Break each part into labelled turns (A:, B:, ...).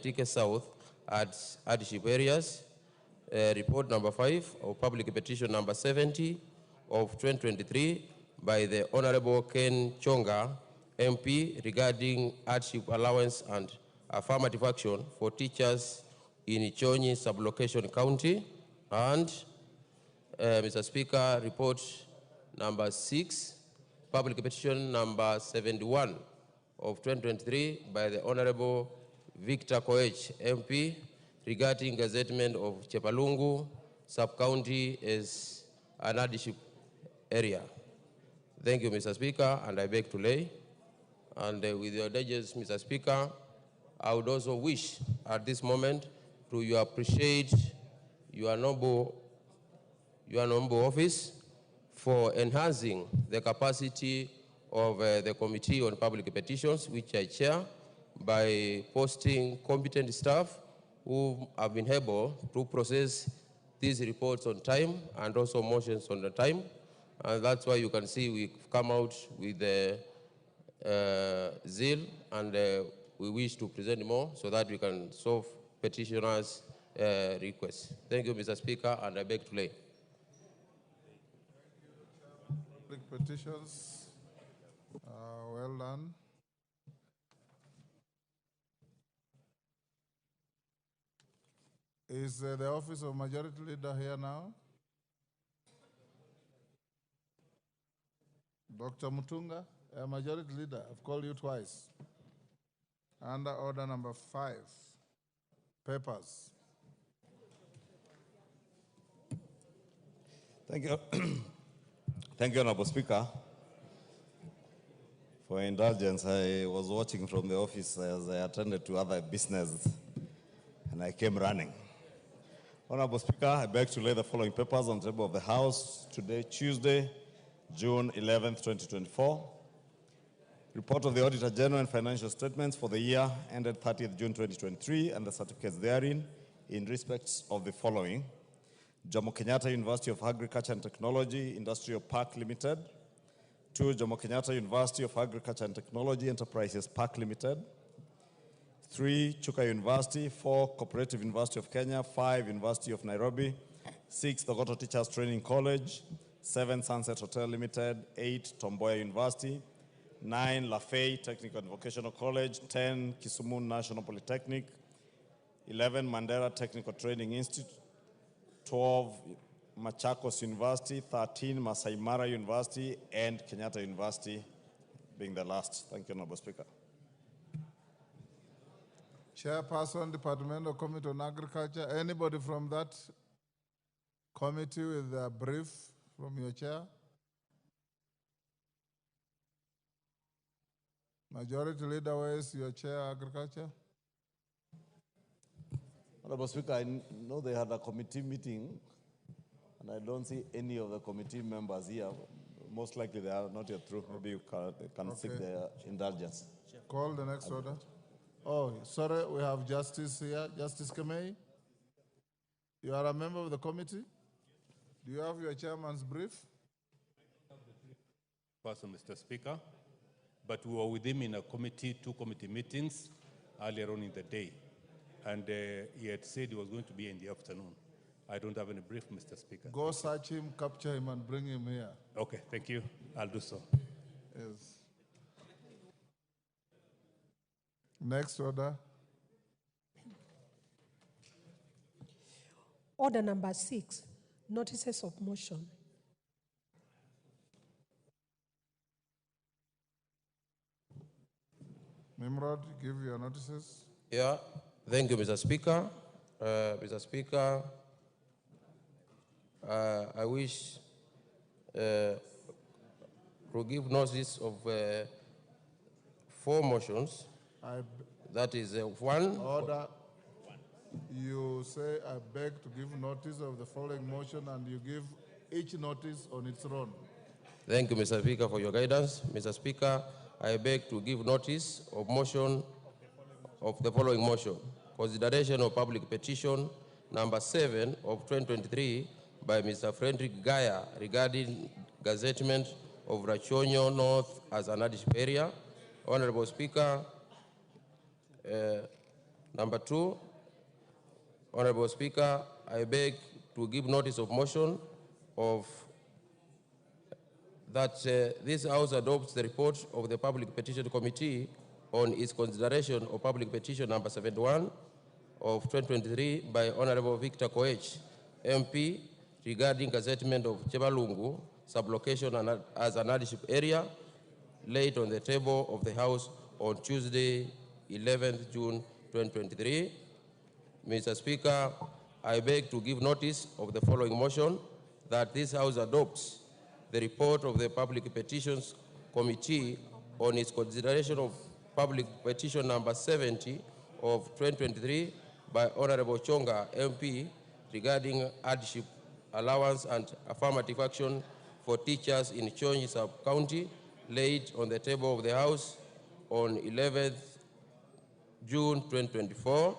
A: Tike South at hardship areas. Report number 5 of public petition number 70 of 2023 by the Honorable Ken Chonga, MP, regarding hardship allowance and affirmative action for teachers in Ichonyi sublocation county. And Mr. Speaker, report number 6, public petition number 71 of 2023 by the Honorable Victor Koech, MP, regarding gazettement of Chepalungu sub-county as an hardship area. Thank you, Mr. Speaker, and I beg to lay. And with your indulgence, Mr. Speaker, I would also wish at this moment to appreciate your noble office for enhancing the capacity of the Committee on Public Petitions, which I chair, by posting competent staff who have been able to process these reports on time and also motions on the time. And that's why you can see we've come out with the zeal, and we wish to present more so that we can solve petitioners' requests. Thank you, Mr. Speaker, and I beg to lay.
B: Public petitions, well done. Is the Office of Majority Leader here now? Dr. Mutunga, Majority Leader, I've called you twice. Under order number 5, papers.
C: Thank you. Thank you, Honorable Speaker. For indulgence, I was watching from the office as I attended to other business, and I came running. Honorable Speaker, I beg to lay the following papers on the table of the House today, Tuesday, June 11th, 2024. Report of the Auditor General and financial statements for the year ended 30th June 2023 and the certificates therein in respect of the following: Jomo Kenyatta University of Agriculture and Technology Industrial Park Limited, 2 Jomo Kenyatta University of Agriculture and Technology Enterprises Park Limited, 3 Chuka University, 4 Cooperative University of Kenya, 5 University of Nairobi, 6 Thogoto Teachers Training College, 7 Sunset Hotel Limited, 8 Tomboya University, 9 Lafay Technical and Vocational College, 10 Kisumu National Polytechnic, 11 Mandera Technical Training Institute, 12 Machakos University, 13 Masai Mara University, and Kenyatta University being the last. Thank you, Honorable Speaker.
B: Chairperson, Departmental Committee on Agriculture. Anybody from that committee with a brief from your chair? Majority Leader, where is your chair, Agriculture?
C: Honorable Speaker, I know they had a committee meeting, and I don't see any of the committee members here. Most likely they are not yet through. Maybe you can seek their indulgence.
B: Call the next order. Oh, sorry, we have Justice here. Justice Kemei, you are a member of the committee? Do you have your chairman's brief?
D: Person, Mr. Speaker, but we were with him in a committee, 2 committee meetings earlier on in the day, and he had said he was going to be in the afternoon. I don't have any brief, Mr. Speaker.
B: Go search him, capture him, and bring him here.
D: Okay, thank you. I'll do so.
B: Yes. Next order.
E: Order number 6, notices of motion.
B: Nimrod, give your notices.
A: Yeah, thank you, Mr. Speaker. Mr. Speaker, I wish to give notice of 4 motions. That is 1.
B: Order. You say, I beg to give notice of the following motion, and you give each notice on its own.
A: Thank you, Mr. Speaker, for your guidance. Mr. Speaker, I beg to give notice of motion of the following motion: consideration of public petition number 7 of 2023 by Mr. Frederick Gaya regarding gazettement of Rachonyo North as an hardship area. Honorable Speaker, Number 2, Honorable Speaker, I beg to give notice of motion of that this House adopts the report of the Public Petition Committee on its consideration of Public Petition number 71 of 2023 by Honorable Victor Koech, MP, regarding gazettement of Chebalungu sublocation as an hardship area, laid on the table of the House on Tuesday, 11th June 2023. Mr. Speaker, I beg to give notice of the following motion, that this House adopts the report of the Public Petitions Committee on its consideration of Public Petition number 70 of 2023 by Honorable Chonga, MP, regarding hardship allowance and affirmative action for teachers in Chonyi Sub-County, laid on the table of the House on 11th June 2024.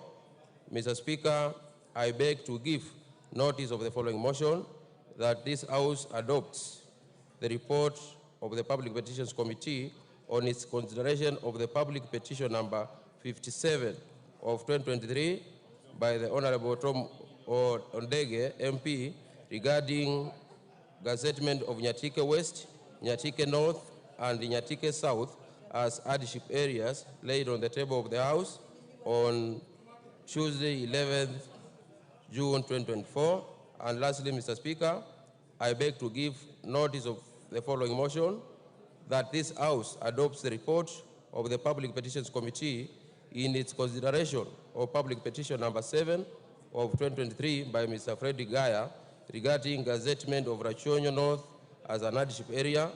A: Mr. Speaker, I beg to give notice of the following motion, that this House adopts the report of the Public Petitions Committee on its consideration of the Public Petition number 57 of 2023 by the Honorable Tom Ondege, MP, regarding gazettement of Nyatike West, Nyatike North, and Nyatike South as hardship areas, laid on the table of the House on Tuesday, 11th June 2024. And lastly, Mr. Speaker, I beg to give notice of the following motion, that this House adopts the report of the Public Petitions Committee in its consideration of Public Petition number 7 of 2023 by Mr. Freddy Gaya, regarding gazettement of Rachonyo North as an hardship area,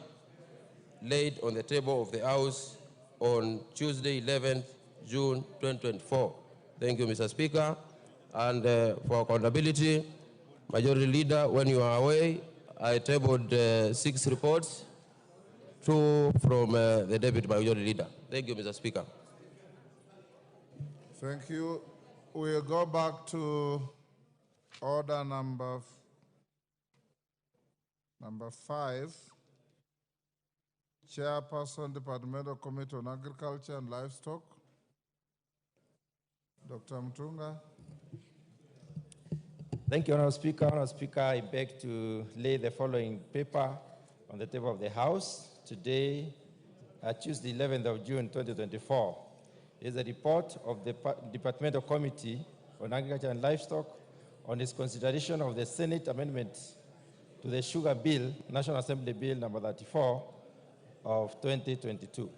A: laid on the table of the House on Tuesday, 11th June 2024. Thank you, Mr. Speaker. And for accountability, Majority Leader, when you are away, I tabled 6 reports, 2 from the Deputy Majority Leader. Thank you, Mr. Speaker.
B: Thank you. We'll go back to order number 5. Chairperson, Departmental Committee on Agriculture and Livestock, Dr. Mtunga.
F: Thank you, Honourable Speaker. Honourable Speaker, I beg to lay the following paper on the table of the House today, Tuesday, 11th of June, 2024. It is a report of the Departmental Committee on Agriculture and Livestock on its consideration of the Senate amendment to the Sugar Bill, National Assembly Bill number 34 of 2022.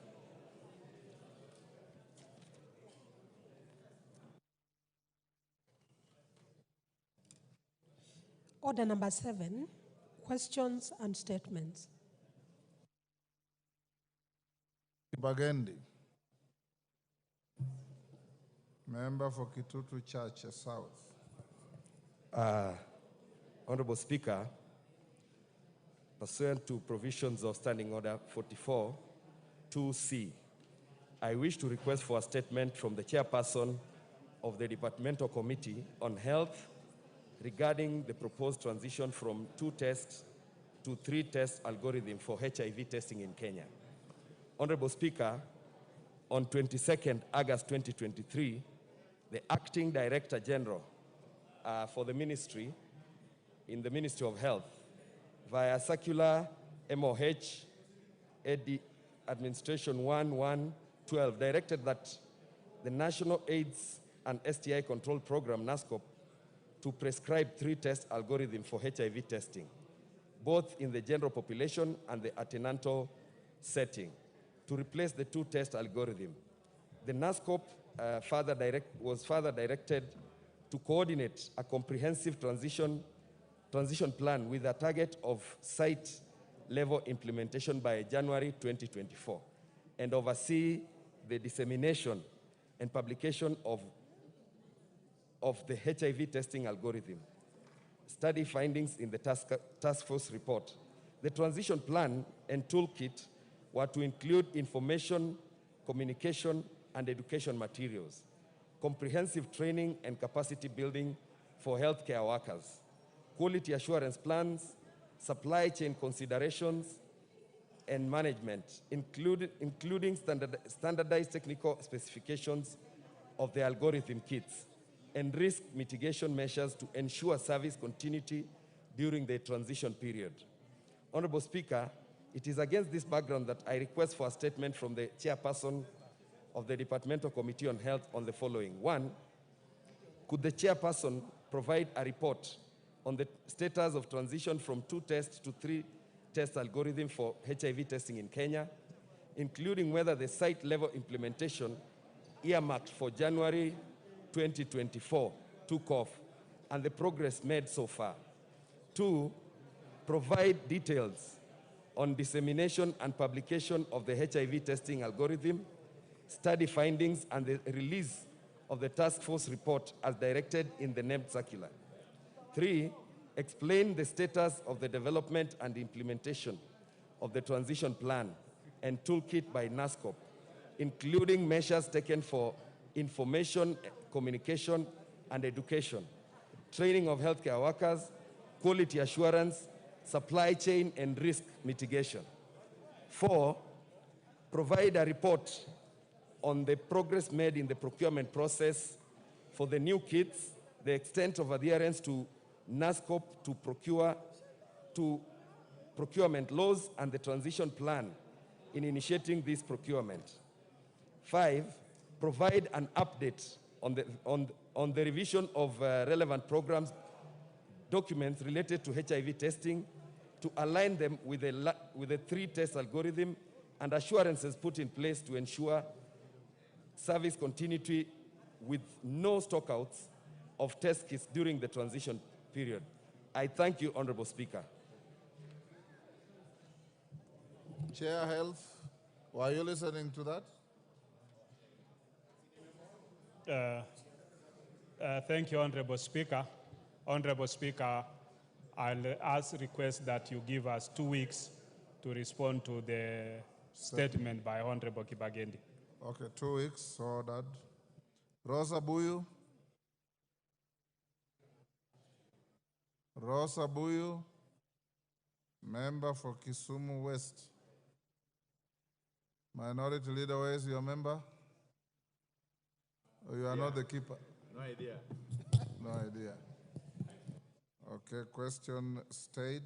E: Order number 7, questions and statements.
B: Bagendi, member for Kitutu Church South.
G: Honorable Speaker, pursuant to provisions of Standing Order 44, 2C, I wish to request for a statement from the chairperson of the Departmental Committee on Health regarding the proposed transition from 2-test to 3-test algorithm for HIV testing in Kenya. Honorable Speaker, on 22nd August 2023, the Acting Director General for the Ministry, in the Ministry of Health, via Circular MOH Administration 1112, directed that the National AIDS and STI Control Program, NASCOP, to prescribe 3-test algorithm for HIV testing, both in the general population and the antenatal setting, to replace the 2-test algorithm. The NASCOP was further directed to coordinate a comprehensive transition plan with a target of site-level implementation by January 2024, and oversee the dissemination and publication of the HIV testing algorithm. Study findings in the task force report. The transition plan and toolkit were to include information, communication, and education materials, comprehensive training and capacity building for healthcare workers, quality assurance plans, supply chain considerations, and management, including standardized technical specifications of the algorithm kits, and risk mitigation measures to ensure service continuity during the transition period. Honorable Speaker, it is against this background that I request for a statement from the chairperson of the Departmental Committee on Health on the following. One, could the chairperson provide a report on the status of transition from 2-test to 3-test algorithm for HIV testing in Kenya, including whether the site-level implementation earmarked for January 2024 took off and the progress made so far. Two, provide details on dissemination and publication of the HIV testing algorithm, study findings, and the release of the task force report as directed in the named circular. Three, explain the status of the development and implementation of the transition plan and toolkit by NASCOP, including measures taken for information, communication, and education, training of healthcare workers, quality assurance, supply chain, and risk mitigation. Four, provide a report on the progress made in the procurement process for the new kits, the extent of adherence to NASCOP to procurement laws, and the transition plan in initiating this procurement. Five, provide an update on the revision of relevant programs, documents related to HIV testing to align them with the 3-test algorithm and assurances put in place to ensure service continuity with no stockouts of test kits during the transition period. I thank you, Honorable Speaker.
B: Chair Health, were you listening to that?
H: Thank you, Honorable Speaker. Honorable Speaker, I'll request that you give us 2 weeks to respond to the statement by Honorable Kibagendi.
B: Okay, 2 weeks, ordered. Rosa Buyu. Rosa Buyu, member for Kisumu West. Minority Leader, where is your member? Or you are not the keeper?
I: No idea.
B: No idea. Okay, question stayed.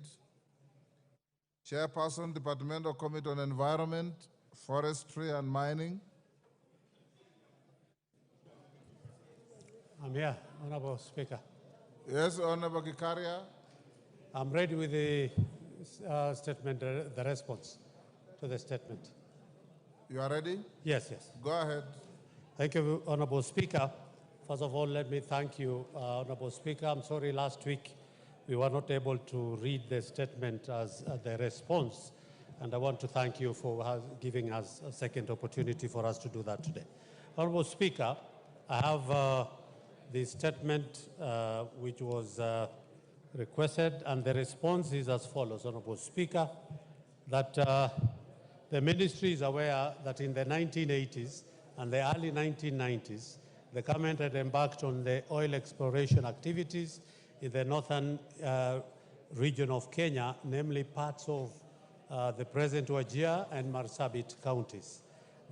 B: Chairperson, Departmental Committee on Environment, Forestry and Mining.
J: I'm here, Honorable Speaker.
B: Yes, Honorable Kikaria.
J: I'm ready with the statement, the response to the statement.
B: You are ready?
J: Yes, yes.
B: Go ahead.
J: Thank you, Honorable Speaker. First of all, let me thank you, Honorable Speaker. I'm sorry last week we were not able to read the statement as the response, and I want to thank you for giving us a second opportunity for us to do that today. Honorable Speaker, I have the statement which was requested, and the response is as follows, Honorable Speaker, that the ministry is aware that in the 1980s and the early 1990s, the government had embarked on the oil exploration activities in the northern region of Kenya, namely parts of the present Wajir and Marsabit counties.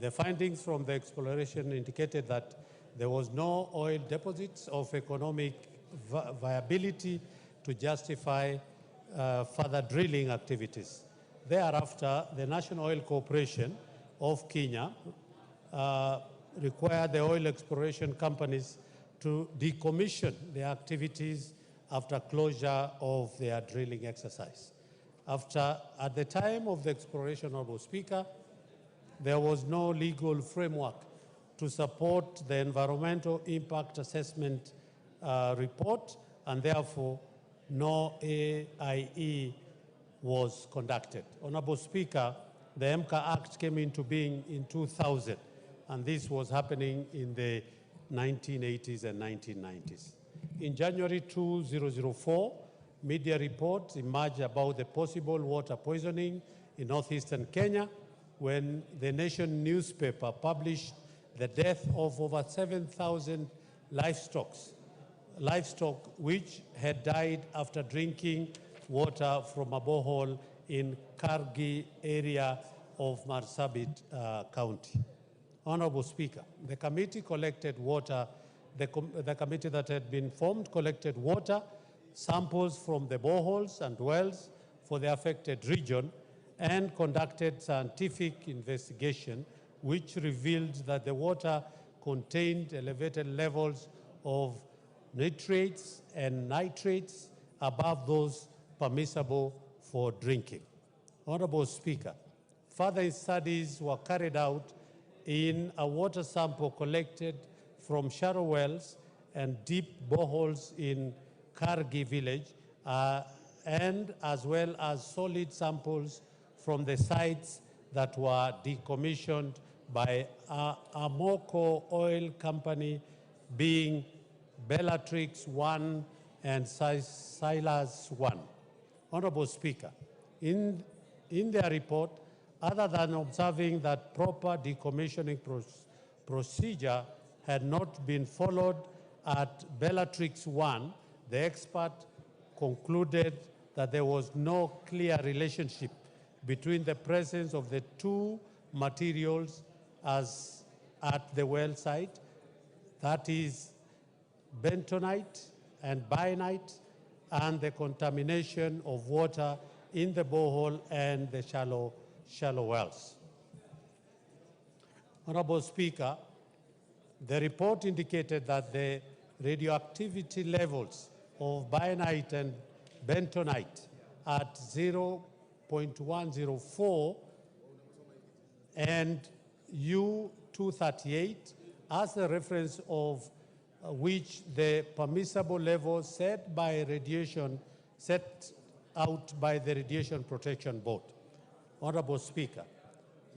J: The findings from the exploration indicated that there was no oil deposits of economic viability to justify further drilling activities. Thereafter, the National Oil Corporation of Kenya required the oil exploration companies to decommission their activities after closure of their drilling exercise. At the time of the exploration, Honorable Speaker, there was no legal framework to support the environmental impact assessment report, and therefore no AIE was conducted. Honorable Speaker, the MCA Act came into being in 2000, and this was happening in the 1980s and 1990s. In January 2004, media reports emerged about the possible water poisoning in northeastern Kenya when the Nation newspaper published the death of over 7,000 livestock which had died after drinking water from a borehole in Kargi area of Marsabit County. Honorable Speaker, the committee collected water, the committee that had been formed collected water samples from the boreholes and wells for the affected region and conducted scientific investigation which revealed that the water contained elevated levels of nitrates and nitrates above those permissible for drinking. Honorable Speaker, further studies were carried out in a water sample collected from shallow wells and deep boreholes in Kargi village, and as well as solid samples from the sites that were decommissioned by Amoco Oil Company, being Bellatrix 1 and Silas 1. Honorable Speaker, in their report, other than observing that proper decommissioning procedure had not been followed at Bellatrix 1, the expert concluded that there was no clear relationship between the presence of the two materials as at the well site, that is bentonite and bainite, and the contamination of water in the borehole and the shallow wells. Honorable Speaker, the report indicated that the radioactivity levels of bainite and bentonite at 0.104 and U-238 as a reference of which the permissible level set out by the Radiation Protection Board. Honorable Speaker,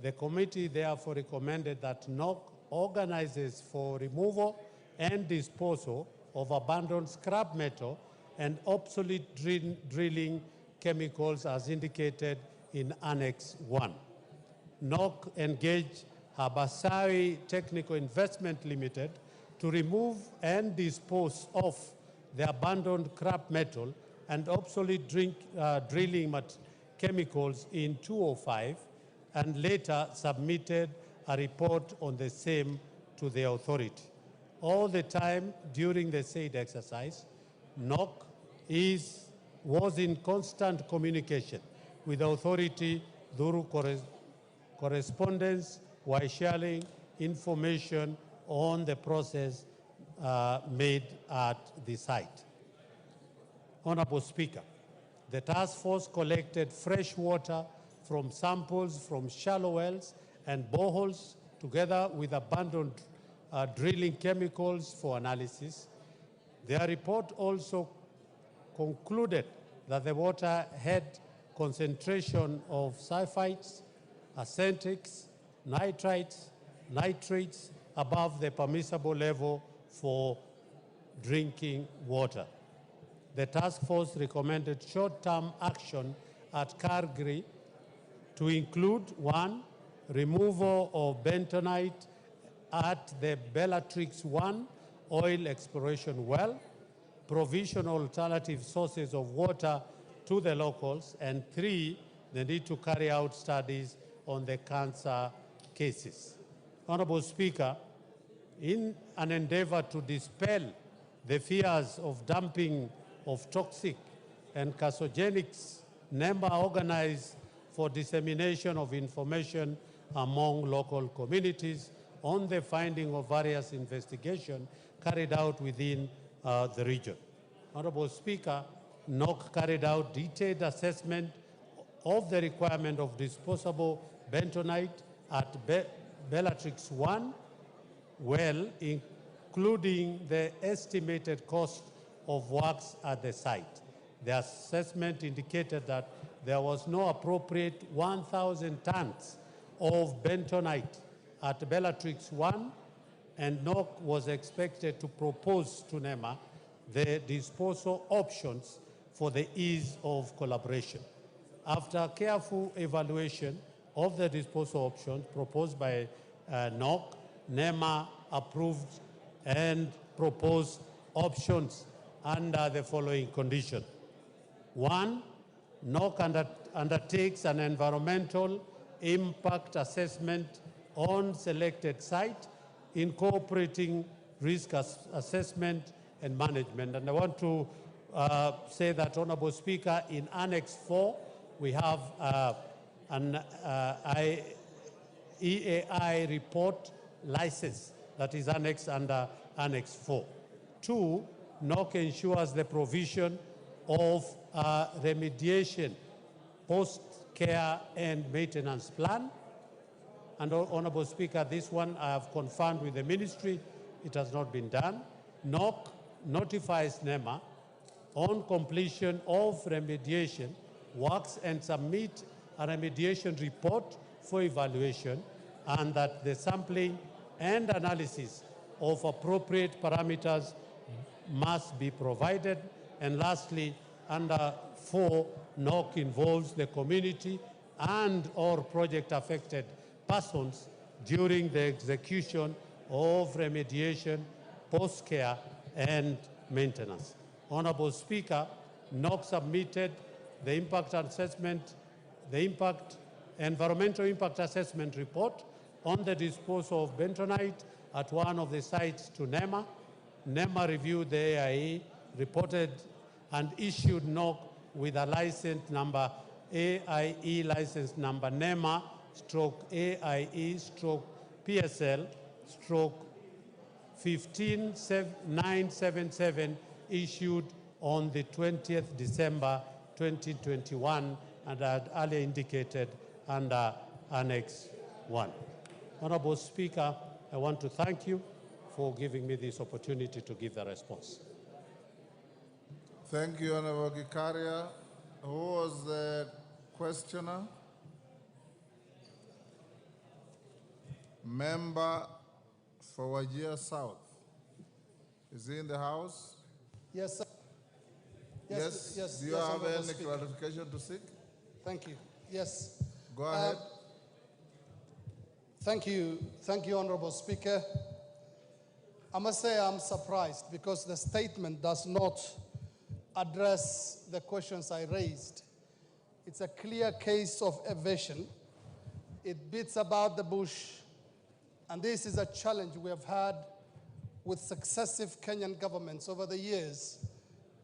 J: the committee therefore recommended that NOC organizes for removal and disposal of abandoned scrap metal and obsolete drilling chemicals as indicated in Annex 1. NOC engaged Habasari Technical Investment Limited to remove and dispose of the abandoned scrap metal and obsolete drilling chemicals in 2005, and later submitted a report on the same to the authority. All the time during the said exercise, NOC was in constant communication with the authority through correspondence while sharing information on the process made at the site. Honorable Speaker, the task force collected fresh water from samples from shallow wells and boreholes together with abandoned drilling chemicals for analysis. Their report also concluded that the water had concentration of sulfites, acetics, nitrites, nitrates above the permissible level for drinking water. The task force recommended short-term action at Kargi to include: 1, removal of bentonite at the Bellatrix 1 oil exploration well, provision of alternative sources of water to the locals, and 3, the need to carry out studies on the cancer cases. Honorable Speaker, in an endeavor to dispel the fears of dumping of toxic and carcinogenics, NEMA organized for dissemination of information among local communities on the finding of various investigations carried out within the region. Honorable Speaker, NOC carried out detailed assessment of the requirement of disposable bentonite at Bellatrix 1 well, including the estimated cost of works at the site. The assessment indicated that there was no appropriate 1,000 tons of bentonite at Bellatrix 1, and NOC was expected to propose to NEMA the disposal options for the ease of collaboration. After careful evaluation of the disposal options proposed by NOC, NEMA approved and proposed options under the following condition. 1, NOC undertakes an environmental impact assessment on selected site, incorporating risk assessment and management. And I want to say that, Honorable Speaker, in Annex 4, we have an EAI report license that is annexed under Annex 4. 2, NOC ensures the provision of remediation, post-care and maintenance plan. And Honorable Speaker, this one I have confirmed with the ministry, it has not been done. NOC notifies NEMA on completion of remediation works and submit a remediation report for evaluation, and that the sampling and analysis of appropriate parameters must be provided. And lastly, under 4, NOC involves the community and or project affected persons during the execution of remediation, post-care, and maintenance. Honorable Speaker, NOC submitted the impact assessment, environmental impact assessment report on the disposal of bentonite at one of the sites to NEMA. NEMA reviewed the AIE, reported and issued NOC with a license number, AIE license number NEMA /AIE /PSL 15977, issued on the 20th December 2021, and I had earlier indicated under Annex 1. Honorable Speaker, I want to thank you for giving me this opportunity to give the response.
B: Thank you, Honorable Gikaria. Who was the questioner? Member for Wajir South. Is he in the House?
I: Yes, sir.
B: Yes. Do you have any clarification to seek?
I: Thank you. Yes.
B: Go ahead.
I: Thank you, Honorable Speaker. I must say I'm surprised because the statement does not address the questions I raised. It's a clear case of evasion. It beats about the bush, and this is a challenge we have had with successive Kenyan governments over the years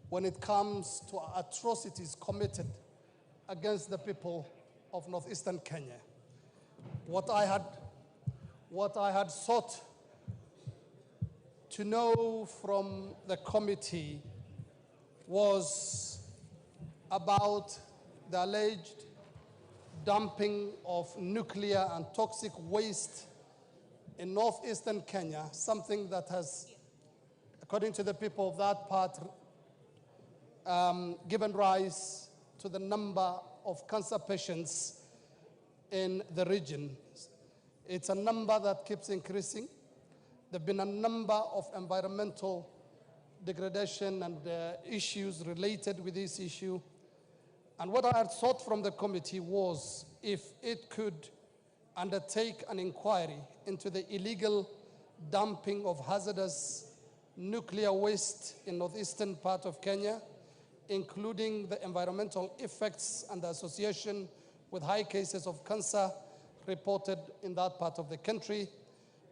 I: when it comes to atrocities committed against the people of northeastern Kenya. What I had sought to know from the committee was about the alleged dumping of nuclear and toxic waste in northeastern Kenya, something that has, according to the people of that part, given rise to the number of cancer patients in the region. It's a number that keeps increasing. There have been a number of environmental degradation and issues related with this issue. And what I had sought from the committee was if it could undertake an inquiry into the illegal dumping of hazardous nuclear waste in northeastern part of Kenya, including the environmental effects and the association with high cases of cancer reported in that part of the country.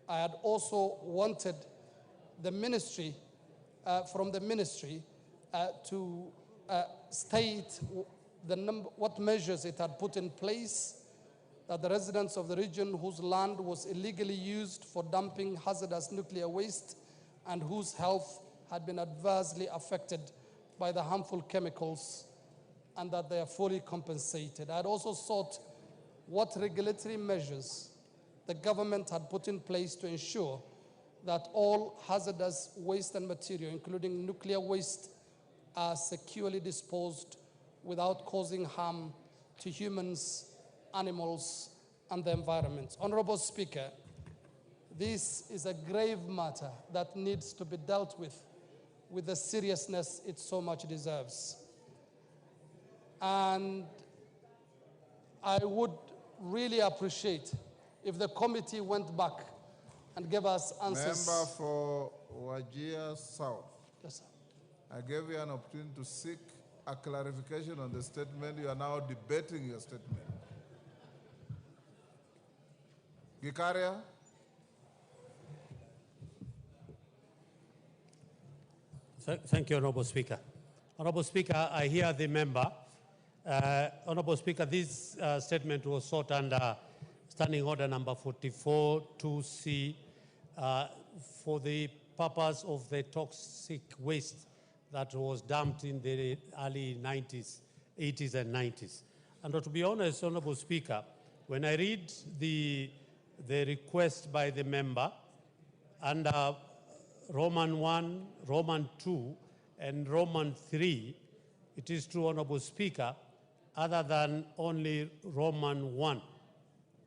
I: I had also wanted the ministry, from the ministry, to state what measures it had put in place that the residents of the region whose land was illegally used for dumping hazardous nuclear waste and whose health had been adversely affected by the harmful chemicals, and that they are fully compensated. I had also sought what regulatory measures the government had put in place to ensure that all hazardous waste and material, including nuclear waste, are securely disposed without causing harm to humans, animals, and the environment. Honorable Speaker, this is a grave matter that needs to be dealt with the seriousness it so much deserves. And I would really appreciate if the committee went back and gave us answers.
B: Member for Wajir South.
I: Yes, sir.
B: I gave you an opportunity to seek a clarification on the statement. You are now debating your statement. Gikaria?
J: Thank you, Honorable Speaker. Honorable Speaker, I hear the member. Honorable Speaker, this statement was sought under Standing Order number 44 2C for the purpose of the toxic waste that was dumped in the early 90s, 80s and 90s. And to be honest, Honorable Speaker, when I read the request by the member under Roman 1, Roman 2, and Roman 3, it is true, Honorable Speaker, other than only Roman 1.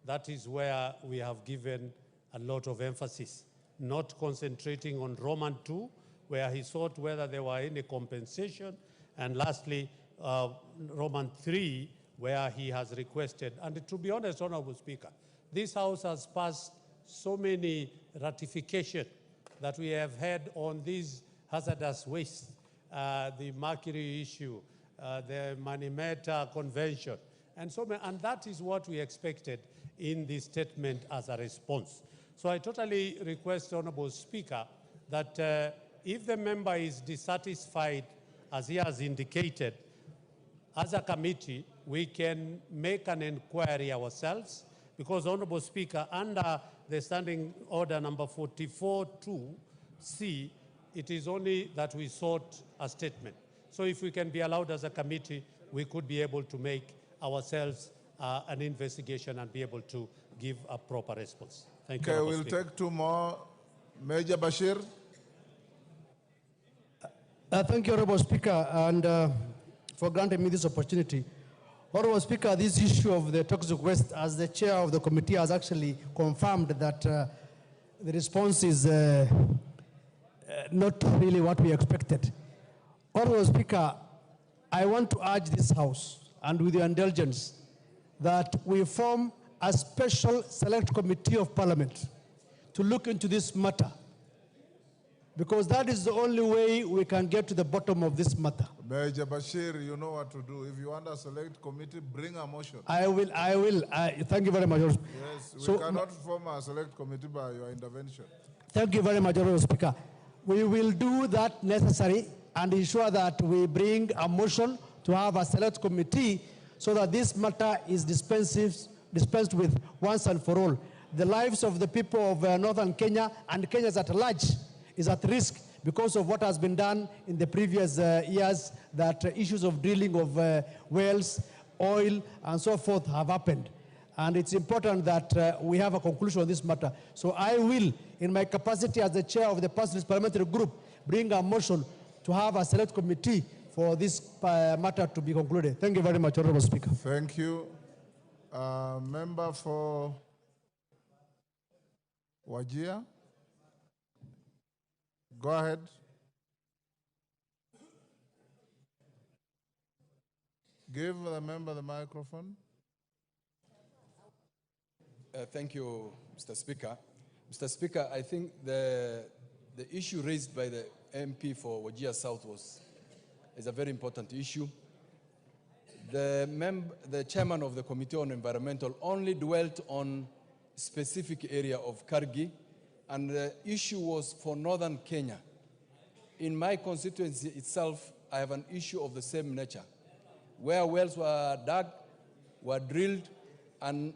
J: That is where we have given a lot of emphasis, not concentrating on Roman 2, where he sought whether there were any compensation, and lastly, Roman 3, where he has requested. And to be honest, Honorable Speaker, this House has passed so many ratifications that we have had on these hazardous waste, the mercury issue, the Manimeta Convention, and so many, and that is what we expected in this statement as a response. So I totally request, Honorable Speaker, that if the member is dissatisfied, as he has indicated, as a committee, we can make an inquiry ourselves, because, Honorable Speaker, under the Standing Order number 44-2C, it is only that we sought a statement. So if we can be allowed as a committee, we could be able to make ourselves an investigation and be able to give a proper response. Thank you.
B: Okay, we'll take two more. Major Bashir.
K: Thank you, Honorable Speaker, and for granting me this opportunity. Honorable Speaker, this issue of the toxic waste, as the chair of the committee has actually confirmed that the response is not really what we expected. Honorable Speaker, I want to urge this House, and with your indulgence, that we form a special select committee of Parliament to look into this matter, because that is the only way we can get to the bottom of this matter.
B: Major Bashir, you know what to do. If you want a select committee, bring a motion.
K: I will. Thank you very much.
B: Yes, we cannot form a select committee by your intervention.
K: Thank you very much, Honorable Speaker. We will do that necessary and ensure that we bring a motion to have a select committee so that this matter is dispensed with once and for all. The lives of the people of northern Kenya and Kenyans at large is at risk because of what has been done in the previous years, that issues of drilling of wells, oil, and so forth have happened. And it's important that we have a conclusion on this matter. So I will, in my capacity as the chair of the Pastoralist Parliamentary Group, bring a motion to have a select committee for this matter to be concluded. Thank you very much, Honorable Speaker.
B: Thank you. Member for Wajir. Go ahead. Give the member the microphone.
L: Thank you, Mr. Speaker. Mr. Speaker, I think the issue raised by the MP for Wajir South is a very important issue. The chairman of the Committee on Environmental only dwelt on specific area of Kargi, and the issue was for northern Kenya. In my constituency itself, I have an issue of the same nature, where wells were dug, were drilled, and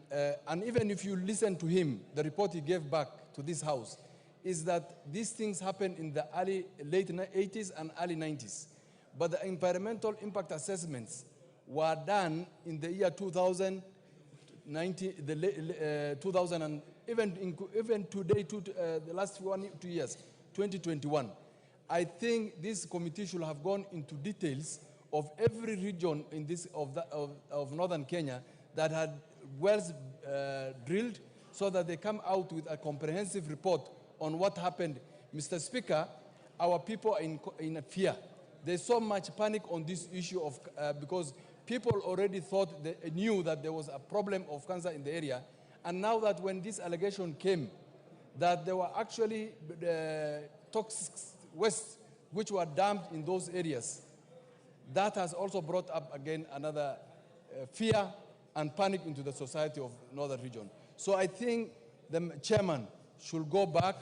L: even if you listen to him, the report he gave back to this House is that these things happened in the late 80s and early 90s. But the environmental impact assessments were done in the year 2000, 2000 and even today, the last 2 years, 2021. I think this committee should have gone into details of every region in this of northern Kenya that had wells drilled, so that they come out with a comprehensive report on what happened. Mr. Speaker, our people are in fear. There's so much panic on this issue of because people already knew that there was a problem of cancer in the area, and now that when this allegation came, that there were actually toxic waste which were dumped in those areas, that has also brought up again another fear and panic into the society of northern region. So I think the chairman should go back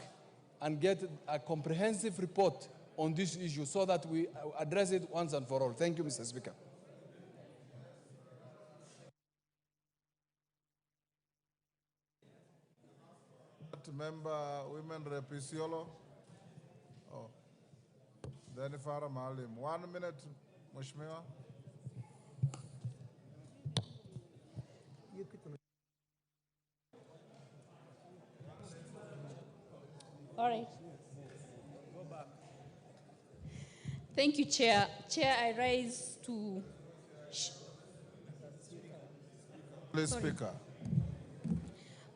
L: and get a comprehensive report on this issue so that we address it once and for all. Thank you, Mr. Speaker.
B: Member Women Rep Isiolo. Oh. Then Farah Maalim. 1 minute, Mheshimiwa.
M: All right. Thank you, Chair. Chair, I rise to...
B: Please, Speaker.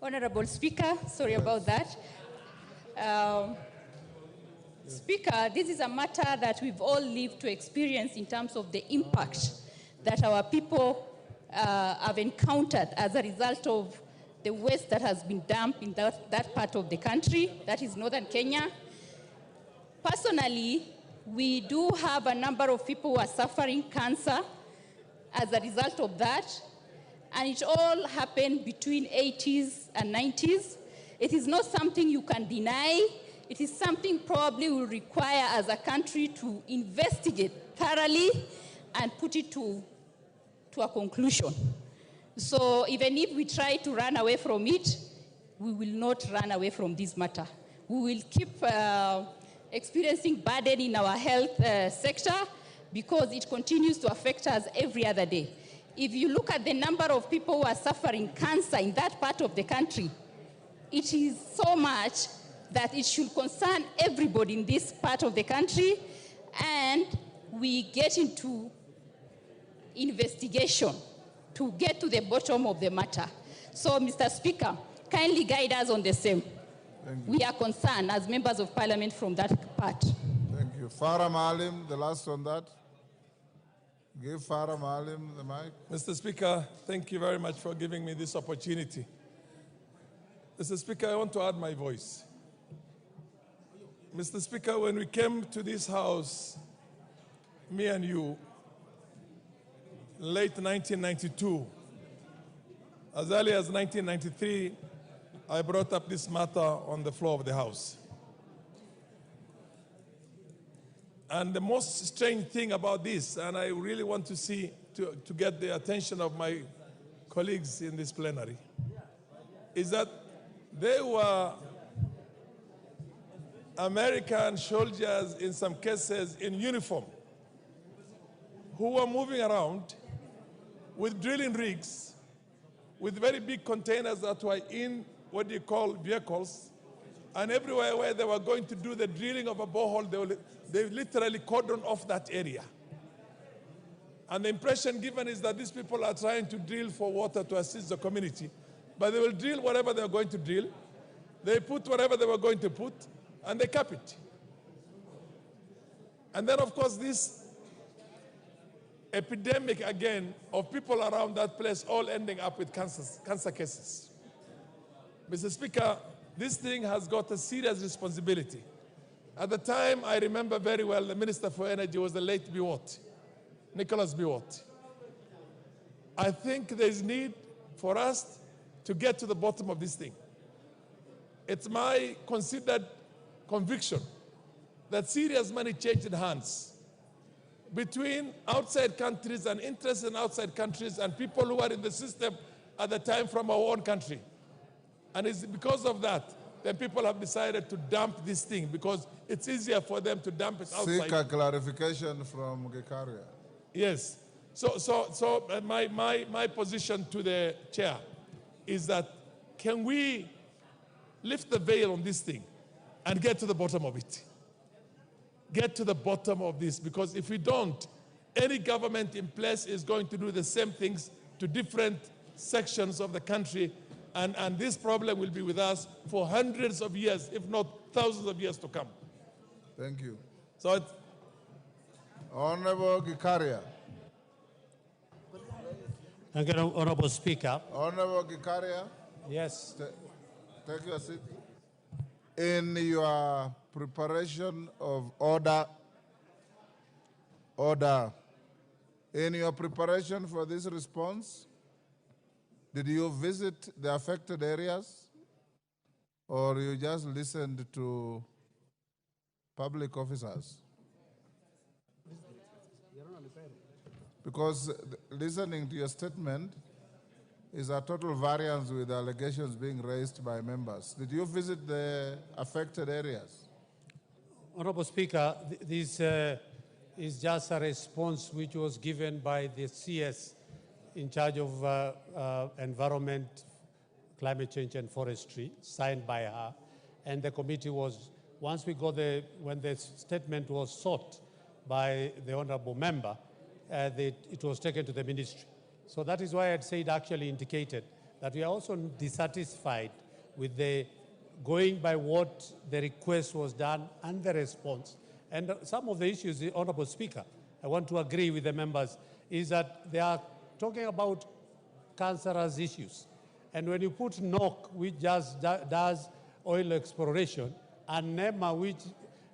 M: Honorable Speaker, sorry about that. Speaker, this is a matter that we've all lived to experience in terms of the impact that our people have encountered as a result of the waste that has been dumped in that part of the country, that is northern Kenya. Personally, we do have a number of people who are suffering cancer as a result of that. And it all happened between 80s and 90s. It is not something you can deny. It is something probably will require as a country to investigate thoroughly and put it to a conclusion. So even if we try to run away from it, we will not run away from this matter. We will keep experiencing burden in our health sector because it continues to affect us every other day. If you look at the number of people who are suffering cancer in that part of the country, it is so much that it should concern everybody in this part of the country, and we get into investigation to get to the bottom of the matter. So, Mr. Speaker, kindly guide us on the same. We are concerned as members of parliament from that part.
B: Thank you. Farah Maalim, the last on that. Give Farah Maalim the mic.
N: Mr. Speaker, thank you very much for giving me this opportunity. Mr. Speaker, I want to add my voice. Mr. Speaker, when we came to this house, me and you, late 1992, as early as 1993, I brought up this matter on the floor of the House. And the most strange thing about this, and I really want to see, to get the attention of my colleagues in this plenary, is that there were American soldiers, in some cases in uniform, who were moving around with drilling rigs, with very big containers that were in what you call vehicles, and everywhere where they were going to do the drilling of a borehole, they literally cordoned off that area. And the impression given is that these people are trying to drill for water to assist the community. But they will drill whatever they're going to drill. They put whatever they were going to put, and they cap it. And then, of course, this epidemic again of people around that place all ending up with cancer cases. Mr. Speaker, this thing has got a serious responsibility. At the time, I remember very well, the Minister for Energy was the late Biwott, Nicholas Biwott. I think there's need for us to get to the bottom of this thing. It's my considered conviction that serious money changed hands between outside countries and interests in outside countries and people who are in the system at the time from our own country. And it's because of that then people have decided to dump this thing because it's easier for them to dump it outside.
B: Seek a clarification from Gikaria.
N: Yes. So my position to the chair is that can we lift the veil on this thing and get to the bottom of it? Get to the bottom of this, because if we don't, any government in place is going to do the same things to different sections of the country, and this problem will be with us for hundreds of years, if not thousands of years to come.
B: Thank you.
N: So,
B: Honorable Gikaria.
J: Thank you, Honorable Speaker.
B: Honorable Gikaria.
J: Yes.
B: Take your seat. In your preparation of order, in your preparation for this response, did you visit the affected areas? or you just listened to public officers? Because listening to your statement is a total variance with allegations being raised by members. Did you visit the affected areas?
J: Honorable Speaker, this is just a response which was given by the CS in charge of environment, climate change and forestry, signed by her. And the committee was, once we got when the statement was sought by the honorable member, it was taken to the ministry. So that is why I had said, actually indicated that we are also dissatisfied with the going by what the request was done and the response. And some of the issues, the Honorable Speaker, I want to agree with the members, is that they are talking about cancerous issues. And when you put NOC, which just does oil exploration, and NEMA, which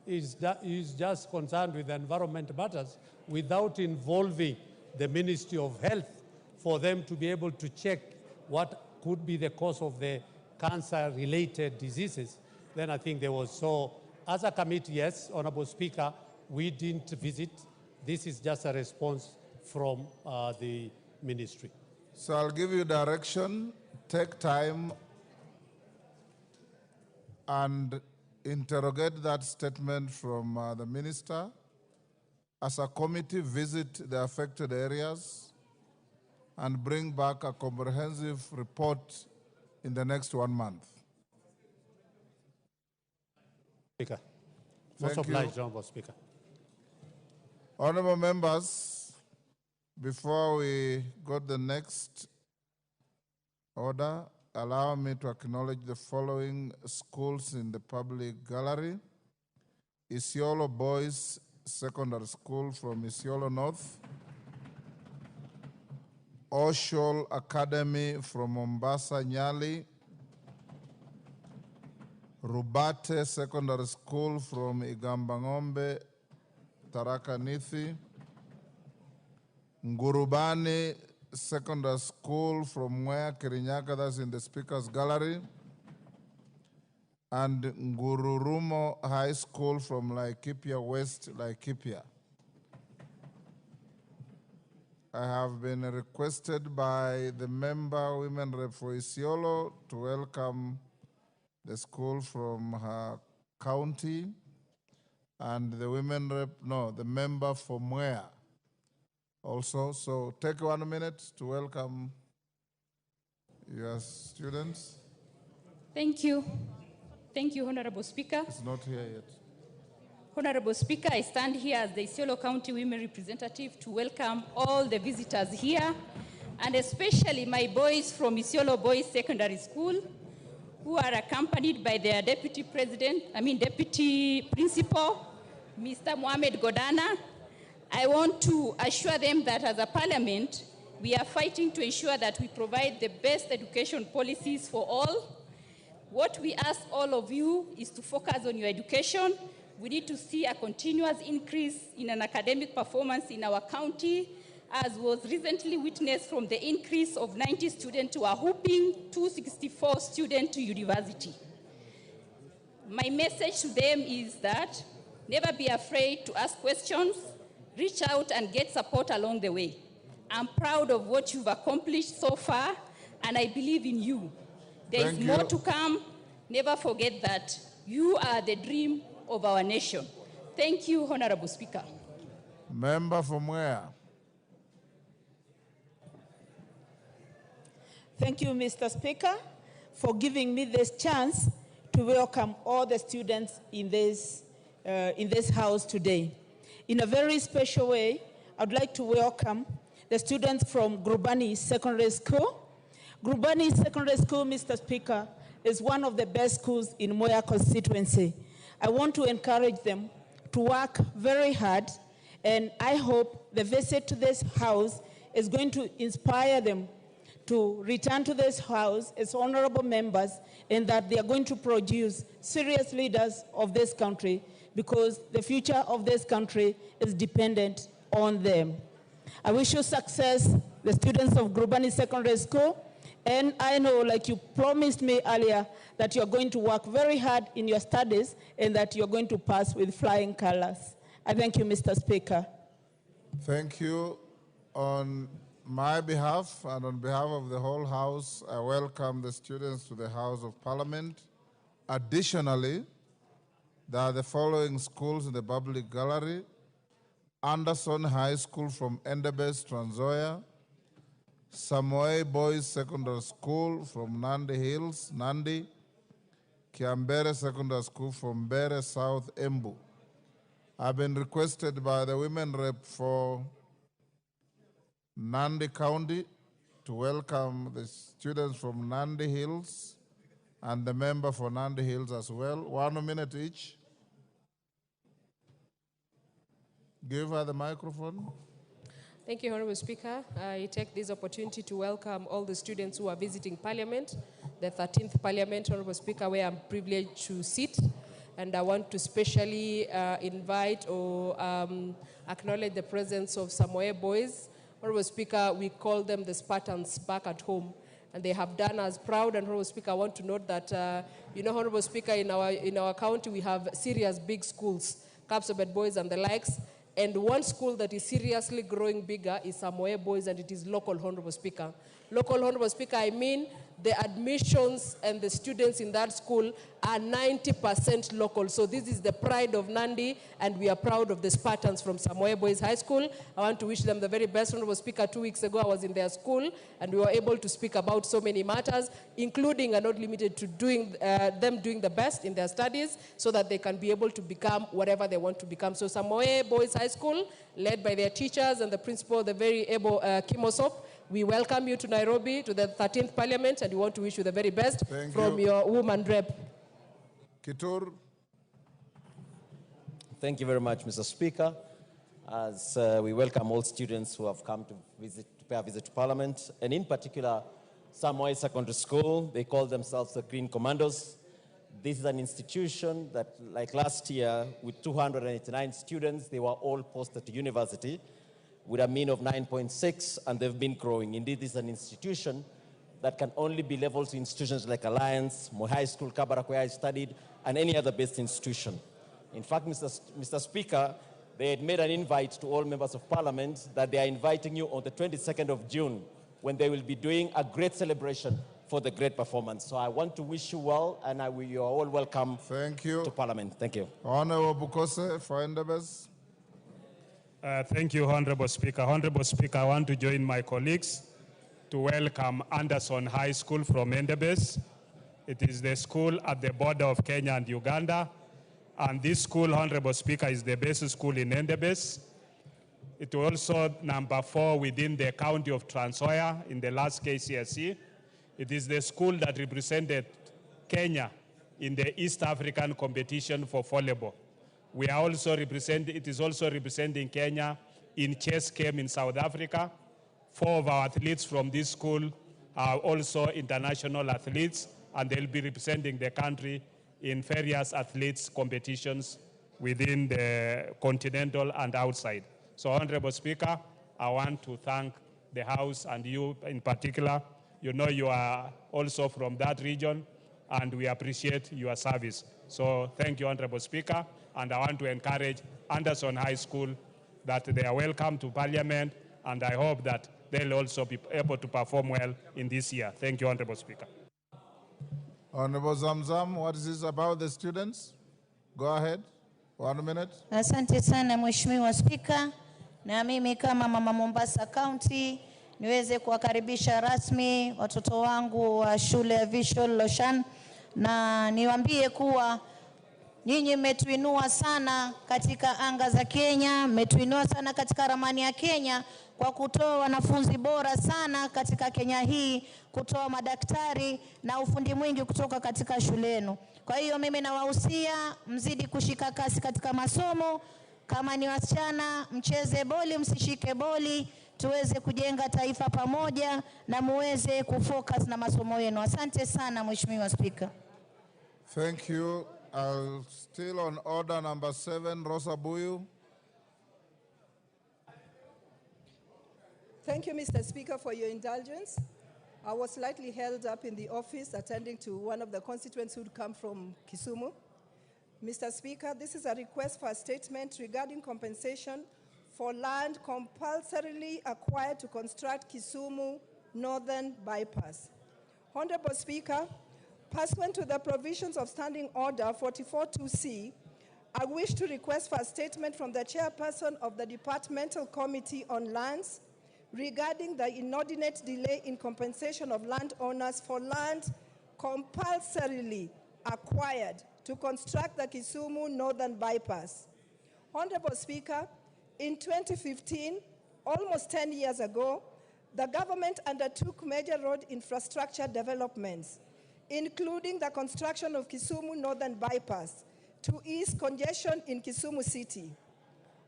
J: is just concerned with environment matters, without involving the Ministry of Health for them to be able to check what could be the cause of the cancer-related diseases, then I think there was. So as a committee, yes, Honorable Speaker, we didn't visit. This is just a response from the ministry.
B: So I'll give you direction, take time and interrogate that statement from the minister. As a committee, visit the affected areas and bring back a comprehensive report in the next 1 month.
J: Speaker. Most obliged, Honorable Speaker.
B: Honorable members, before we go to the next order, allow me to acknowledge the following schools in the public gallery. Isiolo Boys Secondary School from Isiolo North, Oshol Academy from Mombasa, Nyali, Rubate Secondary School from Igambangombe, Tharaka Nithi, Ngurubani Secondary School from Mwea, Kirinyaga, that's in the Speaker's Gallery, and Ngururumo High School from Laikipia West, Laikipia. I have been requested by the member women rep for Isiolo to welcome the school from her county, and the women rep, no, the member for Mwea also. So take 1 minute to welcome your students.
M: Thank you. Thank you, Honorable Speaker.
B: It's not here yet.
M: Honorable Speaker, I stand here as the Isiolo County Women Representative to welcome all the visitors here, and especially my boys from Isiolo Boys Secondary School, who are accompanied by their deputy principal, Mr. Mohamed Godana. I want to assure them that as a parliament, we are fighting to ensure that we provide the best education policies for all. What we ask all of you is to focus on your education. We need to see a continuous increase in an academic performance in our county, as was recently witnessed from the increase of 90 students to a whopping 264 students to university. My message to them is that never be afraid to ask questions, reach out and get support along the way. I'm proud of what you've accomplished so far, and I believe in you. There is more to come. Never forget that you are the dream of our nation. Thank you, Honorable Speaker.
B: Member from where?
O: Thank you, Mr. Speaker, for giving me this chance to welcome all the students in this house today. In a very special way, I'd like to welcome the students from Grubani Secondary School. Grubani Secondary School, Mr. Speaker, is one of the best schools in Moya constituency. I want to encourage them to work very hard, and I hope the visit to this house is going to inspire them to return to this house as honorable members, and that they are going to produce serious leaders of this country, because the future of this country is dependent on them. I wish you success, the students of Grubani Secondary School, And I know, like you promised me earlier, that you're going to work very hard in your studies and that you're going to pass with flying colors. I thank you, Mr. Speaker.
B: Thank you. On my behalf and on behalf of the whole House, I welcome the students to the House of Parliament. Additionally, there are the following schools in the public gallery: Anderson High School from Endebess, Trans Nzoia; Samoei Boys Secondary School from Nandi Hills, Nandi; Kiambere Secondary School from Mbere South, Embu. I've been requested by the women rep for Nandi County to welcome the students from Nandi Hills and the member for Nandi Hills as well. 1 minute each. Give her the microphone.
P: Thank you, Honorable Speaker. I take this opportunity to welcome all the students who are visiting Parliament, the 13th Parliament, Honorable Speaker, where I'm privileged to sit. And I want to specially invite or acknowledge the presence of Samoei Boys. Honorable Speaker, we call them the Spartans back at home. And they have done us proud. And Honorable Speaker, I want to note that, Honorable Speaker, in our county, we have serious big schools, Kapsabet Boys and the likes. And one school that is seriously growing bigger is Samoei Boys, and it is local, Honorable Speaker. Local, Honorable Speaker, I mean the admissions and the students in that school are 90% local. So this is the pride of Nandi, and we are proud of the Spartans from Samoei Boys High School. I want to wish them the very best, Honorable Speaker. 2 weeks ago, I was in their school, and we were able to speak about so many matters, including and not limited to them doing the best in their studies so that they can be able to become whatever they want to become. So Samoei Boys High School, led by their teachers and the principal, the very able Kimosop, we welcome you to Nairobi, to the 13th Parliament, and we want to wish you the very best from your woman rep.
B: Kitur.
Q: Thank you very much, Mr. Speaker. As we welcome all students who have come to pay a visit to Parliament, and in particular, Samoei Secondary School. They call themselves the Green Commandos. This is an institution that, like last year, with 289 students, they were all posted to university with a mean of 9.6, and they've been growing. Indeed, this is an institution that can only be leveled to institutions like Alliance, Moi High School, Kabarak, where I studied, and any other based institution. In fact, Mr. Speaker, they had made an invite to all members of Parliament that they are inviting you on the 22nd of June, when they will be doing a great celebration for the great performance. So I want to wish you well, and you are all welcome to Parliament. Thank you.
B: Honorable Bukose for Endebess.
H: Thank you, Honorable Speaker. Honorable Speaker, I want to join my colleagues to welcome Anderson High School from Endebess. It is the school at the border of Kenya and Uganda. And this school, Honorable Speaker, is the best school in Endebess. It was also number 4 within the county of Trans Nzoia in the last KCSE. It is the school that represented Kenya in the East African competition for volleyball. We are also it is also representing Kenya in chess game in South Africa. 4 of our athletes from this school are also international athletes, and they'll be representing the country in various athletes competitions within the continental and outside. So, Honorable Speaker, I want to thank the House and you in particular. You know you are also from that region, and we appreciate your service. So thank you, Honorable Speaker, and I want to encourage Anderson High School that they are welcome to Parliament, and I hope that they'll also be able to perform well in this year. Thank you, Honorable Speaker.
B: Honorable Zamzam, what is this about the students? Go ahead, 1 minute.
R: Asante sana Mheshimiwa Spika, na mimi kama mama Mombasa County niweze kuwakaribisha rasmi watoto wangu wa shule ya Visual Loshan, na niwaambie kuwa nyinyi mmetuinua sana katika anga za Kenya, mmetuinua sana katika ramani ya Kenya kwa kutoa wanafunzi bora sana katika Kenya hii, kutoa madaktari na ufundi mwingi kutoka katika shule yenu. Kwa hiyo mimi nawahusia mzidi kushika kasi katika masomo. Kama ni wasichana, mcheze boli, msishike boli, tuweze kujenga taifa pamoja na muweze kufocus na masomo yenu. Asante sana Mheshimiwa Speaker.
B: Thank you. Still on order number 7, Rosa Buyu.
S: Thank you, Mr. Speaker, for your indulgence. I was slightly held up in the office attending to one of the constituents who'd come from Kisumu. Mr. Speaker, this is a request for a statement regarding compensation for land compulsorily acquired to construct Kisumu Northern Bypass. Honorable Speaker, pursuant to the provisions of Standing Order 44.2c, I wish to request for a statement from the chairperson of the Departmental Committee on Lands regarding the inordinate delay in compensation of landowners for land compulsorily acquired to construct the Kisumu Northern Bypass. Honorable Speaker, in 2015, almost 10 years ago, the government undertook major road infrastructure developments, including the construction of Kisumu Northern Bypass to ease congestion in Kisumu City.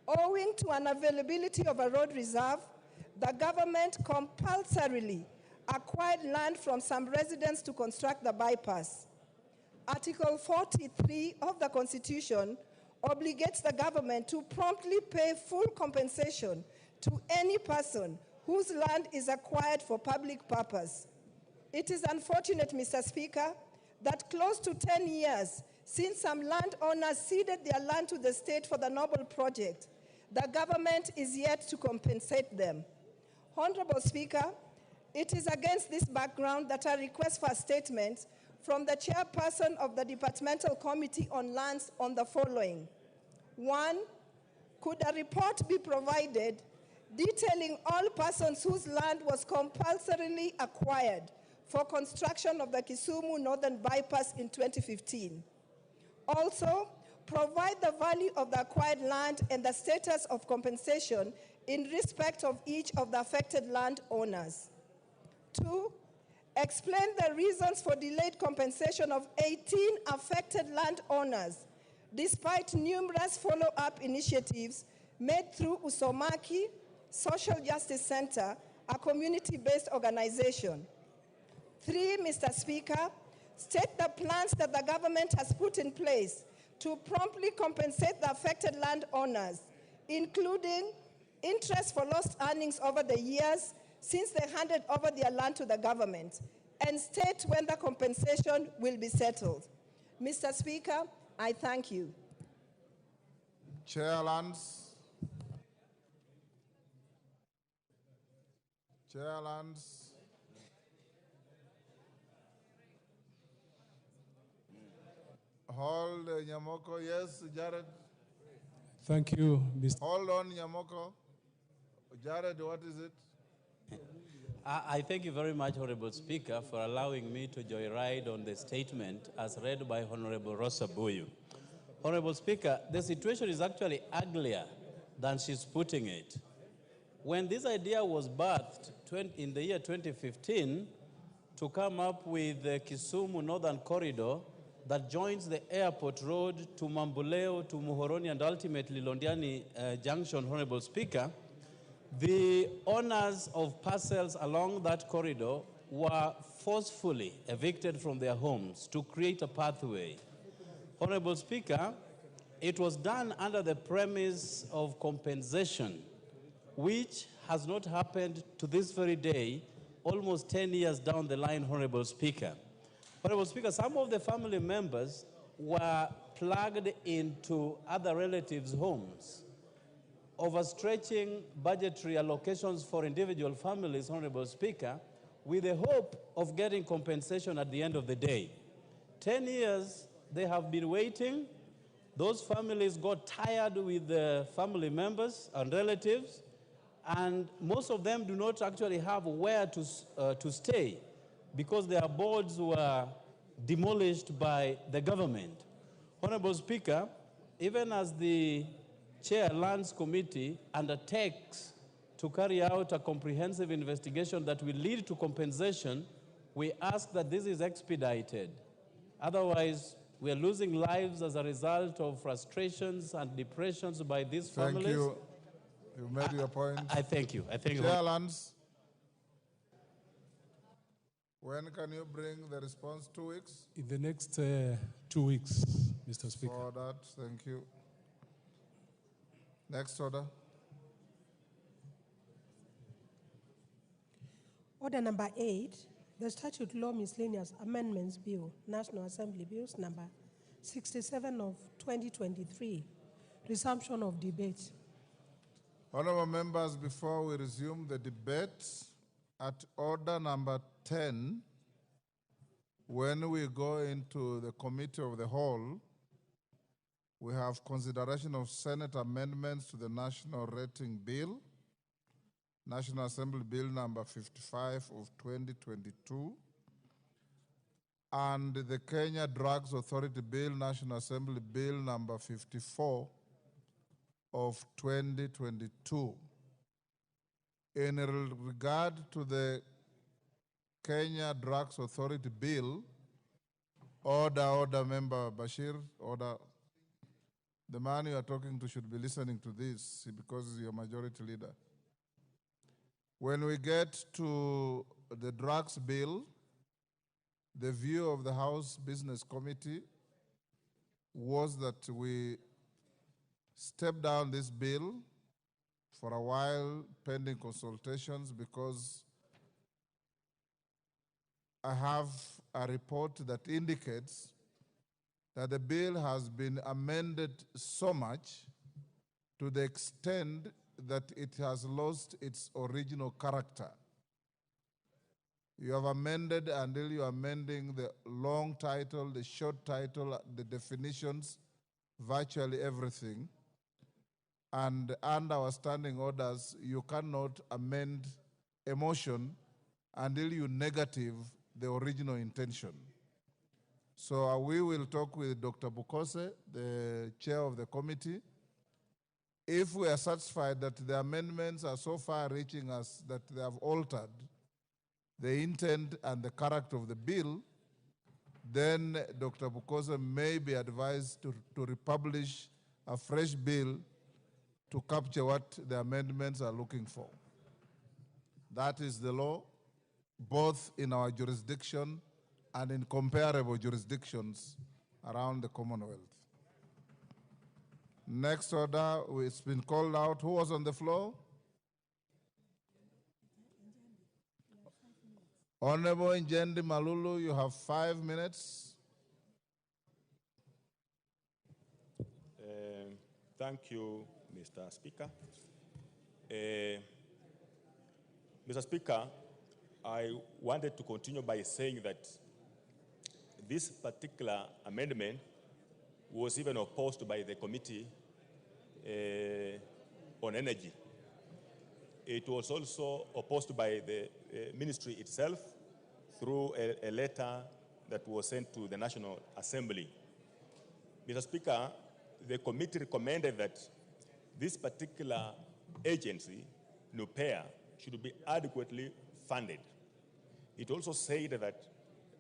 S: Owing to unavailability of a road reserve, the government compulsorily acquired land from some residents to construct the bypass. Article 43 of the Constitution obligates the government to promptly pay full compensation to any person whose land is acquired for public purpose. It is unfortunate, Mr. Speaker, that close to 10 years since some landowners ceded their land to the state for the Noble project, the government is yet to compensate them. Honorable Speaker, it is against this background that I request for a statement from the chairperson of the Departmental Committee on Lands on the following. 1, could a report be provided detailing all persons whose land was compulsorily acquired for construction of the Kisumu Northern Bypass in 2015? Also, provide the value of the acquired land and the status of compensation in respect of each of the affected landowners. 2, explain the reasons for delayed compensation of 18 affected landowners, despite numerous follow-up initiatives made through Usomaki Social Justice Center, a community-based organization. 3, Mr. Speaker, state the plans that the government has put in place to promptly compensate the affected landowners, including interest for lost earnings over the years since they handed over their land to the government, and state when the compensation will be settled. Mr. Speaker, I thank you.
B: Chair Lands. Chair Lands. Hold Nyamoko. Yes, Jared.
T: Thank you, Mr.
B: Hold on, Nyamoko. Jared, what is it?
U: I thank you very much, Honorable Speaker, for allowing me to joyride on the statement as read by Honorable Rosa Buyu. Honorable Speaker, the situation is actually uglier than she's putting it. When this idea was birthed in the year 2015 to come up with the Kisumu Northern Corridor that joins the airport road to Mambuleo, to Muhoroni, and ultimately Londiani Junction, Honorable Speaker, the owners of parcels along that corridor were forcefully evicted from their homes to create a pathway. Honorable Speaker, it was done under the premise of compensation, which has not happened to this very day, almost 10 years down the line, Honorable Speaker. Honorable Speaker, some of the family members were plugged into other relatives' homes, overstretching budgetary allocations for individual families, Honorable Speaker, with the hope of getting compensation at the end of the day. 10 years they have been waiting. Those families got tired with the family members and relatives, and most of them do not actually have where to stay because their boards were demolished by the government. Honorable Speaker, even as the Chair Lands Committee undertakes to carry out a comprehensive investigation that will lead to compensation, we ask that this is expedited. Otherwise, we are losing lives as a result of frustrations and depressions by these families.
B: Thank you. You've made your point.
U: I thank you. I thank you.
B: Chair Lands. When can you bring the response? 2 weeks?
T: In the next 2 weeks, Mr. Speaker.
B: For that, thank you. Next order.
E: Order number 8, The Statute Law Miscellaneous Amendments Bill, National Assembly Bills number 67 of 2023. Resumption of debate.
B: Honorable members, before we resume the debate, at order number 10, when we go into the committee of the whole, we have consideration of Senate amendments to the National Rating Bill, National Assembly Bill number 55 of 2022, and the Kenya Drugs Authority Bill, National Assembly Bill number 54 of 2022. In regard to the Kenya Drugs Authority Bill, order, Member Bashir, order. The man you are talking to should be listening to this because he's your majority leader. When we get to the drugs bill, the view of the House Business Committee was that we step down this bill for a while pending consultations because I have a report that indicates that the bill has been amended so much to the extent that it has lost its original character. You have amended until you are amending the long title, the short title, the definitions, virtually everything. And under our standing orders, you cannot amend a motion until you negative the original intention. So we will talk with Dr. Bukose, the chair of the committee. If we are satisfied that the amendments are so far reaching us that they have altered the intent and the character of the bill, then Dr. Bukose may be advised to republish a fresh bill to capture what the amendments are looking for. That is the law, both in our jurisdiction and in comparable jurisdictions around the Commonwealth. Next order, it's been called out. Who was on the floor? Honorable Njendi Malulu, you have 5 minutes.
C: Thank you, Mr. Speaker. Mr. Speaker, I wanted to continue by saying that this particular amendment was even opposed by the Committee on Energy. It was also opposed by the ministry itself through a letter that was sent to the National Assembly. Mr. Speaker, the committee recommended that this particular agency, NUPEA, should be adequately funded. It also said that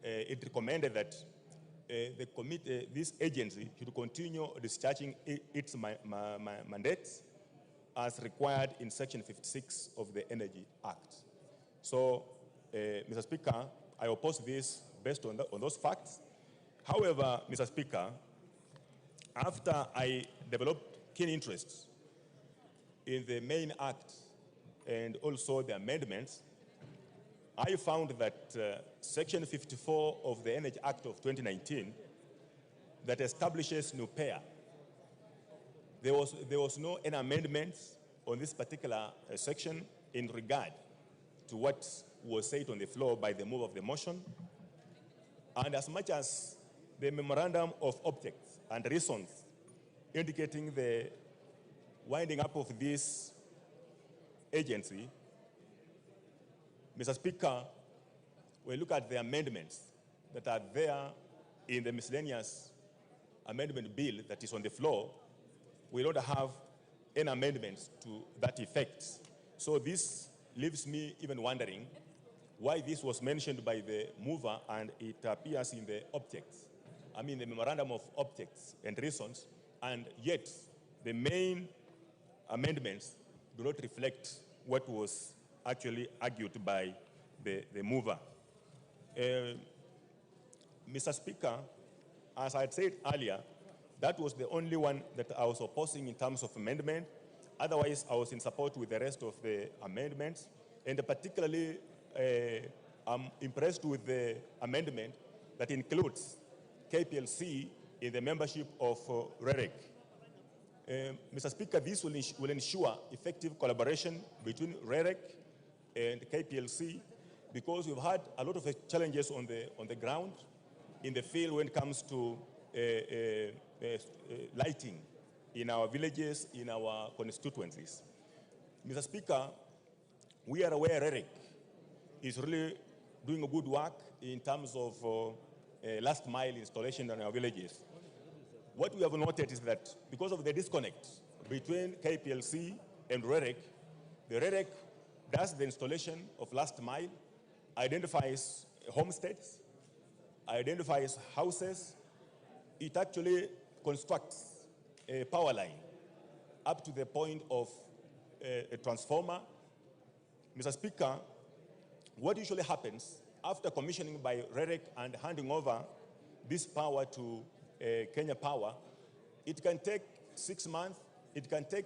C: it recommended that the committee, this agency should continue discharging its mandates as required in Section 56 of the Energy Act. So, Mr. Speaker, I oppose this based on those facts. However, Mr. Speaker, after I developed keen interest in the main act and also the amendments, I found that Section 54 of the Energy Act of 2019 that establishes NUPEA, there was no any amendments on this particular section in regard to what was said on the floor by the mover of the motion. And as much as the memorandum of objects and reasons indicating the winding up of this agency, Mr. Speaker, we look at the amendments that are there in the miscellaneous amendment bill that is on the floor. We don't have any amendments to that effect. So this leaves me even wondering why this was mentioned by the mover and it appears in the objects. I mean, the memorandum of objects and reasons, and yet the main amendments do not reflect what was actually argued by the mover. Mr. Speaker, as I had said earlier, that was the only one that I was opposing in terms of amendment. Otherwise, I was in support with the rest of the amendments, and particularly I'm impressed with the amendment that includes KPLC in the membership of REREC. Mr. Speaker, this will ensure effective collaboration between REREC and KPLC, because we've had a lot of challenges on the ground in the field when it comes to lighting in our villages, in our constituencies. Mr. Speaker, we are aware REREC is really doing a good work in terms of last mile installation in our villages. What we have noted is that because of the disconnect between KPLC and REREC, the REREC does the installation of last mile, identifies homesteads, identifies houses. It actually constructs a power line up to the point of a transformer. Mr. Speaker, what usually happens after commissioning by REREC and handing over this power to Kenya Power, it can take 6 months, it can take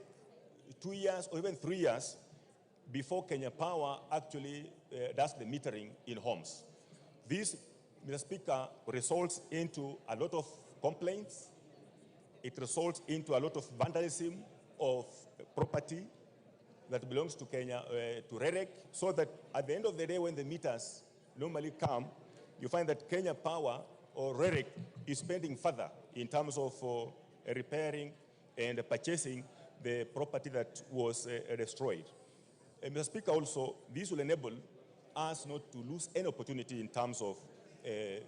C: 2 years or even 3 years before Kenya Power actually does the metering in homes. This, Mr. Speaker, results into a lot of complaints. It results into a lot of vandalism of property that belongs to Kenya, to REREC, so that at the end of the day when the meters normally come, you find that Kenya Power or REREC is spending further in terms of repairing and purchasing the property that was destroyed. Mr. Speaker, also, this will enable us not to lose any opportunity in terms of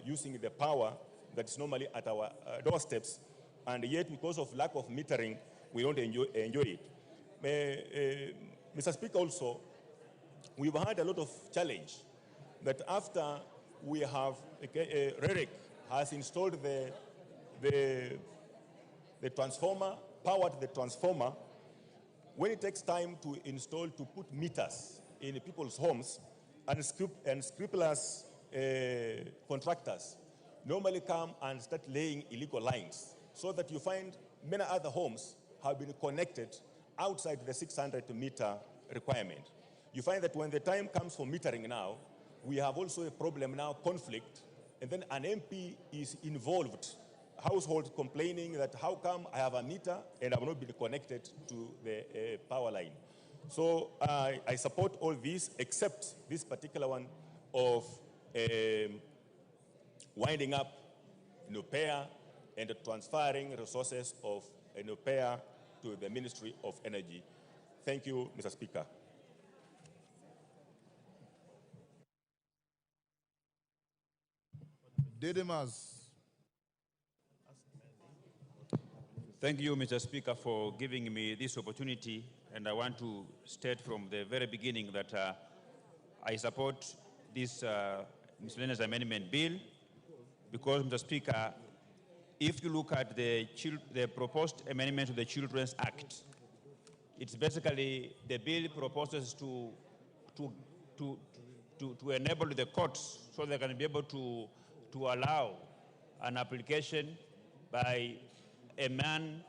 C: using the power that is normally at our doorsteps, and yet because of lack of metering, we don't enjoy it. Mr. Speaker, also, we've had a lot of challenge that after we have, REREC has installed the transformer, powered the transformer. When it takes time to install, to put meters in people's homes, and scrupulous contractors normally come and start laying illegal lines, so that you find many other homes have been connected outside the 600-meter requirement. You find that when the time comes for metering now, we have also a problem now, conflict, and then an MP is involved, household complaining that how come I have a meter and I've not been connected to the power line. So I support all these except this particular one of winding up NUPEA and transferring resources of NUPEA to the Ministry of Energy. Thank you, Mr. Speaker.
B: Didymus.
D: Thank you, Mr. Speaker, for giving me this opportunity. And I want to state from the very beginning that I support this miscellaneous amendment bill because, Mr. Speaker, if you look at the proposed amendment to the Children's Act, it's basically the bill proposes to enable the courts so they can be able to allow an application by a man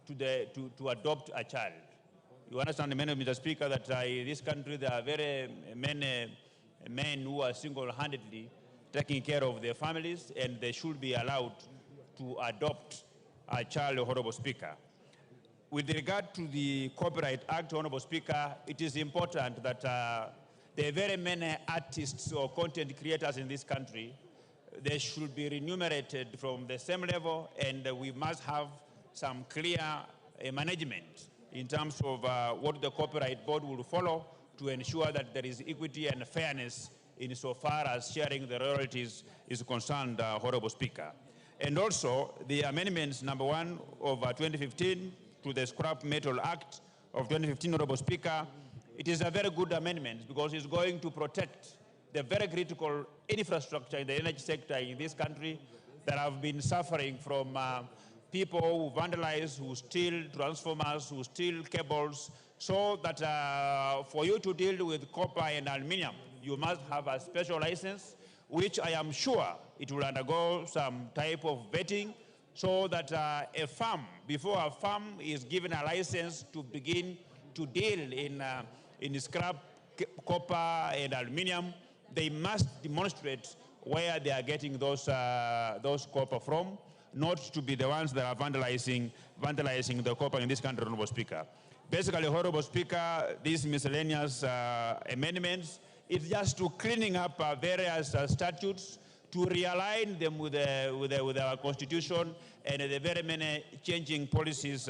D: to adopt a child. You understand, Mr. Speaker, that in this country there are very many men who are single-handedly taking care of their families, and they should be allowed to adopt a child, Honorable Speaker. With regard to the Copyright Act, Honorable Speaker, it is important that there are very many artists or content creators in this country. They should be remunerated from the same level, and we must have some clear management in terms of what the Copyright Board will follow to ensure that there is equity and fairness insofar as sharing the royalties is concerned, Honorable Speaker. And also, the amendments number 1 of 2015 to the Scrap Metal Act of 2015, Honorable Speaker, it is a very good amendment because it's going to protect the very critical infrastructure in the energy sector in this country that have been suffering from people who vandalize, who steal transformers, who steal cables, so that for you to deal with copper and aluminum, you must have a special license, which I am sure it will undergo some type of vetting, so that a firm, before a firm is given a license to begin to deal in scrap copper and aluminum, they must demonstrate where they are getting those copper from, not to be the ones that are vandalizing the copper in this country, Honorable Speaker. Basically, Honorable Speaker, these miscellaneous amendments is just to cleaning up various statutes to realign them with our constitution and the very many changing policies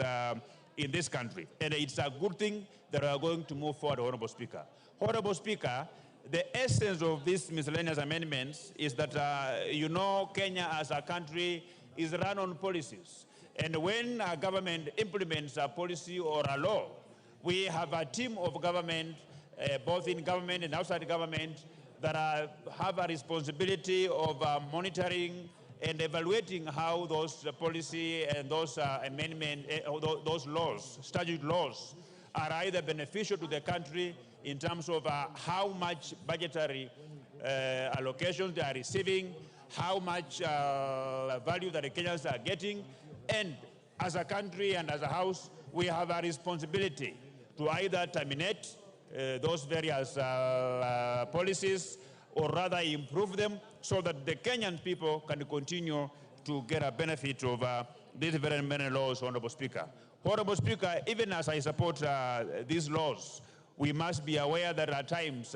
D: in this country. And it's a good thing that we are going to move forward, Honorable Speaker. Honorable Speaker, the essence of these miscellaneous amendments is that, Kenya as a country is run on policies. And when a government implements a policy or a law, we have a team of government, both in government and outside government, that have a responsibility of monitoring and evaluating how those policy and those amendments, those laws, statute laws, are either beneficial to the country in terms of how much budgetary allocations they are receiving, how much value that the Kenyans are getting, and as a country and as a house, we have a responsibility to either terminate those various policies or rather improve them so that the Kenyan people can continue to get a benefit of these very many laws, Honorable Speaker. Honorable Speaker, even as I support these laws, we must be aware that at times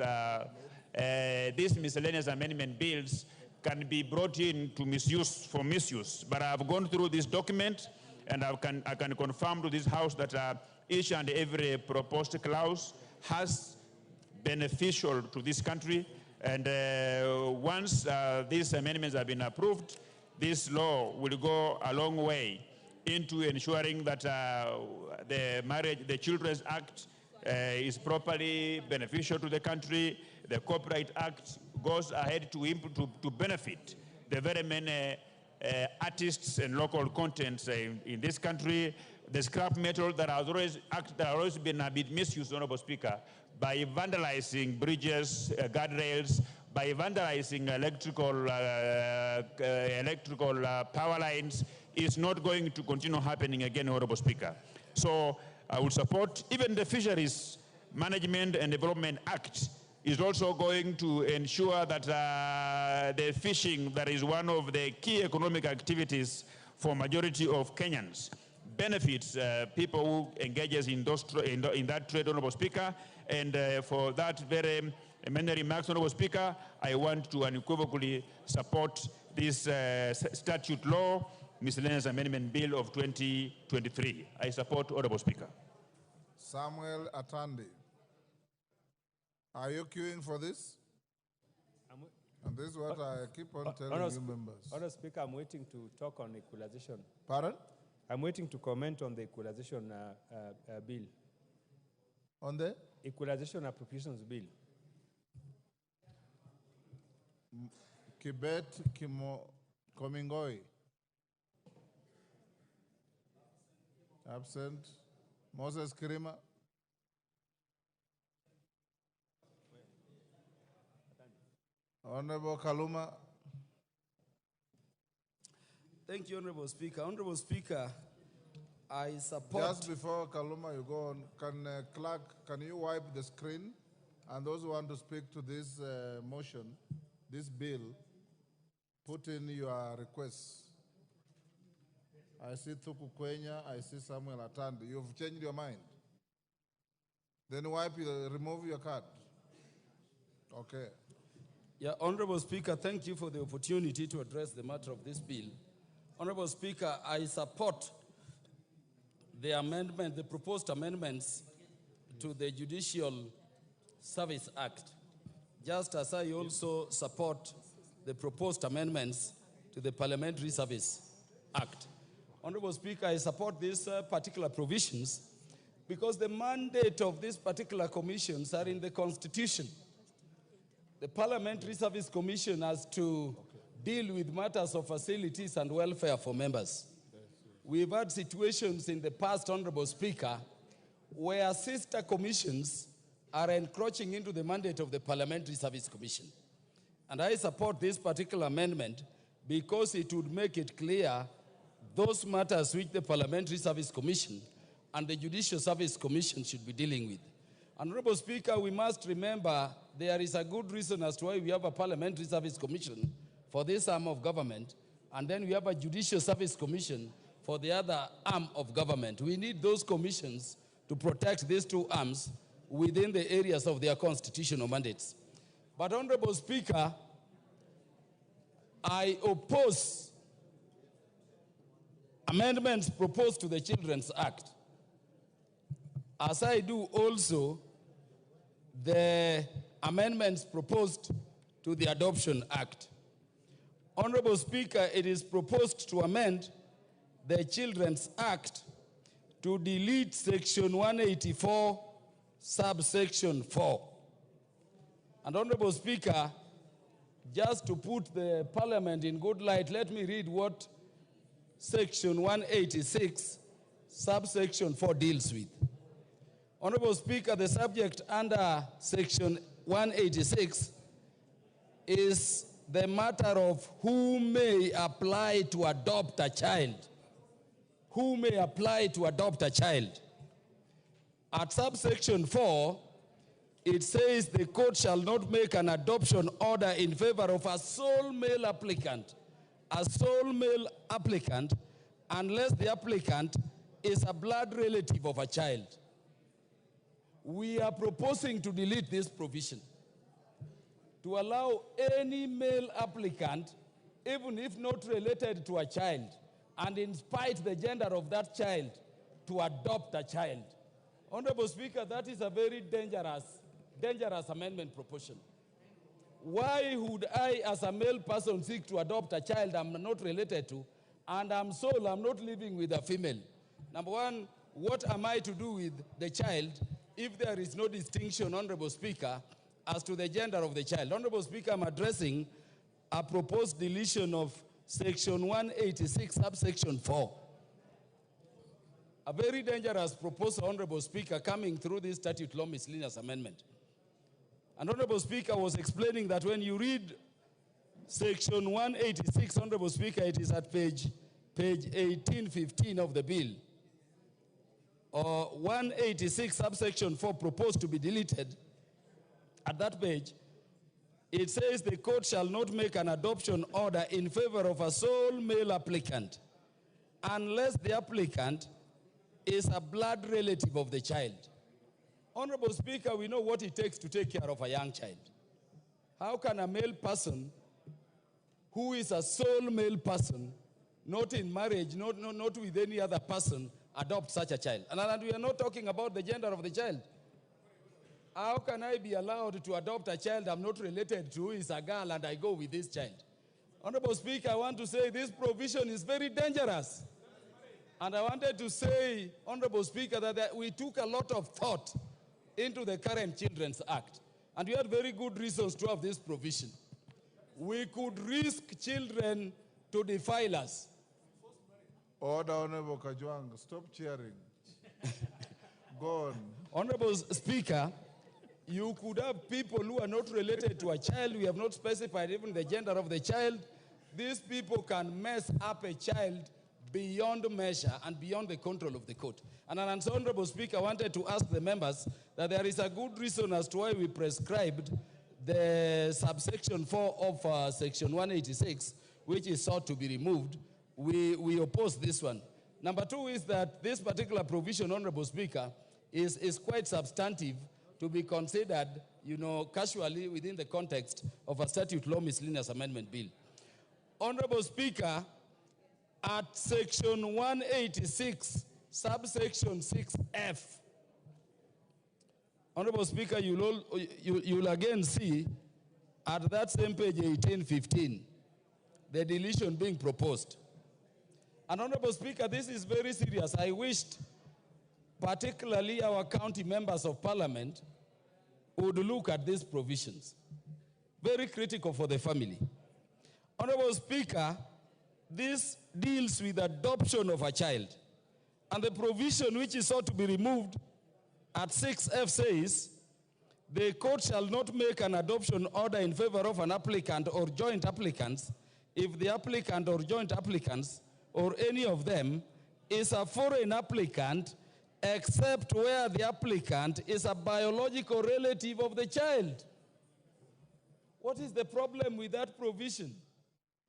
D: these miscellaneous amendment bills can be brought in to misuse. But I've gone through this document and I can confirm to this House that each and every proposed clause has beneficial to this country. And once these amendments have been approved, this law will go a long way into ensuring that the Children's Act is properly beneficial to the country. The Copyright Act goes ahead to benefit the very many artists and local contents in this country. The scrap metal that has always been a bit misused, Honorable Speaker, by vandalizing bridges, guardrails, by vandalizing electrical power lines, is not going to continue happening again, Honorable Speaker. So I will support even the Fisheries Management and Development Act is also going to ensure that the fishing, that is one of the key economic activities for majority of Kenyans, benefits people who engages in that trade, Honorable Speaker. And for that very many remarks, Honorable Speaker, I want to unequivocally support this statute law, Miscellaneous Amendment Bill of 2023. I support, Honorable Speaker.
B: Samuel Atandi. Are you queuing for this? And this is what I keep on telling you members.
A: Honorable Speaker, I'm waiting to talk on equalization.
B: Pardon?
A: I'm waiting to comment on the equalization bill.
B: On the?
A: Equalization appropriations bill.
B: Kibet Komingoi. Absent. Moses Kirima. Honorable Kaluma.
V: Thank you, Honorable Speaker. Honorable Speaker, I support...
B: Just before Kaluma, you go on, Clerk, can you wipe the screen? And those who want to speak to this motion, this bill, put in your requests. I see Thuku Kwenya, I see Samuel Atandi. You've changed your mind. Then remove your card. Okay.
V: Yeah, Honorable Speaker, thank you for the opportunity to address the matter of this bill. Honorable Speaker, I support the proposed amendments to the Judicial Service Act, just as I also support the proposed amendments to the Parliamentary Service Act. Honorable Speaker, I support these particular provisions because the mandate of these particular commissions are in the Constitution. The Parliamentary Service Commission has to deal with matters of facilities and welfare for members. We've had situations in the past, Honorable Speaker, where sister commissions are encroaching into the mandate of the Parliamentary Service Commission. And I support this particular amendment because it would make it clear those matters which the Parliamentary Service Commission and the Judicial Service Commission should be dealing with. Honorable Speaker, we must remember there is a good reason as to why we have a Parliamentary Service Commission for this arm of government, and then we have a Judicial Service Commission for the other arm of government. We need those commissions to protect these two arms within the areas of their constitutional mandates. But, Honorable Speaker, I oppose amendments proposed to the Children's Act, as I do also the amendments proposed to the Adoption Act. Honorable Speaker, it is proposed to amend the Children's Act to delete Section 184, subsection 4. And Honorable Speaker, just to put the Parliament in good light, let me read what Section 186, subsection 4 deals with. Honorable Speaker, the subject under Section 186 is the matter of who may apply to adopt a child. Who may apply to adopt a child. At subsection 4, it says the court shall not make an adoption order in favor of a sole male applicant, unless the applicant is a blood relative of a child. We are proposing to delete this provision to allow any male applicant, even if not related to a child, and in spite the gender of that child, to adopt a child. Honorable Speaker, that is a very dangerous amendment proposition. Why would I, as a male person, seek to adopt a child I'm not related to, and I'm not living with a female? Number one, what am I to do with the child if there is no distinction, Honorable Speaker, as to the gender of the child? Honorable Speaker, I'm addressing a proposed deletion of Section 186, subsection 4. A very dangerous proposal, Honorable Speaker, coming through this statute law miscellaneous amendment. And Honorable Speaker was explaining that when you read Section 186, Honorable Speaker, it is at page 1815 of the bill. 186, subsection 4, proposed to be deleted. At that page, it says the court shall not make an adoption order in favor of a sole male applicant unless the applicant is a blood relative of the child. Honorable Speaker, we know what it takes to take care of a young child. How can a male person who is a sole male person, not in marriage, not with any other person, adopt such a child? And we are not talking about the gender of the child. How can I be allowed to adopt a child I'm not related to, who is a girl, and I go with this child? Honorable Speaker, I want to say this provision is very dangerous. And I wanted to say, Honorable Speaker, that we took a lot of thought into the current Children's Act. And we had very good reasons to have this provision. We could risk children to defile us.
B: Order, Honorable Kajwang. Stop cheering. Go on.
V: Honorable Speaker, you could have people who are not related to a child. We have not specified even the gender of the child. These people can mess up a child beyond measure and beyond the control of the court. And as Honorable Speaker, I wanted to ask the members that there is a good reason as to why we prescribed the subsection 4 of Section 186, which is sought to be removed. We oppose this one. Number two is that this particular provision, Honorable Speaker, is quite substantive to be considered, casually within the context of a statute law miscellaneous amendment bill. Honorable Speaker, at Section 186, subsection 6F, Honorable Speaker, you'll again see at that same page 1815, the deletion being proposed. And Honorable Speaker, this is very serious. I wished particularly our county members of parliament would look at these provisions. Very critical for the family. Honorable Speaker, this deals with adoption of a child. And the provision which is sought to be removed at 6F says, the court shall not make an adoption order in favor of an applicant or joint applicants if the applicant or joint applicants or any of them is a foreign applicant, except where the applicant is a biological relative of the child. What is the problem with that provision?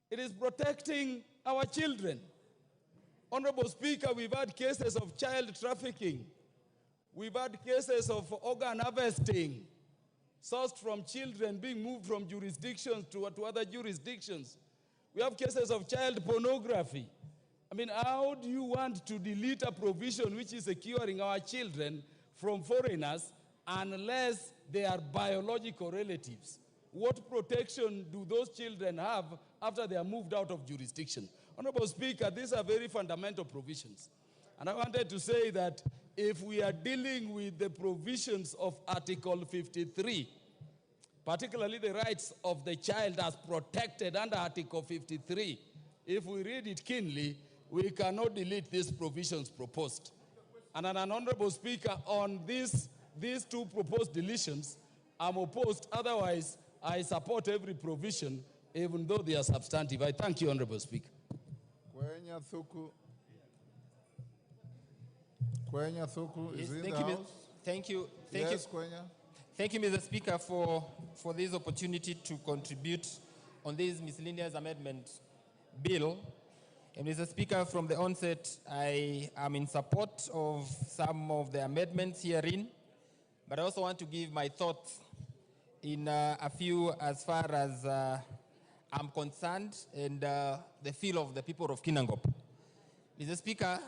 V: It is protecting our children. Honorable Speaker, we've had cases of child trafficking. We've had cases of organ harvesting sourced from children being moved from jurisdictions to other jurisdictions. We have cases of child pornography. I mean, how do you want to delete a provision which is securing our children from foreigners unless they are biological relatives? What protection do those children have after they are moved out of jurisdiction? Honorable Speaker, these are very fundamental provisions. And I wanted to say that if we are dealing with the provisions of Article 53, particularly the rights of the child as protected under Article 53, if we read it keenly, we cannot delete these provisions proposed. And an honorable Speaker, on these two proposed deletions, I'm opposed. Otherwise, I support every provision, even though they are substantive. I thank you, Honorable Speaker.
B: Kwenya Thuku. Kwenya Thuku is in the house.
F: Thank you.
B: Yes, Kwenya.
F: Thank you, Mr. Speaker, for this opportunity to contribute on this miscellaneous amendment bill. And Mr. Speaker, from the onset, I am in support of some of the amendments herein, but I also want to give my thoughts in a few as far as I'm concerned and the feel of the people of Kinangop. Mr. Speaker,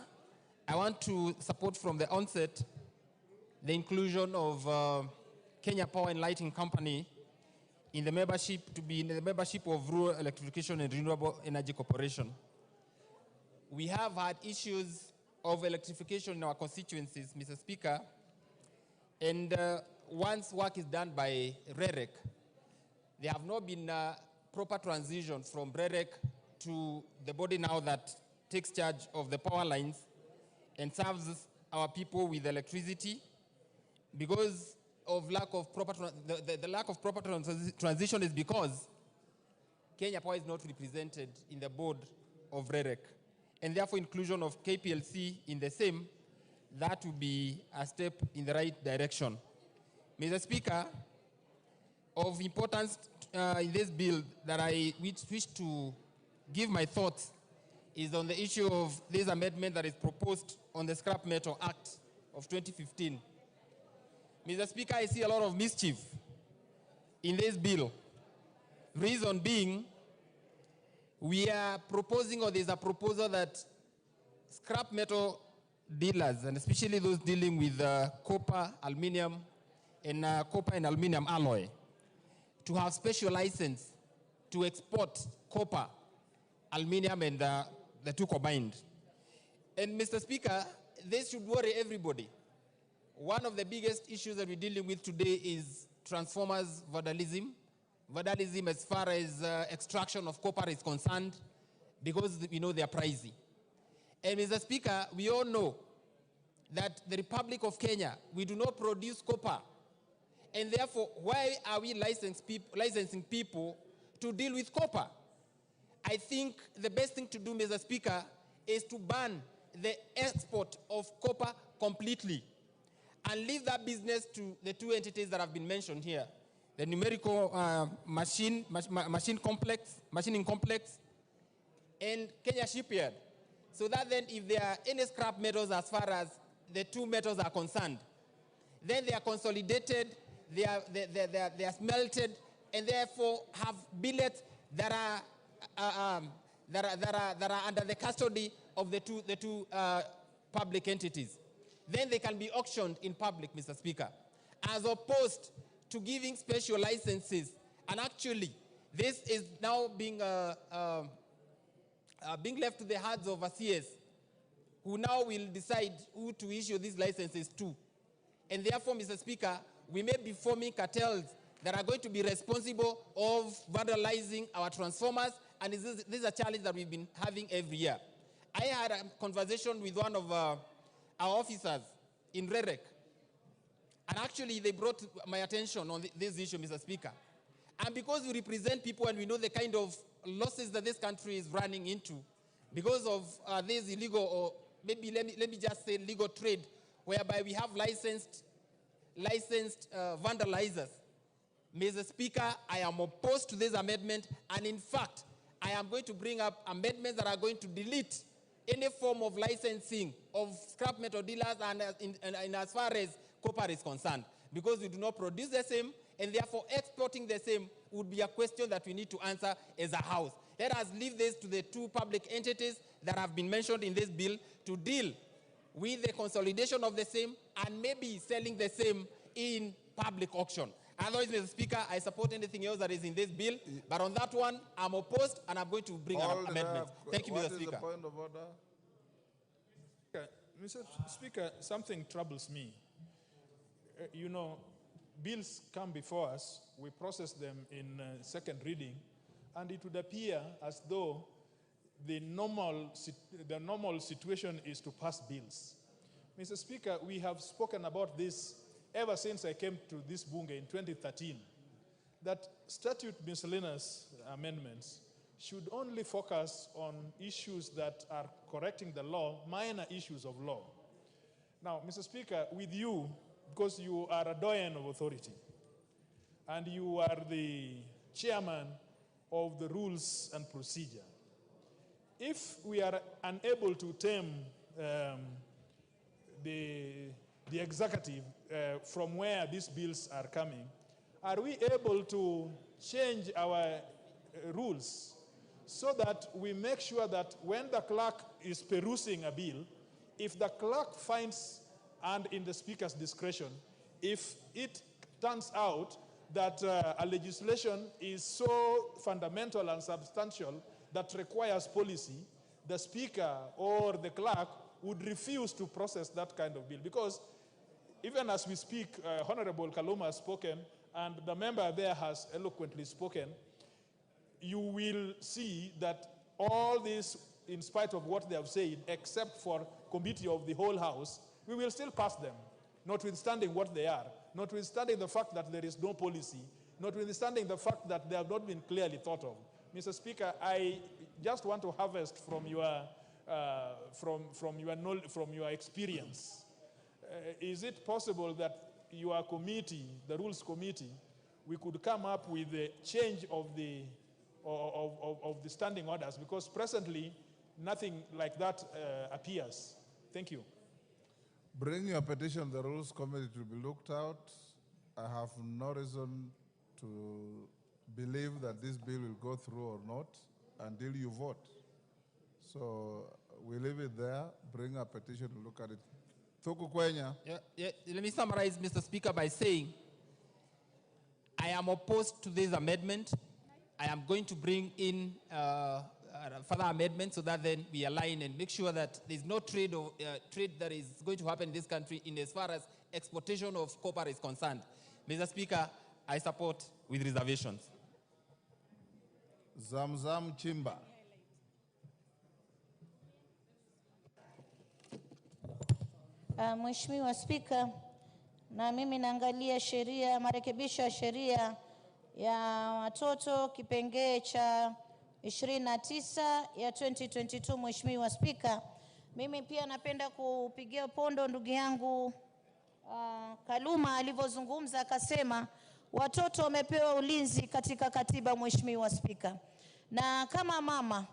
F: I want to support from the onset the inclusion of Kenya Power and Lighting Company in the membership, to be in the membership of Rural Electrification and Renewable Energy Corporation. We have had issues of electrification in our constituencies, Mr. Speaker, and once work is done by REREC, there have not been proper transition from REREC to the body now that takes charge of the power lines and serves our people with electricity. Because of lack of proper, the lack of proper transition is because Kenya Power is not represented in the board of REREC, and therefore inclusion of KPLC in the same, that would be a step in the right direction. Mr. Speaker, of importance in this bill that I wish to give my thoughts is on the issue of this amendment that is proposed on the Scrap Metal Act of 2015. Mr. Speaker, I see a lot of mischief in this bill. Reason being, we are proposing, or there's a proposal that scrap metal dealers, and especially those dealing with copper, aluminum, and copper and aluminum alloy, to have special license to export copper, aluminum, and the two combined. And Mr. Speaker, this should worry everybody. One of the biggest issues that we're dealing with today is transformers vandalism. Vandalism as far as extraction of copper is concerned, because we know they are pricey. And Mr. Speaker, we all know that the Republic of Kenya, we do not produce copper. And therefore, why are we licensing people to deal with copper? I think the best thing to do, Mr. Speaker, is to ban the export of copper completely and leave that business to the two entities that have been mentioned here, the numerical machining complex, and Kenya Shipyard. So that then if there are any scrap metals as far as the two metals are concerned, then they are consolidated, they are smelted, and therefore have billets that are under the custody of the two public entities. Then they can be auctioned in public, Mr. Speaker, as opposed to giving special licenses. And actually, this is now being left to the hands of ACS, who now will decide who to issue these licenses to. And therefore, Mr. Speaker, we may be forming cartels that are going to be responsible of vandalizing our transformers, and this is a challenge that we've been having every year. I had a conversation with one of our officers in REREC, and actually they brought my attention on this issue, Mr. Speaker. And because we represent people and we know the kind of losses that this country is running into because of this illegal, or maybe let me just say legal trade, whereby we have licensed vandalizers. Mr. Speaker, I am opposed to this amendment, and in fact, I am going to bring up amendments that are going to delete any form of licensing of scrap metal dealers and as far as copper is concerned, because we do not produce the same, and therefore exporting the same would be a question that we need to answer as a house. Let us leave this to the two public entities that have been mentioned in this bill to deal with the consolidation of the same and maybe selling the same in public auction. Otherwise, Mr. Speaker, I support anything else that is in this bill, but on that one, I'm opposed and I'm going to bring an amendment. Thank you, Mr. Speaker.
B: What is the point of order?
G: Mr. Speaker, something troubles me. You know, bills come before us, we process them in second reading, and it would appear as though the normal situation is to pass bills. Mr. Speaker, we have spoken about this ever since I came to this Bunge in 2013, that statute miscellaneous amendments should only focus on issues that are correcting the law, minor issues of law. Now, Mr. Speaker, with you, because you are a doyen of authority, and you are the chairman of the rules and procedure, if we are unable to tame the executive from where these bills are coming, are we able to change our rules so that we make sure that when the clerk is perusing a bill, if the clerk finds, and in the speaker's discretion, if it turns out that a legislation is so fundamental and substantial that requires policy, the speaker or the clerk would refuse to process that kind of bill? Because even as we speak, Honorable Kaluma has spoken, and the member there has eloquently spoken, you will see that all this, in spite of what they have said, except for committee of the whole House, we will still pass them, notwithstanding what they are, notwithstanding the fact that there is no policy, notwithstanding the fact that they have not been clearly thought of. Mr. Speaker, I just want to harvest from your from your experience. Is it possible that your committee, the Rules Committee, we could come up with a change of the standing orders? Because presently, nothing like that appears. Thank you.
B: Bring your petition, the Rules Committee, to be looked out. I have no reason to believe that this bill will go through or not until you vote. So we leave it there. Bring a petition to look at it.
F: Let me summarize, Mr. Speaker, by saying I am opposed to this amendment. I am going to bring in further amendments so that then we align and make sure that there is no trade that is going to happen in this country in as far as exportation of copper is concerned. Mr. Speaker, I support with reservations.
B: Zamzam Chimba.
R: Mheshimiwa Spika, na mimi naangalia sheria, marekebisho ya sheria ya watoto kipengee cha 29 ya 2022. Mheshimiwa Spika, mimi pia napenda kupigia pondo ndugu yangu Kaluma alivyozungumza, akasema watoto wamepewa ulinzi katika katiba. Mheshimiwa Spika, na kama mama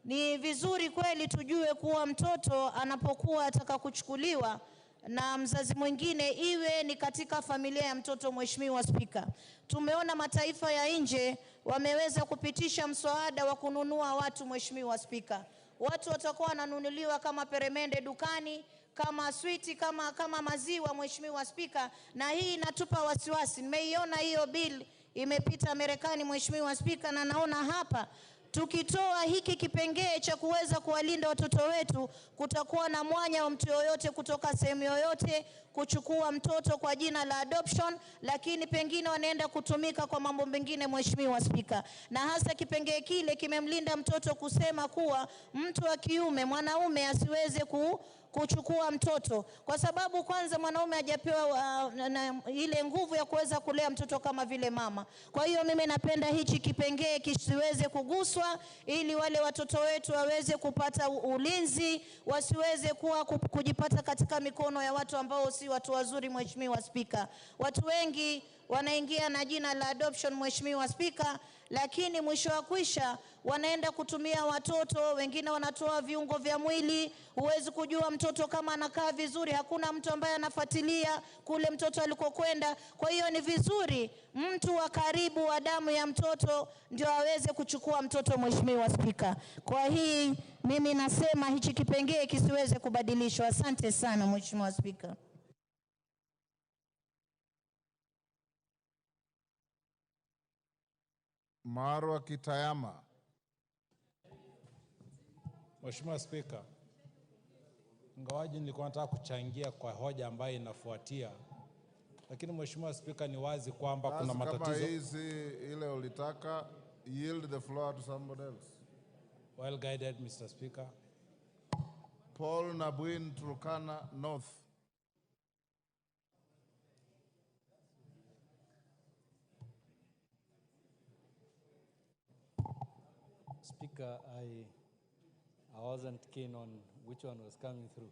R: ni vizuri kweli tujue kuwa mtoto anapokuwa ataka kuchukuliwa na mzazi mwingine iwe ni katika familia ya mtoto. Mheshimiwa Spika, tumeona mataifa ya nje wameweza kupitisha mswada wa kununua watu. Mheshimiwa Spika, watu watakuwa wananunuliwa kama peremende dukani, kama switi, kama maziwa. Mheshimiwa Spika, na hii inatupa wasiwasi. Nimeiona hiyo bill imepita Marekani. Mheshimiwa Spika, na naona hapa tukitoa hiki kipengee cha kuweza kuwalinda watoto wetu, kutakuwa na mwanya wa mtu yoyote kutoka sehemu yoyote kuchukua mtoto kwa jina la adoption, lakini pengine wanaenda kutumika kwa mambo mengine. Mheshimiwa Spika, na hasa kipengee kile kimemlinda mtoto kusema kuwa mtu wa kiume, mwanaume asiweze kuchukua mtoto, kwa sababu kwanza mwanaume hajapewa ile nguvu ya kuweza kulea mtoto kama vile mama. Kwa hiyo mimi napenda hichi kipengee kisiweze kuguswa, ili wale watoto wetu waweze kupata ulinzi, wasiweze kujipata katika mikono ya watu ambao si watu wazuri. Mheshimiwa Spika, watu wengi wanaingia na jina la adoption, Mheshimiwa Spika, lakini mwisho wa kwisha wanaenda kutumia watoto, wengine wanatoa viungo vya mwili, huwezi kujua mtoto kama anakaa vizuri, hakuna mtu ambaye anafuatilia kule mtoto alikokwenda. Kwa hiyo ni vizuri mtu wa karibu wa damu ya mtoto ndio aweze kuchukua mtoto, Mheshimiwa Spika. Kwa hii mimi nasema hichi kipengee kisiweze kubadilishwa. Asante sana Mheshimiwa Spika.
B: Marwa Kitayama.
T: Mheshimiwa Spika, ingawaji nilikuwa nataka kuchangia kwa hoja ambayo inafuatia, lakini Mheshimiwa Spika, ni wazi kwamba kuna matatizo.
B: Kama hizi ile ulitaka, yield the floor to somebody else.
T: Well guided, Mr. Speaker.
B: Paul Nabuin, Turkana North.
I: Speaker, I wasn't keen on which one was coming through.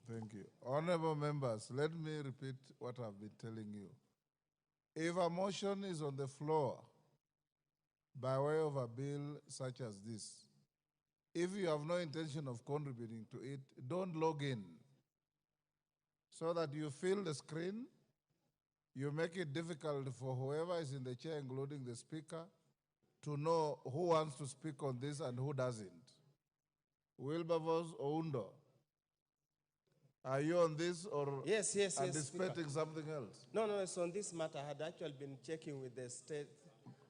B: Thank you. Honorable members, let me repeat what I've been telling you. If a motion is on the floor by way of a bill such as this, if you have no intention of contributing to it, don't log in so that you fill the screen, you make it difficult for whoever is in the chair, including the speaker, to know who wants to speak on this and who doesn't. Wilberforce Oundo, are you on this or
K: yes,
B: anticipating something else?
K: No, it's on this matter. I had actually been checking with the state.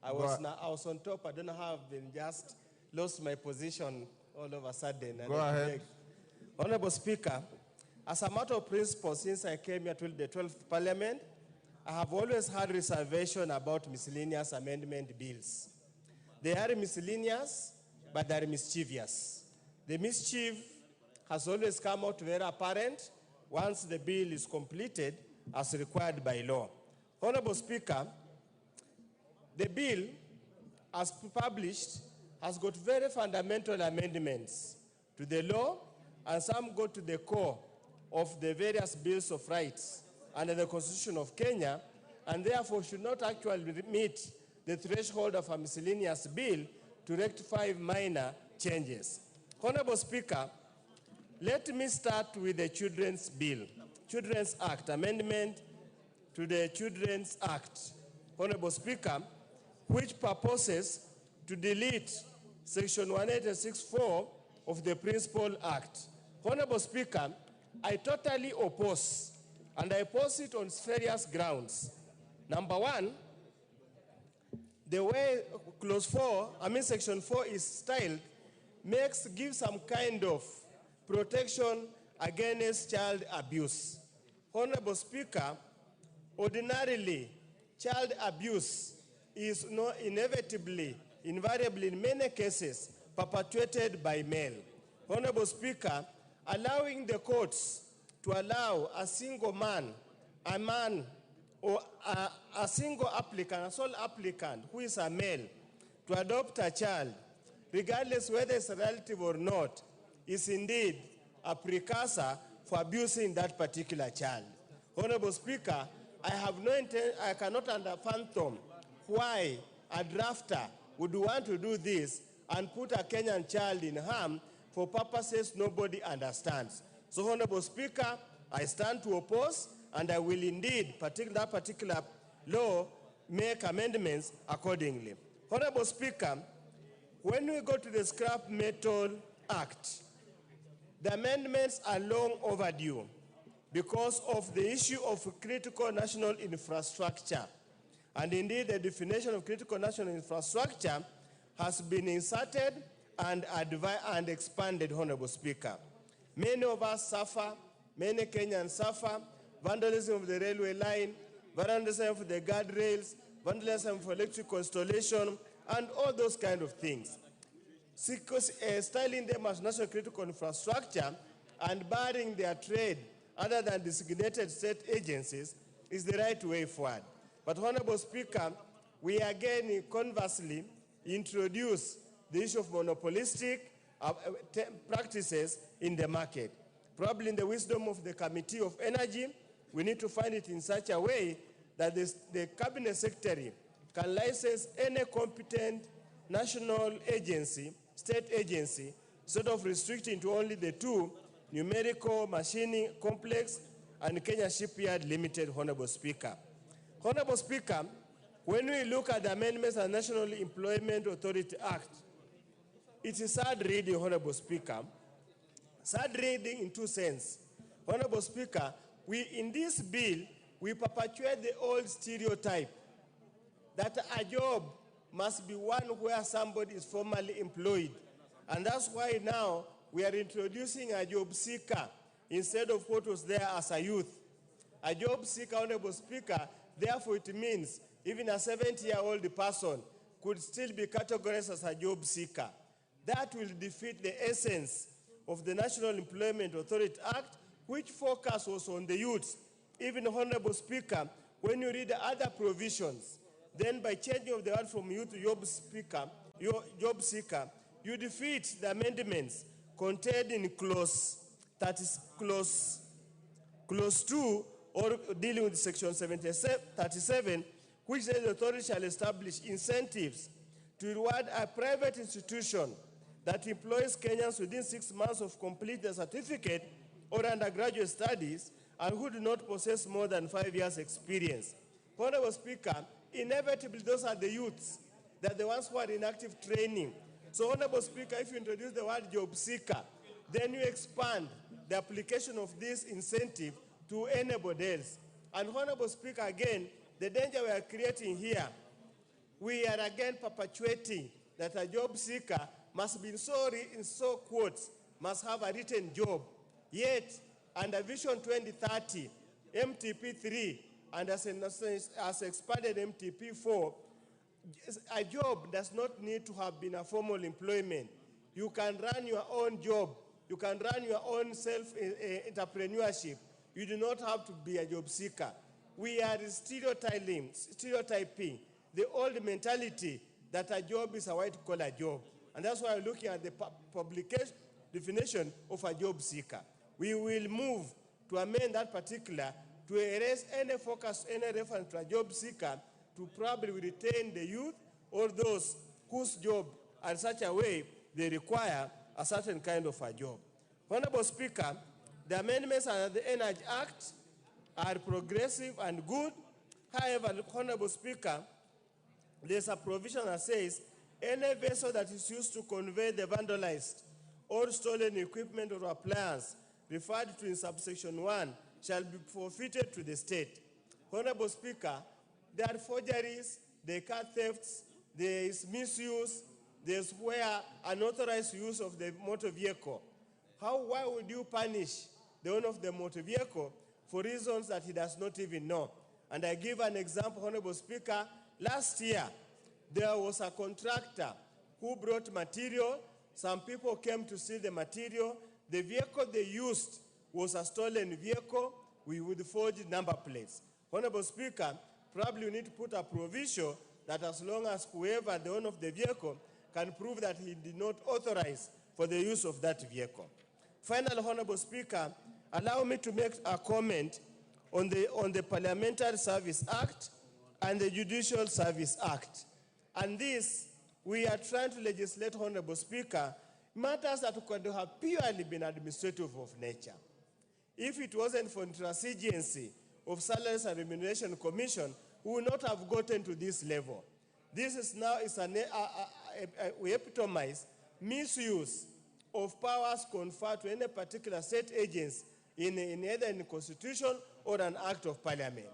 K: I was on top. I don't know how I've been just lost my position all of a sudden.
B: Go ahead.
K: Honorable Speaker, as a matter of principle, since I came here to the 12th Parliament, I have always had reservation about miscellaneous amendment bills. They are miscellaneous, but they are mischievous. The mischief has always come out very apparent once the bill is completed as required by law. Honorable Speaker, the bill, as published, has got very fundamental amendments to the law, and some go to the core of the various bills of rights under the Constitution of Kenya, and therefore should not actually meet the threshold of a miscellaneous bill to rectify minor changes. Honorable Speaker, let me start with the Children's Bill, Children's Act, amendment to the Children's Act, Honorable Speaker, which proposes to delete Section 186(4) of the Principal Act. Honorable Speaker, I totally oppose, and I oppose it on various grounds. Number one, the way Section 4 is styled gives some kind of protection against child abuse. Honorable Speaker, ordinarily, child abuse is invariably in many cases perpetuated by male. Honorable Speaker, allowing the courts to allow a single man, or a single applicant, a sole applicant who is a male, to adopt a child, regardless whether it's a relative or not, is indeed a precursor for abusing that particular child. Honorable Speaker, I cannot fathom why a drafter would want to do this and put a Kenyan child in harm for purposes nobody understands. So, Honorable Speaker, I stand to oppose, and I will indeed, that particular law, make amendments accordingly. Honorable Speaker, when we go to the Scrap Metal Act, the amendments are long overdue because of the issue of critical national infrastructure. And indeed, the definition of critical national infrastructure has been inserted and expanded, Honorable Speaker. Many of us suffer, many Kenyans suffer, vandalism of the railway line, vandalism of the guardrails, vandalism for electrical installation, and all those kind of things. Styling them as national critical infrastructure and barring their trade other than designated state agencies is the right way forward. But Honorable Speaker, we again conversely introduce the issue of monopolistic practices in the market. Probably in the wisdom of the Committee of Energy, we need to find it in such a way that the Cabinet Secretary can license any competent national agency, state agency, sort of restricting to only the two, Numerical Machining Complex and Kenya Shipyard Limited, Honorable Speaker. Honorable Speaker, when we look at the amendments to the National Employment Authority Act, it is sad reading, Honorable Speaker. Sad reading in two senses. Honorable Speaker, in this bill, we perpetuate the old stereotype that a job must be one where somebody is formally employed. And that's why now we are introducing a job seeker instead of what was there as a youth. A job seeker, Honorable Speaker, therefore it means even a 70-year-old person could still be categorized as a job seeker. That will defeat the essence of the National Employment Authority Act, which focus was on the youth. Even, Honorable Speaker, when you read the other provisions, then by changing of the word from youth to job seeker, you defeat the amendments contained in clause 2, or dealing with section 37, which says the authority shall establish incentives to reward a private institution that employs Kenyans within 6 months of completing their certificate or undergraduate studies and who do not possess more than 5 years' experience. Honorable Speaker, inevitably those are the youths. They're the ones who are in active training. So, Honorable Speaker, if you introduce the word job seeker, then you expand the application of this incentive to anybody else. And, Honorable Speaker, again, the danger we are creating here, we are again perpetuating that a job seeker must be, in so quotes, must have a written job. Yet, under Vision 2030, MTP3, and as expanded MTP4, a job does not need to have been a formal employment. You can run your own job. You can run your own self-entrepreneurship. You do not have to be a job seeker. We are stereotyping the old mentality that a job is a white-collar job. And that's why we're looking at the publication definition of a job seeker. We will move to amend that particular to erase any focus, any reference to a job seeker, to probably retain the youth or those whose job are in such a way they require a certain kind of a job. Honorable Speaker, the amendments under the Energy Act are progressive and good. However, Honorable Speaker, there's a provision that says any vessel that is used to convey the vandalized or stolen equipment or appliance referred to in subsection 1 shall be forfeited to the state. Honorable Speaker, there are forgeries, there are car thefts, there is misuse, there's where unauthorized use of the motor vehicle. Why would you punish the owner of the motor vehicle for reasons that he does not even know? And I give an example, Honorable Speaker. Last year, there was a contractor who brought material. Some people came to steal the material. The vehicle they used was a stolen vehicle with forged number plates. Honorable Speaker, probably we need to put a provision that as long as whoever the owner of the vehicle can prove that he did not authorize for the use of that vehicle. Finally, Honorable Speaker, allow me to make a comment on the Parliamentary Service Act and the Judicial Service Act. And this, we are trying to legislate, Honorable Speaker, matters that could have purely been administrative of nature. If it wasn't for intransigency of Salaries and Remuneration Commission, we would not have gotten to this level. This is now, we epitomize misuse of powers conferred to any particular state agency in either in the Constitution or an Act of Parliament.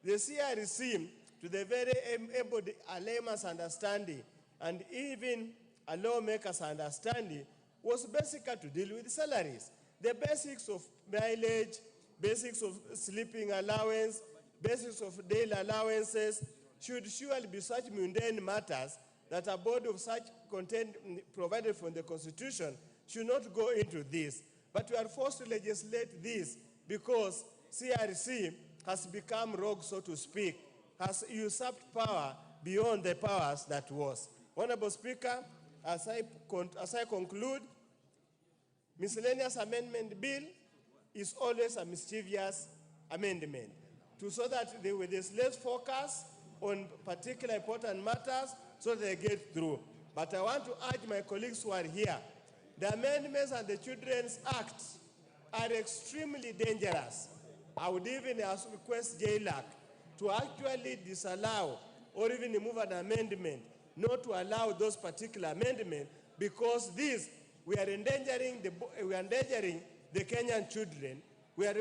K: The CRC, to the very able layman's understanding and even a lawmaker's understanding, was basically to deal with salaries. The basics of mileage, basics of sleeping allowance, basics of daily allowances should surely be such mundane matters that a body of such content provided from the Constitution should not go into this. But we are forced to legislate this because CRC has become rogue, so to speak, has usurped power beyond the powers that was. Honorable Speaker, as I conclude, miscellaneous amendment bill is always a mischievous amendment, so that there's less focus on particular important matters so they get through. But I want to urge my colleagues who are here, the amendments and the Children's Act are extremely dangerous. I would even request JLAC to actually disallow or even remove an amendment, not to allow those particular amendments, because we are endangering the Kenyan children. We are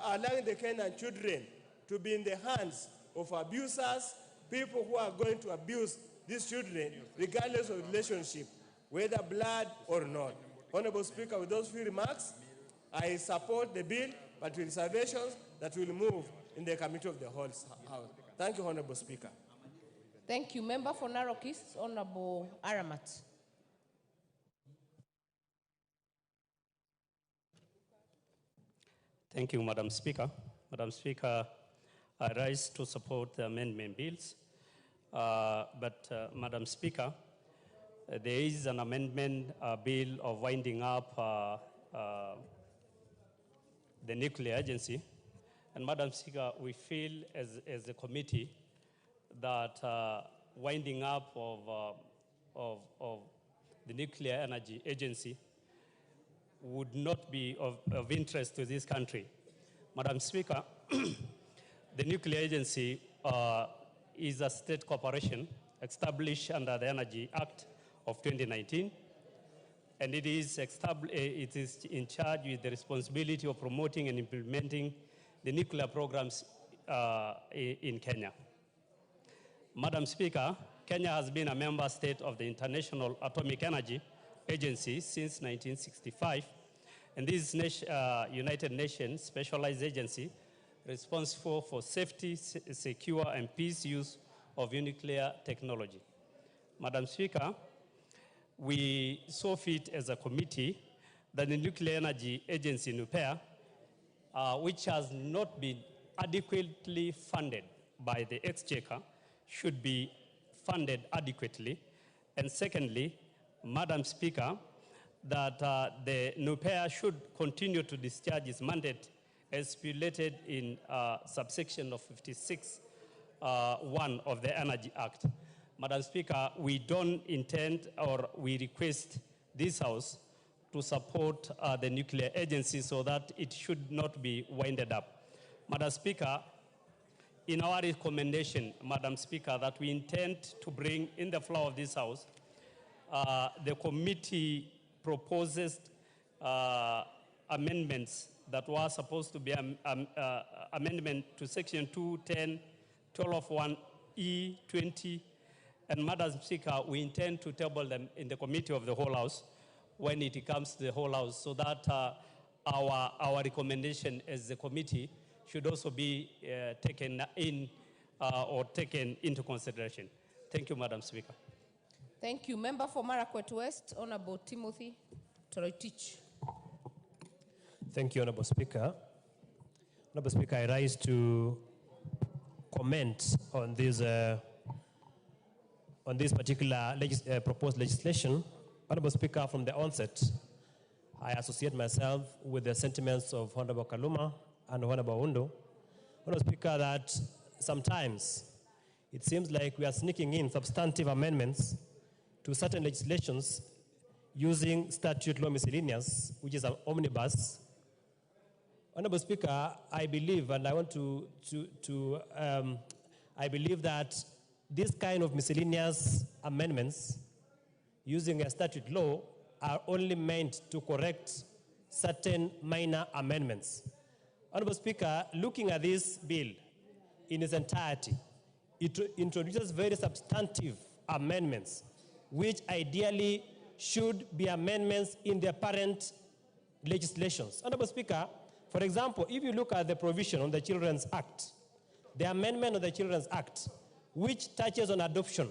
K: allowing the Kenyan children to be in the hands of abusers, people who are going to abuse these children, regardless of relationship, whether blood or not. Honorable Speaker, with those few remarks, I support the bill, but with reservations that will move in the committee of the whole House. Thank you, Honorable Speaker.
L: Thank you. Member for Narok East, Honorable Aramat.
N: Thank you, Madam Speaker. Madam Speaker, I rise to support the amendment bills. Madam Speaker, there is an amendment bill of winding up the nuclear agency. And Madam Speaker, we feel as a committee that winding up of the nuclear energy agency would not be of interest to this country. Madam Speaker, the nuclear agency is a state corporation established under the Energy Act of 2019, and it is in charge with the responsibility of promoting and implementing the nuclear programs in Kenya. Madam Speaker, Kenya has been a member state of the International Atomic Energy Agency since 1965, and this United Nations specialized agency responsible for safety, secure, and peace use of nuclear technology. Madam Speaker, we saw fit as a committee that the Nuclear Energy Agency, NUPEA, which has not been adequately funded by the Exchequer, should be funded adequately. And secondly, Madam Speaker, that the NUPEA should continue to discharge its mandate as stipulated in subsection of 56(1) of the Energy Act. Madam Speaker, we don't intend or we request this House to support the nuclear agency so that it should not be winded up. Madam Speaker, in our recommendation, Madam Speaker, that we intend to bring in the floor of this House, the committee proposes amendments that were supposed to be amendment to section 210, 12(1)E, 20. And Madam Speaker, we intend to table them in the committee of the whole House when it comes to the whole House, so that our recommendation as the committee should also be taken in or taken into consideration. Thank you, Madam Speaker.
L: Thank you. Member for Marakwet West, Honorable Timothy Toroitich.
W: Thank you, Honorable Speaker. Honorable Speaker, I rise to comment on this particular proposed legislation. Honorable Speaker, from the onset, I associate myself with the sentiments of Honorable Kaluma and Honorable Undo. Honorable Speaker, that sometimes it seems like we are sneaking in substantive amendments to certain legislations using statute law miscellaneous, which is an omnibus. Honorable Speaker, I believe, and I want I believe that this kind of miscellaneous amendments using a statute law are only meant to correct certain minor amendments. Honorable Speaker, looking at this bill in its entirety, it introduces very substantive amendments, which ideally should be amendments in the parent legislations. Honorable Speaker, for example, if you look at the provision on the Children's Act, the amendment of the Children's Act, which touches on adoption.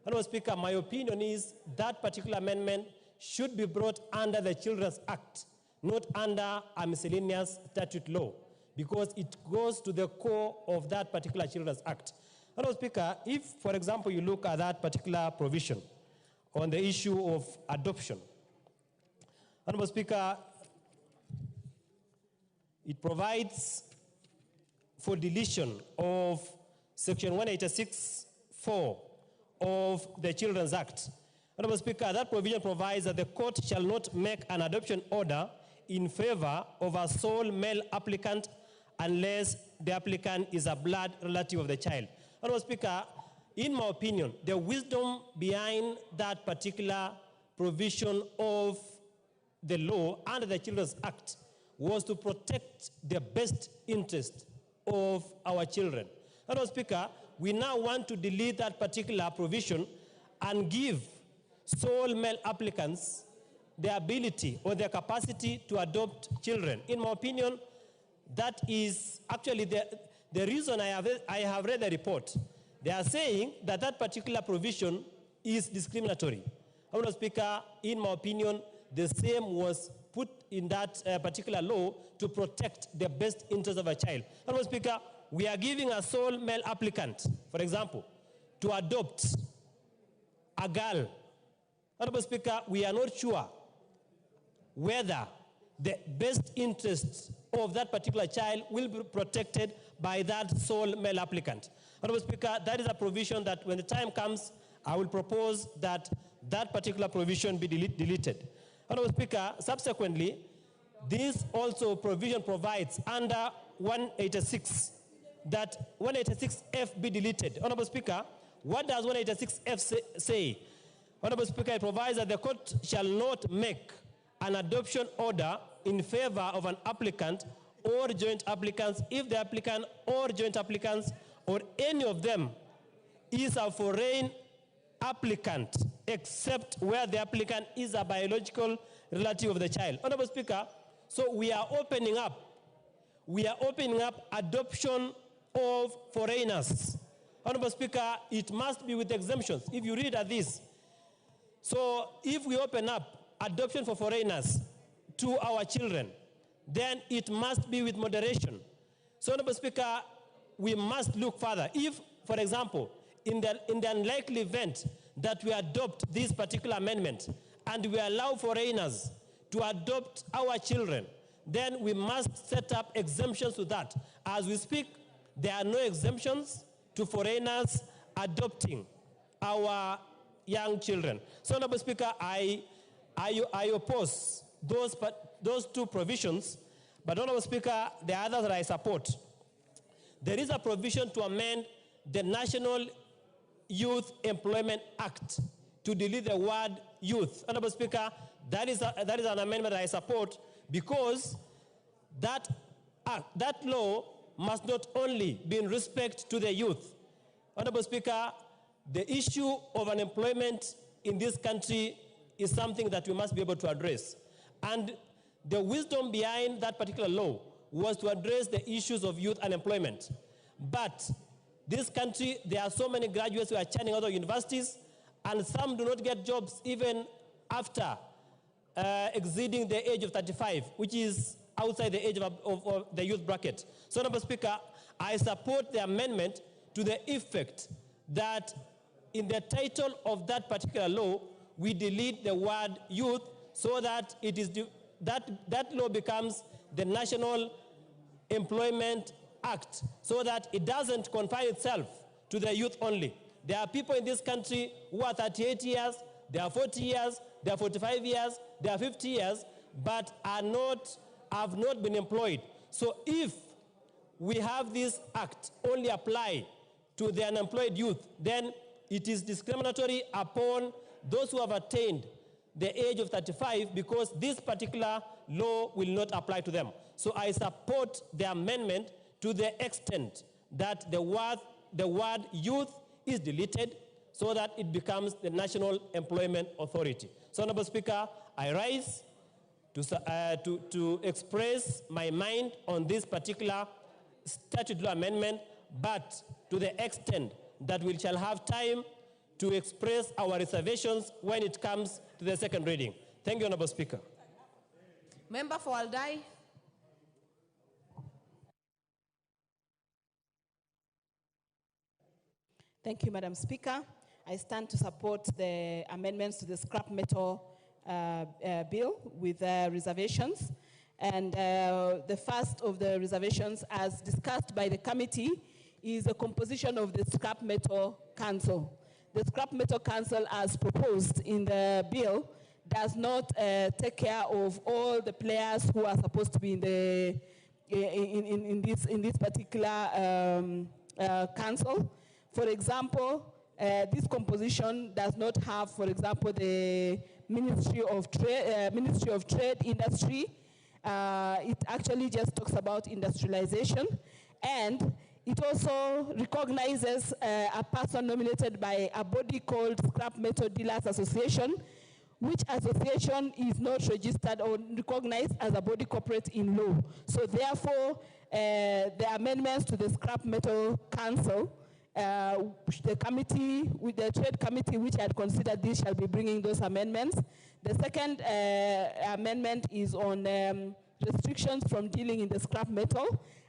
W: Honorable Speaker, my opinion is that particular amendment should be brought under the Children's Act not under a miscellaneous statute law, because it goes to the core of that particular Children's Act. Honorable Speaker, if, for example, you look at that particular provision on the issue of adoption, Honorable Speaker, it provides for deletion of Section 186(4) of the Children's Act. Honorable Speaker, that provision provides that the court shall not make an adoption order in favor of a sole male applicant unless the applicant is a blood relative of the child. Honorable Speaker, in my opinion, the wisdom behind that particular provision of the law under the Children's Act was to protect the best interest of our children. Honorable Speaker, we now want to delete that particular provision and give sole male applicants the ability or the capacity to adopt children. In my opinion, that is actually the reason I have read the report. They are saying that that particular provision is discriminatory. Honorable Speaker, in my opinion, the same was put in that particular law to protect the best interest of a child. Honorable Speaker, we are giving a sole male applicant, for example, to adopt a girl. Honorable Speaker, we are not sure whether the best interest of that particular child will be protected by that sole male applicant. Honorable Speaker, that is a provision that when the time comes, I will propose that that particular provision be deleted. Honorable Speaker, subsequently, this also provision provides under 186 that 186F be deleted. Honorable Speaker, what does 186F say? Honorable Speaker, it provides that the court shall not make an adoption order in favor of an applicant or joint applicants if the applicant or joint applicants or any of them is a foreign applicant, except where the applicant is a biological relative of the child. Honorable Speaker, so we are opening up adoption of foreigners. Honorable Speaker, it must be with exemptions. If you read at this, so if we open up adoption for foreigners to our children, then it must be with moderation. So, Honorable Speaker, we must look further. If, for example, in the unlikely event that we adopt this particular amendment and we allow foreigners to adopt our children, then we must set up exemptions to that. As we speak, there are no exemptions to foreigners adopting our young children. So, Honorable Speaker, I oppose those two provisions, but Honorable Speaker, the others that I support. There is a provision to amend the National Youth Employment Act to delete the word youth. Honorable Speaker, that is an amendment that I support because that law must not only be in respect to the youth. Honorable Speaker, the issue of unemployment in this country is something that we must be able to address. And the wisdom behind that particular law was to address the issues of youth unemployment. But this country, there are so many graduates who are churning out of universities, and some do not get jobs even after exceeding the age of 35, which is outside the age of the youth bracket. So, Honorable Speaker, I support the amendment to the effect that in the title of that particular law, we delete the word youth so that it is that law becomes the National Employment Act, so that it doesn't confine itself to the youth only. There are people in this country who are 38 years, they are 40 years, they are 45 years, they are 50 years, but have not been employed. So if we have this act only apply to the unemployed youth, then it is discriminatory upon those who have attained the age of 35 because this particular law will not apply to them. So I support the amendment to the extent that the word youth is deleted so that it becomes the National Employment Authority. So, Honorable Speaker, I rise to express my mind on this particular statute law amendment, but to the extent that we shall have time to express our reservations when it comes to the second reading. Thank you, Honorable Speaker.
L: Member for Aldai.
J: Thank you, Madam Speaker. I stand to support the amendments to the scrap metal bill with reservations. And the first of the reservations, as discussed by the committee, is the composition of the Scrap Metal Council. The Scrap Metal Council, as proposed in the bill, does not take care of all the players who are supposed to be in this particular council. For example, this composition does not have, for example, the Ministry of Trade, Industry. It actually just talks about industrialization, and it also recognizes a person nominated by a body called Scrap Metal Dealers Association, which association is not registered or recognized as a body corporate in law. So therefore, the amendments to the Scrap Metal Council, the committee, with the trade committee which had considered this, shall be bringing those amendments. The second amendment is on restrictions from dealing in the scrap metal,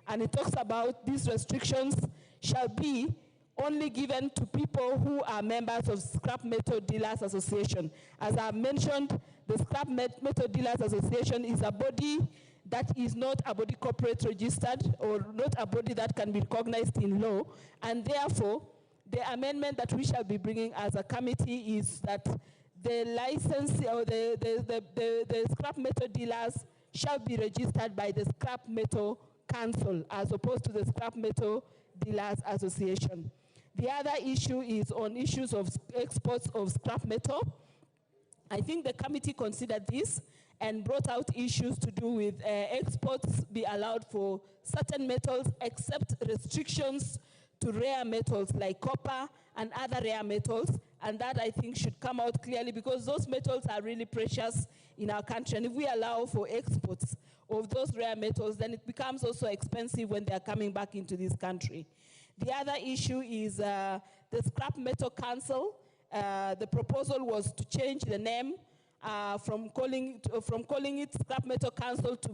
J: and it talks about these restrictions shall be only given to people who are members of Scrap Metal Dealers Association. As I mentioned, the Scrap Metal Dealers Association is a body that is not a body corporate registered or not a body that can be recognized in law, and therefore the amendment that we shall be bringing as a committee is that the license or the scrap metal dealers shall be registered by the Scrap Metal Council as opposed to the Scrap Metal Dealers Association. The other issue is on issues of exports of scrap metal. I think the committee considered this and brought out issues to do with exports be allowed for certain metals except restrictions to rare metals like copper and other rare metals, and that I think should come out clearly because those metals are really precious in our country, and if we allow for exports of those rare metals, then it becomes also expensive when they're coming back into this country. The other issue is the Scrap Metal Council. The proposal was to change the name from calling it Scrap Metal Council to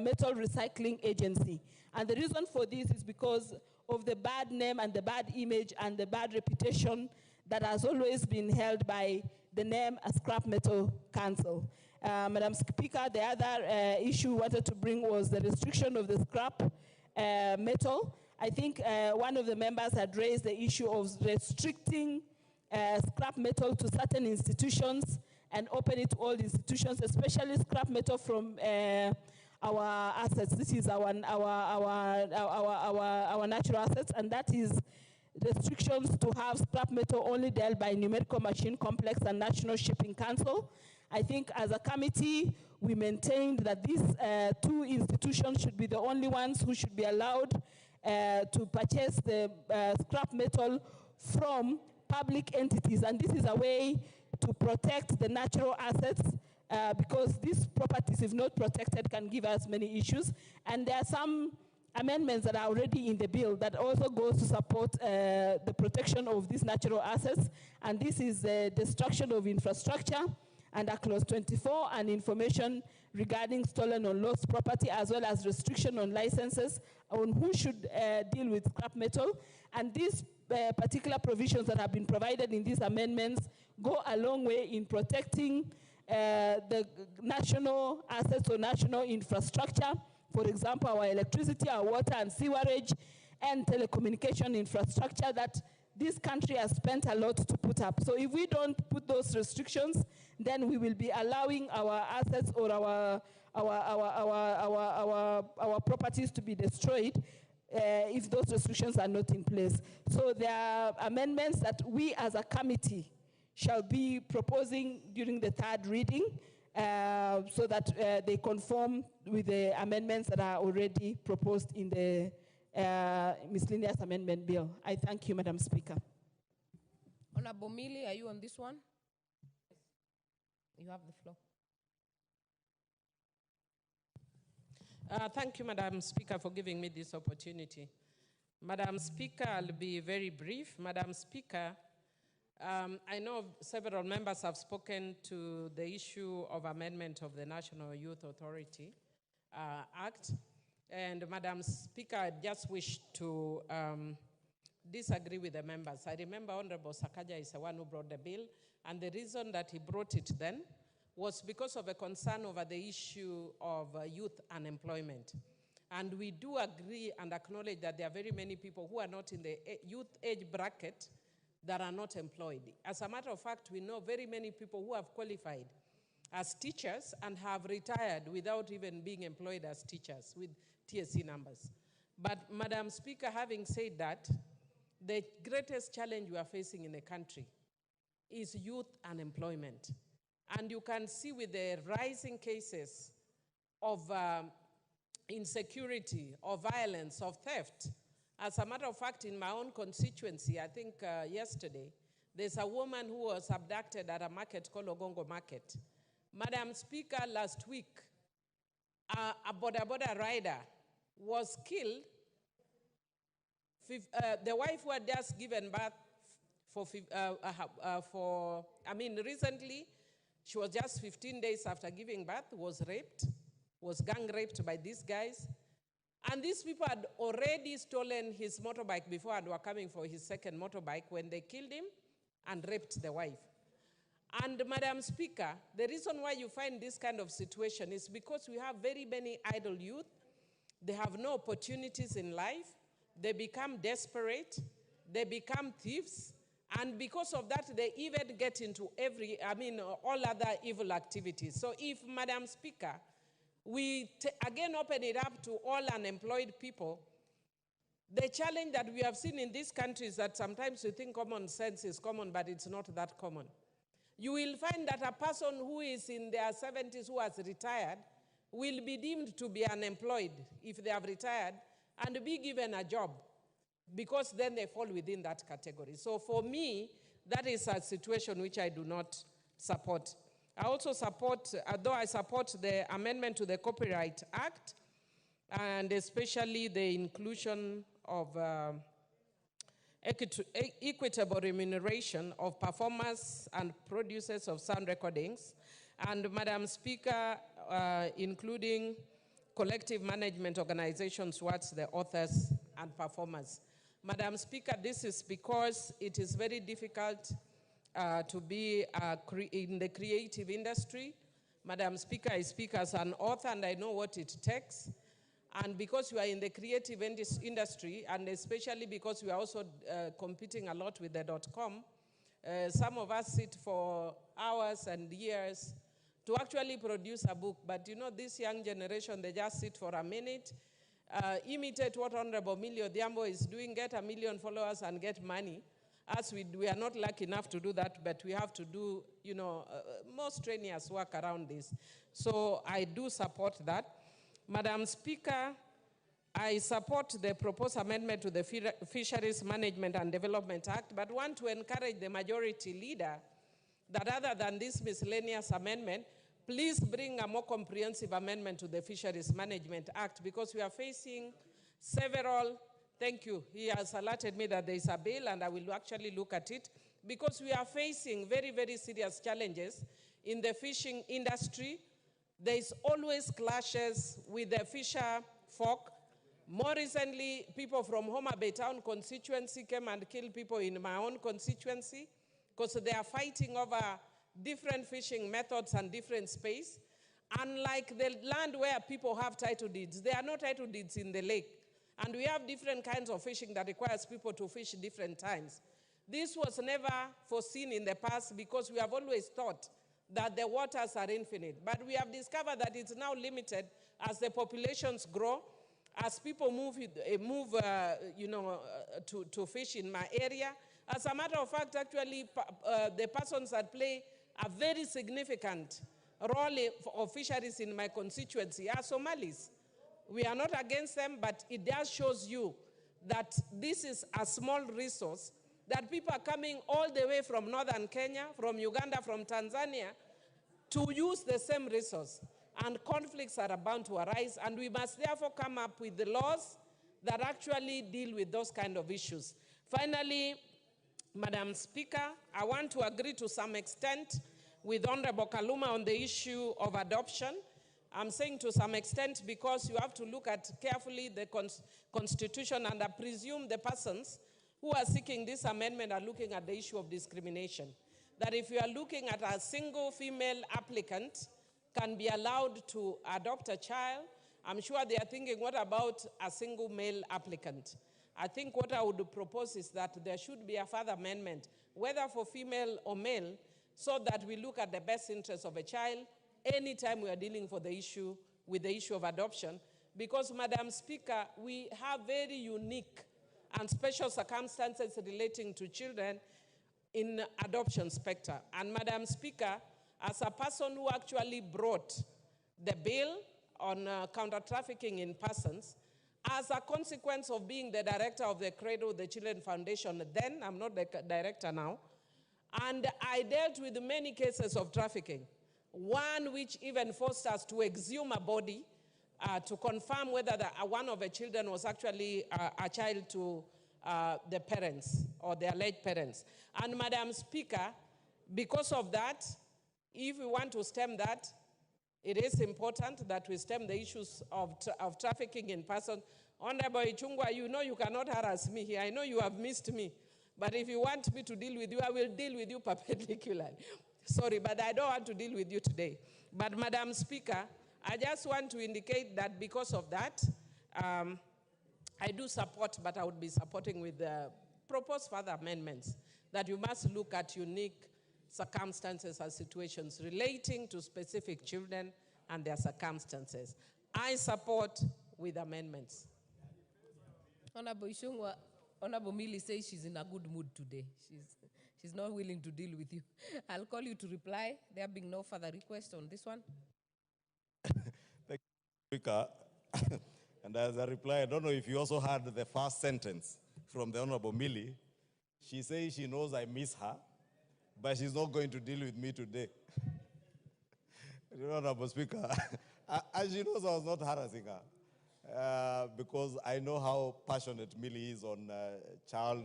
J: Metal Recycling Agency. And the reason for this is because of the bad name and the bad image and the bad reputation that has always been held by the name Scrap Metal Council. Madam Speaker, the other issue we wanted to bring was the restriction of the scrap metal. I think one of the members had raised the issue of restricting scrap metal to certain institutions and open it to all institutions, especially scrap metal from our assets. This is our natural assets, and that is restrictions to have scrap metal only dealt by Numerical Machine Complex and National Shipping Council. I think as a committee, we maintained that these two institutions should be the only ones who should be allowed to purchase the scrap metal from public entities, and this is a way to protect the natural assets because these properties, if not protected, can give us many issues. And there are some amendments that are already in the bill that also goes to support the protection of these natural assets, and this is the destruction of infrastructure under Clause 24 and information regarding stolen or lost property, as well as restriction on licenses on who should deal with scrap metal. And these particular provisions that have been provided in these amendments go a long way in protecting the national assets or national infrastructure. For example, our electricity, our water and sewerage, and telecommunication infrastructure that this country has spent a lot to put up. So if we don't put those restrictions, then we will be allowing our assets or our properties to be destroyed if those restrictions are not in place. So there are amendments that we as a committee shall be proposing during the third reading so that they conform with the amendments that are already proposed in the miscellaneous amendment bill. I thank you, Madam Speaker.
L: Honorable Mili, are you on this one? You have the floor.
M: Thank you, Madam Speaker, for giving me this opportunity. Madam Speaker, I'll be very brief. Madam Speaker, I know several members have spoken to the issue of amendment of the National Youth Authority Act. And Madam Speaker, I just wish to disagree with the members. I remember Honorable Sakaja is the one who brought the bill, and the reason that he brought it then was because of a concern over the issue of youth unemployment. And we do agree and acknowledge that there are very many people who are not in the youth age bracket that are not employed. As a matter of fact, we know very many people who have qualified as teachers and have retired without even being employed as teachers with TSC numbers. But Madam Speaker, having said that, the greatest challenge we are facing in the country is youth unemployment. And you can see with the rising cases of insecurity, of violence, of theft. As a matter of fact, in my own constituency, I think yesterday, there's a woman who was abducted at a market called Ogongo Market. Madam Speaker, last week, a boda rider was killed. The wife who had just given birth recently, she was just 15 days after giving birth, was raped, was gang raped by these guys. And these people had already stolen his motorbike before and were coming for his second motorbike when they killed him and raped the wife. And Madam Speaker, the reason why you find this kind of situation is because we have very many idle youth. They have no opportunities in life. They become desperate. They become thieves. And because of that, they even get into all other evil activities. So if, Madam Speaker, we again open it up to all unemployed people, the challenge that we have seen in this country is that sometimes you think common sense is common, but it's not that common. You will find that a person who is in their 70s who has retired will be deemed to be unemployed if they have retired and be given a job, because then they fall within that category. So for me, that is a situation which I do not support. I also support, though I support the amendment to the Copyright Act, and especially the inclusion of equitable remuneration of performers and producers of sound recordings, and Madam Speaker, including collective management organizations towards the authors and performers. Madam Speaker, this is because it is very difficult to be in the creative industry. Madam Speaker, I speak as an author and I know what it takes. And because we are in the creative industry, and especially because we are also competing a lot with the .com, some of us sit for hours and years to actually produce a book. But you know, this young generation, they just sit for a minute, imitate what Honorable Millie Odhiambo is doing, get 1 million followers and get money. As we are not lucky enough to do that, but we have to do, more strenuous work around this. So I do support that. Madam Speaker, I support the proposed amendment to the Fisheries Management and Development Act, but want to encourage the majority leader that other than this miscellaneous amendment, please bring a more comprehensive amendment to the Fisheries Management Act, because we are facing several. Thank you. He has alerted me that there is a bill, and I will actually look at it, because we are facing very, very serious challenges in the fishing industry. There is always clashes with the fisher folk. More recently, people from Homa Bay Town constituency came and killed people in my own constituency because they are fighting over different fishing methods and different space. Unlike the land where people have title deeds, there are no title deeds in the lake. And we have different kinds of fishing that requires people to fish different times. This was never foreseen in the past because we have always thought that the waters are infinite. But we have discovered that it's now limited as the populations grow, as people move to fish in my area. As a matter of fact, actually, the persons that play a very significant role of fisheries in my constituency are Somalis. We are not against them, but it just shows you that this is a small resource, that people are coming all the way from northern Kenya, from Uganda, from Tanzania, to use the same resource. And conflicts are bound to arise, and we must therefore come up with the laws that actually deal with those kind of issues. Finally, Madam Speaker, I want to agree to some extent with Honorable Kaluma on the issue of adoption. I'm saying to some extent because you have to look at carefully the Constitution, and I presume the persons who are seeking this amendment are looking at the issue of discrimination. That if you are looking at a single female applicant can be allowed to adopt a child, I'm sure they are thinking, what about a single male applicant? I think what I would propose is that there should be a further amendment, whether for female or male, so that we look at the best interest of a child anytime we are dealing with the issue of adoption. Because, Madam Speaker, we have very unique and special circumstances relating to children in adoption spectrum. And Madam Speaker, as a person who actually brought the bill on counter-trafficking in persons, as a consequence of being the director of the Cradle the Children Foundation, then I'm not the director now, and I dealt with many cases of trafficking, one which even forced us to exhume a body to confirm whether one of the children was actually a child to the parents or the alleged parents. And Madam Speaker, because of that, if we want to stem that, it is important that we stem the issues of trafficking in person. Honorable Ichungwa, you know you cannot harass me here. I know you have missed me. But if you want me to deal with you, I will deal with you perpendicularly. Sorry, but I don't want to deal with you today. But Madam Speaker, I just want to indicate that because of that, I do support, but I would be supporting with the proposed further amendments, that you must look at unique circumstances and situations relating to specific children and their circumstances. I support with amendments.
L: Honorable Ishungwa, Honorable Millie says she's in a good mood today. She's not willing to deal with you. I'll call you to reply. There being no further request on this one.
C: Thank you, Speaker. And as a reply, I don't know if you also heard the first sentence from the Honorable Millie. She says she knows I miss her, but she's not going to deal with me today. Honorable Speaker, and she knows I was not harassing her because I know how passionate Millie is on child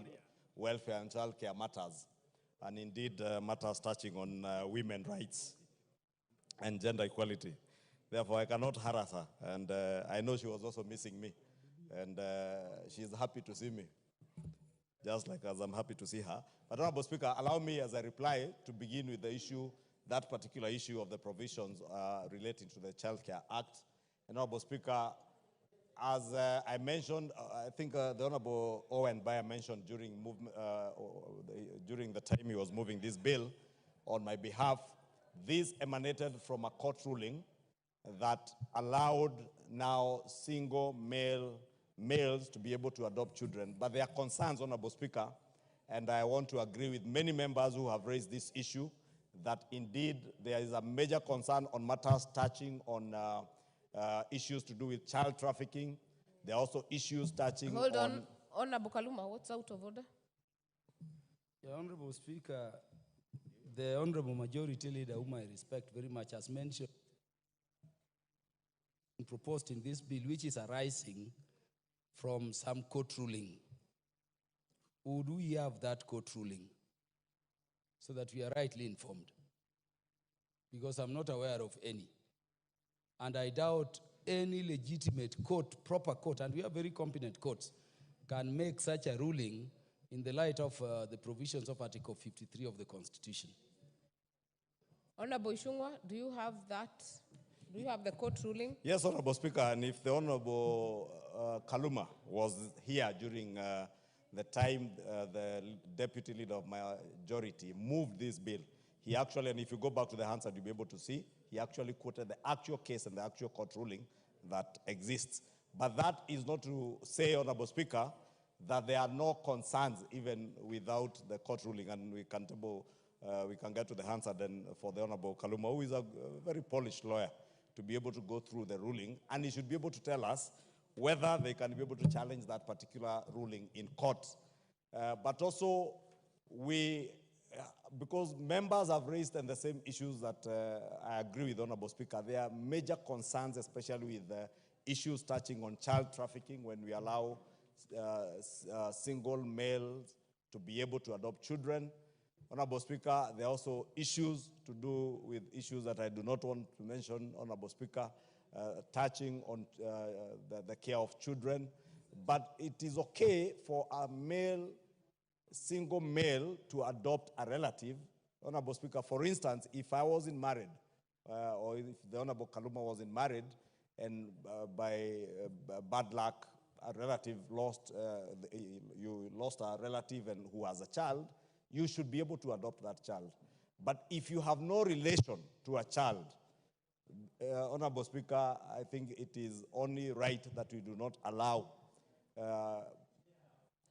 C: welfare and child care matters, and indeed matters touching on women's rights and gender equality. Therefore, I cannot harass her, and I know she was also missing me, and she's happy to see me, just like as I'm happy to see her. But Honorable Speaker, allow me as a reply to begin with the issue, that particular issue of the provisions relating to the Child Care Act. And Honorable Speaker, as I mentioned, I think the Honorable Owen Bayer mentioned during the time he was moving this bill on my behalf, this emanated from a court ruling that allowed now single males to be able to adopt children. But there are concerns, Honorable Speaker, and I want to agree with many members who have raised this issue, that indeed there is a major concern on matters touching on issues to do with child trafficking. There are also issues touching
L: Hold on, Honorable Kaluma, what's out of order?
V: Yeah, Honorable Speaker, the Honorable Majority Leader, whom I respect very much, has mentioned proposed in this bill, which is arising from some court ruling. Would we have that court ruling so that we are rightly informed? Because I'm not aware of any. And I doubt any legitimate court, proper court, and we have very competent courts, can make such a ruling in the light of the provisions of Article 53 of the Constitution.
L: Honorable Ishungwa, do you have that? Do you have the court ruling?
C: Yes, Honorable Speaker, and if the Honorable Kaluma was here during the time the Deputy Leader of Majority moved this bill, he actually, and if you go back to the Hansard, you'll be able to see, he actually quoted the actual case and the actual court ruling that exists. But that is not to say, Honorable Speaker, that there are no concerns even without the court ruling, and we can get to the Hansard then for the Honorable Kaluma, who is a very polished lawyer, to be able to go through the ruling, and he should be able to tell us whether they can be able to challenge that particular ruling in court. But also, because members have raised the same issues that I agree with, Honorable Speaker, there are major concerns, especially with issues touching on child trafficking when we allow single males
O: to be able to adopt children. Honorable Speaker, there are also issues to do with issues that I do not want to mention, Honorable Speaker, touching on the care of children. But it is okay for a male, single male, to adopt a relative. Honorable Speaker, for instance, if I wasn't married, or if the Honorable Kaluma wasn't married, and by bad luck, a relative lost, you lost a relative and who has a child, you should be able to adopt that child. But if you have no relation to a child, Honorable Speaker, I think it is only right that we do not allow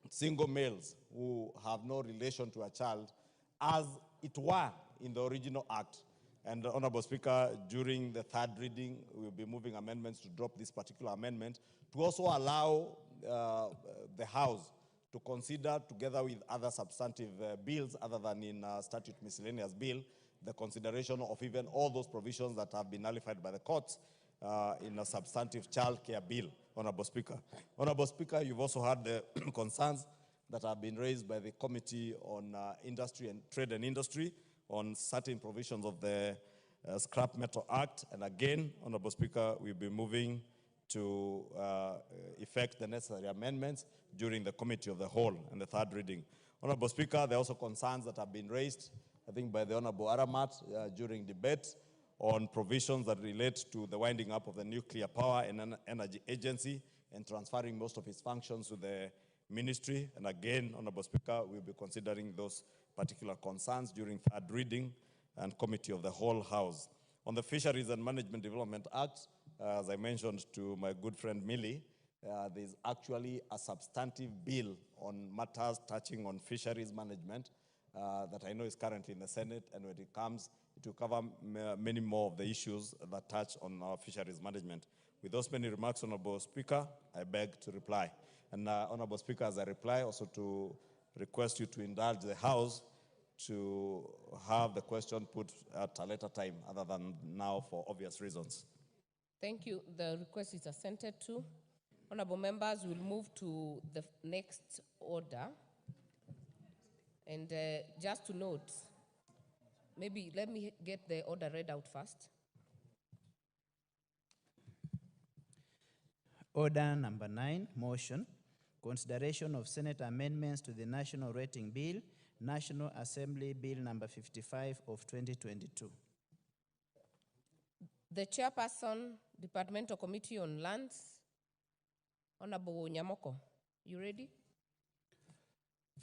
O: single males who have no relation to a child, as it were in the original act. And Honorable Speaker, during the third reading, we'll be moving amendments to drop this particular amendment to also allow the House to consider, together with other substantive bills other than in statute miscellaneous bill, the consideration of even all those provisions that have been nullified by the courts in a substantive child care bill, Honorable Speaker. Honorable Speaker, you've also had the concerns that have been raised by the Committee on Industry and Trade and Industry on certain provisions of the Scrap Metal Act. And again, Honorable Speaker, we'll be moving to effect the necessary amendments during the Committee of the Whole and the third reading. Honorable Speaker, there are also concerns that have been raised, I think, by the Honorable Aramat during debate on provisions that relate to the winding up of the Nuclear Power and Energy Agency and transferring most of its functions to the ministry. And again, Honorable Speaker, we'll be considering those particular concerns during third reading and Committee of the Whole House. On the Fisheries and Management Development Act, as I mentioned to my good friend Millie, there's actually a substantive bill on matters touching on fisheries management that I know is currently in the Senate, and when it comes, it will cover many more of the issues that touch on our fisheries management. With those many remarks, Honorable Speaker, I beg to reply. And Honorable Speaker, as I reply, also to request you to indulge the House to have the question put at a later time other than now for obvious reasons.
L: Thank you. The request is assented to. Honorable members, will move to the next order. And just to note, maybe let me get the order read out first.
P: Order number 9, motion, consideration of Senate amendments to the National Rating Bill, National Assembly Bill number 55 of 2022.
L: The chairperson, Departmental Committee on Lands, Honorable Nyamoko, you ready?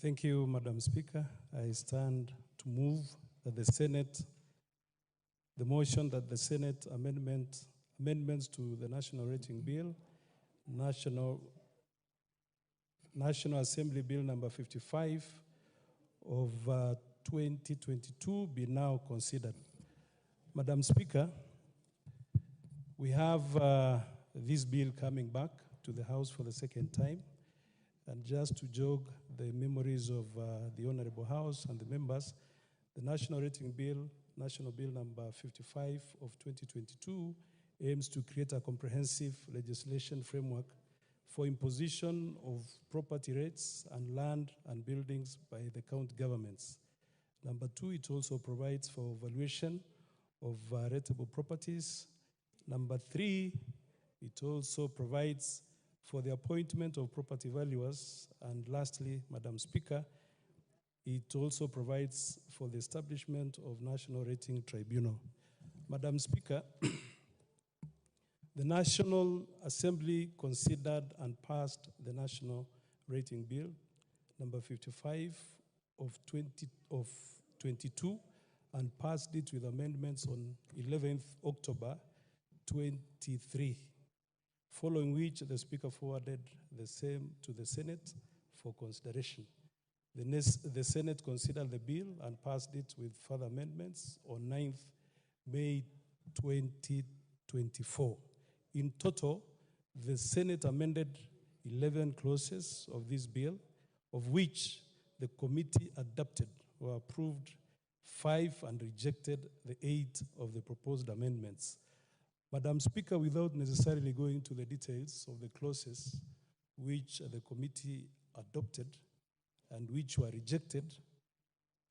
H: Thank you, Madam Speaker. I stand to move that the motion that the Senate amendments to the National Rating Bill, National Assembly Bill number 55 of 2022 be now considered. Madam Speaker, we have this bill coming back to the House for the second time. And just to jog the memories of the Honorable House and the members, the National Rating Bill, National Bill number 55 of 2022, aims to create a comprehensive legislation framework for imposition of property rates and land and buildings by the county governments. Number 2, it also provides for valuation of rateable properties. Number 3, it also provides for the appointment of property valuers. And lastly, Madam Speaker, it also provides for the establishment of National Rating Tribunal. Madam Speaker, the National Assembly considered and passed the National Rating Bill, number 55 of 22, and passed it with amendments on 11th October 23, following which the Speaker forwarded the same to the Senate for consideration. The Senate considered the bill and passed it with further amendments on 9th May 2024. In total, the Senate amended 11 clauses of this bill, of which the committee adopted or approved 5 and rejected the 8 of the proposed amendments. Madam Speaker, without necessarily going to the details of the clauses which the committee adopted,
Q: and which were rejected,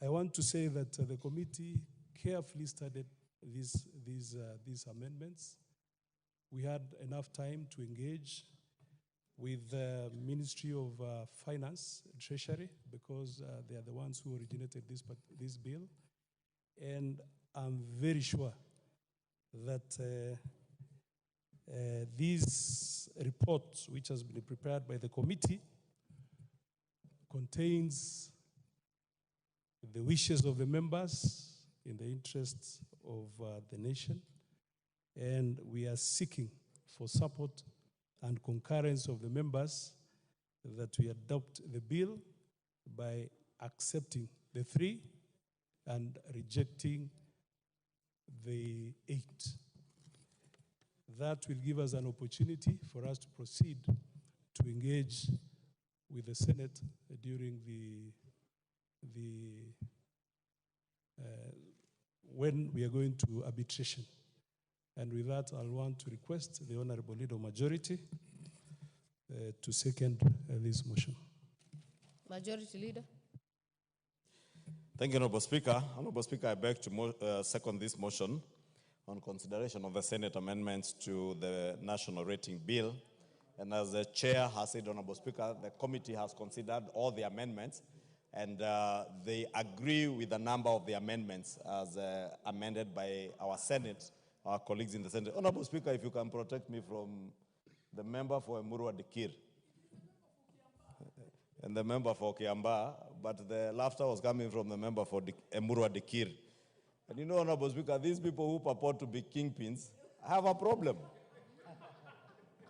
Q: I want to say that the committee carefully studied these amendments. We had enough time to engage with the Ministry of Finance, Treasury, because they are the ones who originated this bill. And I'm very sure that this report, which has been prepared by the committee, contains the wishes of the members in the interests of the nation, and we are seeking for support and concurrence of the members that we adopt the bill by accepting the 3 and rejecting the 8. That will give us an opportunity for us to proceed to engage with the Senate during when we are going to arbitration. And with that, I'll want to request the Honorable Leader of Majority to second this motion.
L: Majority Leader.
O: Thank you, Honorable Speaker. Honorable Speaker, I beg to second this motion on consideration of the Senate amendments to the National Rating Bill. And as the Chair has said, Honorable Speaker, the committee has considered all the amendments, and they agree with a number of the amendments as amended by our Senate, our colleagues in the Senate. Honorable Speaker, if you can protect me from the member for Emurua Dikir and the member for Kiamba, but the laughter was coming from the member for Emurua Dikir. And you know, Honorable Speaker, these people who purport to be kingpins have a problem.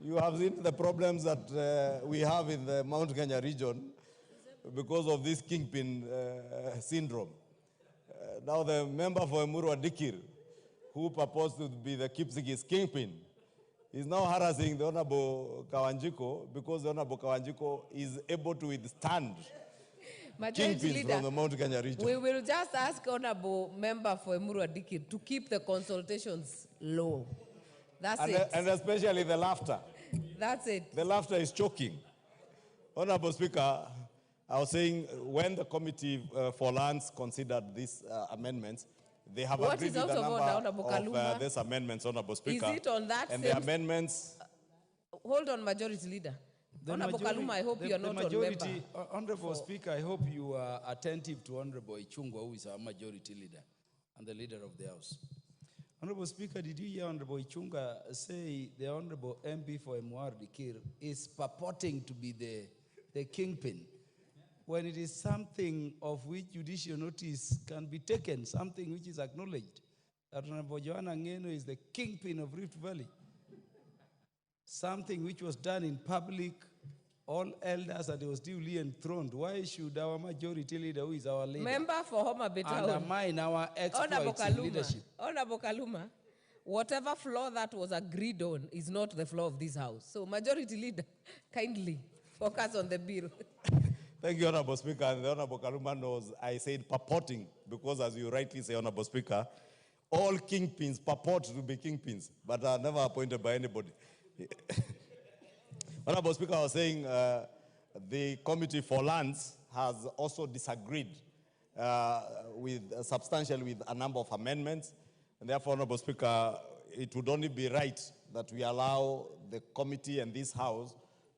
O: You have seen the problems that we have in the Mount Kenya region because of this kingpin syndrome. Now the member for Emurua Dikir, who purports to be the Kipsigis kingpin, is now harassing the Honorable Kawanjiko because the Honorable Kawanjiko is able to withstand kingpins from the Mount Kenya region.
L: We will just ask Honorable Member for Emurua Dikir to keep the consultations low. That's it.
O: And especially the laughter.
L: That's it.
O: The laughter is choking. Honorable Speaker, I was saying when the Committee for Lands considered these amendments, they have agreed with the number of these amendments, Honorable Speaker.
L: Is it on that
O: and
L: same...
O: the amendments...
L: Hold on, Majority Leader. Honorable Kaluma, I hope you are not on member.
V: Honorable Speaker, I hope you are attentive to Honorable Ichungwa, who is our Majority Leader and the Leader of the House. Honorable Speaker, did you hear Honorable Ichungwa say the Honorable MP for Emurua Dikir is purporting to be the kingpin, when it is something of which judicial notice can be taken, something which is acknowledged, that Honorable Joanna Ngeno is the kingpin of Rift Valley, something which was done in public, all elders, and it was duly enthroned. Why should our Majority Leader, who is our leader,
L: Member for Homa Bay Town,
V: undermine our exploits in leadership?
L: Honorable Kaluma, whatever flaw that was agreed on is not the flaw of this House. So Majority Leader, kindly focus on the bill.
O: Thank you, Honorable Speaker. And the Honorable Kaluma knows I said purporting, because as you rightly say, Honorable Speaker, all kingpins purport to be kingpins, but are never appointed by anybody. Honorable Speaker, I was saying the Committee for Lands has also disagreed substantially with a number of amendments. And therefore, Honorable Speaker, it would only be right that we allow the committee and this House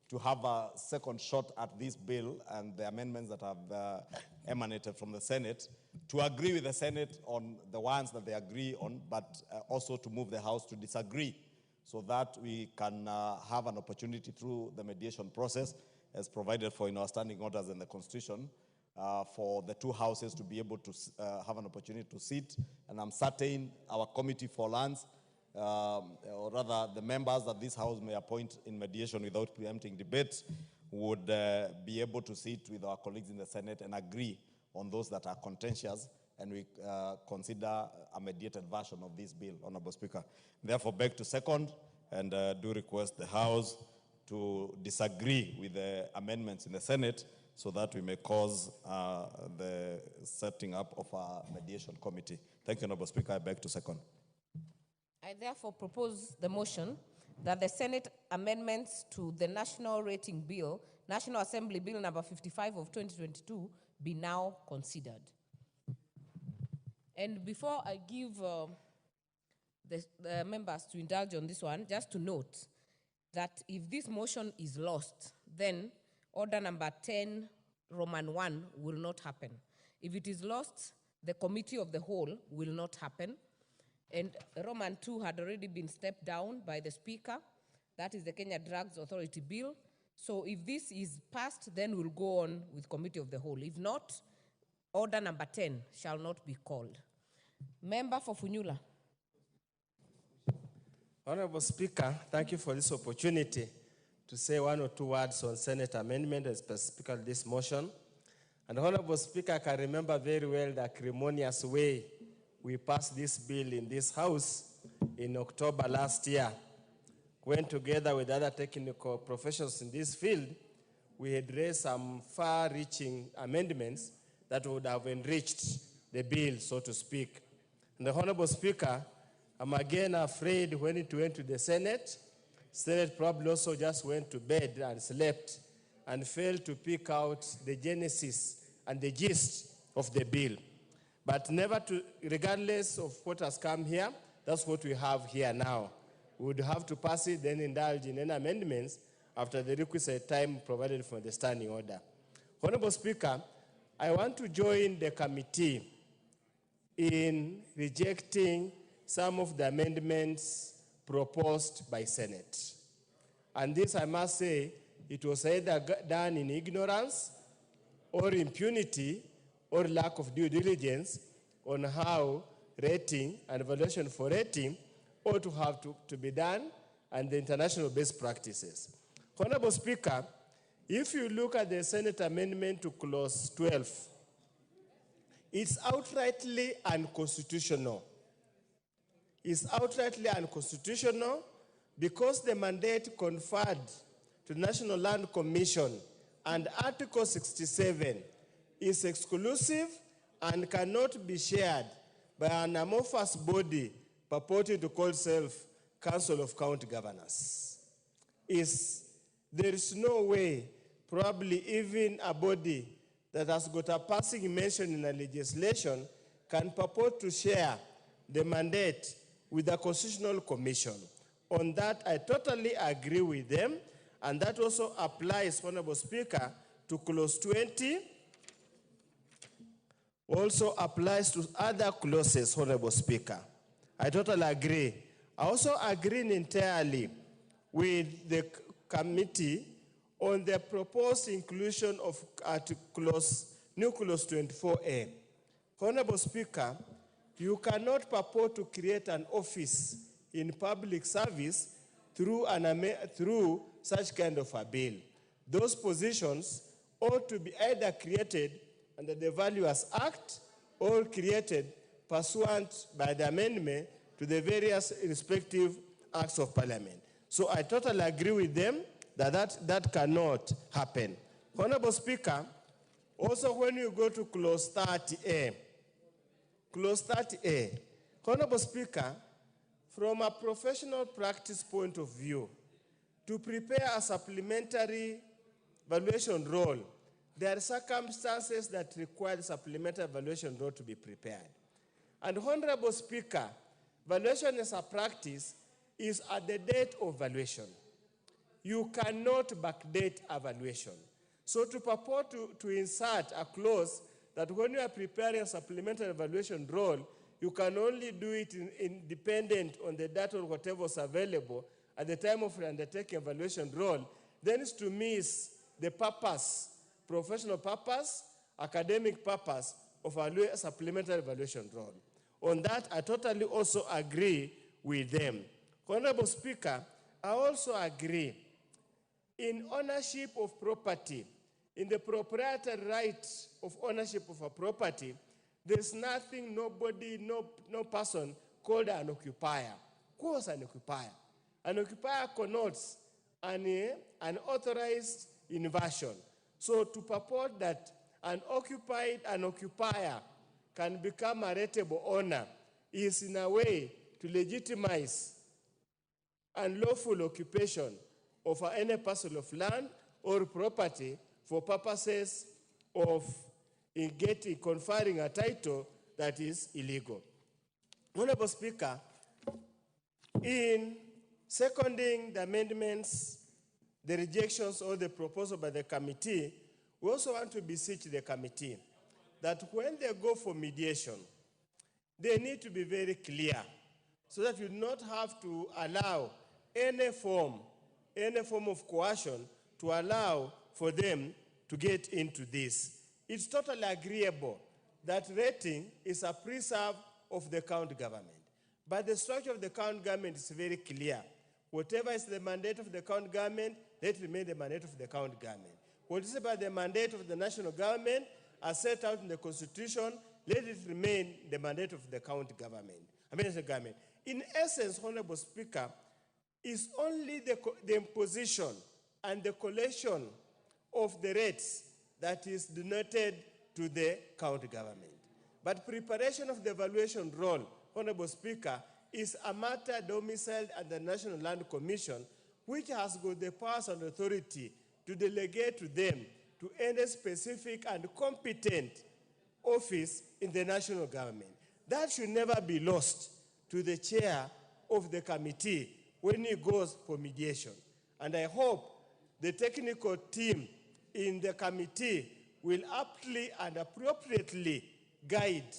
O: to have a second shot at this bill and the amendments that have emanated from the Senate, to agree with the Senate on the ones that they agree on, but also to move the House to disagree, so that we can have an opportunity through the mediation process, as provided for in our standing orders in the Constitution, for the two houses to be able to have an opportunity to sit. And I'm certain our Committee for Lands, or rather the members that this House may appoint in mediation without preempting debate, would be able to sit with our colleagues in the Senate and agree on those that are contentious, and we consider a mediated version of this bill, Honorable Speaker. Therefore, beg to second and do request the House to disagree with the amendments in the Senate, so that we may cause the setting up of a mediation committee. Thank you, Honorable Speaker. I beg to second.
L: I therefore propose the motion that the Senate amendments to the National Rating Bill National Assembly Bill number 55 of 2022 be now considered. And before I give the members to indulge on this one, just to note that if this motion is lost, then order number 10, Roman 1 will not happen. If it is lost, the committee of the whole will not happen. And Roman 2 had already been stepped down by the Speaker. That is the Kenya Drugs Authority Bill. So if this is passed, then we'll go on with committee of the whole. If not, order number 10 shall not be called. Member for Funyula.
K: Honorable Speaker, thank you for this opportunity to say one or two words on Senate amendment, and specifically this motion. And Honorable Speaker, I can remember very well the acrimonious way we passed this bill in this House in October last year, when together with other technical professionals in this field, we had raised some far-reaching amendments that would have enriched the bill, so to speak. And the Honorable Speaker, I'm again afraid when it went to the Senate probably also just went to bed and slept and failed to pick out the genesis and the gist of the bill. But regardless of what has come here, that's what we have here now. We would have to pass it, then indulge in any amendments after the requisite time provided for the standing order. Honorable Speaker, I want to join the committee in rejecting some of the amendments proposed by Senate. And this, I must say, it was either done in ignorance or impunity or lack of due diligence on how rating and evaluation for rating ought to have to be done and the international best practices. Honorable Speaker, if you look at the Senate amendment to clause 12, it's outrightly unconstitutional. Is outrightly unconstitutional because the mandate conferred to the National Land Commission and Article 67 is exclusive and cannot be shared by an amorphous body purporting to call itself Council of County Governors. There is no way, probably even a body that has got a passing mention in a legislation can purport to share the mandate with the Constitutional Commission. On that, I totally agree with them, and that also applies, Honorable Speaker, to clause 20, also applies to other clauses, Honorable Speaker. I totally agree. I also agree entirely with the committee on the proposed inclusion of new clause 24A. Honorable Speaker, you cannot purport to create an office in public service through such kind of a bill. Those positions ought to be either created under the Valuers Act or created pursuant by the amendment to the various respective acts of parliament. So I totally agree with them that cannot happen. Honorable Speaker, also when you go to clause 30A, Honorable Speaker, from a professional practice point of view, to prepare a supplementary valuation roll, there are circumstances that require the supplementary valuation roll to be prepared. And Honorable Speaker, valuation as a practice is at the date of valuation. You cannot backdate a valuation. So to purport to insert a clause that when you are preparing a supplementary evaluation roll, you can only do it independent on the data or whatever was available at the time of undertaking evaluation roll, then it's to miss the purpose, professional purpose, academic purpose of a supplementary evaluation roll. On that, I totally also agree with them. Honorable Speaker, I also agree in ownership of property, in the proprietary right of ownership of a property, there's nothing, nobody, no person called an occupier. Who was an occupier? An occupier connotes an authorized inversion. So to purport that an occupier can become a rateable owner is in a way to legitimize unlawful occupation of any parcel of land or property for purposes of conferring a title that is illegal. Honorable Speaker, in seconding the amendments, the rejections or the proposal by the committee, we also want to beseech the committee that when they go for mediation, they need to be very clear so that you do not have to allow any form of coercion to allow for them to get into this. It's totally agreeable that rating is a preserve of the county government. But the structure of the county government is very clear. Whatever is the mandate of the county government, let it remain the mandate of the county government. What is about the mandate of the national government, as set out in the Constitution, let it remain the mandate of the county government. In essence, Honorable Speaker, is only the imposition and the collection of the rates that is denoted to the county government. But preparation of the evaluation role, Honorable Speaker, is a matter domiciled at the National Land Commission, which has got the powers and authority to delegate to them to any specific and competent office in the national government. That should never be lost to the chair of the committee when he goes for mediation. And I hope the technical team in the committee will aptly and appropriately guide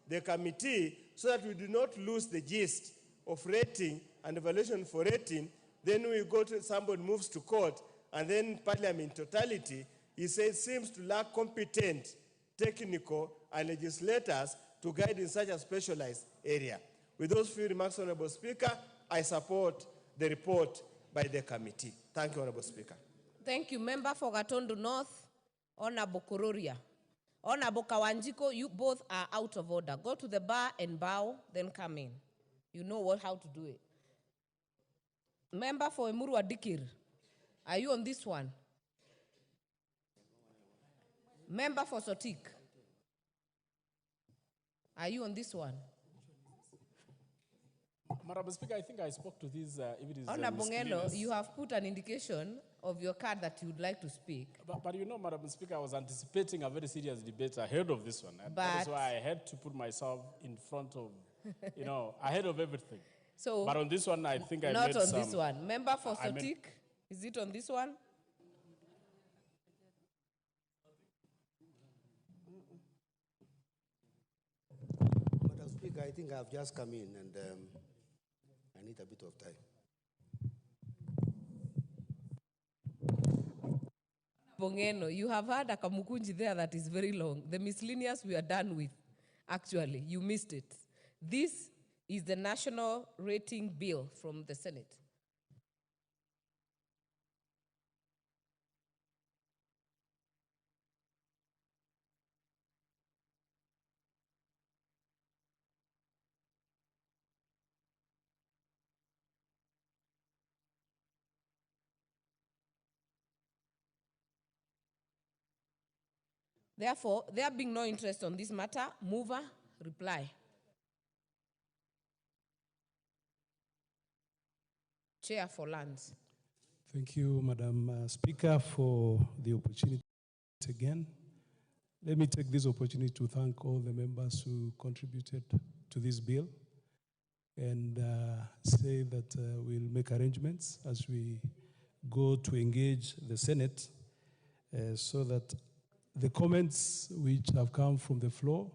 K: the committee so that we do not lose the gist of rating and evaluation for rating. Then we go to somebody moves to court, and then Parliament in totality, he says, seems to lack competent technical and legislators to guide in such a specialized area. With those few remarks, Honorable Speaker, I support the report by the committee. Thank you, Honorable Speaker.
L: Thank you. Member for Gatundu North, Honorable Kororia. Honorable Kawanjiko, you both are out of order. Go to the bar and bow, then come in. You know how to do it. Member for Emuru Adikir, are you on this one? Member for Sotik, are you on this one?
E: Madam Speaker, I think I spoke to this. If it is
L: Honorable Ngeno, you have put an indication of your card that you would like to speak.
E: But you know, Madam Speaker, I was anticipating a very serious debate ahead of this one. And that is why I had to put myself in front of, ahead of everything.
L: So,
E: but on this one, I think I
L: not
E: made
L: on
E: some,
L: this one. Member for Sotik, is it on this one?
S: Madam Speaker, I think I've just come in and I need a bit of time.
L: Bongeno, you have had a kamukunji there that is very long. The miscellaneous we are done with, actually. You missed it. This is the national rating bill from the Senate. Therefore, there being no interest on this matter, mover, reply. Chair for lands.
Q: Thank you, Madam Speaker, for the opportunity again. Let me take this opportunity to thank all the members who contributed to this bill and say that we'll make arrangements as we go to engage the Senate so that the comments which have come from the floor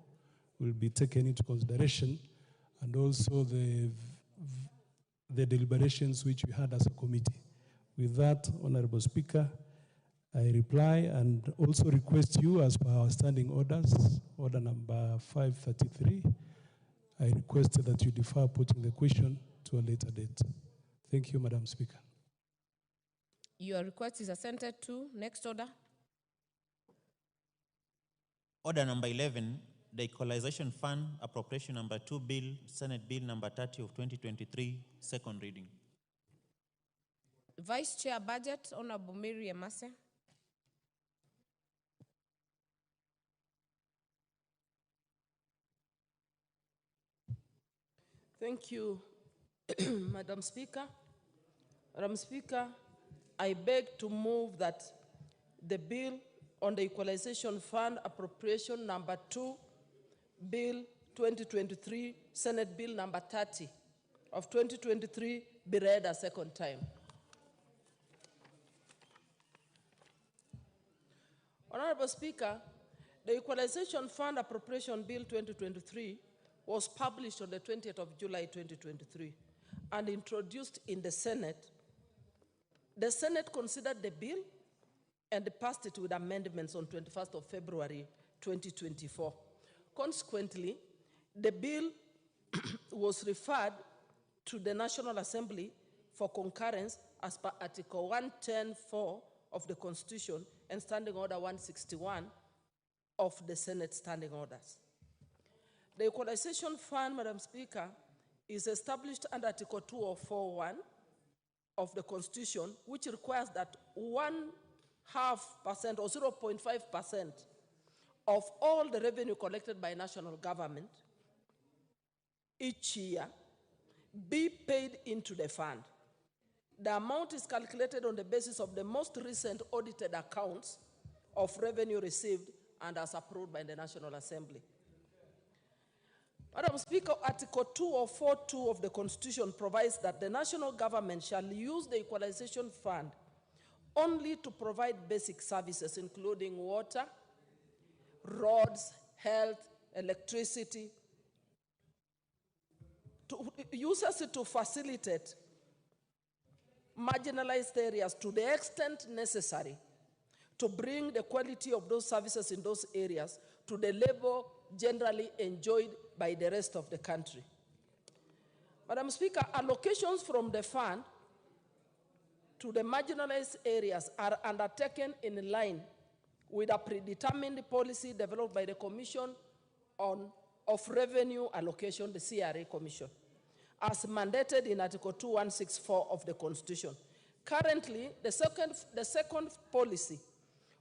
Q: will be taken into consideration, and also the deliberations which we had as a committee. With that, Honorable Speaker, I reply and also request you, as per our standing orders, order number 533, I request that you defer putting the question to a later date. Thank you, Madam Speaker.
L: Your request is assented to. Next order.
U: Order number 11, the Equalization Fund, appropriation number 2 bill, Senate Bill number 30 of 2023, second reading.
L: Vice Chair Budget, Honorable Mary Emase.
X: Thank you, Madam Speaker. Madam Speaker, I beg to move that
A: the bill on the Equalization Fund appropriation number 2, Bill 2023, Senate Bill number 30 of 2023 be read a second time. Honorable Speaker, the Equalization Fund Appropriation Bill 2023 was published on the 20th of July 2023 and introduced in the Senate. The Senate considered the bill and passed it with amendments on 21st of February 2024. Consequently, the bill was referred to the National Assembly for concurrence as per Article 110(4) of the Constitution and Standing Order 161 of the Senate Standing Orders. The Equalization Fund, Madam Speaker, is established under Article 2041 of the Constitution, which requires that 0.5% or 0.5% of all the revenue collected by national government each year be paid into the fund. The amount is calculated on the basis of the most recent audited accounts of revenue received and as approved by the National Assembly. Madam Speaker, Article 2042 of the Constitution provides that the national government shall use the Equalization Fund only to provide basic services, including water, roads, health, electricity, uses it to facilitate marginalized areas to the extent necessary to bring the quality of those services in those areas to the level generally enjoyed by the rest of the country. Madam Speaker, allocations from the fund to the marginalized areas are undertaken in line with a predetermined policy developed by the Commission of Revenue Allocation, the CRA Commission, as mandated in Article 2164 of the Constitution. Currently, the second policy,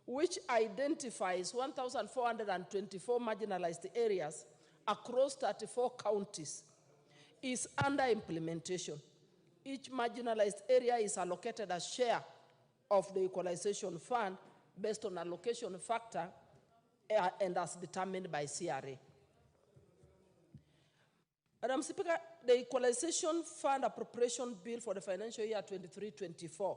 A: which identifies 1,424 marginalized areas across 34 counties, is under implementation. Each marginalized area is allocated a share of the Equalization Fund based on allocation factor and as determined by CRA. Madam Speaker, the Equalization Fund Appropriation Bill for the financial year 23-24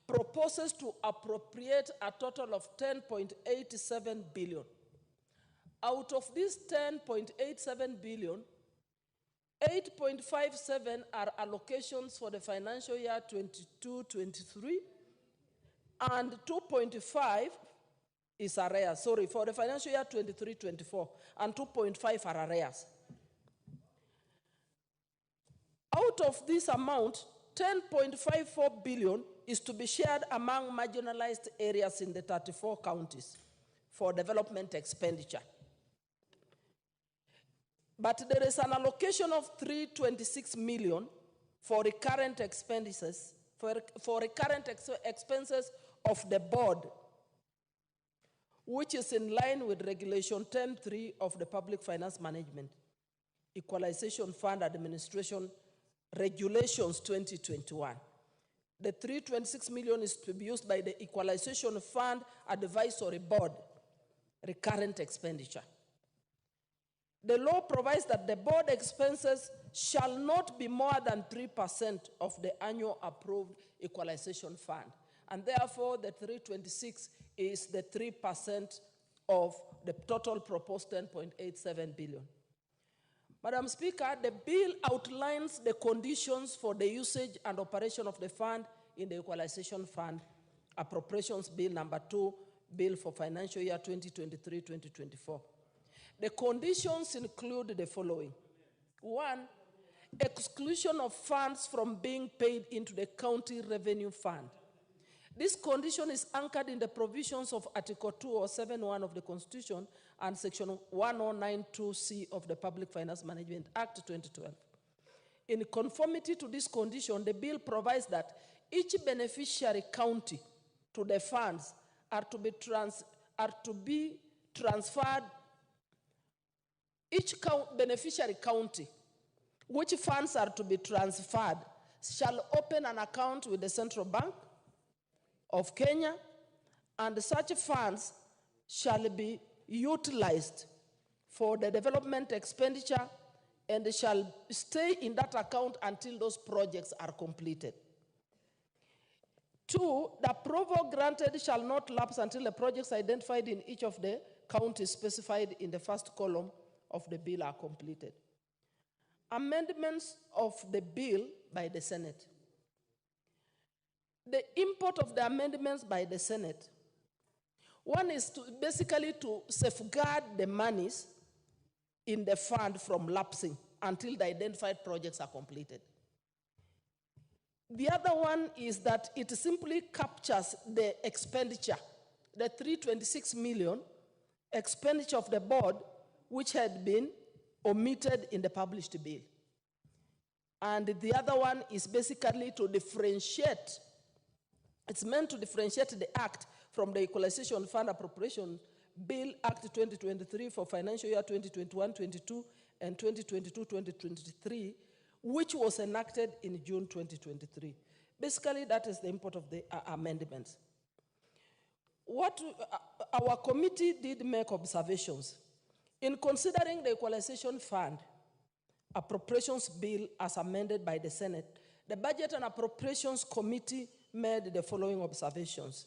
A: proposes to appropriate a total of 10.87 billion. Out of this 10.87 billion, 8.57 are allocations for the financial year 22-23, and 2.5 is arrears. Sorry, for the financial year 23-24, and 2.5 are arrears. Out of this amount, 10.54 billion is to be shared among marginalized areas in the 34 counties for development expenditure. But there is an allocation of 326 million for recurrent expenses, for recurrent expenses of the board, which is in line with Regulation 10.3 of the Public Finance Management, Equalization Fund Administration Regulations 2021. The 326 million is to be used by the Equalization Fund Advisory Board, recurrent expenditure. The law provides that the board expenses shall not be more than 3% of the annual approved equalization fund. And therefore, the 326 is the 3% of the total proposed 10.87 billion. Madam Speaker, the bill outlines the conditions for the usage and operation of the fund in the Equalization Fund Appropriations Bill number 2, Bill for financial year 2023-2024. The conditions include the following. 1, exclusion of funds from being paid into the county revenue fund. This condition is anchored in the provisions of Article 2071 of the Constitution and Section 1092C of the Public Finance Management Act 2012. In conformity to this condition, the bill provides that each beneficiary county to the funds are to be transferred. Each beneficiary county, which funds are to be transferred, shall open an account with the Central Bank of Kenya and such funds shall be utilized for the development expenditure and shall stay in that account until those projects are completed. 2, the approval granted shall not lapse until the projects identified in each of the counties specified in the first column of the bill are completed. Amendments of the bill by the Senate. The import of the amendments by the Senate, one is basically to safeguard the monies in the fund from lapsing until the identified projects are completed. The other one is that it simply captures the expenditure, the 326 million expenditure of the board, which had been omitted in the published bill. And the other one is basically to differentiate. It's meant to differentiate the act from the Equalization Fund Appropriation Bill Act 2023 for financial year 2021-22 and 2022-2023, which was enacted in June 2023. Basically, that is the import of the amendments. What our committee did make observations. In considering the Equalization Fund Appropriations Bill as amended by the Senate, the Budget and Appropriations Committee made the following observations.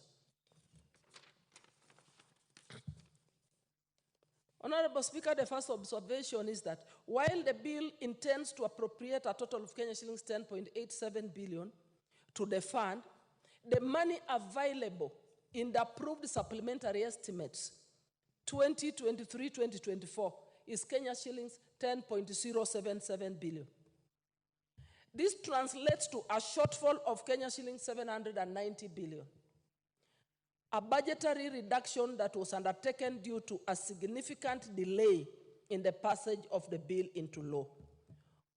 A: Honorable Speaker, the first observation is that while the bill intends to appropriate a total of Kenya shillings 10.87 billion to the fund, the money available in the approved supplementary estimates 2023-2024 is Kenya shillings 10.077 billion. This translates to a shortfall of Kenya shillings 790 billion. A budgetary reduction that was undertaken due to a significant delay in the passage of the bill into law.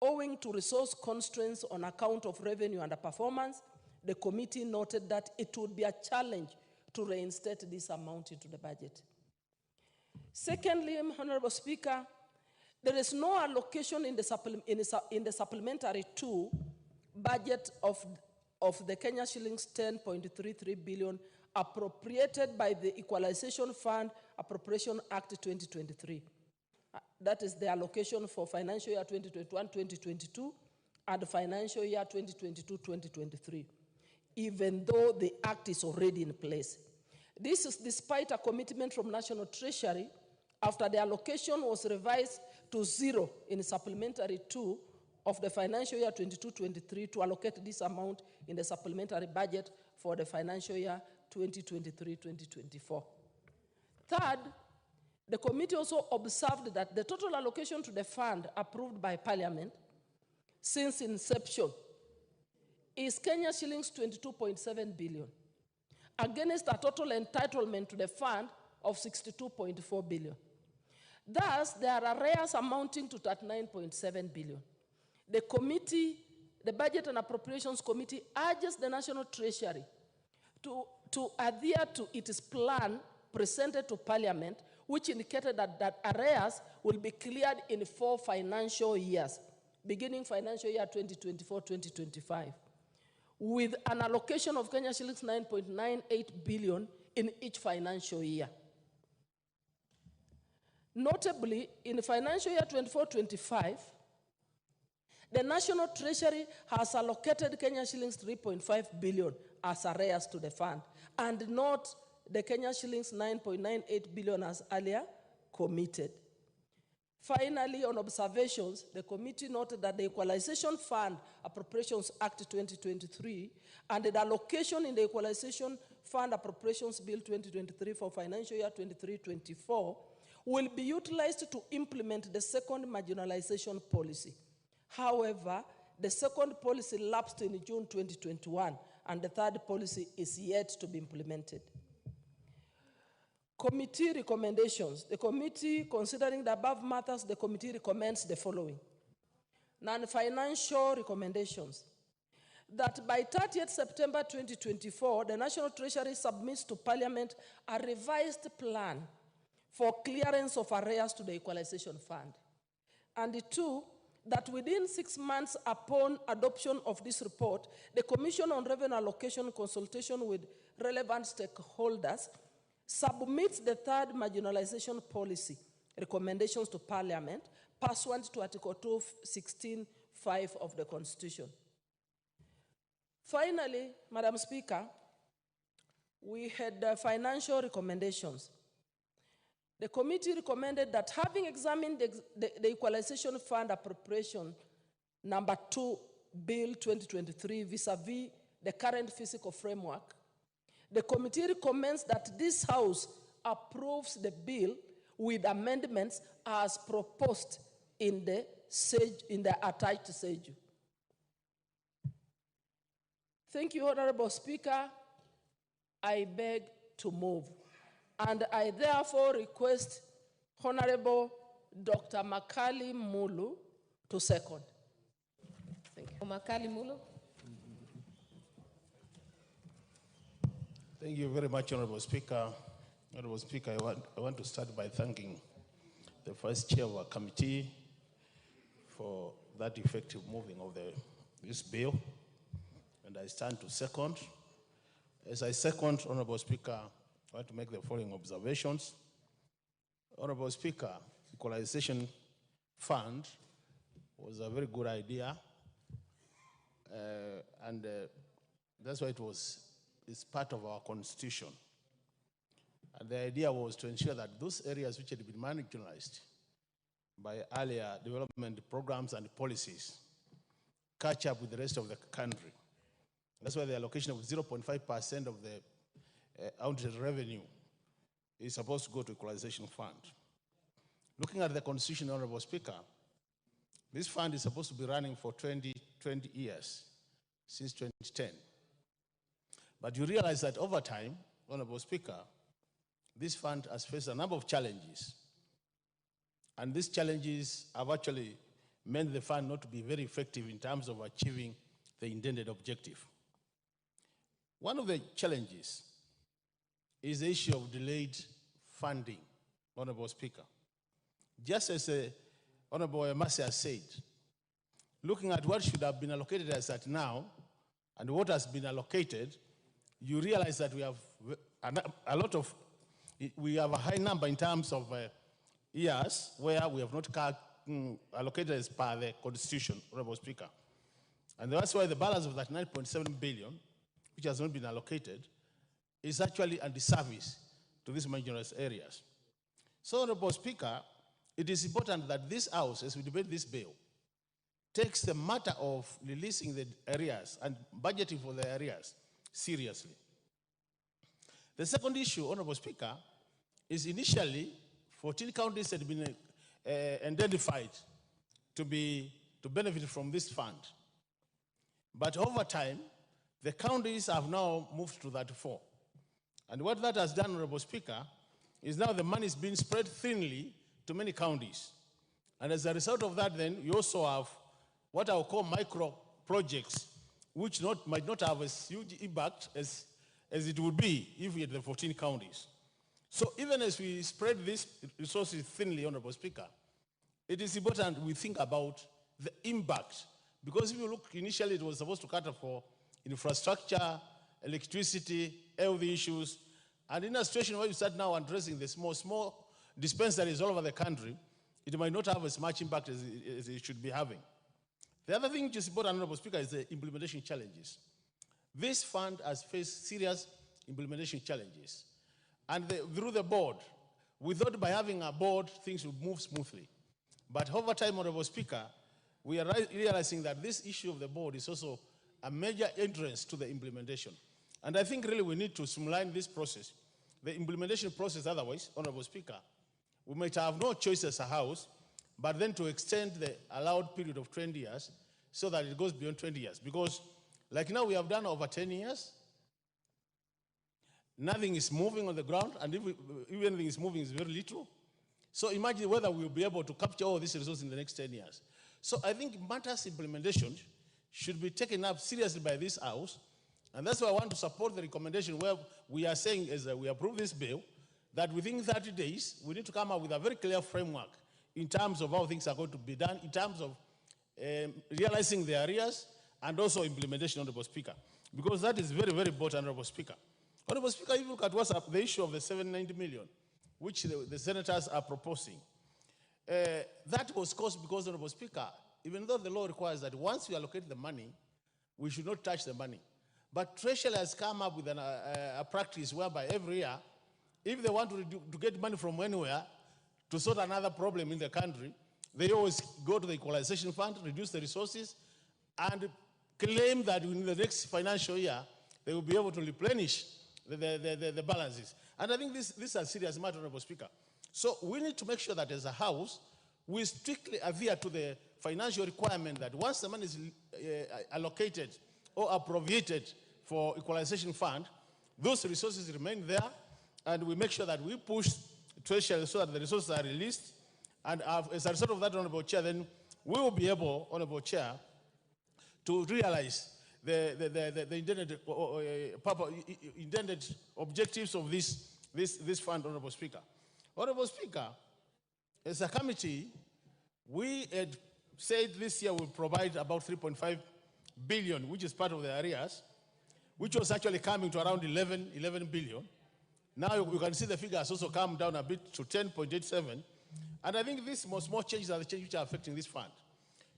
A: Owing to resource constraints on account of revenue underperformance, the committee noted that it would be a challenge to reinstate this amount into the budget. Secondly, Honorable Speaker, there is no allocation in the supplementary 2 budget of the Kenya shillings 10.33 billion appropriated by the Equalization Fund Appropriation Act 2023. That is the allocation for financial year 2021-2022 and financial year 2022-2023, even though the act is already in place. This is despite a commitment from National Treasury after the allocation was revised to 0 in supplementary 2 of the financial year 22-23 to allocate this amount in the supplementary budget for the financial year 2023-2024. Third, the committee also observed that the total allocation to the fund approved by Parliament since inception is Kenya shillings 22.7 billion, against a total entitlement to the fund of 62.4 billion. Thus, there are arrears amounting to 39.7 billion. The committee, the Budget and Appropriations Committee, urges the National Treasury to adhere to its plan presented to Parliament, which indicated that arrears will be cleared in 4 financial years, beginning financial year 2024-2025, with an allocation of Kenya shillings 9.98 billion in each financial year. Notably, in financial year 24-25, the National Treasury has allocated Kenya shillings 3.5 billion as arrears to the fund, and not the Kenya shillings 9.98 billion as earlier committed. Finally, on observations, the committee noted that the Equalization Fund Appropriations Act 2023 and the allocation in the Equalization Fund Appropriations Bill 2023 for financial year 23-24 will be utilized to implement the second marginalization policy. However, the second policy lapsed in June 2021, and the third policy is yet to be implemented. Committee recommendations. The committee, considering the above matters, the committee recommends the following. Non-financial recommendations. That by 30th September 2024, the National Treasury submits to Parliament a revised plan for clearance of arrears to the Equalization Fund. And 2, that within 6 months upon adoption of this report, the Commission on Revenue Allocation, consultation with relevant stakeholders, submits the third marginalization policy recommendations to Parliament pursuant to Article 216(5) of the Constitution. Finally, Madam Speaker, we had financial recommendations. The committee recommended that, having examined the Equalization Fund appropriation number 2 Bill 2023 vis-a-vis the current fiscal framework, the committee recommends that this House approves the bill with amendments as proposed in the attached schedule. Thank you, Honorable Speaker. I beg to move. And I therefore request Honorable Dr. Makali Mulu to second. Thank you.
L: Makali Mulu.
D: Thank you very much, Honorable Speaker. Honorable Speaker, I want to start by thanking the Vice Chair of our committee for that effective moving of this bill. And I stand to second. As I second, Honorable Speaker, I want to make the following observations. Honorable Speaker, Equalization Fund was a very good idea, and that's why it's part of our constitution. And the idea was to ensure that those areas which had been marginalized by earlier development programs and policies catch up with the rest of the country. That's why the allocation of 0.5% of the audited revenue is supposed to go to Equalization Fund. Looking at the Constitution, Honorable Speaker, this fund is supposed to be running for 20 years, since 2010. But you realize that over time, Honorable Speaker, this fund has faced a number of challenges. And these challenges have actually meant the fund not to be very effective in terms of achieving the intended objective. One of the challenges is the issue of delayed funding, Honorable Speaker. Just as Honorable Emasi has said, looking at what should have been allocated as at now and what has been allocated, you realize that we have we have a high number in terms of years where we have not allocated as per the Constitution, Honorable Speaker. And that's why the balance of that 9.7 billion, which has not been allocated, is actually a disservice to these marginalized areas. So, Honorable Speaker, it is important that this House, as we debate this bill, takes the matter of releasing the areas and budgeting for the areas seriously. The second issue, Honorable Speaker, is initially 14 counties had been identified to benefit from this fund. But over time, the counties have now moved to 34. And what that has done, Honorable Speaker, is now the money is being spread thinly to many counties. And as a result of that, then, you also have what I will call micro projects, which might not have as huge impact as it would be if we had the 14 counties. So even as we spread these resources thinly, Honorable Speaker, it is important we think about the impact. Because if you look, initially it was supposed to cater for infrastructure, electricity, health issues, and in a situation where you start now addressing the small dispensaries all over the country, it might not have as much impact as it should be having. The other thing which is important, Honorable Speaker, is the implementation challenges. This fund has faced serious implementation challenges. And through the board, we thought by having a board, things would move smoothly. But over time, Honorable Speaker, we are realizing that this issue of the board is also a major hindrance to the implementation. And I think really we need to streamline this process, the implementation process. Otherwise, Honorable Speaker, we might have no choice as a House, but then to extend the allowed period of 20 years so that it goes beyond 20 years. Because like now we have done over 10 years, nothing is moving on the ground, and if anything is moving, it's very little. So imagine whether we'll be able to capture all these resources in the next 10 years. So I think matters implementation should be taken up seriously by this House, and that's why I want to support the recommendation where we are saying, as we approve this bill, that within 30 days, we need to come up with a very clear framework in terms of how things are going to be done, in terms of realizing the areas, and also implementation, Honorable Speaker. Because that is very, very important, Honorable Speaker. Honorable Speaker, if you look at what's up, the issue of the 790 million, which the senators are proposing, that was caused because, Honorable Speaker, even though the law requires that once we allocate the money, we should not touch the money. But Treasury has come up with a practice whereby every year, if they want to get money from anywhere to sort another problem in the country, they always go to the Equalization Fund, reduce the resources, and claim that in the next financial year, they will be able to replenish the balances. And I think this is a serious matter, Honorable Speaker. So we need to make sure that as a House, we strictly adhere to the financial requirement that once the money is allocated or appropriated for Equalization Fund, those resources remain there, and we make sure that we push Treasury so that the resources are released. And as a result of that, Honorable Chair, then we will be able, Honorable Chair, to realize the intended objectives of this fund, Honorable Speaker. Honorable Speaker, as a committee, we had said this year we'll provide about 3.5 billion, which is part of the arrears, which was actually coming to around 11 billion. Now you can see the figure has also come down a bit to 10.87. And I think these small changes are the changes which are affecting this fund.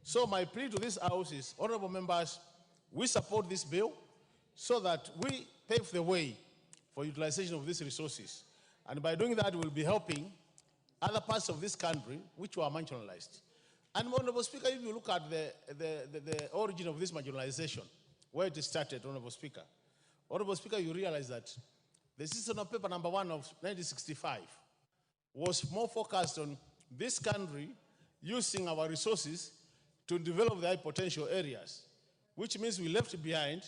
D: So my plea to this House is, honorable members, we support this bill so that we pave the way for utilization of these resources. And by doing that, we'll be helping other parts of this country which were marginalized. And Honorable Speaker, if you look at the origin of this marginalization, where it started, Honorable Speaker, you realize that the seasonal paper number 1 of 1965 was more focused on this country using our resources to develop the high potential areas, which means we left behind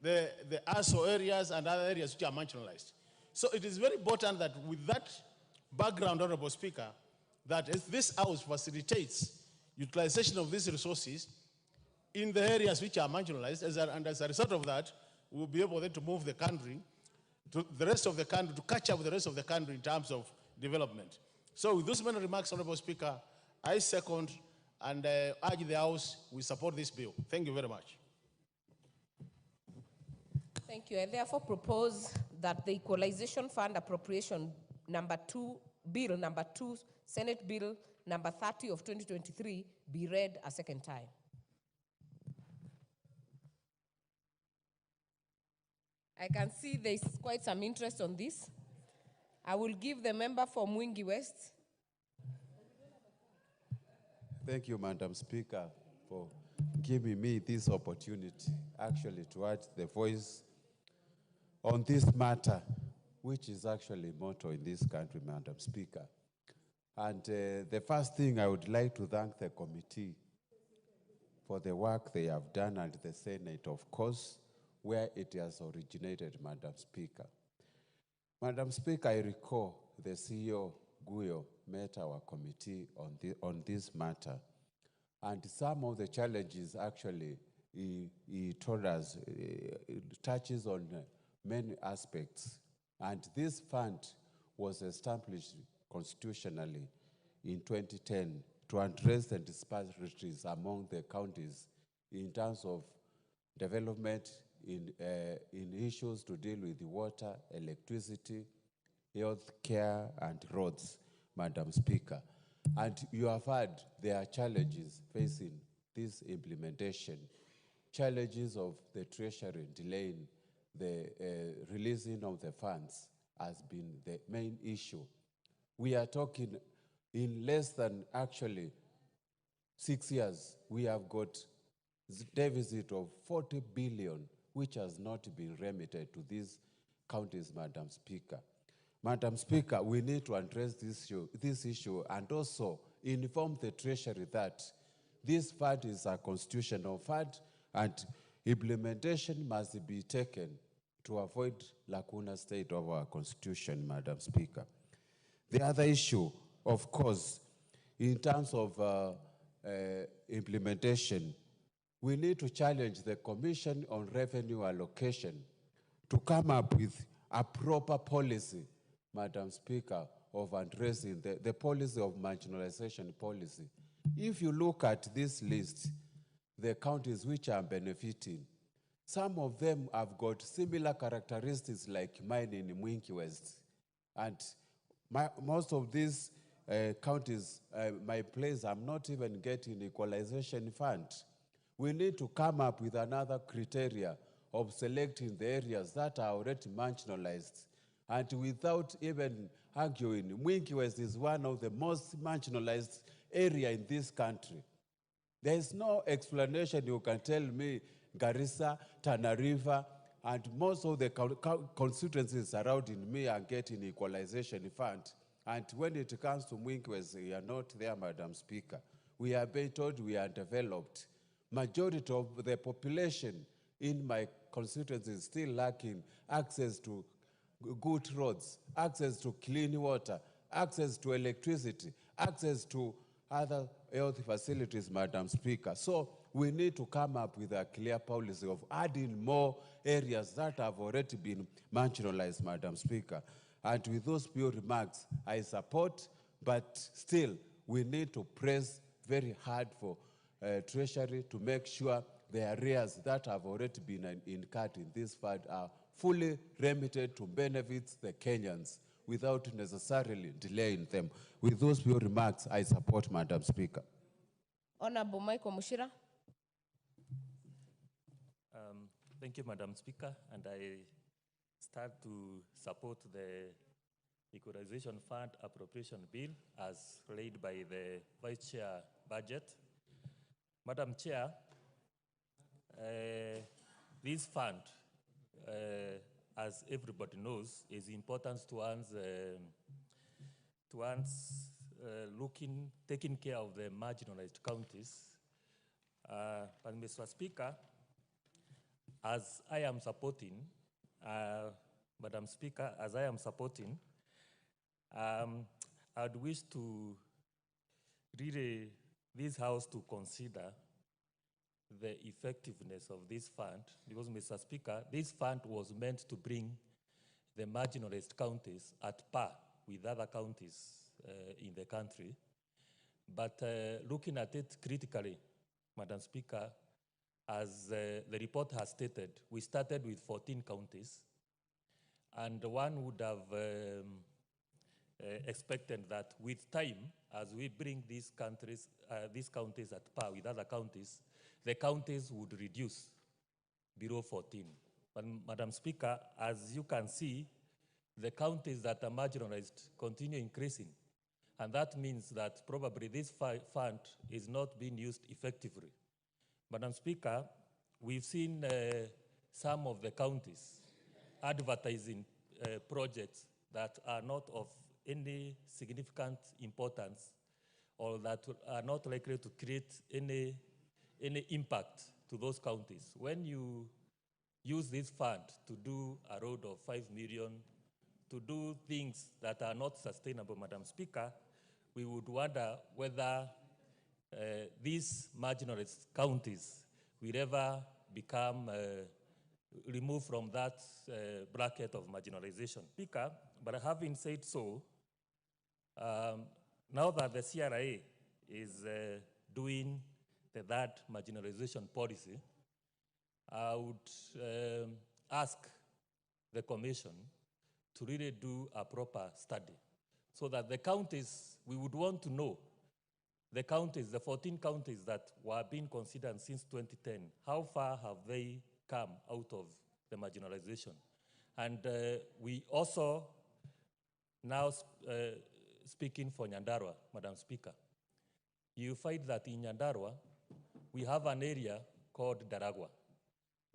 D: the ASO areas and other areas which are marginalized. So it is very important that with that background, Honorable Speaker, that as this House facilitates utilization of these resources in the areas which are marginalized, and as a result of that, we'll be able then to move the country to the rest of the country, to catch up with the rest of the country in terms of development. So with those many remarks, Honorable Speaker, I second and urge the House, we support this bill. Thank you very much.
L: Thank you. I therefore propose that the Equalization Fund Appropriation number 2, Bill number 2, Senate Bill number 30 of 2023 be read a second time. I can see there's quite some interest on this. I will give the member for Mwingi West.
F: Thank you, Madam Speaker, for giving me this opportunity actually to add the voice on this matter, which is actually motto in this country, Madam Speaker. And the first thing I would like to thank the committee for the work they have done, and the Senate, of course, where it has originated, Madam Speaker. Madam Speaker, I recall the CEO, Guyo, met our committee on this matter. And some of the challenges, actually, he told us, it touches on many aspects. And this fund was established constitutionally in 2010 to address the disparities among the counties in terms of development in issues to deal with the water, electricity, health care, and roads, Madam Speaker. And you have heard there are challenges facing this implementation, challenges of the Treasury delaying the releasing of the funds has been the main issue. We are talking in less than actually 6 years, we have got a deficit of 40 billion, which has not been remitted to these counties, Madam Speaker. Madam Speaker, we need to address this issue and also inform the Treasury that this fund is a constitutional fund and implementation must be taken to avoid lacuna state of our constitution, Madam Speaker. The other issue, of course, in terms of implementation, we need to challenge the Commission on Revenue Allocation to come up with a proper policy, Madam Speaker, of addressing the policy of marginalization policy. If you look at this list, the counties which are benefiting, Some of them have got similar characteristics like mine in Mwingi West. And most of these counties, my place, I'm not even getting equalization fund. We need to come up with another criteria of selecting the areas that are already marginalized. And without even arguing, Mwingi West is one of the most marginalized area in this country. There is no explanation you can tell me Garissa, Tana River, and most of the constituencies surrounding me are getting equalization fund. And when it comes to Mwingi West, we are not there, Madam Speaker. We are being told we are developed. Majority of the population in my constituency is still lacking access to good roads, access to clean water, access to electricity, access to other health facilities, Madam Speaker. So we need to come up with a clear policy of adding more areas that have already been marginalized, Madam Speaker. And with those few remarks, I support, but still we need to press very hard for Treasury to make sure the areas that have already been incurred in this fund are fully remitted to benefit the Kenyans without necessarily delaying them. With those few remarks, I support, Madam Speaker.
L: Honorable Michael Mushira.
G: Thank you, Madam Speaker, and I start to support the Equalization Fund Appropriation Bill as laid by the Vice Chair Budget. Madam Chair, this fund, as everybody knows, is important to taking care of the marginalized counties. But Mr. Speaker, as I am supporting, Madam Speaker, as I am supporting, I'd wish to really this House to consider the effectiveness of this fund, because, Mr. Speaker, this fund was meant to bring the marginalized counties at par with other counties in the country. But looking at it critically, Madam Speaker, as the report has stated, we started with 14 counties, and one would have expected that with time, as we bring these counties at par with other counties, the counties would reduce below 14. But, Madam Speaker, as you can see, the counties that are marginalized continue increasing. And that means that probably this fund is not being used effectively. Madam Speaker, we've seen some of the counties advertising projects that are not of any significant importance or that are not likely to create any impact to those counties. When you use this fund to do a road of 5 million, to do things that are not sustainable, Madam Speaker, we would wonder whether these marginalized counties will ever become removed from that bracket of marginalization. Speaker, but having said so, now that the CRA is doing the third marginalization policy, I would ask the Commission to really do a proper study so that the counties, we would want to know the counties, the 14 counties that were being considered since 2010, how far have they come out of the marginalization? And we also now speaking for Nyandarua, Madam Speaker, you find that in Nyandarua, we have an area called Daragwa.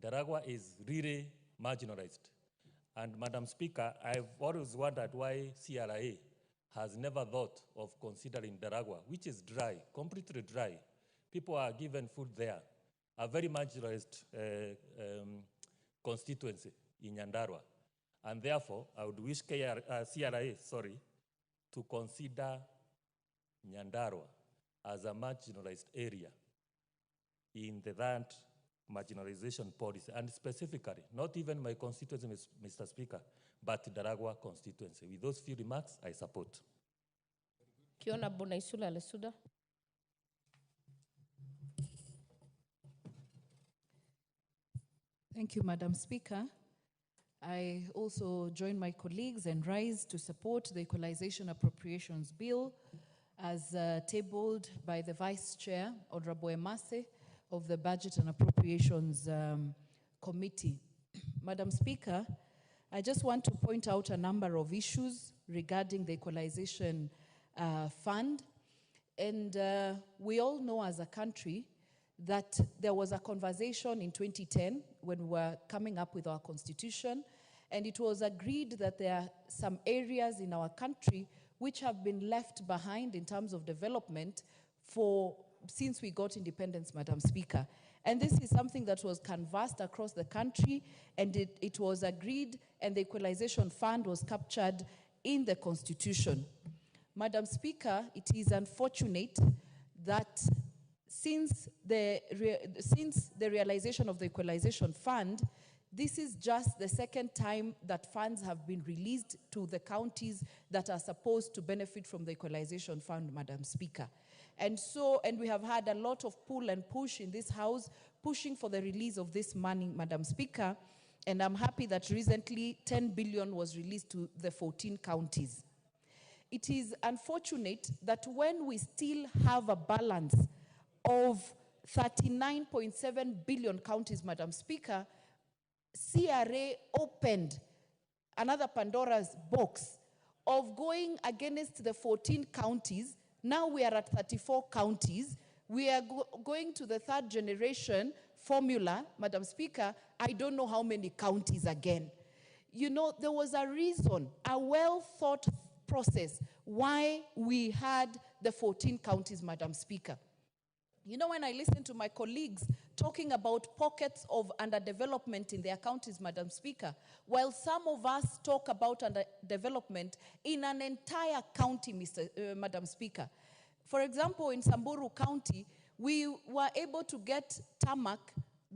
G: Daragwa is really marginalized. And Madam Speaker, I've always wondered why CRA has never thought of considering Daragwa, which is dry, completely dry. People are given food there. A very marginalized constituency in Nyandarua. And therefore, I would wish CRA, to consider Nyandarua as a marginalized area in the third marginalization policy, and specifically, not even my constituency, Mr. Speaker, but Daragwa constituency. With those few remarks, I support.
L: Kiona Bonaisula Lesuda.
I: Thank you, Madam Speaker. I also join my colleagues and rise to support the Equalization Appropriations Bill as tabled by the Vice Chair, Honorable Emase, of the Budget and Appropriations Committee. Madam Speaker, I just want to point out a number of issues regarding the Equalization Fund. And we all know as a country that there was a conversation in 2010 when we were coming up with our constitution, and it was agreed that there are some areas in our country which have been left behind in terms of development since we got independence, Madam Speaker. And this is something that was canvassed across the country, and it was agreed, and the Equalization Fund was captured in the Constitution. Madam Speaker, it is unfortunate that since the realization of the Equalization Fund, this is just the second time that funds have been released to the counties that are supposed to benefit from the Equalization Fund, Madam Speaker. And we have had a lot of pull and push in this House, pushing for the release of this money, Madam Speaker. And I'm happy that recently 10 billion was released to the 14 counties. It is unfortunate that when we still have a balance of 39.7 billion counties, Madam Speaker, CRA opened another Pandora's box of going against the 14 counties. Now we are at 34 counties. We are going to the third generation formula, Madam Speaker. I don't know how many counties again. You know, there was a reason, a well-thought process why we had the 14 counties, Madam Speaker. You know, when I listen to my colleagues talking about pockets of underdevelopment in their counties, Madam Speaker, while some of us talk about underdevelopment in an entire county, Madam Speaker. For example, in Samburu County, we were able to get tarmac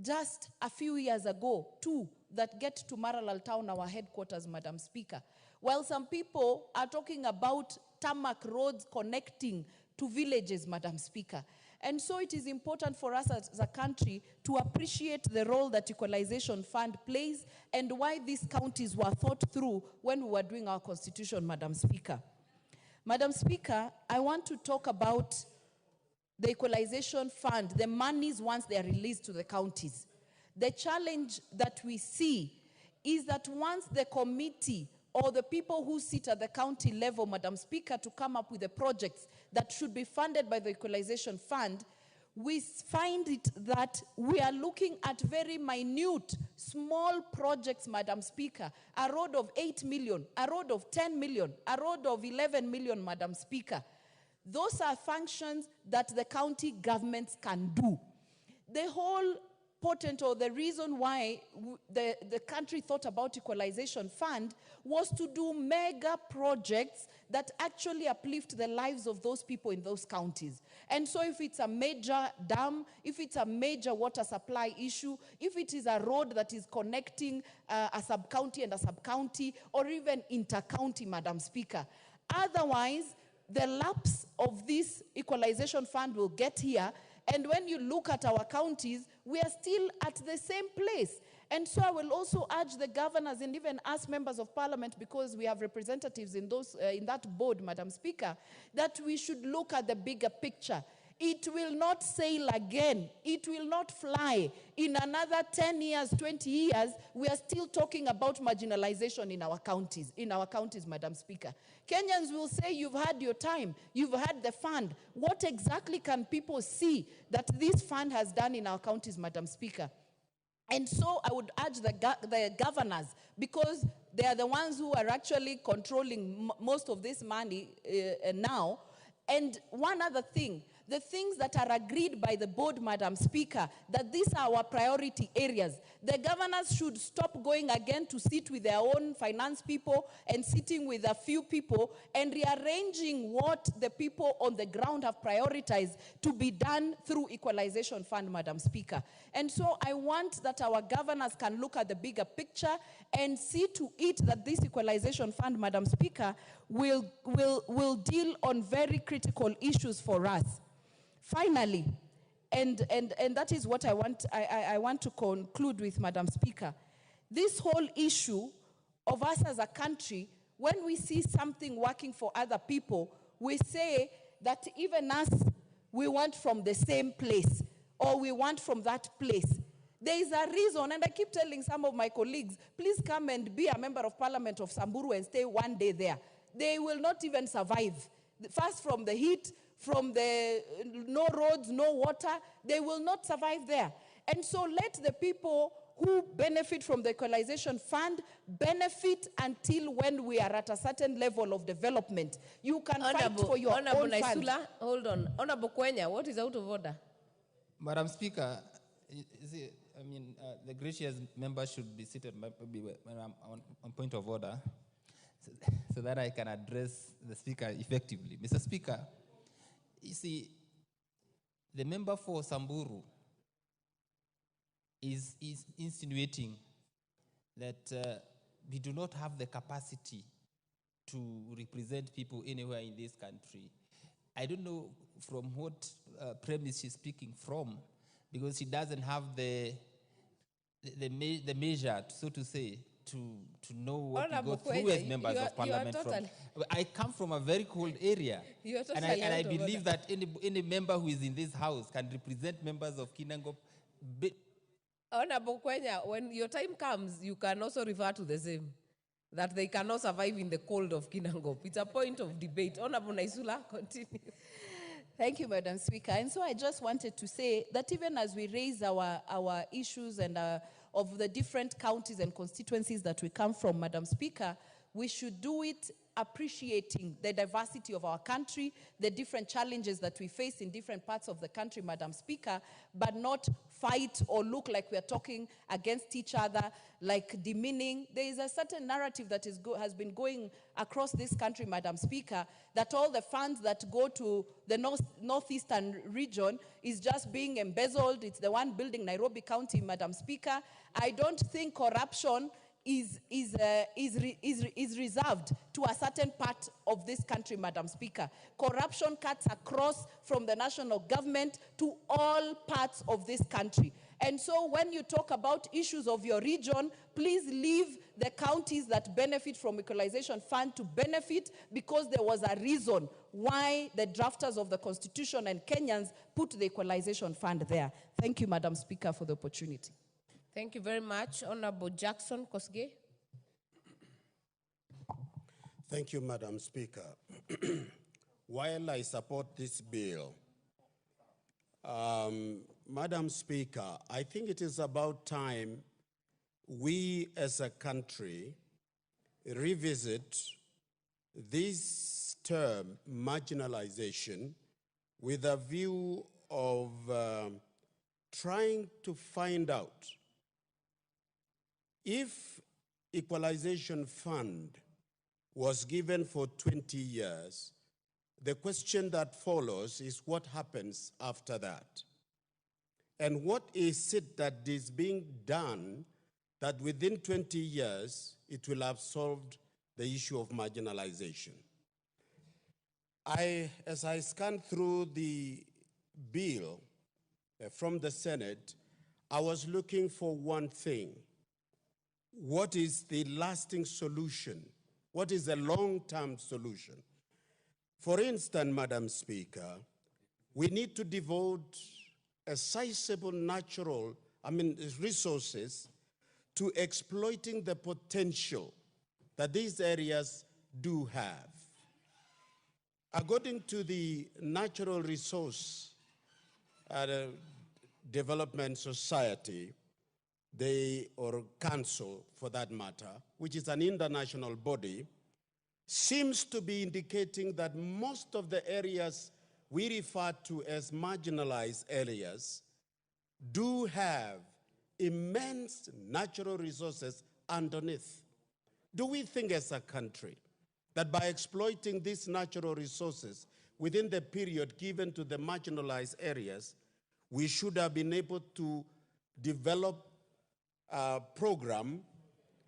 I: just a few years ago, 2 that get to Maralal Town, our headquarters, Madam Speaker. While some people are talking about tarmac roads connecting to villages, Madam Speaker. And so it is important for us as a country to appreciate the role that Equalization Fund plays and why these counties were thought through when we were doing our constitution, Madam Speaker. Madam Speaker, I want to talk about the Equalization Fund, the monies once they are released to the counties. The challenge that we see is that once the committee or the people who sit at the county level, Madam Speaker, to come up with the projects that should be funded by the Equalization Fund, we find it that we are looking at very minute, small projects, Madam Speaker. A road of 8 million, a road of 10 million, a road of 11 million, Madam Speaker. Those are functions that the county governments can do. The whole potent or the reason why the country thought about Equalization Fund was to do mega projects that actually uplift the lives of those people in those counties. And so if it's a major dam, if it's a major water supply issue, if it is a road that is connecting a sub-county and a sub-county, or even inter-county, Madam Speaker. Otherwise, the lapse of this Equalization Fund will get here, and when you look at our counties, we are still at the same place. And so I will also urge the governors and even us members of parliament, because we have representatives in that board, Madam Speaker, that we should look at the bigger picture. It will not sail again. It will not fly. In another 10 years, 20 years, we are still talking about marginalization in our counties, Madam Speaker. Kenyans will say, you've had your time, you've had the fund. What exactly can people see that this fund has done in our counties, Madam Speaker? And so I would urge the governors, because they are the ones who are actually controlling most of this money now. And one other thing, the things that are agreed by the board, Madam Speaker, that these are our priority areas. The governors should stop going again to sit with their own finance people and sitting with a few people and rearranging what the people on the ground have prioritized to be done through Equalization Fund, Madam Speaker. And so I want that our governors can look at the bigger picture and see to it that this Equalization Fund, Madam Speaker, will deal on very critical issues for us. Finally,
J: And that is what I want to conclude with, Madam Speaker. This whole issue of us as a country, when we see something working for other people, we say that even us, we want from the same place, or we want from that place. There is a reason, and I keep telling some of my colleagues, please come and be a member of parliament of Samburu and stay one day there. They will not even survive. First, from the heat, from the no roads, no water, they will not survive there. And so let the people who benefit from the Equalization Fund benefit until when we are at a certain level of development. You can fight for your
L: Honorable
J: own
L: Naisula,
J: fund.
L: hold on. Honorable Kwenya, what is out of order?
B: Madam Speaker, the gracious member should be seated when I'm on point of order so that I can address the Speaker effectively. Mr. Speaker, you see, the member for Samburu is insinuating that we do not have the capacity to represent people anywhere in this country. I don't know from what premise she's speaking from, because she doesn't have the measure, so to say, to know what we go through as members of parliament from. I come from a very cold area, and I believe that any member who is in this house can represent members of Kinangop.
L: Honorable Kwenya, when your time comes, you can also refer to the same, that they cannot survive in the cold of Kinangop. It's a point of debate. Honorable Naisula, continue.
J: Thank you, Madam Speaker. And so I just wanted to say that even as we raise our issues and of the different counties and constituencies that we come from, Madam Speaker, we should do it appreciating the diversity of our country, the different challenges that we face in different parts of the country, Madam Speaker, but not fight or look like we are talking against each other, like demeaning. There is a certain narrative that has been going across this country, Madam Speaker, that all the funds that go to the northeastern region is just being embezzled. It's the one building Nairobi County, Madam Speaker. I don't think corruption is reserved to a certain part of this country, Madam Speaker. Corruption cuts across from the national government to all parts of this country. And so when you talk about issues of your region, please leave the counties that benefit from Equalization Fund to benefit, because there was a reason why the drafters of the Constitution and Kenyans put the Equalization Fund there. Thank you, Madam Speaker, for the opportunity.
L: Thank you very much. Honorable Jackson Kosgei.
R: Thank you, Madam Speaker. While I support this bill, Madam Speaker, I think it is about time we as a country revisit this term, marginalization, with a view of trying to find out if Equalization Fund was given for 20 years, the question that follows is what happens after that? And what is it that is being done that within 20 years, it will have solved the issue of marginalization? As I scanned through the bill from the Senate, I was looking for one thing. What is the lasting solution? What is the long-term solution? For instance, Madam Speaker, we need to devote a sizable natural, resources to exploiting the potential that these areas do have. According to the Natural Resource Development Society, or Council for that matter, which is an international body, seems to be indicating that most of the areas we refer to as marginalized areas do have immense natural resources underneath. Do we think as a country that by exploiting these natural resources within the period given to the marginalized areas, we should have been able to develop a program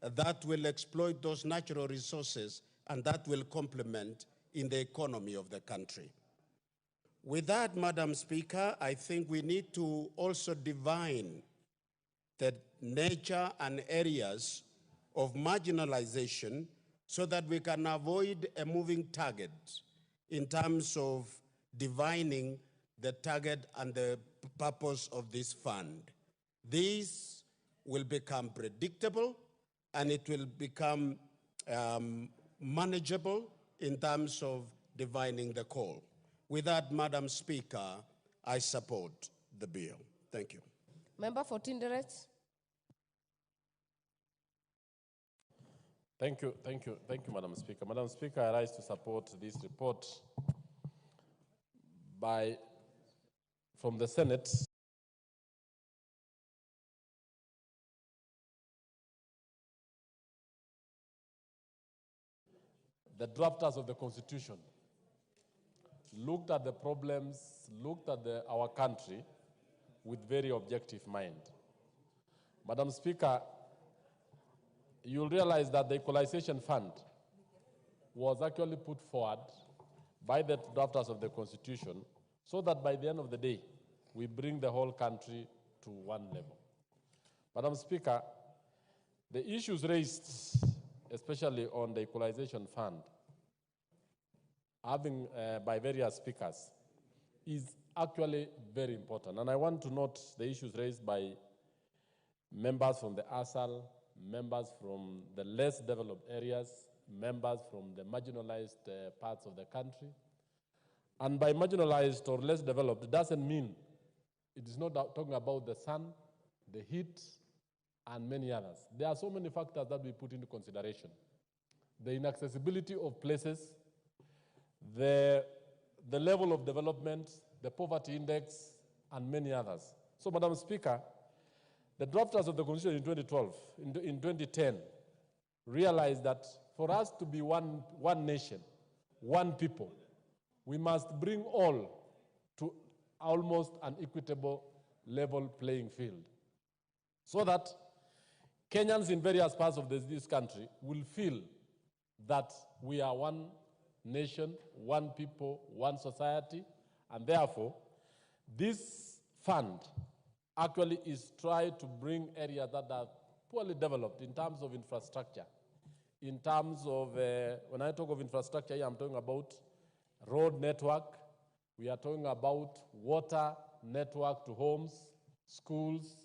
R: that will exploit those natural resources and that will complement in the economy of the country? With that, Madam Speaker, I think we need to also define the nature and areas of marginalization so that we can avoid a moving target in terms of defining the target and the purpose of this fund. This will become predictable and it will become manageable in terms of defining the call. With that, Madam Speaker, I support the bill. Thank you.
L: Member for Tinderet.
E: Thank you, Madam Speaker. Madam Speaker, I rise to support this report from the Senate. The drafters of the Constitution looked at the problems, looked at our country with very objective mind. Madam Speaker, you'll realize that the Equalization Fund was actually put forward by the drafters of the Constitution so that by the end of the day, we bring the whole country to one level. Madam Speaker, the issues raised, especially on the Equalization Fund, by various speakers, is actually very important. And I want to note the issues raised by members from the ASAL, members from the less developed areas, members from the marginalized parts of the country. And by marginalized or less developed, it doesn't mean it is not talking about the sun, the heat, and many others. There are so many factors that we put into consideration. The inaccessibility of places, the level of development, the poverty index, and many others. So, Madam Speaker, the drafters of the Constitution in 2012, in 2010, realized that for us to be one nation, one people, we must bring all to almost an equitable level playing field so that Kenyans in various parts of this country will feel that we are one nation, one people, one society, and therefore, this fund actually is trying to bring areas that are poorly developed in terms of infrastructure. In terms of, when I talk of infrastructure here, I'm talking about road network, we are talking about water network to homes, schools,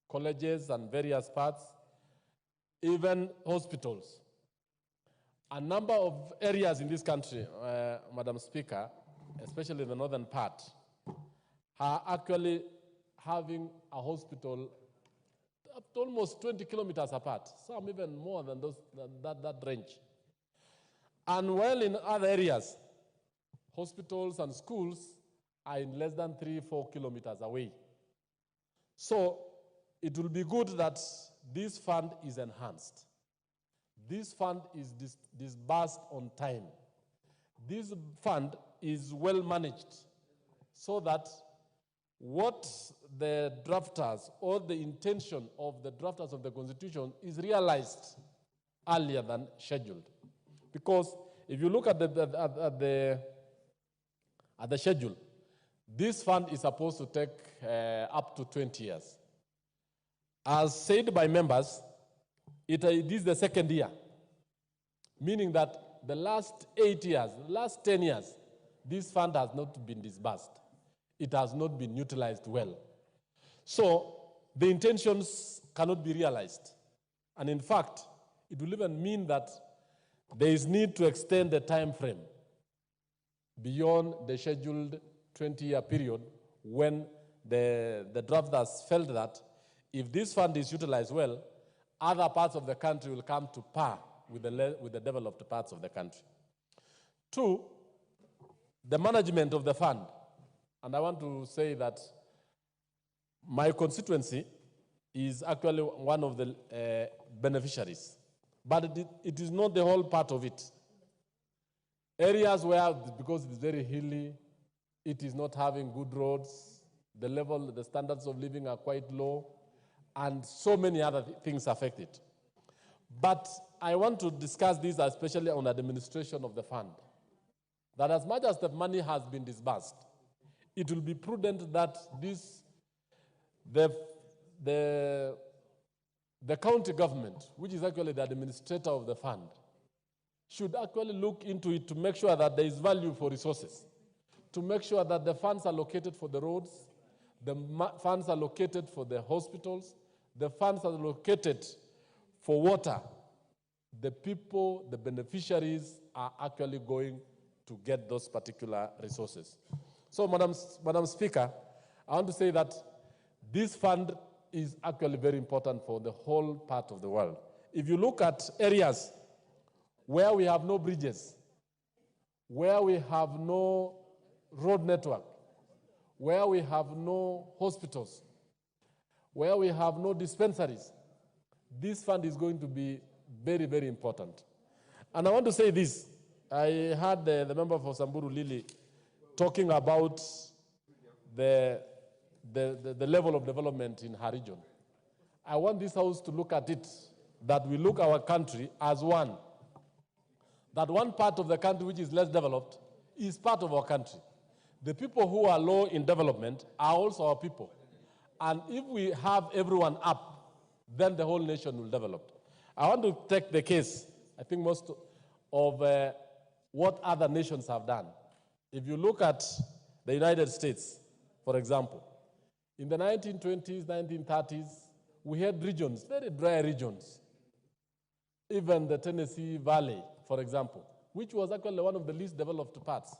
E: colleges, and various parts, even hospitals. A number of areas in this country, Madam Speaker, especially the northern part, are actually having a hospital almost 20 kilometers apart, some even more than that range. And while in other areas, hospitals and schools are in less than 3-4 kilometers away. So it will be good that this fund is enhanced. This fund is disbursed on time. This fund is well managed so that what the drafters or the intention of the drafters of the Constitution is realized earlier than scheduled. Because if you look at the schedule, this fund is supposed to take up to 20 years. As said by members, it is the second year, meaning that the last 8 years, the last 10 years, this fund has not been disbursed. It has not been utilized well. So the intentions cannot be realized. And in fact, it will even mean that there is need to extend the time frame beyond the scheduled 20-year period when the drafters felt that if this fund is utilized well, other parts of the country will come to par with the developed parts of the country. 2, the management of the fund. And I want to say that my constituency is actually one of the beneficiaries, but it is not the whole part of it. Areas where, because it is very hilly, it is not having good roads, the standards of living are quite low, and so many other things affect it. But I want to discuss this especially on administration of the fund. That as much as the money has been disbursed, it will be prudent that the county government, which is actually the administrator of the fund, should actually look into it to make sure that there is value for resources, to make sure that the funds are allocated for the roads, the funds are allocated for the hospitals, the funds are allocated for water. The people, the beneficiaries are actually going to get those particular resources. So, Madam Speaker, I want to say that this fund is actually very important for the whole part of the world. If you look at areas where we have no bridges, where we have no road network, where we have no hospitals, where we have no dispensaries, this fund is going to be very, very important. And I want to say this. I heard the member for Samburu Lili talking about the level of development in her region. I want this House to look at it, that we look our country as one. That one part of the country which is less developed is part of our country. The people who are low in development are also our people. And if we have everyone up, then the whole nation will develop. I want to take the case, I think most of what other nations have done. If you look at the United States, for example, in the 1920s, 1930s, we had regions, very dry regions. Even the Tennessee Valley, for example, which was actually one of the least developed parts.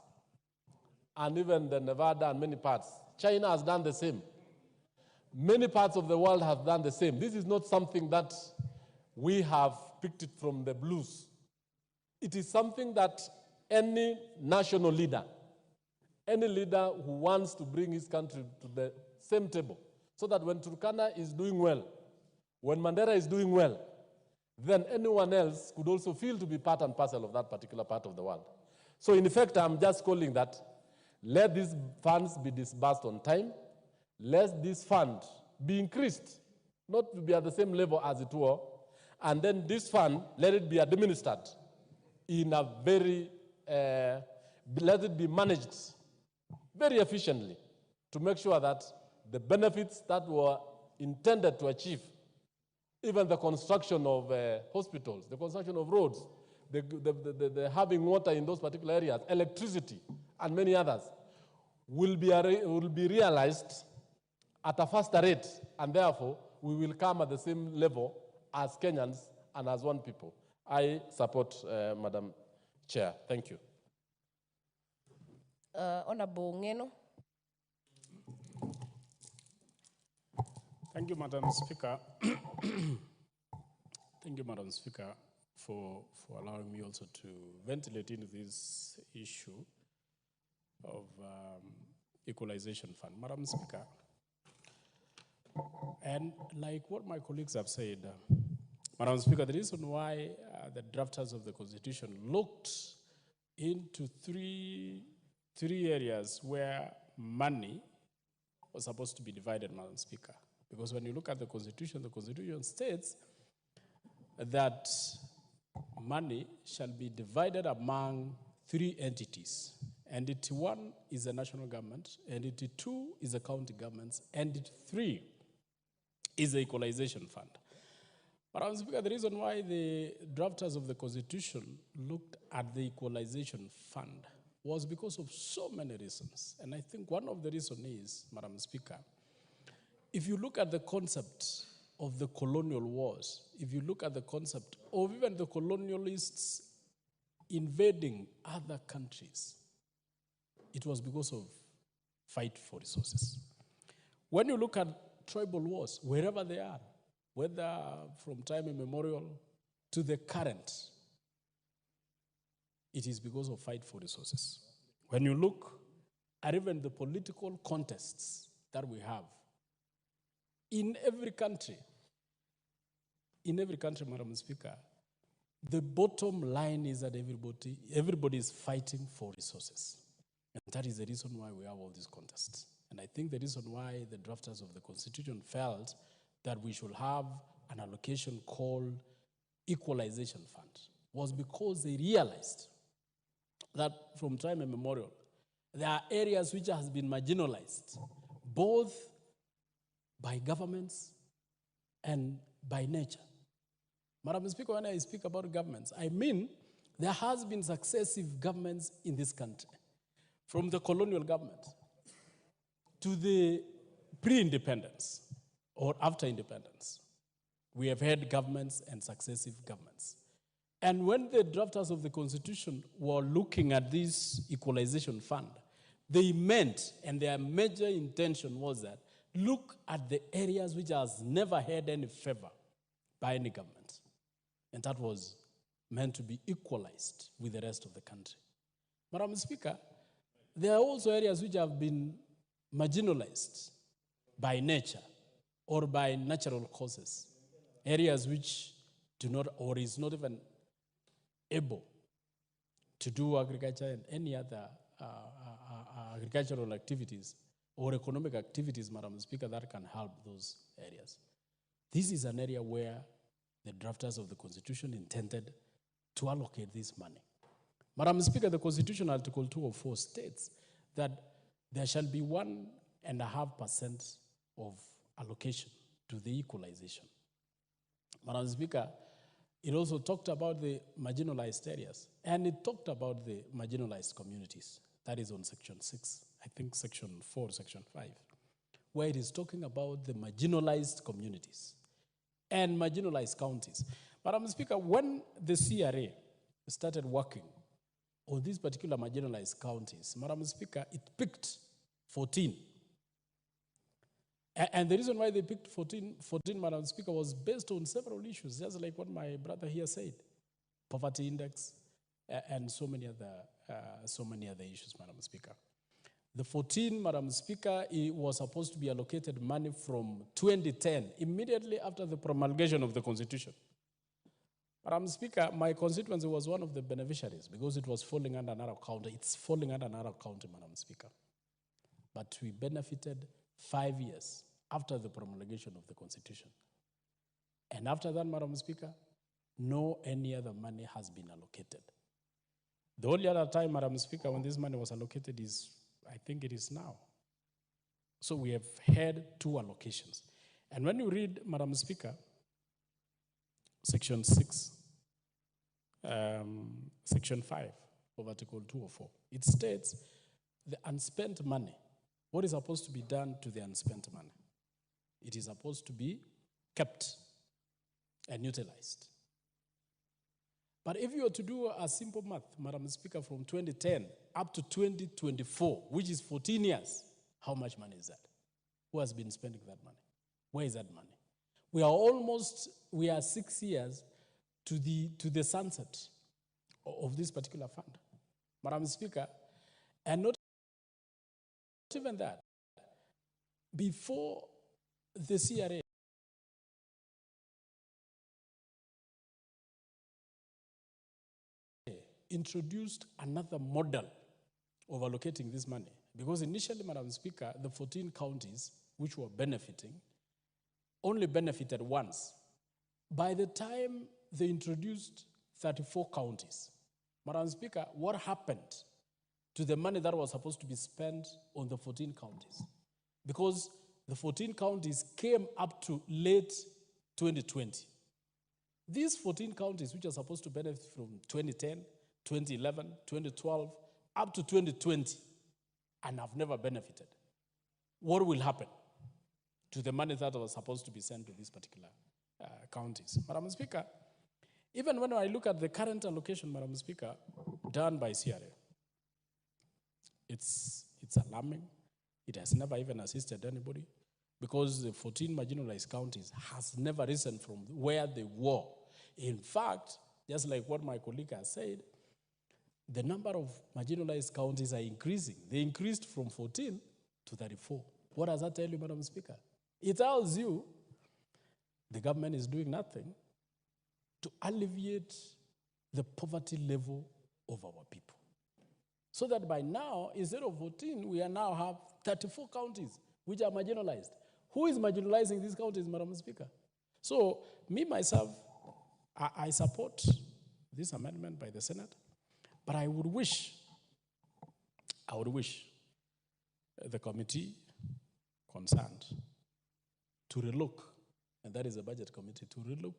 E: And even the Nevada and many parts. China has done the same. Many parts of the world have done the same. This is not something that we have picked it from the blues. It is something that any national leader, any leader who wants to bring his country to the same table, so that when Turkana is doing well, when Mandera is doing well, then anyone else could also feel to be part and parcel of that particular part of the world. So in effect, I'm just calling that, let these funds be disbursed on time, let this fund be increased, not to be at the same level as it were, and then this fund, let it be administered in a very, let it be managed very efficiently to make sure that the benefits that were intended to achieve, even the construction of hospitals, the construction of roads, the having water in those particular areas, electricity, and many others, will be realized at a faster rate, and therefore we will come at the same level as Kenyans and as one people. I support Madam Chair. Thank you.
L: Honorable Ngeno.
H: Thank you, Madam Speaker. Thank you, Madam Speaker, for allowing me also to ventilate into this issue of Equalization Fund. Madam Speaker, and like what my colleagues have said, Madam Speaker, the reason why the drafters of the Constitution looked into three areas where money was supposed to be divided, Madam Speaker. Because when you look at the Constitution states that money shall be divided among three entities. Entity one is the national government, entity two is the county governments, entity three is the Equalization Fund. Madam Speaker, the reason why the drafters of the Constitution looked at the Equalization Fund was because of so many reasons. And I think one of the reasons is, Madam Speaker, if you look at the concept of the colonial wars, if you look at the concept of even the colonialists invading other countries, it was because of fight for resources. When you look at tribal wars, wherever they are, whether from time immemorial to the current, it is because of fight for resources. When you look at even the political contests that we have, in every country, Madam Speaker, the bottom line is that everybody is fighting for resources. And that is the reason why we have all these contests. And I think the reason why the drafters of the Constitution felt that we should have an allocation called Equalization Fund was because they realized that from time immemorial,
V: there are areas which has been marginalized, both by governments and by nature. Madam Speaker, when I speak about governments, I mean there has been successive governments in this country, from the colonial government to the pre-independence or after independence. We have had governments and successive governments. And when the drafters of the Constitution were looking at this equalization fund, they meant, and their major intention was that, look at the areas which has never had any favor by any government. And that was meant to be equalized with the rest of the country. Madam Speaker, there are also areas which have been marginalized by nature or by natural causes, areas which do not or is not even able to do agriculture and any other agricultural activities or economic activities, Madam Speaker, that can help those areas. This is an area where the drafters of the Constitution intended to allocate this money. Madam Speaker, the Constitution Article 204 states that there shall be 1.5% of allocation to the equalization. Madam Speaker, it also talked about the marginalized areas, and it talked about the marginalized communities. That is on Section 6, I think Section 4, Section 5, where it is talking about the marginalized communities and marginalized counties. Madam Speaker, when the CRA started working on these particular marginalized counties, Madam Speaker, it picked 14. And the reason why they picked 14, Madam Speaker, was based on several issues, just like what my brother here said, poverty index, and so many other issues, Madam Speaker. The 14, Madam Speaker, it was supposed to be allocated money from 2010, immediately after the promulgation of the Constitution. Madam Speaker, my constituency was one of the beneficiaries because it was falling under another county. It's falling under another county, Madam Speaker. But we benefited 5 years after the promulgation of the Constitution. And after that, Madam Speaker, no any other money has been allocated. The only other time, Madam Speaker, when this money was allocated is, I think it is now. So we have had 2 allocations. And when you read, Madam Speaker, Section 6, Section 5 of Article 204, it states the unspent money. What is supposed to be done to the unspent money? It is supposed to be kept and utilized. But if you were to do a simple math, Madam Speaker, from 2010 up to 2024, which is 14 years, how much money is that? Who has been spending that money? Where is that money? We are 6 years to the sunset of this particular fund. Madam Speaker, and not even that, before the CRA introduced another model of allocating this money, because initially, Madam Speaker, the 14 counties which were benefiting only benefited once. By the time they introduced 34 counties, Madam Speaker, what happened to the money that was supposed to be spent on the 14 counties? Because the 14 counties came up to late 2020. These 14 counties, which are supposed to benefit from 2010, 2011, 2012, up to 2020, and have never benefited, what will happen to the money that was supposed to be sent to these particular counties? Madam Speaker, even when I look at the current allocation, Madam Speaker, done by CRA, it's alarming. It has never even assisted anybody, because the 14 marginalized counties has never risen from where they were. In fact, just like what my colleague has said, the number of marginalized counties are increasing. They increased from 14 to 34. What does that tell you, Madam Speaker? It tells you the government is doing nothing to alleviate the poverty level of our people. So that by now, instead of 14, we now have 34 counties which are marginalized. Who is marginalizing these counties, Madam Speaker? So, me, myself, I support this amendment by the Senate, but I would wish I would wish the committee concerned to relook, and that is the budget committee, to relook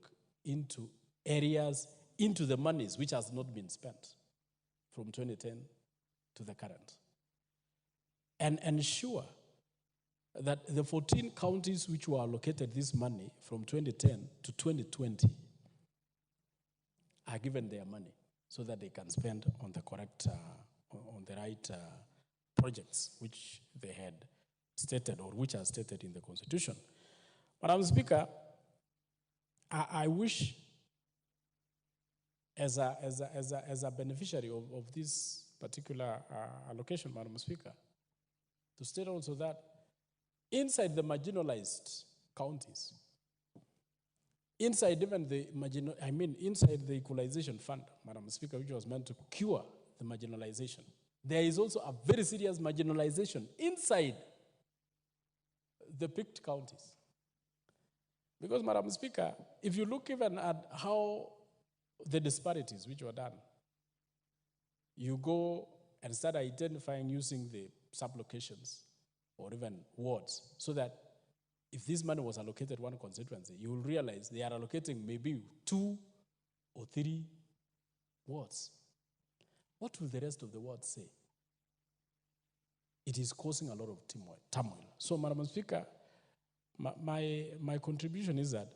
V: into areas, into the monies which has not been spent from 2010 to the current, and ensure that the 14 counties which were allocated this money from 2010 to 2020 are given their money so that they can spend on the correct, on the right projects which they had stated or which are stated in the Constitution. Madam Speaker, I wish as a beneficiary of this particular allocation, Madam Speaker, to state also that inside the marginalized counties, inside even the inside the Equalization Fund, Madam Speaker, which was meant to cure the marginalization, there is also a very serious marginalization inside the picked counties. Because, Madam Speaker, if you look even at how the disparities which were done, you go and start identifying using the sublocations or even wards, so that if this money was allocated one constituency, you will realize they are allocating maybe 2 or 3 wards. What will the rest of the wards say? It is causing a lot of turmoil. So, Madam Speaker, my contribution is that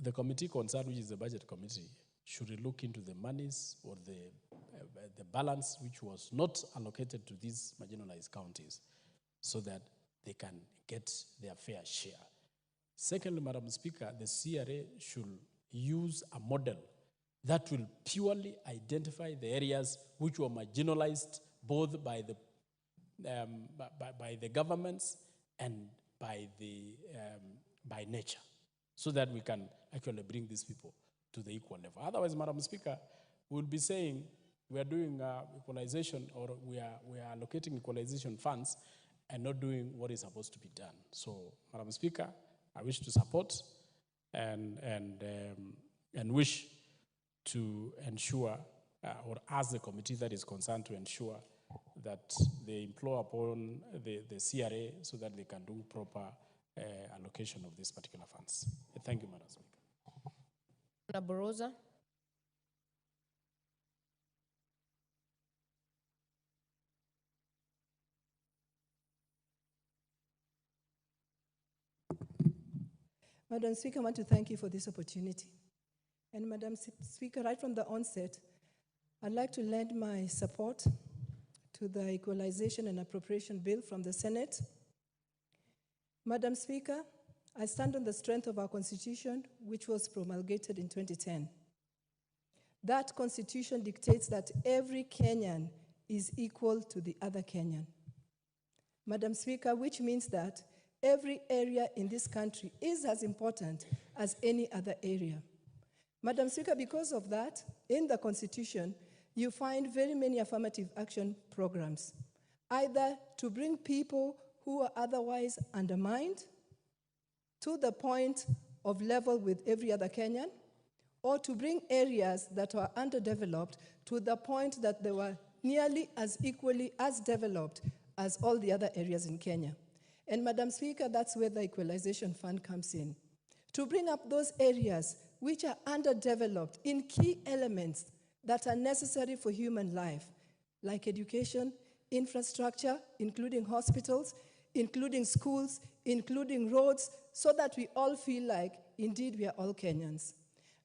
V: the committee concerned, which is the budget committee, should look into the monies or the balance which was not allocated to these marginalized counties so that they can get their fair share. Secondly, Madam Speaker, the CRA should use a model that will purely identify the areas which were marginalized both by the governments and by nature, so that we can actually bring these people to the equal level. Otherwise, Madam Speaker, we'll be saying we are doing equalization, or we are allocating equalization funds and not doing what is supposed to be done. So, Madam Speaker, I wish to support and wish to ensure, or ask the committee that is concerned to ensure that they implore upon the CRA so that they can do proper allocation of these particular funds. Thank you, Madam Speaker.
L: Honorable Rosa.
N: Madam Speaker, I want to thank you for this opportunity. And Madam Speaker, right from the onset, I'd like to lend my support to the Equalization and Appropriation Bill from the Senate. Madam Speaker, I stand on the strength of our Constitution, which was promulgated in 2010. That Constitution dictates that every Kenyan is equal to the other Kenyan. Madam Speaker, which means that every area in this country is as important as any other area. Madam Speaker, because of that, in the Constitution, you find very many affirmative action programs, either to bring people who are otherwise undermined to the point of level with every other Kenyan, or to bring areas that are underdeveloped to the point that they were nearly as equally as developed as all the other areas in Kenya. And Madam Speaker, that's where the Equalization Fund comes in, to bring up those areas which are underdeveloped in key elements that are necessary for human life, like education, infrastructure, including hospitals, including schools, including roads, so that we all feel like, indeed, we are all Kenyans.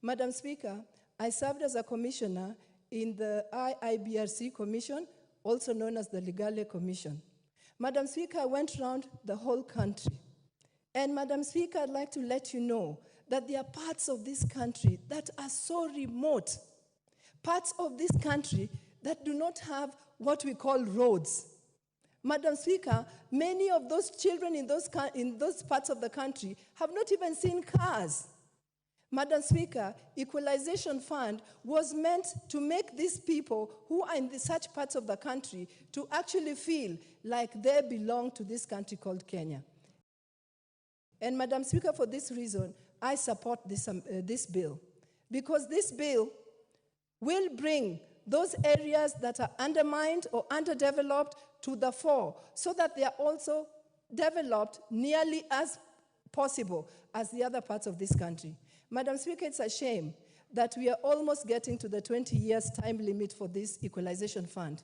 N: Madam Speaker, I served as a commissioner in the IIBRC Commission, also known as the Legale Commission. Madam Speaker, I went around the whole country. And Madam Speaker, I'd like to let you know that there are parts of this country that are so remote, parts of this country that do not have what we call roads. Madam Speaker, many of those children in those parts of the country have not even seen cars. Madam Speaker, Equalization Fund was meant to make these people who are in such parts of the country to actually feel like they belong to this country called Kenya. And Madam Speaker, for this reason, I support this bill, because this bill will bring those areas that are undermined or underdeveloped to the fore, so that they are also developed nearly as possible as the other parts of this country. Madam Speaker, it's a shame that we are almost getting to the 20 years time limit for this equalization fund.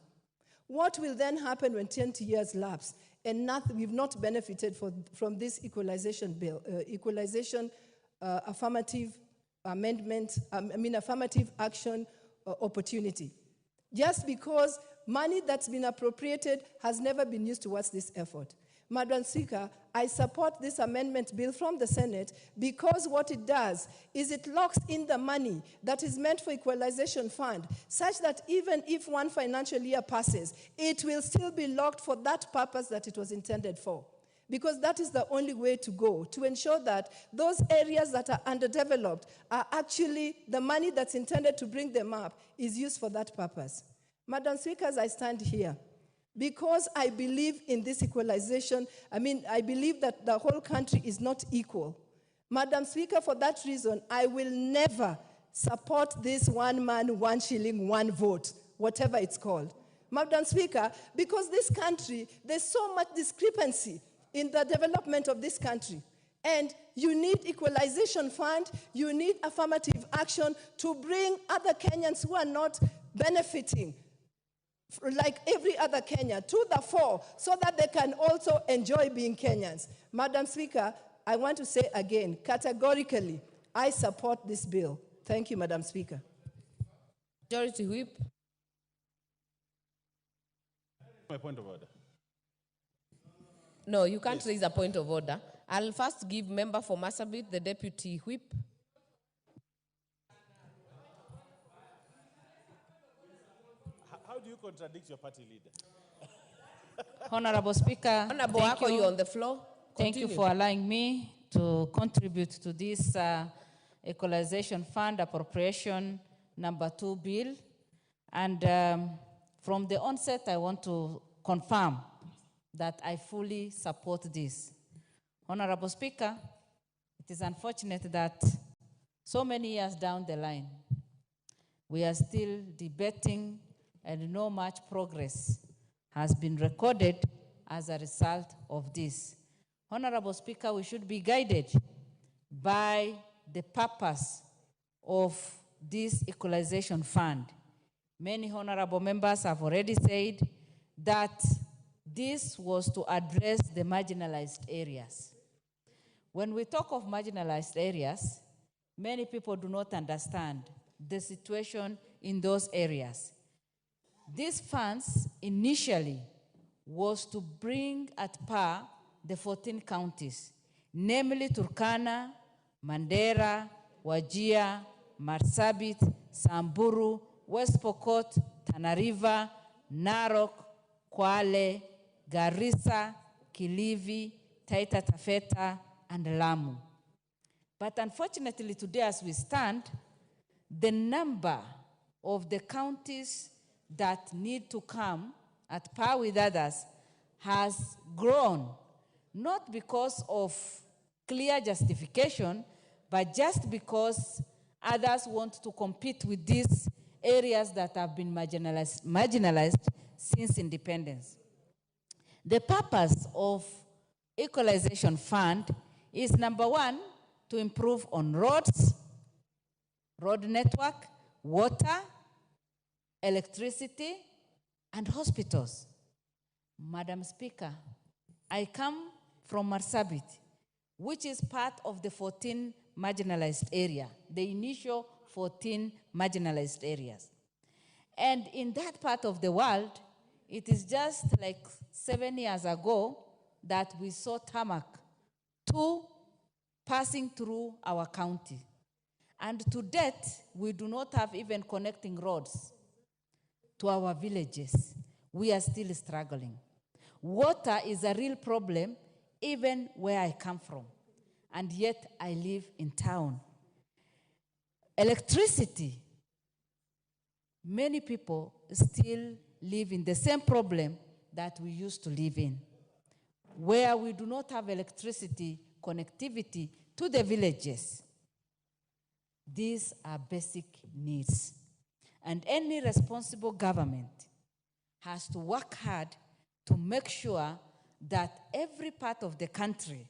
N: What will then happen when 20 years lapse and we've not benefited from this equalization bill, affirmative amendment, affirmative action opportunity? Just because money that's been appropriated has never been used towards this effort. Madam Speaker, I support this amendment bill from the Senate because what it does is it locks in the money that is meant for equalization fund, such that even if one financial year passes, it will still be locked for that purpose that it was intended for. Because that is the only way to go, to ensure that those areas that are underdeveloped are actually, the money that's intended to bring them up is used for that purpose. Madam Speaker, as I stand here, because I believe in this equalization, I believe that the whole country is not equal. Madam Speaker, for that reason, I will never support this 1 man, 1 shilling, 1 vote, whatever it's called. Madam Speaker, because this country, there's so much discrepancy in the development of this country. And you need equalization fund, you need affirmative action to bring other Kenyans who are not benefiting like every other Kenyan to the fore, so that they can also enjoy being Kenyans. Madam Speaker, I want to say again, categorically, I support this bill. Thank you, Madam Speaker.
L: Majority Whip.
D: My point of order.
L: No, you can't raise a point of order. I'll first give member for Marsabit, the Deputy Whip.
D: How do you contradict your party leader?
I: Honorable Speaker,
L: Honorable
I: thank
L: Ako,
I: you.
L: you're on the floor.
I: Thank you for allowing me to contribute to this Equalization Fund Appropriation number 2 bill. And from the onset, I want to confirm that I fully support this. Honorable Speaker, it is unfortunate that so many years down the line, we are still debating and no much progress has been recorded as a result of this. Honorable Speaker, we should be guided by the purpose of this equalization fund. Many honorable members have already said that this was to address the marginalized areas. When we talk of marginalized areas, many people do not understand the situation in those areas. These funds initially was to bring at par the 14 counties, namely Turkana, Mandera, Wajir, Marsabit, Samburu, West Pokot, Tana River, Narok, Kwale, Garissa, Kilifi, Taita Taveta, and Lamu. But unfortunately today as we stand, the number of the counties that need to come at par with others has grown, not because of clear justification, but just because others want to compete with these areas that have been marginalized since independence. The purpose of Equalization Fund is, number one, to improve on roads, road network, water, electricity, and hospitals. Madam Speaker, I come from Marsabit, which is part of the 14 marginalized area, the initial 14 marginalized areas. And in that part of the world, it is just like 7 years ago that we saw tarmac 2 passing through our county. And to date, we do not have even connecting roads to our villages. We are still struggling. Water is a real problem even where I come from, and yet I live in town. Electricity, many people still live in the same problem that we used to live in, where we do not have electricity connectivity to the villages. These are basic needs.
M: And any responsible government has to work hard to make sure that every part of the country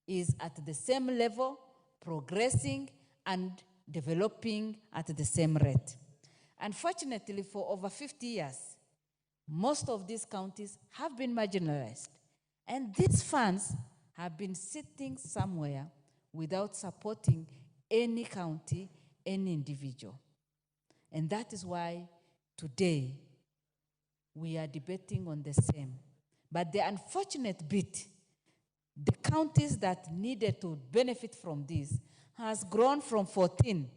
M: is at the same level, progressing and developing at the same rate. Unfortunately, for over 50 years, most of these counties have been marginalized. And these funds have been sitting somewhere without supporting any county, any individual. And that is why today we are debating on the same. But the unfortunate bit, the counties that needed to benefit from this has grown from 14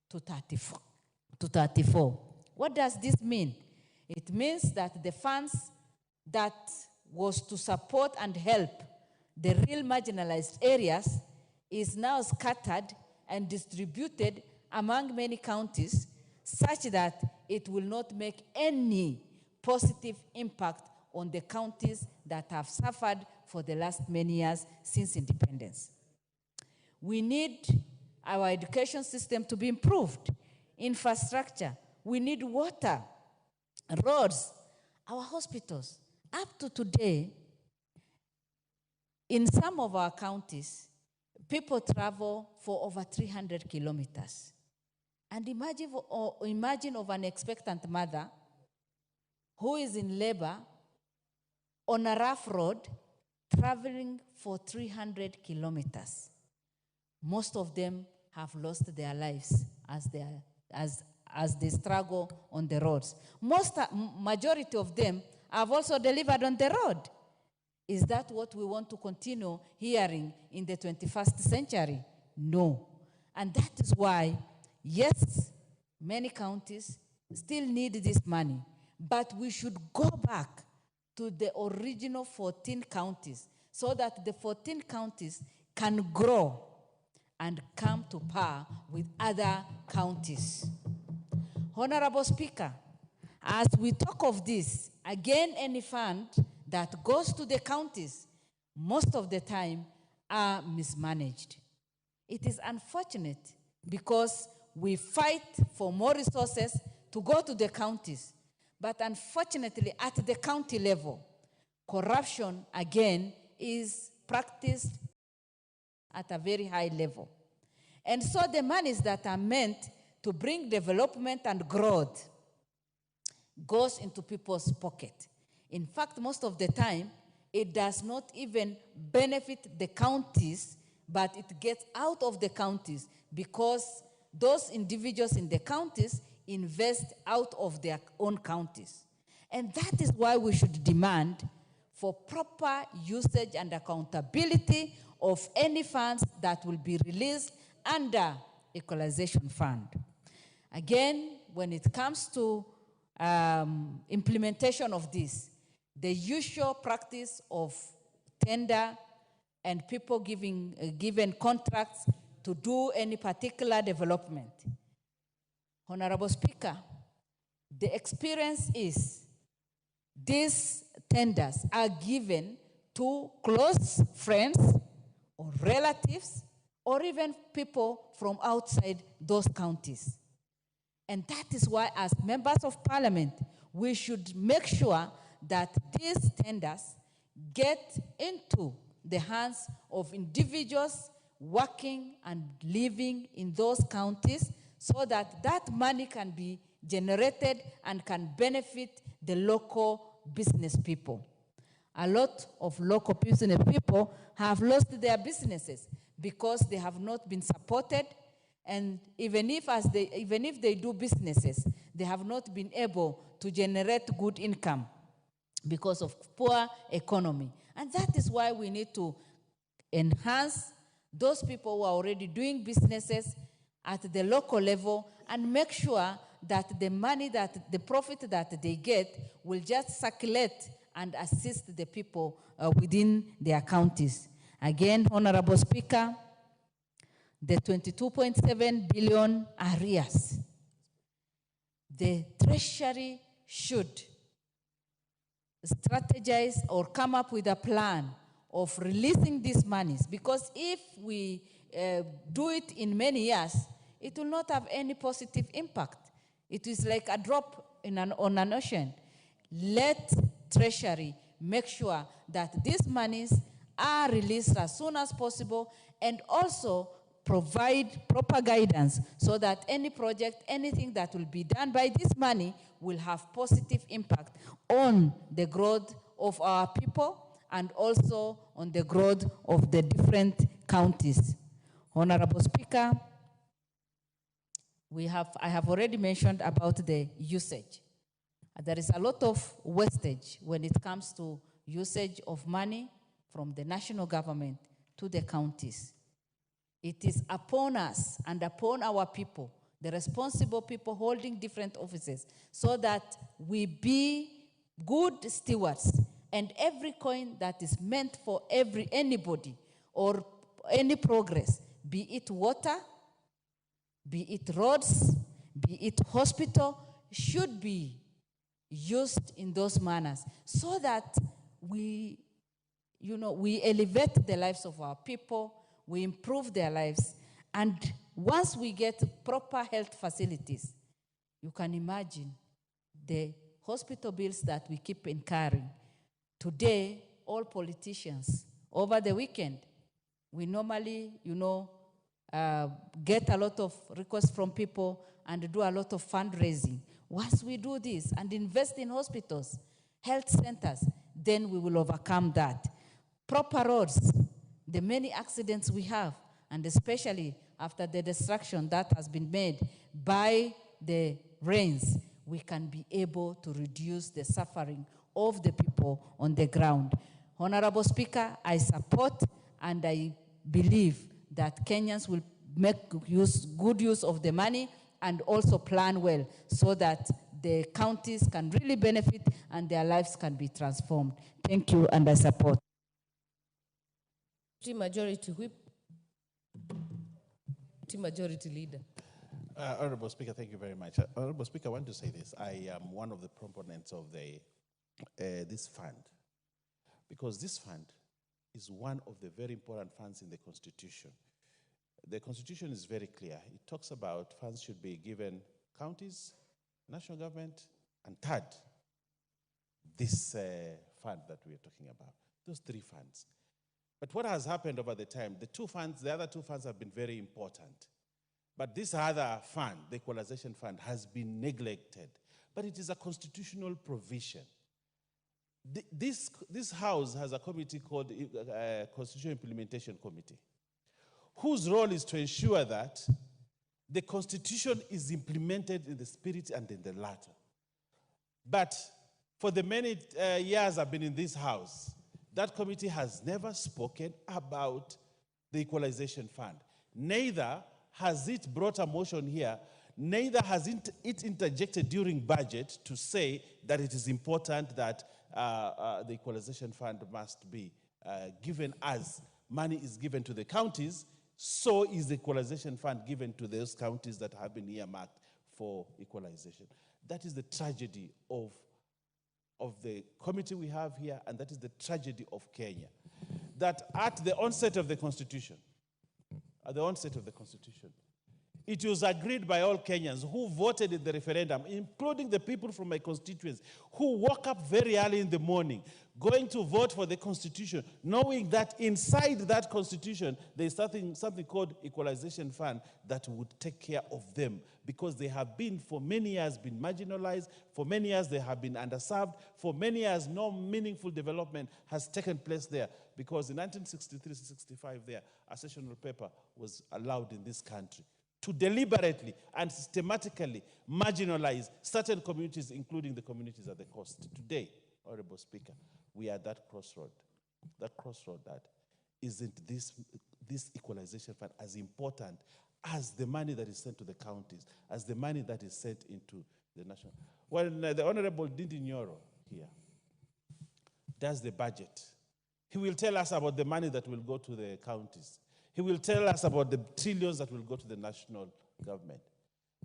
M: to 34. What does this mean? It means that the funds that was to support and help the real marginalized areas is now scattered and distributed among many counties such that it will not make any positive impact on the counties that have suffered for the last many years since independence. We need our education system to be improved, infrastructure, we need water, roads, our hospitals. Up to today, in some of our counties, people travel for over 300 kilometers. And imagine of an expectant mother who is in labor on a rough road traveling for 300 kilometers. Most of them have lost their lives as they struggle on the roads. Majority of them have also delivered on the road. Is that what we want to continue hearing in the 21st century? No. And that is why, yes, many counties still need this money, but we should go back to the original 14 counties so that the 14 counties can grow and come to par with other counties. Honorable Speaker, as we talk of this, again, any fund that goes to the counties, most of the time are mismanaged. It is unfortunate because we fight for more resources to go to the counties. But unfortunately, at the county level, corruption, again, is practiced at a very high level. And so the monies that are meant to bring development and growth goes into people's pocket. In fact, most of the time, it does not even benefit the counties, but it gets out of the counties because those individuals in the counties invest out of their own counties. And that is why we should demand for proper usage and accountability of any funds that will be released under Equalization Fund. Again, when it comes to implementation of this, the usual practice of tender and people given contracts to do any particular development. Honorable Speaker, the experience is these tenders are given to close friends or relatives or even people from outside those counties. And that is why, as members of parliament, we should make sure that these tenders get into the hands of individuals working and living in those counties so that that money can be generated and can benefit the local business people. A lot of local business people have lost their businesses because they have not been supported, and even if they do businesses, they have not been able to generate good income because of poor economy. And that is why we need to enhance those people who are already doing businesses at the local level and make sure that the money, the profit that they get will just circulate and assist the people within their counties. Again, Honorable Speaker, the 22.7 billion arrears, the Treasury should strategize or come up with a plan of releasing these monies, because if we do it in many years, it will not have any positive impact. It is like a drop on an ocean. Let Treasury make sure that these monies are released as soon as possible, and also provide proper guidance so that any project, anything that will be done by this money will have positive impact on the growth of our people and also on the growth of the different counties. Honorable Speaker, I have already mentioned about the usage. There is a lot of wastage when it comes to usage of money from the national government to the counties. It is upon us and upon our people, the responsible people holding different offices, so that we be good stewards, and every coin that is meant for anybody or any progress, be it water, be it roads, be it hospital, should be used in those manners, so that we elevate the lives of our people, we improve their lives, and once we get proper health facilities, you can imagine the hospital bills that we keep incurring. Today, all politicians, over the weekend, we normally, get a lot of requests from people and do a lot of fundraising. Once we do this and invest in hospitals, health centers, then we will overcome that. Proper roads, the many accidents we have, and especially after the destruction that has been made by the rains, we can be able to reduce the suffering of the people on the ground. Honorable Speaker, I support and I believe that Kenyans will make good use of the money and also plan well, so that the counties can really benefit and their lives can be transformed. Thank you, and I support.
L: Majority Whip. Majority Leader.
D: Honorable Speaker, thank you very much. Honorable Speaker, I want to say this. I am one of the proponents of this fund, because this fund is one of the very important funds in the Constitution. The Constitution is very clear. It talks about funds should be given counties, national government, and third, this fund that we are talking about. Those three funds. But what has happened over the time, the other two funds have been very important. But this other fund, the Equalization Fund, has been neglected. But it is a constitutional provision. This House has a committee called Constitutional Implementation Committee, whose role is to ensure that the Constitution is implemented in the spirit and in the letter. But for the many years I've been in this House, that committee has never spoken about the Equalization Fund. Neither has it brought a motion here, neither has it interjected during budget to say that it is important that the Equalization Fund must be given as money is given to the counties, so is the Equalization Fund given to those counties that have been earmarked for equalization. That is the tragedy of the committee we have here, and that is the tragedy of Kenya. That at the onset of the Constitution, it was agreed by all Kenyans who voted in the referendum, including the people from my constituents, who woke up very early in the morning, going to vote for the Constitution, knowing that inside that Constitution, there's something called Equalization Fund that would take care of them, because they have been, for many years, been marginalized, for many years they have been underserved, for many years no meaningful development has taken place there, because in 1963-65 there, a sessional paper was allowed in this country to deliberately and systematically marginalize certain communities, including the communities at the coast. Today, Honorable Speaker, we are at that crossroad. That crossroad that isn't this Equalization Fund as important as the money that is sent to the counties, as the money that is sent into the national. When the Honorable Ndindi Nyoro here does the budget, he will tell us about the money that will go to the counties. He will tell us about the trillions that will go to the national government.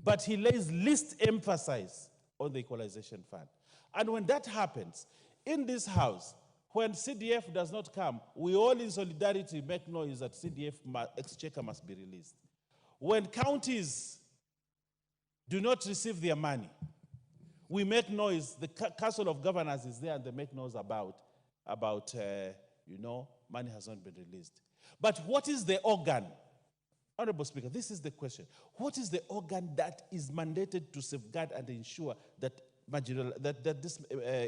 D: But he lays least emphasis on the Equalization Fund. And when that happens, in this House, when CDF does not come, we all in solidarity make noise that CDF exchequer must be released. When counties do not receive their money. We make noise, the Council of Governors is there and they make noise about money has not been released. But what is the organ? Honorable Speaker, this is the question. What is the organ that is mandated to safeguard and ensure that this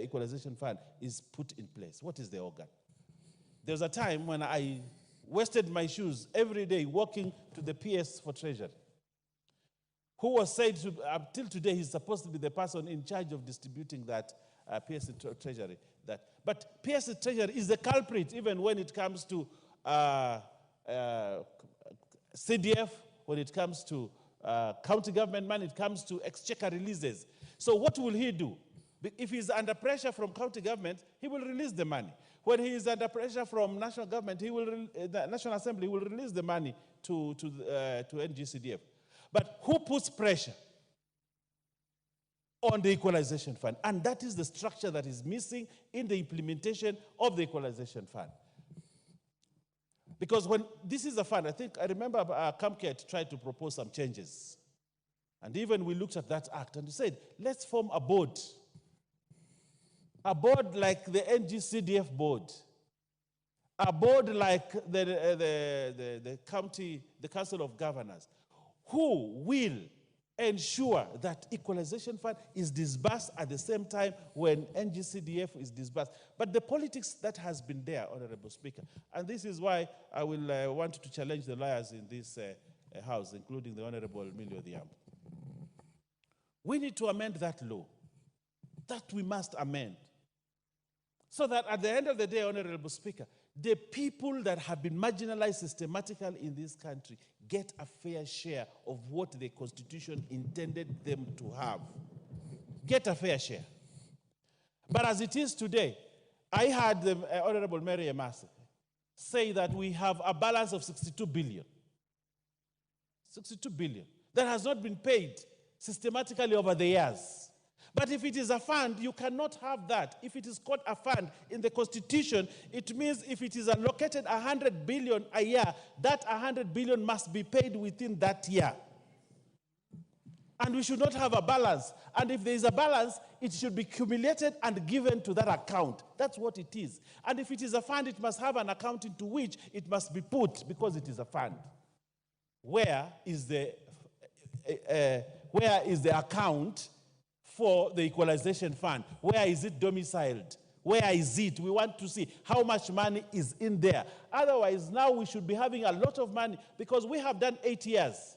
D: equalization fund is put in place? What is the organ? There was a time when I wasted my shoes every day walking to the PS for Treasury, who was said to, till today, he's supposed to be the person in charge of distributing that PS Treasury. But PS Treasury is the culprit even when it comes to CDF, when it comes to county government money, it comes to exchequer releases. So what will he do? If he's under pressure from county government, he will release the money. When he is under pressure from national government, the National Assembly will release the money to NGCDF. But who puts pressure on the equalization fund? And that is the structure that is missing in the implementation of the equalization fund. Because when this is a fund, I remember Kamket tried to propose some changes. And even we looked at that act and we said, let's form a board. A board like the NGCDF board. A board like the Council of Governors, who will ensure that equalization fund is disbursed at the same time when NGCDF is disbursed. But the politics that has been there, Honorable Speaker, and this is why I will want to challenge the lawyers in this House, including the Honorable Emilio Odhiambo. We need to amend that law. That we must amend. So that at the end of the day, Honorable Speaker, the people that have been marginalized systematically in this country get a fair share of what the Constitution intended them to have. Get a fair share. But as it is today, I heard the Honorable Mary Emase say that we have a balance of 62 billion. 62 billion. That has not been paid systematically over the years. But if it is a fund, you cannot have that. If it is called a fund in the Constitution, it means if it is allocated 100 billion a year, that 100 billion must be paid within that year. And we should not have a balance. And if there is a balance, it should be accumulated and given to that account. That's what it is. And if it is a fund, it must have an account into which it must be put because it is a fund. Where is the account for the equalization fund? Where is it domiciled? Where is it? We want to see how much money is in there. Otherwise, now we should be having a lot of money because we have done 8 years.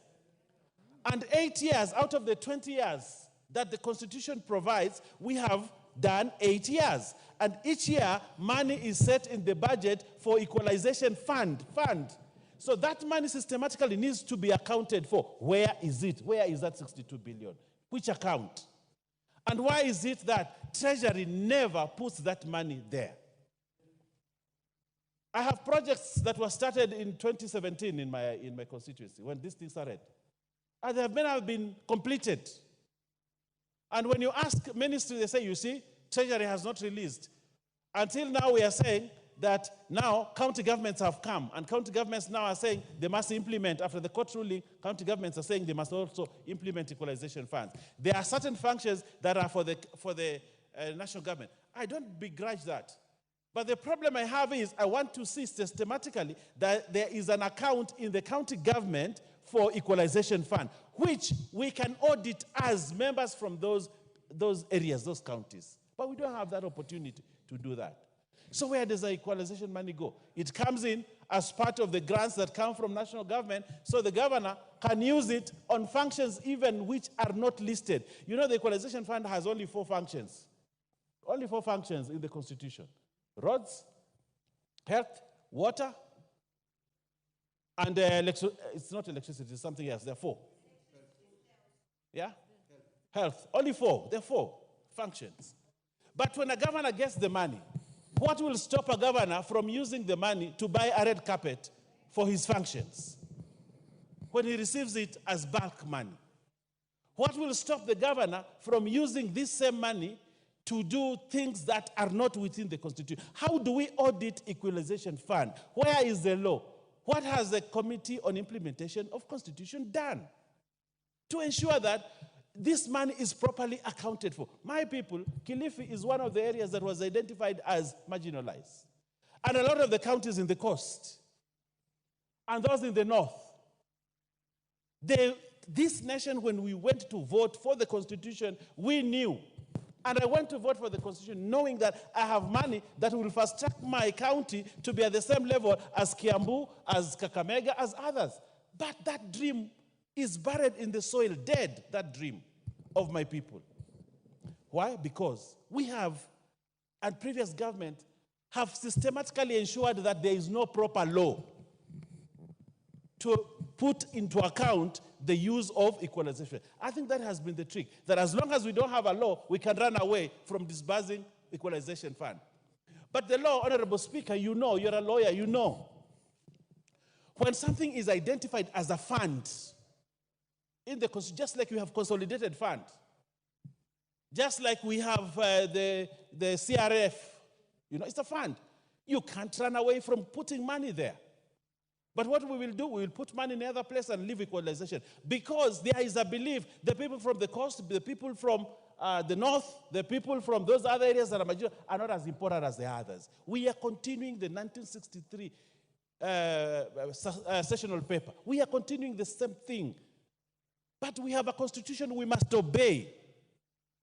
D: And 8 years out of the 20 years that the Constitution provides, we have done 8 years. And each year, money is set in the budget for equalization fund. So that money systematically needs to be accounted for. Where is it? Where is that 62 billion? Which account? And why is it that Treasury never puts that money there? I have projects that were started in 2017 in my constituency when these things started. And they have never been completed. And when you ask ministry, they say, you see, Treasury has not released. Until now, we are saying that now county governments have come, and county governments now are saying they must implement, after the court ruling, county governments are saying they must also implement equalization funds. There are certain functions that are for the national government. I don't begrudge that. But the problem I have is I want to see systematically that there is an account in the county government for equalization fund, which we can audit as members from those areas, those counties. But we don't have that opportunity to do that. So where does the equalization money go? It comes in as part of the grants that come from national government, so the governor can use it on functions even which are not listed. You know, the equalization fund has only 4 functions. Only 4 functions in the Constitution. Roads, health, water, and it's not electricity, it's something else. There are 4. Yeah? Health. Only 4. There are 4 functions. But when a governor gets the money, what will stop a governor from using the money to buy a red carpet for his functions when he receives it as bulk money? What will stop the governor from using this same money to do things that are not within the Constitution? How do we audit equalization fund? Where is the law? What has the Committee on Implementation of Constitution done to ensure that this money is properly accounted for. My people, Kilifi is one of the areas that was identified as marginalized. And a lot of the counties in the coast and those in the north, this nation, when we went to vote for the Constitution, we knew. And I went to vote for the Constitution knowing that I have money that will fast track my county to be at the same level as Kiambu, as Kakamega, as others. But that dream is buried in the soil, dead, that dream of my people. Why? Because we have, and previous government, have systematically ensured that there is no proper law to put into account the use of equalization. I think that has been the trick, that as long as we don't have a law, we can run away from disbursing equalization fund. But the law, Honorable Speaker, you know, you're a lawyer, you know. When something is identified as a fund, in the just like you have consolidated fund, just like we have the CRF, you know, it's a fund. You can't run away from putting money there. But what we will do, we will put money in another place and leave equalization. Because there is a belief, the people from the coast, the people from the north, the people from those other areas that are not as important as the others. We are continuing the 1963 sessional paper. We are continuing the same thing. But we have a constitution we must obey.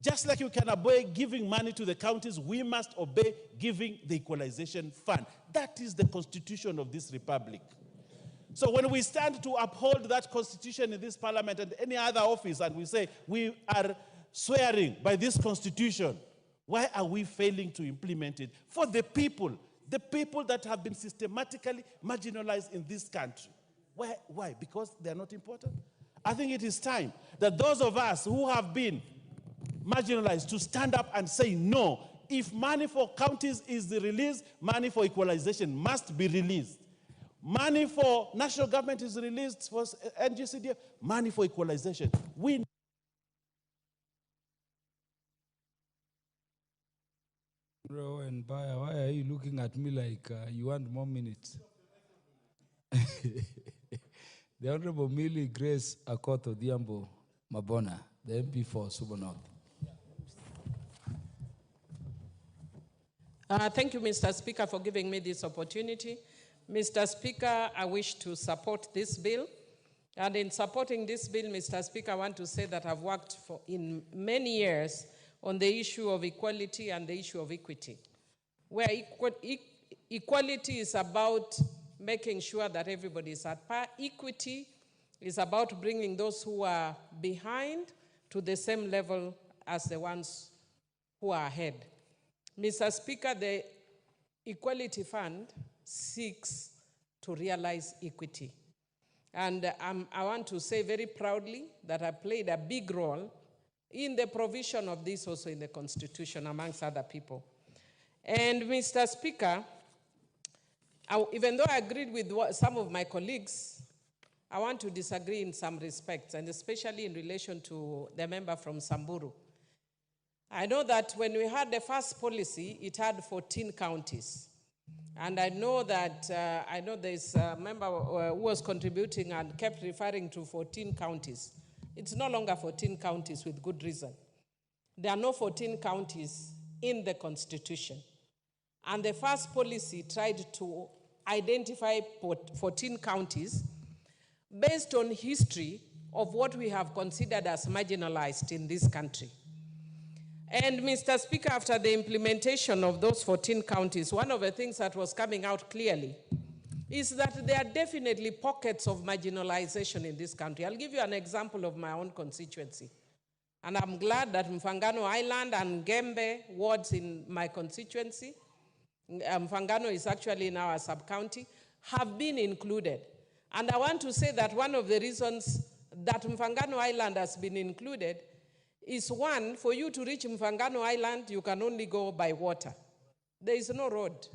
D: Just like you can obey giving money to the counties, we must obey giving the equalization fund. That is the constitution of this republic. So when we stand to uphold that constitution in this parliament and any other office, and we say we are swearing by this constitution, why are we failing to implement it for the people that have been systematically marginalized in this country? Why? Because they are not important? I think it is time that those of us who have been marginalized to stand up and say no. If money for counties is released, money for equalization must be released. Money for national government is released for NGCDF, money for equalization.
C: Bro and Baya, why are you looking at me like you want more minutes? The Honorable Millie Grace Akoto Diambo Mabona, the MP for Subo North.
T: Thank you, Mr. Speaker, for giving me this opportunity. Mr. Speaker, I wish to support this bill. And in supporting this bill, Mr. Speaker, I want to say that I've worked in many years on the issue of equality and the issue of equity, where equality is about making sure that everybody is at par. Equity is about bringing those who are behind to the same level as the ones who are ahead. Mr. Speaker, the Equality Fund seeks to realize equity. And I want to say very proudly that I played a big role in the provision of this also in the Constitution, amongst other people. And Mr. Speaker, even though I agreed with some of my colleagues, I want to disagree in some respects, and especially in relation to the member from Samburu. I know that when we had the first policy, it had 14 counties. And I know that, there's a member who was contributing and kept referring to 14 counties. It's no longer 14 counties with good reason. There are no 14 counties in the Constitution. And the first policy tried to identify 14 counties based on history of what we have considered as marginalized in this country. And Mr. Speaker, after the implementation of those 14 counties, one of the things that was coming out clearly is that there are definitely pockets of marginalization in this country. I'll give you an example of my own constituency. And I'm glad that Mfangano Island and Gembe wards in my constituency, Mfangano is actually in our sub-county, have been included. And I want to say that one of the reasons that Mfangano Island has been included is one, for you to reach Mfangano Island, you can only go by water. There is no road.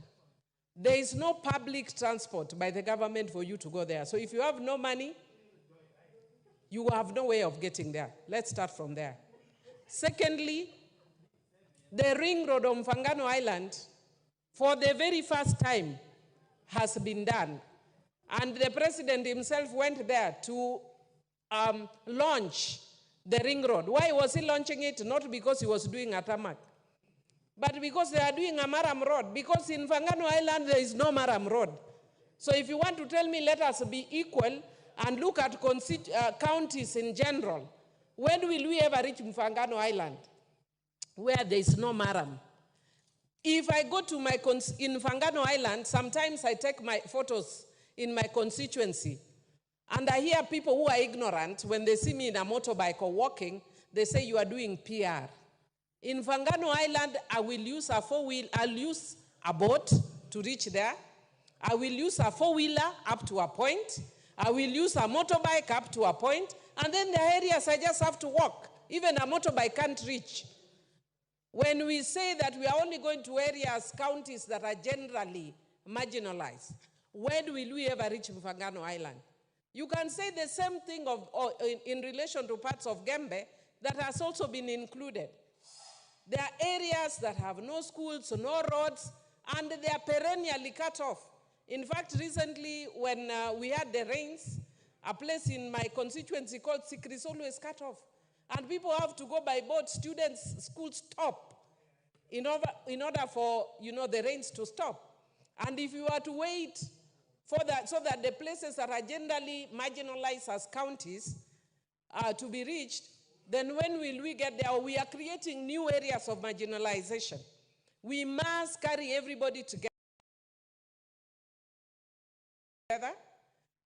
T: There is no public transport by the government for you to go there. So if you have no money, you have no way of getting there. Let's start from there. Secondly, the ring road on Mfangano Island, for the very first time, has been done. And the president himself went there to launch the ring road. Why was he launching it? Not because he was doing a tarmac, but because they are doing a Maram road. Because in Fangano Island, there is no Maram road. So if you want to tell me, let us be equal and look at counties in general, when will we ever reach Mfangano Island, where there is no Maram? If I go to in Fangano Island, sometimes I take my photos in my constituency, and I hear people who are ignorant, when they see me in a motorbike or walking, they say you are doing PR. In Fangano Island, I will use a four-wheel, I'll use a boat to reach there. I will use a four-wheeler up to a point. I will use a motorbike up to a point. And then the areas I just have to walk. Even a motorbike can't reach. When we say that we are only going to areas, counties that are generally marginalized, when will we ever reach Mfangano Island? You can say the same thing in relation to parts of Gembe that has also been included. There are areas that have no schools, no roads, and they are perennially cut off. In fact, recently, when we had the rains, a place in my constituency called Sikri is always cut off. And people have to go by boat. Students' schools stop in order for, the rains to stop. And if you are to wait for that, so that the places that are generally marginalized as counties to be reached, then when will we get there? We are creating new areas of marginalization. We must carry everybody together.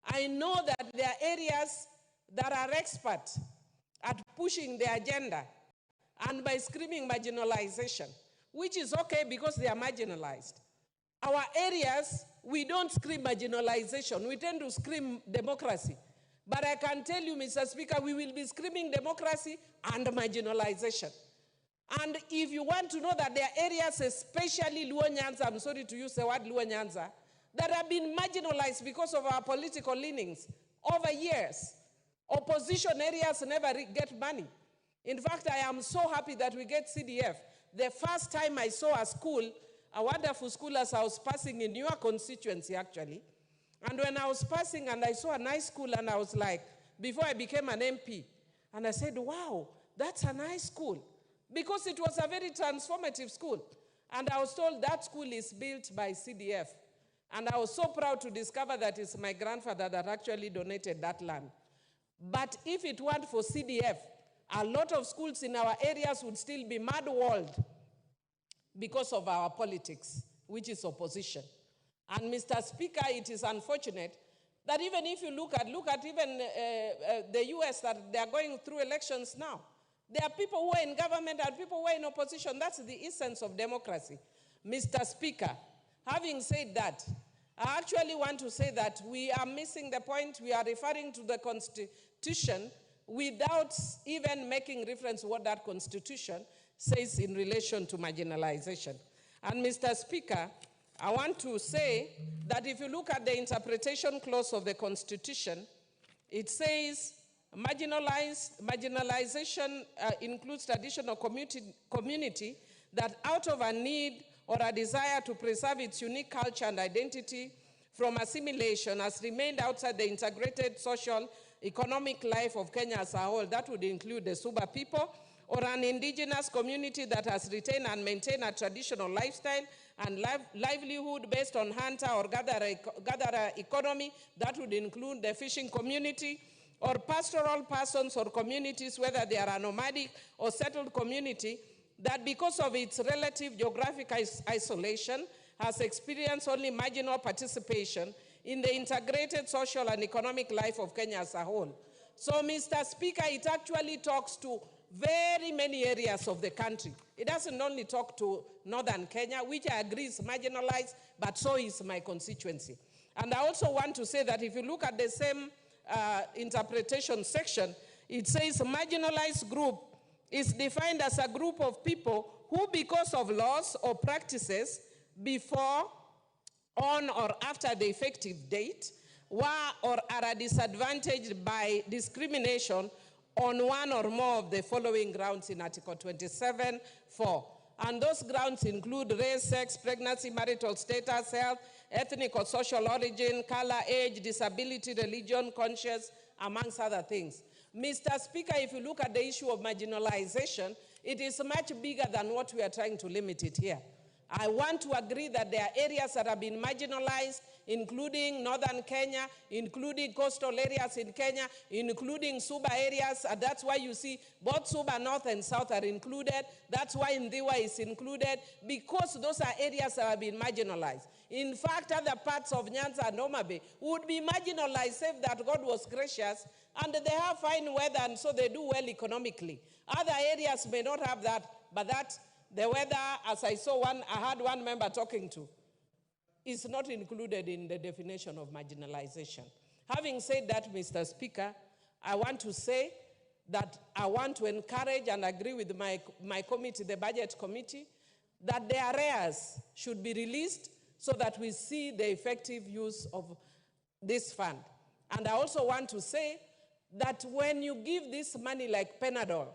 T: I know that there are areas that are expert at pushing the agenda and by screaming marginalization, which is okay because they are marginalized. Our areas, we don't scream marginalization. We tend to scream democracy. But I can tell you, Mr. Speaker, we will be screaming democracy and marginalization. And if you want to know that there are areas, especially Luo Nyanza, I'm sorry to use the word Luo Nyanza, that have been marginalized because of our political leanings over years. Opposition areas never get money. In fact, I am so happy that we get CDF. The first time I saw a school, a wonderful school as I was passing in your constituency, actually. And when I was passing and I saw a nice school, and I was like, before I became an MP, and I said, wow, that's a nice school. Because it was a very transformative school. And I was told that school is built by CDF. And I was so proud to discover that it's my grandfather that actually donated that land. But if it weren't for CDF, a lot of schools in our areas would still be mud-walled because of our politics, which is opposition. And Mr. Speaker, it is unfortunate that even if you look at even the US, that they are going through elections now, there are people who are in government and people who are in opposition. That's the essence of democracy. Mr. Speaker, having said that, I actually want to say that we are missing the point. We are referring to the Constitution without even making reference to what that Constitution says in relation to marginalization. And Mr. Speaker, I want to say that if you look at the interpretation clause of the Constitution, it says marginalization includes traditional community that out of a need or a desire to preserve its unique culture and identity from assimilation has remained outside the integrated social, economic life of Kenya as a whole. That would include the Suba people, or an indigenous community that has retained and maintained a traditional lifestyle and livelihood based on hunter or gatherer economy. That would include the fishing community, or pastoral persons or communities, whether they are a nomadic or settled community, that because of its relative geographic isolation has experienced only marginal participation in the integrated social and economic life of Kenya as a whole. So, Mr. Speaker, it actually talks to very many areas of the country. It doesn't only talk to northern Kenya, which I agree is marginalized, but so is my constituency. And I also want to say that if you look at the same interpretation section, it says marginalized group is defined as a group of people who, because of laws or practices before, on, or after the effective date, were or are disadvantaged by discrimination on one or more of the following grounds in Article 27(4). And those grounds include race, sex, pregnancy, marital status, health, ethnic or social origin, color, age, disability, religion, conscience, amongst other things. Mr. Speaker, if you look at the issue of marginalization, it is much bigger than what we are trying to limit it here. I want to agree that there are areas that have been marginalized, including northern Kenya, including coastal areas in Kenya, including Suba areas, and that's why you see both Suba North and South are included. That's why Ndiwa is included, because those are areas that have been marginalized. In fact, other parts of Nyanza and Omabe would be marginalized if that God was gracious, and they have fine weather, and so they do well economically. Other areas may not have that, but that the weather, as I heard one member talking to, is not included in the definition of marginalization. Having said that, Mr. Speaker, I want to say that I want to encourage and agree with my committee, the Budget Committee, that the arrears should be released so that we see the effective use of this fund. And I also want to say that when you give this money like Panadol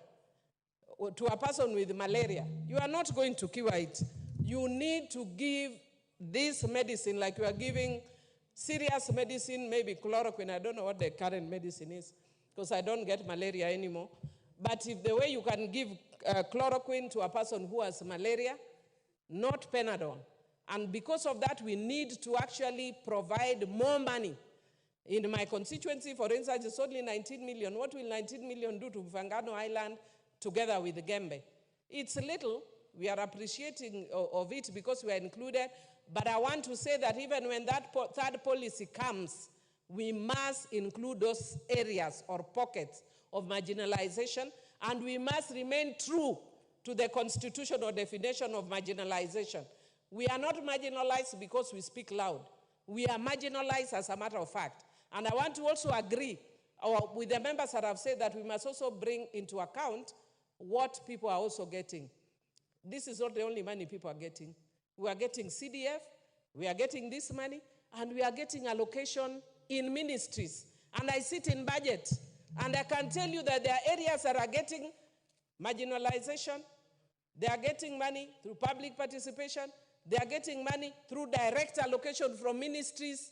T: to a person with malaria, you are not going to cure it. You need to give this medicine like you are giving serious medicine, maybe chloroquine. I don't know what the current medicine is because I don't get malaria anymore. But if the way you can give chloroquine to a person who has malaria, not Panadol. And because of that, we need to actually provide more money. In my constituency, for instance, it's only 19 million. What will 19 million do to Fangano Island together with Gembe? It's little. We are appreciating of it because we are included. But I want to say that even when that third policy comes, we must include those areas or pockets of marginalization, and we must remain true to the constitutional definition of marginalization. We are not marginalized because we speak loud. We are marginalized as a matter of fact. And I want to also agree with the members that have said that we must also bring into account what people are also getting. This is not the only money people are getting. We are getting CDF, we are getting this money, and we are getting allocation in ministries. And I sit in budget, and I can tell you that there are areas that are getting marginalization. They are getting money through public participation. They are getting money through direct allocation from ministries.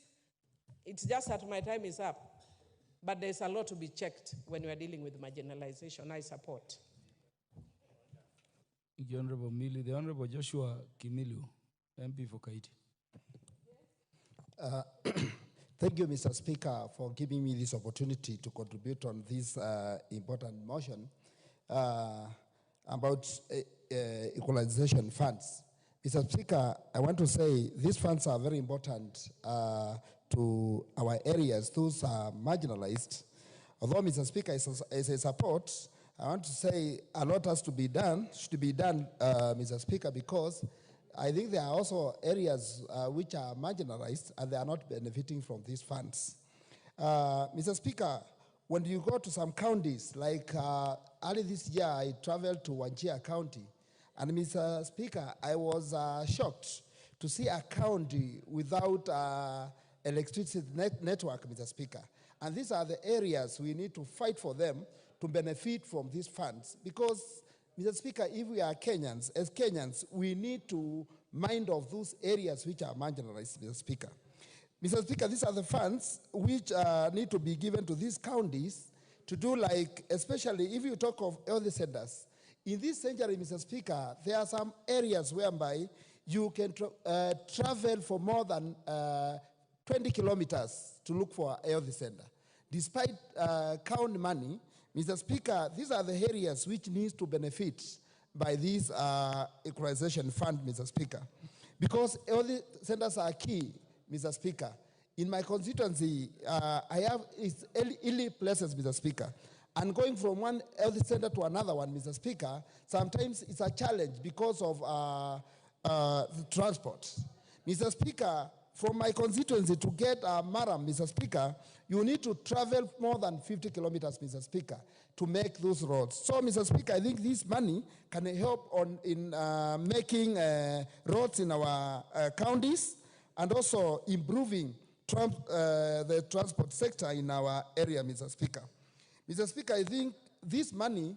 T: It's just that my time is up. But there's a lot to be checked when we are dealing with marginalization. I support.
C: The Honorable Mili, the Honorable Joshua Kimilu, MP for Kaiti.
O: Thank you, Mr. Speaker, for giving me this opportunity to contribute on this important motion about equalization funds. Mr. Speaker, I want to say these funds are very important to our areas. Those are marginalized. Although, Mr. Speaker, as a support, I want to say a lot has to be done, Mr. Speaker, because I think there are also areas which are marginalized and they are not benefiting from these funds. Mr. Speaker, when you go to some counties, like early this year, I traveled to Wajir County, and Mr. Speaker, I was shocked to see a county without electricity network, Mr. Speaker. And these are the areas we need to fight for them to benefit from these funds. Because, Mr. Speaker, if we are Kenyans, as Kenyans, we need to mind of those areas which are marginalized, Mr. Speaker. Mr. Speaker, these are the funds which need to be given to these counties to do like, especially if you talk of health centers. In this century, Mr. Speaker, there are some areas whereby you can travel for more than 20 kilometers to look for a health center. Despite county money, Mr. Speaker, these are the areas which need to benefit by this equalization fund, Mr. Speaker. Because health centers are key, Mr. Speaker. In my constituency, I have hilly places, Mr. Speaker. And going from one health center to another one, Mr. Speaker, sometimes it's a challenge because of the transport. Mr. Speaker, from my constituency to get a Maram, Mr. Speaker, you need to travel more than 50 kilometers, Mr. Speaker, to make those roads. So, Mr. Speaker, I think this money can help in making roads in our counties and also improving the transport sector in our area, Mr. Speaker. Mr. Speaker, I think this money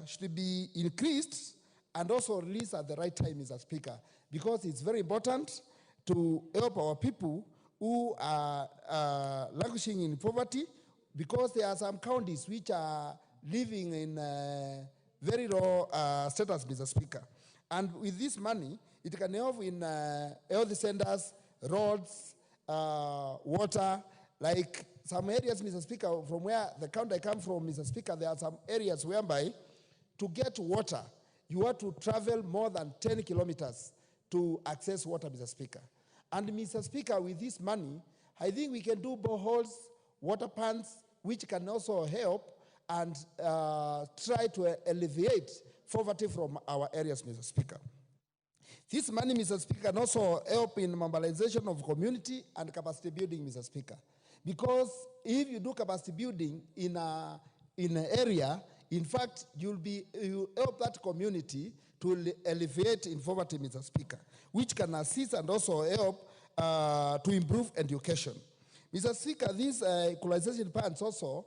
O: should be increased and also released at the right time, Mr. Speaker, because it's very important to help our people who are languishing in poverty because there are some counties which are living in very low status, Mr. Speaker. And with this money, it can help in health centers, roads, water, like some areas, Mr. Speaker, from where the county I come from, Mr. Speaker, there are some areas whereby to get water, you have to travel more than 10 kilometers to access water, Mr. Speaker. And Mr. Speaker, with this money, I think we can do boreholes, water pumps, which can also help and try to alleviate poverty from our areas, Mr. Speaker. This money, Mr. Speaker, can also help in mobilization of community and capacity building, Mr. Speaker. Because if you do capacity building in an area, in fact, you help that community to alleviate in poverty, Mr. Speaker, which can assist and also help to improve education. Mr. Speaker, these equalization funds also,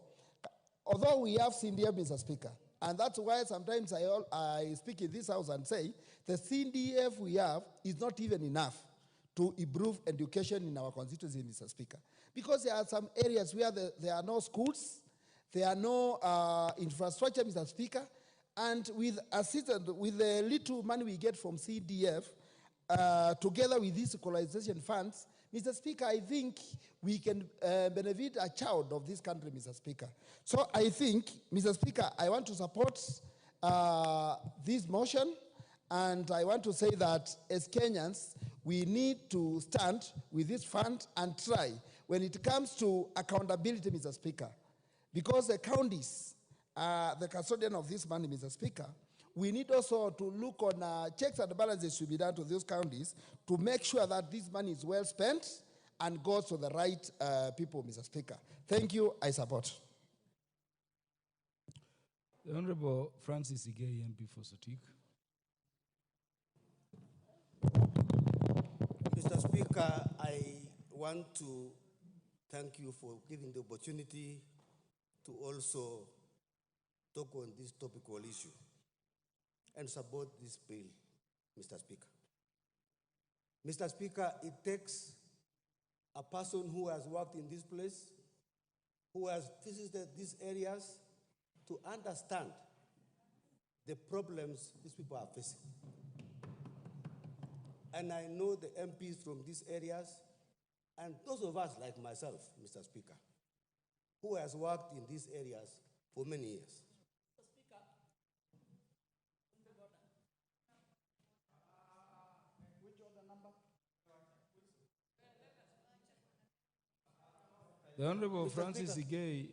O: although we have CDF, Mr. Speaker, and that's why sometimes I speak in this house and say, the CDF we have is not even enough to improve education in our constituency, Mr. Speaker. Because there are some areas where there are no schools, there are no infrastructure, Mr. Speaker, and with the little money we get from CDF, together with these equalization funds, Mr. Speaker, I think we can benefit a child of this country, Mr. Speaker. So I think, Mr. Speaker, I want to support this motion, and I want to say that as Kenyans, we need to stand with this fund and try when it comes to accountability, Mr. Speaker, because the counties are the custodian of this money, Mr. Speaker. We need also to look on checks and balances should be done to those counties to make sure that this money is well spent and goes to the right people, Mr. Speaker. Thank you. I support.
C: The Honorable Francis Igei, MP for Sotik.
S: Mr. Speaker, I want to thank you for giving the opportunity to also talk on this topical issue and support this bill, Mr. Speaker. Mr. Speaker, it takes a person who has worked in this place, who has visited these areas, to understand the problems these people are facing. And I know the MPs from these areas, and those of us like myself, Mr. Speaker, who has worked in these areas for many years.
C: The Honorable
S: Mr.
C: Francis
S: Speaker.
C: Igei,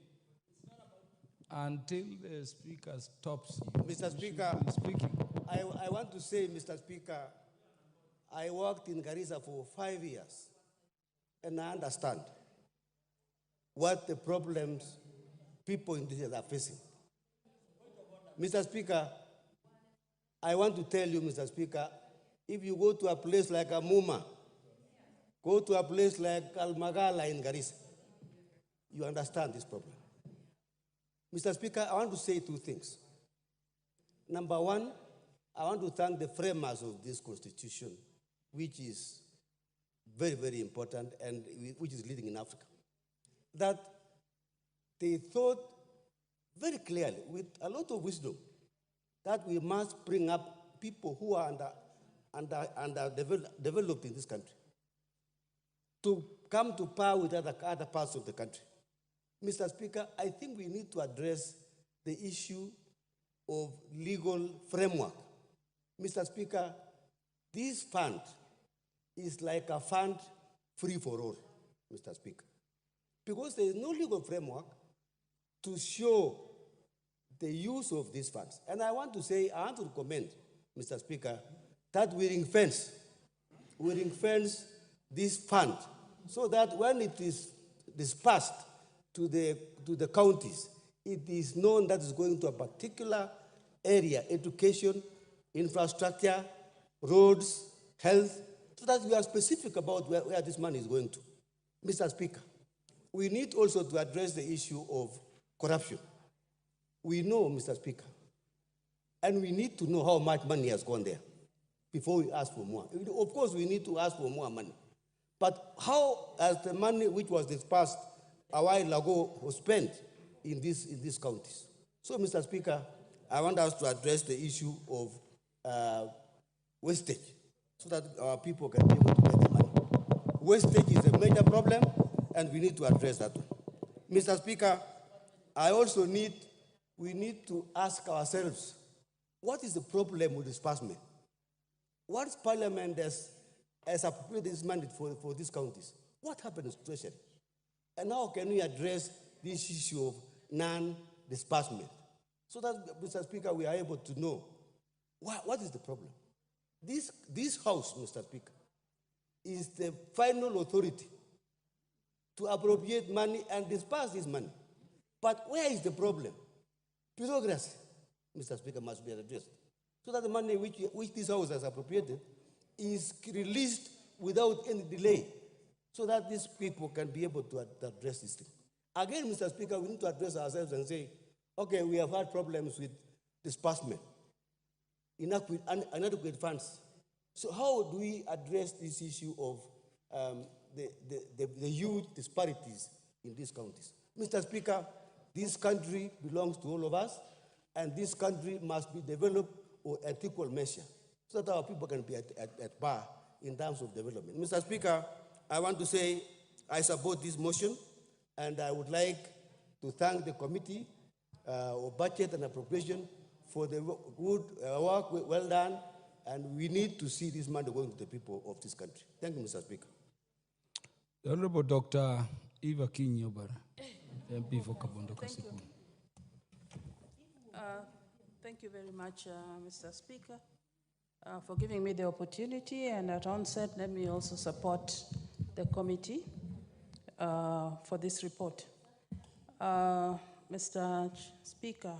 C: until the Speaker stops you,
S: Mr. Speaker, I want to say, Mr. Speaker, I worked in Garissa for 5 years, and I understand what the problems people in this area are facing. Mr. Speaker, I want to tell you, Mr. Speaker, if you go to a place like Amuma, go to a place like Almagala in Garissa, you understand this problem. Mr. Speaker, I want to say two things. Number one, I want to thank the framers of this constitution, which is very, very important and which is leading in Africa, that they thought very clearly, with a lot of wisdom, that we must bring up people who are underdeveloped in this country to come to power with other parts of the country. Mr. Speaker, I think we need to address the issue of legal framework. Mr. Speaker, this fund is like a fund free for all, Mr. Speaker, because there is no legal framework to show the use of these funds. And I want to recommend, Mr. Speaker, that we ring fence this fund so that when it is dispersed to the counties, it is known that it's going to a particular area, education, infrastructure, roads, health, so that we are specific about where this money is going to. Mr. Speaker, we need also to address the issue of corruption. We know, Mr. Speaker, and we need to know how much money has gone there before we ask for more. Of course, we need to ask for more money. But how has the money which was dispersed a while ago was spent? in these counties. So, Mr. Speaker, I want us to address the issue of wastage so that our people can be able to get the money. Wastage is a major problem, and we need to address that one. Mr. Speaker, I also we need to ask ourselves, what is the problem with disbursement? What Parliament has appropriated this mandate for these counties? What happened to treasury? And how can we address this issue of non-disbursement? So that, Mr. Speaker, we are able to know what is the problem. This House, Mr. Speaker, is the final authority to appropriate money and disperse this money. But where is the problem? Bureaucracy, Mr. Speaker, must be addressed. So that the money which this House has appropriated is released without any delay, so that these people can be able to address this thing. Again, Mr. Speaker, we need to address ourselves and say, okay, we have had problems with disbursement, inadequate funds. So how do we address this issue of the huge disparities in these counties? Mr. Speaker, this country belongs to all of us, and this country must be developed at equal measure so that our people can be at par in terms of development. Mr. Speaker, I want to say I support this motion, and I would like to thank the Committee of Budget and Appropriation for the good work well done, and we need to see this money going to the people of this country. Thank you, Mr. Speaker.
C: The Honorable Dr. Eva Kinyobara, MP for Kabondo Kasipu.
A: Thank you very much, Mr. Speaker, for giving me the opportunity. And at onset, let me also support the committee for this report. Mr. Speaker,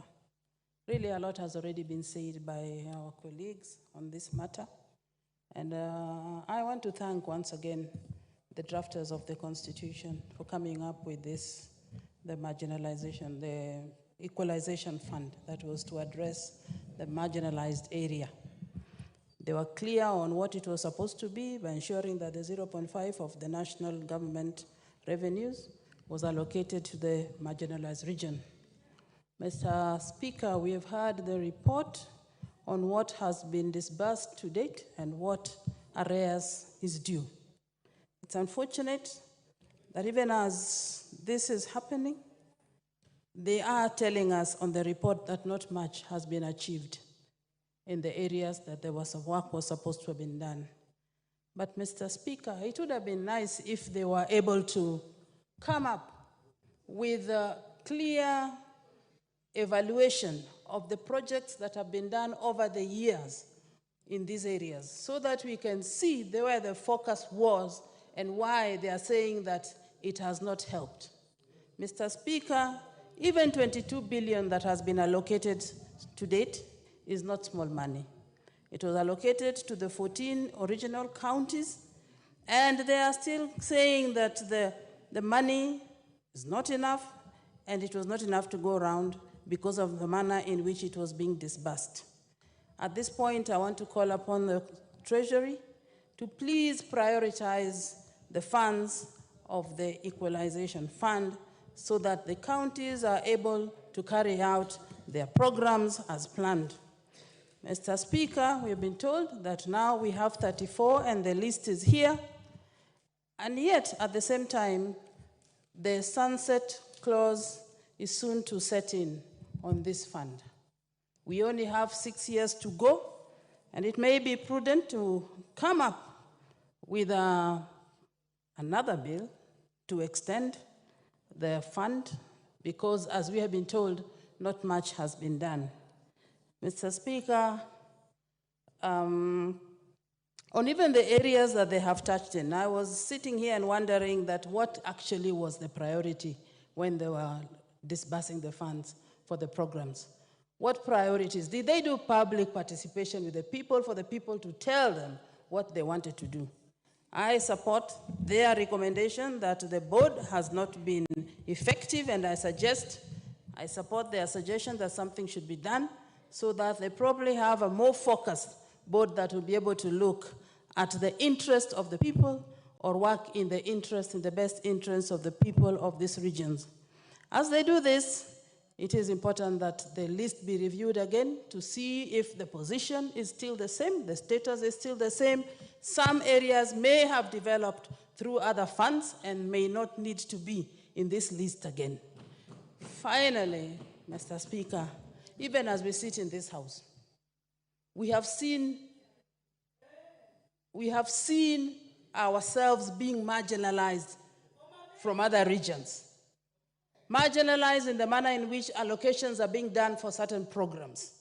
A: really a lot has already been said by our colleagues on this matter. And I want to thank once again the drafters of the Constitution for coming up with this, the marginalization, the Equalization Fund that was to address the marginalized area. They were clear on what it was supposed to be by ensuring that the 0.5 of the national government revenues was allocated to the marginalized region. Mr. Speaker, we have heard the report on what has been disbursed to date and what arrears is due. It's unfortunate that even as this is happening, they are telling us on the report that not much has been achieved in the areas that there was work was supposed to have been done. But Mr. Speaker, it would have been nice if they were able to come up with a clear evaluation of the projects that have been done over the years in these areas so that we can see where the focus was and why they are saying that it has not helped. Mr. Speaker, even 22 billion that has been allocated to date is not small money. It was allocated to the 14 original counties, and they are still saying that the money is not enough, and it was not enough to go around because of the manner in which it was being disbursed. At this point, I want to call upon the Treasury to please prioritize the funds of the Equalization Fund so that the counties are able to carry out their programs as planned. Mr. Speaker, we've been told that now we have 34 and the list is here, and yet at the same time, the sunset clause is soon to set in on this fund. We only have 6 years to go, and it may be prudent to come up with another bill to extend the fund, because as we have been told, not much has been done. Mr. Speaker, on even the areas that they have touched in, I was sitting here and wondering that what actually was the priority when they were disbursing the funds for the programs. What priorities? Did they do public participation with the people for the people to tell them what they wanted to do? I support their recommendation that the board has not been effective, and I support their suggestion that something should be done so that they probably have a more focused board that will be able to look at the interest of the people or work in the best interest of the people of these regions. As they do this, It is important that the list be reviewed again to see if the position is still the same, the status is still the same. Some areas may have developed through other funds and may not need to be in this list again. Finally, Mr. Speaker, even as we sit in this house, we have seen ourselves being marginalized from other regions. Marginalized in the manner in which allocations are being done for certain programs.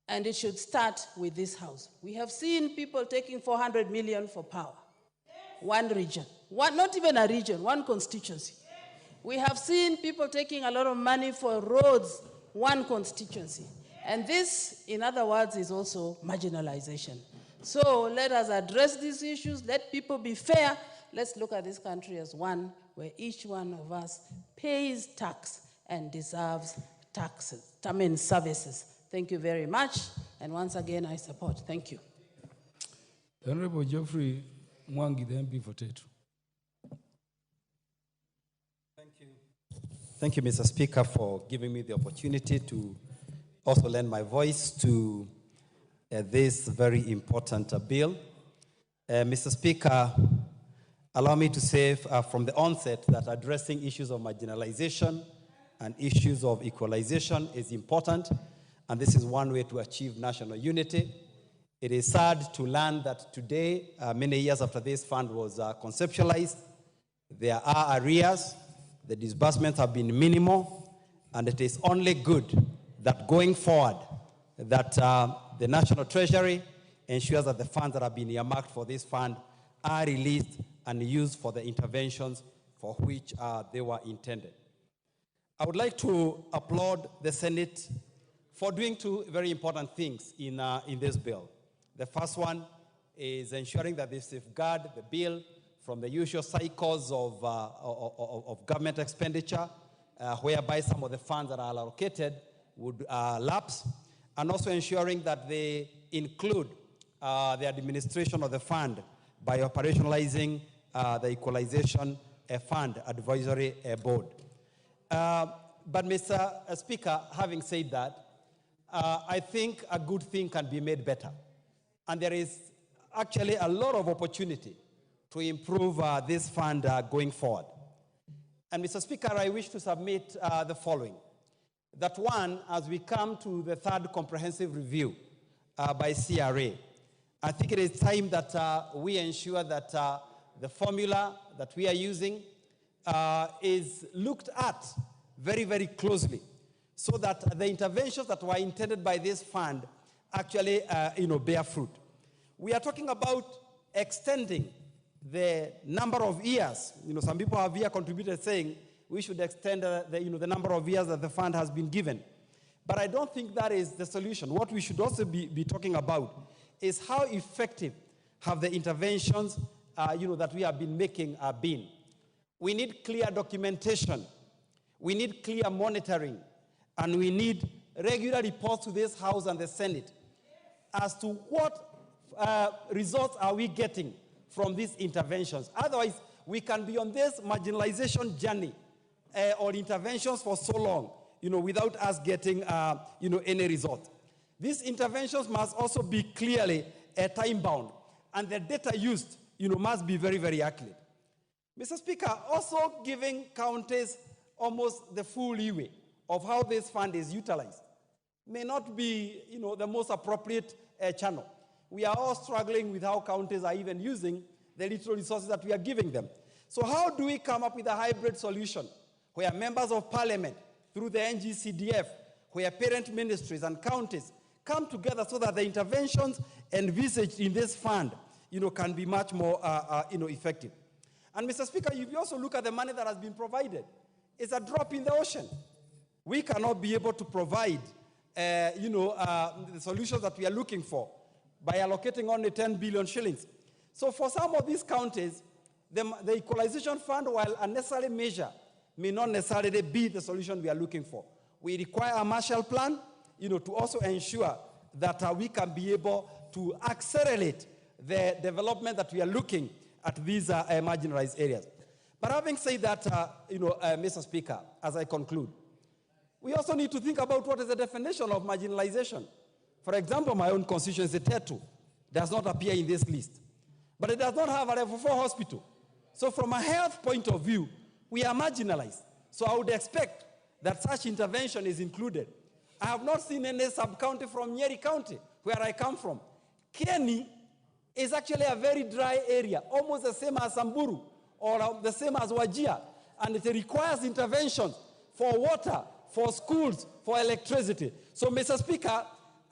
A: And it should start with this house. We have seen people taking 400 million for power. One region, not even a region, one constituency. We have seen people taking a lot of money for roads, one constituency. And this, in other words, is also marginalization. So let us address these issues. Let people be fair. Let's look at this country as one where each one of us pays tax and deserves services. Thank you very much. And once again, I support. Thank you.
C: Honorable Geoffrey Mwangi, the MP for Tetu.
K: Thank you, Mr. Speaker, for giving me the opportunity to also lend my voice to this very important bill. Mr. Speaker, allow me to say from the onset that addressing issues of marginalization and issues of equalization is important, and this is one way to achieve national unity. It is sad to learn that today, many years after this fund was conceptualized, there are arrears, the disbursements have been minimal, and it is only good that going forward, that the National Treasury ensures that the funds that have been earmarked for this fund are released and used for the interventions for which they were intended. I would like to applaud the Senate for doing two very important things in this bill. The first one is ensuring that they safeguard the bill from the usual cycles of government expenditure, whereby some of the funds that are allocated would lapse, and also ensuring that they include the administration of the fund by operationalizing the Equalization Fund Advisory Board. But Mr. Speaker, having said that, I think a good thing can be made better. And there is actually a lot of opportunity to improve this fund going forward. And Mr. Speaker, I wish to submit the following. That one, as we come to the third comprehensive review by CRA, I think it is time that we ensure that the formula that we are using is looked at very, very closely, so that the interventions that were intended by this fund actually bear fruit. We are talking about extending the number of years. Some people have here contributed saying we should extend the number of years that the fund has been given. But I don't think that is the solution. What we should also be talking about is how effective have the interventions that we have been making been. We need clear documentation. We need clear monitoring. And we need regular reports to this House and the Senate as to what results are we getting from these interventions. Otherwise, we can be on this marginalization journey or interventions for so long, without us getting, any result. These interventions must also be clearly time-bound, and the data used, must be very, very accurate. Mr. Speaker, also giving counties almost the full leeway of how this fund is utilized may not be, the most appropriate channel. We are all struggling with how counties are even using the little resources that we are giving them. So how do we come up with a hybrid solution where members of parliament, through the NGCDF, where parent ministries and counties come together so that the interventions envisaged in this fund, can be much more, effective. And Mr. Speaker, if you also look at the money that has been provided, it's a drop in the ocean. We cannot be able to provide, the solutions that we are looking for by allocating only 10 billion shillings. So for some of these counties, the Equalization Fund, while a necessary measure, may not necessarily be the solution we are looking for. We require a Marshall Plan, to also ensure that we can be able to accelerate the development that we are looking at these marginalized areas. But having said that, Mr. Speaker, as I conclude, We also need to think about what is the definition of marginalization. For example, my own constituency, Tetu, does not appear in this list. But it does not have a level 4 hospital. So from a health point of view, we are marginalized. So I would expect that such intervention is included. I have not seen any sub-county from Nyeri County, where I come from. Kieni is actually a very dry area, almost the same as Samburu, or the same as Wajir. And it requires intervention for water, for schools, for electricity. So, Mr. Speaker,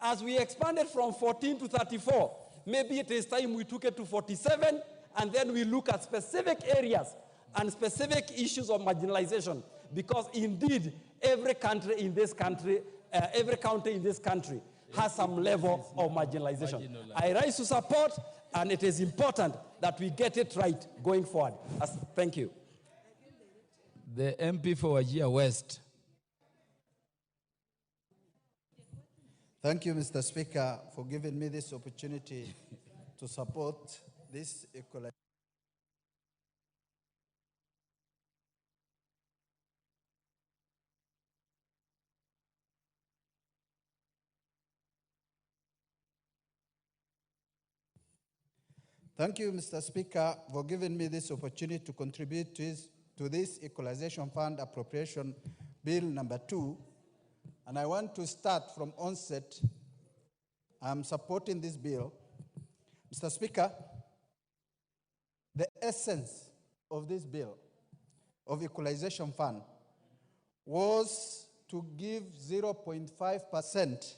K: as we expanded from 14 to 34, maybe it is time we took it to 47, and then we look at specific areas and specific issues of marginalization, because indeed, every county in this country has some level of marginalization. I rise to support, and it is important that we get it right going forward. Thank you.
C: The MP for Wajir West.
P: Thank you, Mr. Speaker, for giving me this opportunity to support this equalization. Thank you, Mr. Speaker, for giving me this opportunity to contribute to this Equalization Fund Appropriation Bill number 2. And I want to start from onset. I'm supporting this bill. Mr. Speaker, the essence of this bill, of Equalization Fund, was to give 0.5%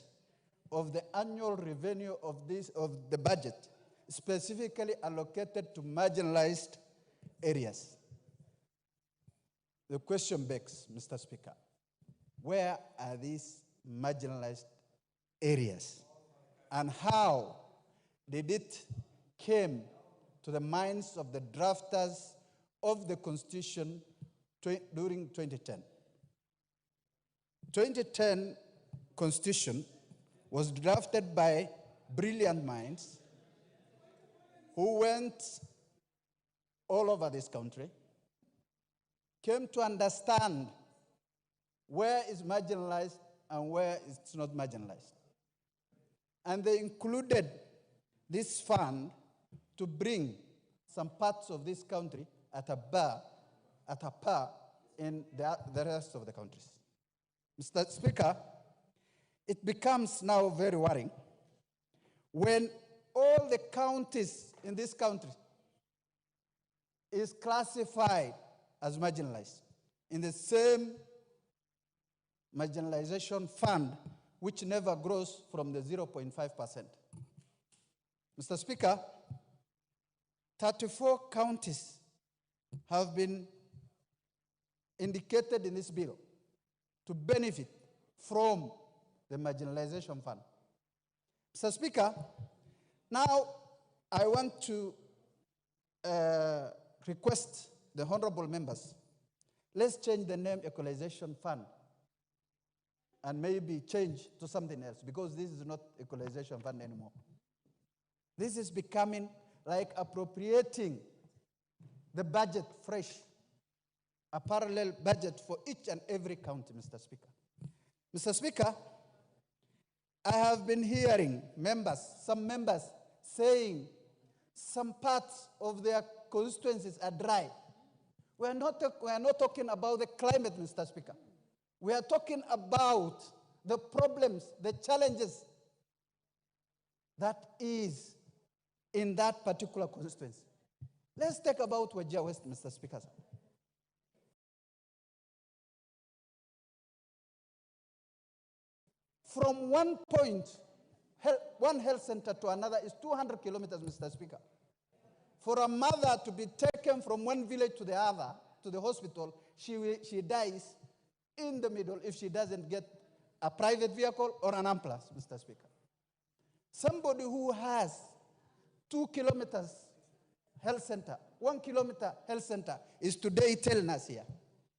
P: of the annual revenue of the budget specifically allocated to marginalized areas. The question begs, Mr. Speaker, where are these marginalized areas? And how did it came to the minds of the drafters of the Constitution during 2010? 2010 Constitution was drafted by brilliant minds who went all over this country, came to understand where is marginalized and where it's not marginalized. And they included this fund to bring some parts of this country at a par in the rest of the countries. Mr. Speaker, it becomes now very worrying when all the counties in this country is classified as marginalized in the same marginalization fund, which never grows from the 0.5%. Mr. Speaker, 34 counties have been indicated in this bill to benefit from the marginalization fund. Mr. Speaker, now I want to request the honorable members, let's change the name Equalization Fund and maybe change to something else, because this is not Equalization Fund anymore. This is becoming like appropriating the budget fresh, a parallel budget for each and every county, Mr. Speaker. Mr. Speaker, I have been hearing some members saying some parts of their constituencies are dry. We are not talking about the climate, Mr. Speaker. We are talking about the problems, the challenges that is in that particular constituency. Let's talk about Wajir West, Mr. Speaker. From one point, one health center to another is 200 kilometers, Mr. Speaker. For a mother to be taken from one village to the other, to the hospital, she dies in the middle if she doesn't get a private vehicle or an ambulance, Mr. Speaker. Somebody who has 2 kilometers health center, 1 kilometer health center is today telling us here,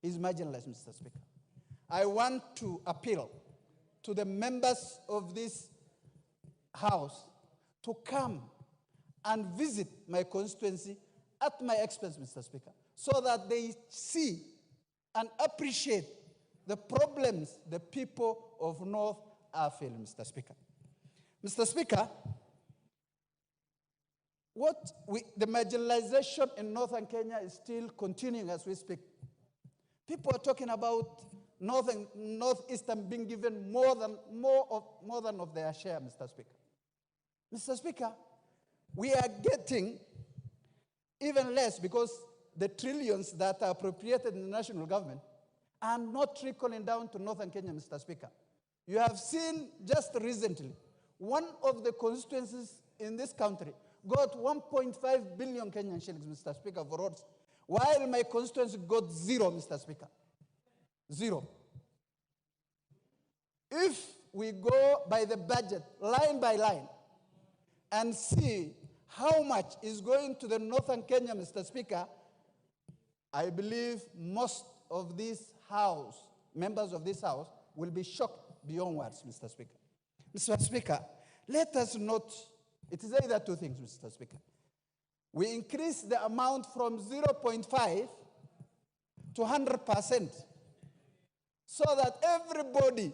P: is marginalized, Mr. Speaker. I want to appeal to the members of this House to come and visit my constituency at my expense, Mr. Speaker, so that they see and appreciate the problems the people of North are feeling, Mr. Speaker. Mr. Speaker, the marginalization in northern Kenya is still continuing as we speak. People are talking about northeastern being given more than of their share, Mr. Speaker. Mr. Speaker, we are getting even less because the trillions that are appropriated in the national government are not trickling down to northern Kenya, Mr. Speaker. You have seen just recently, one of the constituencies in this country got 1.5 billion Kenyan shillings, Mr. Speaker, for roads, while my constituency got zero, Mr. Speaker. Zero. If we go by the budget, line by line, and see how much is going to the northern Kenya, Mr. Speaker, I believe most of this house, members of this house, will be shocked beyond words, Mr. Speaker. Mr. Speaker, let us not, it is either two things, Mr. Speaker. We increase the amount from 0.5 to 100% so that everybody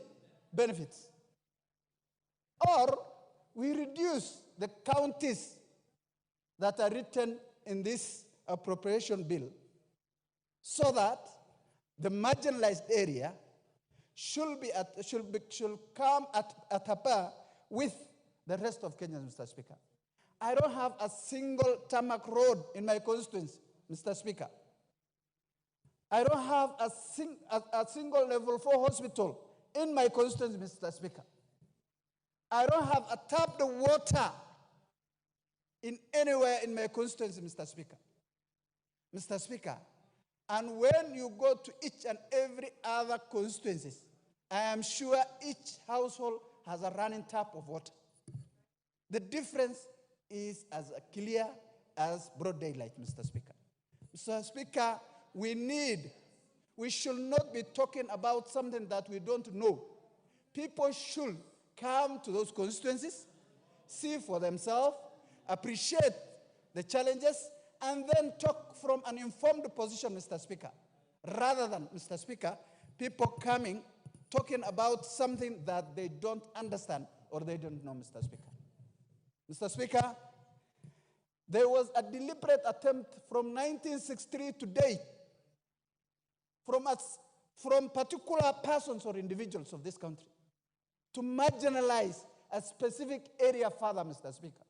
P: benefits. Or we reduce the counties that are written in this appropriation bill so that the marginalized area should come at a par with the rest of Kenya, Mr. Speaker. I don't have a single tarmac road in my constituency, Mr. Speaker. I don't have a single level 4 hospital in my constituency, Mr. Speaker. I don't have a tapped water in anywhere in my constituency, Mr. Speaker. Mr. Speaker, and when you go to each and every other constituencies, I am sure each household has a running tap of water. The difference is as clear as broad daylight, Mr. Speaker. Mr. Speaker, we should not be talking about something that we don't know. People should come to those constituencies, see for themselves, appreciate the challenges, and then talk from an informed position, Mr. Speaker, rather than, Mr. Speaker, people coming, talking about something that they don't understand or they don't know, Mr. Speaker. Mr. Speaker, there was a deliberate attempt from 1963 to date from particular persons or individuals of this country to marginalize a specific area further, Mr. Speaker.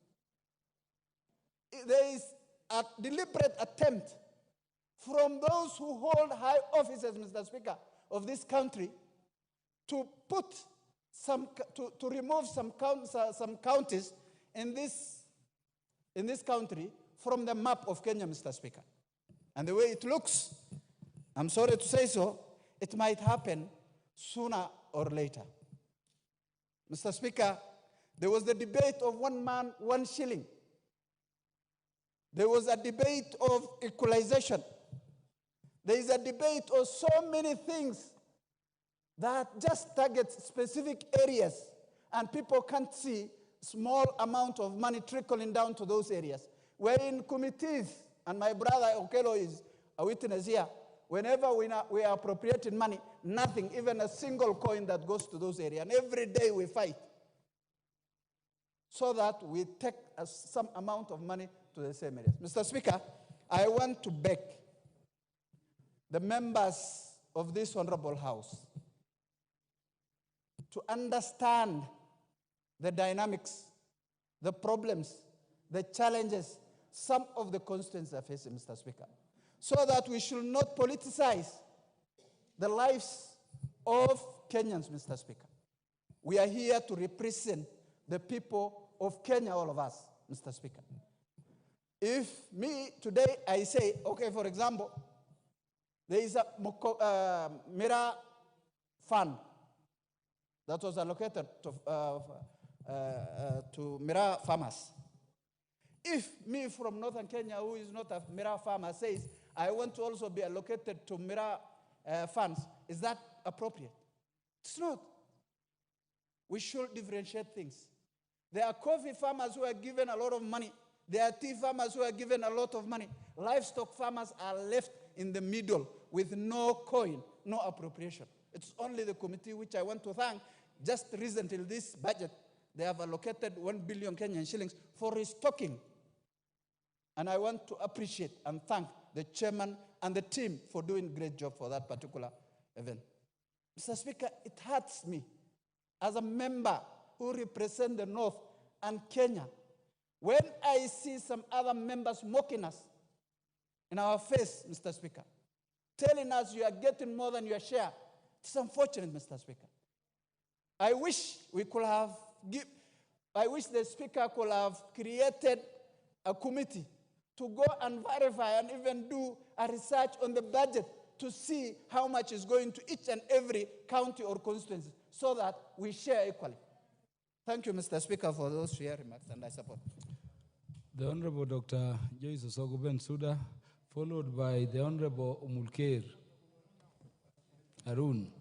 P: There is a deliberate attempt from those who hold high offices, Mr. Speaker, of this country to remove some counties in this country from the map of Kenya, Mr. Speaker. And the way it looks, I'm sorry to say so, it might happen sooner or later. Mr. Speaker, there was the debate of 1 man, 1 shilling. There was a debate of equalization. There is a debate of so many things that just target specific areas, and people can't see small amount of money trickling down to those areas. We're in committees, and my brother Okelo is a witness here. Whenever we are appropriating money, nothing, even a single coin that goes to those areas. And every day we fight so that we take some amount of money to the same areas. Mr. Speaker, I want to beg the members of this honorable house to understand the dynamics, the problems, the challenges some of the constituents are facing, Mr. Speaker, so that we should not politicize the lives of Kenyans, Mr. Speaker. We are here to represent the people of Kenya, all of us, Mr. Speaker. If me, today, I say, okay, for example, there is a Mira fund that was allocated to Mira farmers. If me from northern Kenya, who is not a Mira farmer, says, I want to also be allocated to Mira funds, is that appropriate? It's not. We should differentiate things. There are coffee farmers who are given a lot of money. There are tea farmers who are given a lot of money. Livestock farmers are left in the middle with no coin, no appropriation. It's only the committee which I want to thank. Just recently, this budget, they have allocated 1 billion Kenyan shillings for restocking. And I want to appreciate and thank the chairman and the team for doing a great job for that particular event. Mr. Speaker, it hurts me as a member who represent the North and Kenya when I see some other members mocking us in our face, Mr. Speaker, telling us you are getting more than your share. It's unfortunate, Mr. Speaker. I wish we could have I wish the Speaker could have created a committee to go and verify and even do a research on the budget to see how much is going to each and every county or constituency so that we share equally. Thank you, Mr. Speaker, for those fair remarks, and I support.
C: The Honorable Dr. Joyce Osogo Suda, followed by the Honorable Umulker Arun.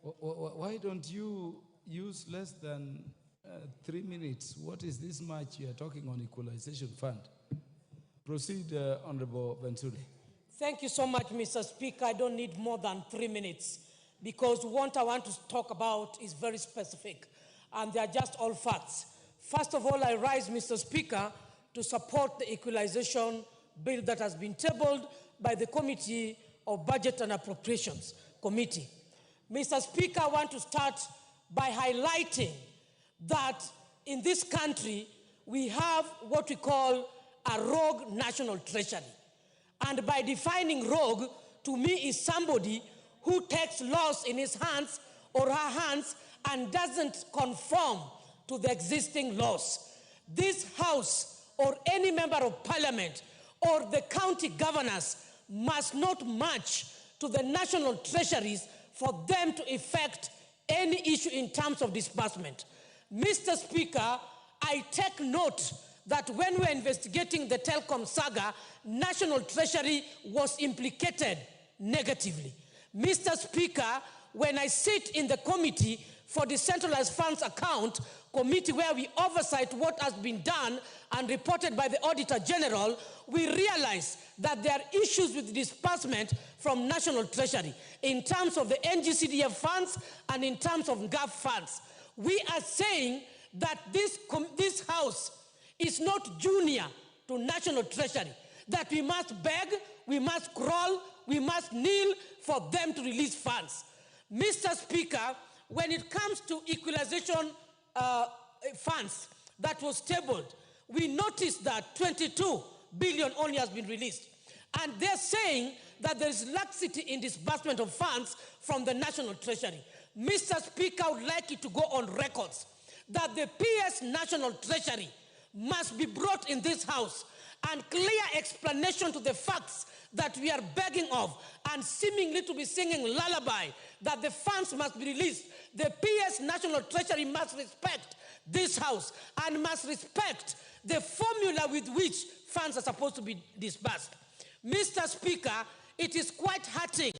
C: Why don't you use less than 3 minutes? What is this much you are talking on equalization fund? Proceed, Honorable Bensouda.
Q: Thank you so much, Mr. Speaker. I don't need more than 3 minutes because what I want to talk about is very specific and they are just all facts. First of all, I rise, Mr. Speaker, to support the equalization bill that has been tabled by the Committee of Budget and Appropriations Committee. Mr. Speaker, I want to start by highlighting that in this country, we have what we call a rogue national treasury. And by defining rogue, to me, is somebody who takes laws in his hands or her hands and doesn't conform to the existing laws. This House or any member of parliament or the county governors must not match to the national treasuries for them to effect any issue in terms of disbursement. Mr. Speaker, I take note that when we're investigating the telecom saga, National Treasury was implicated negatively. Mr. Speaker, when I sit in the committee for the Centralized Funds Account Committee where we oversight what has been done and reported by the Auditor General, we realize that there are issues with disbursement from National Treasury in terms of the NGCDF funds and in terms of NGAF funds. We are saying that this House is not junior to National Treasury, that we must beg, we must crawl, we must kneel for them to release funds. Mr. Speaker, when it comes to equalization funds that was tabled, we noticed that 22 billion only has been released. And they're saying that there is laxity in disbursement of funds from the National Treasury. Mr. Speaker, I would like it to go on records that the PS National Treasury must be brought in this House and clear explanation to the facts that we are begging of and seemingly to be singing lullaby that the funds must be released. The PS National Treasury must respect this House and must respect the formula with which funds are supposed to be disbursed. Mr. Speaker, it is quite hurting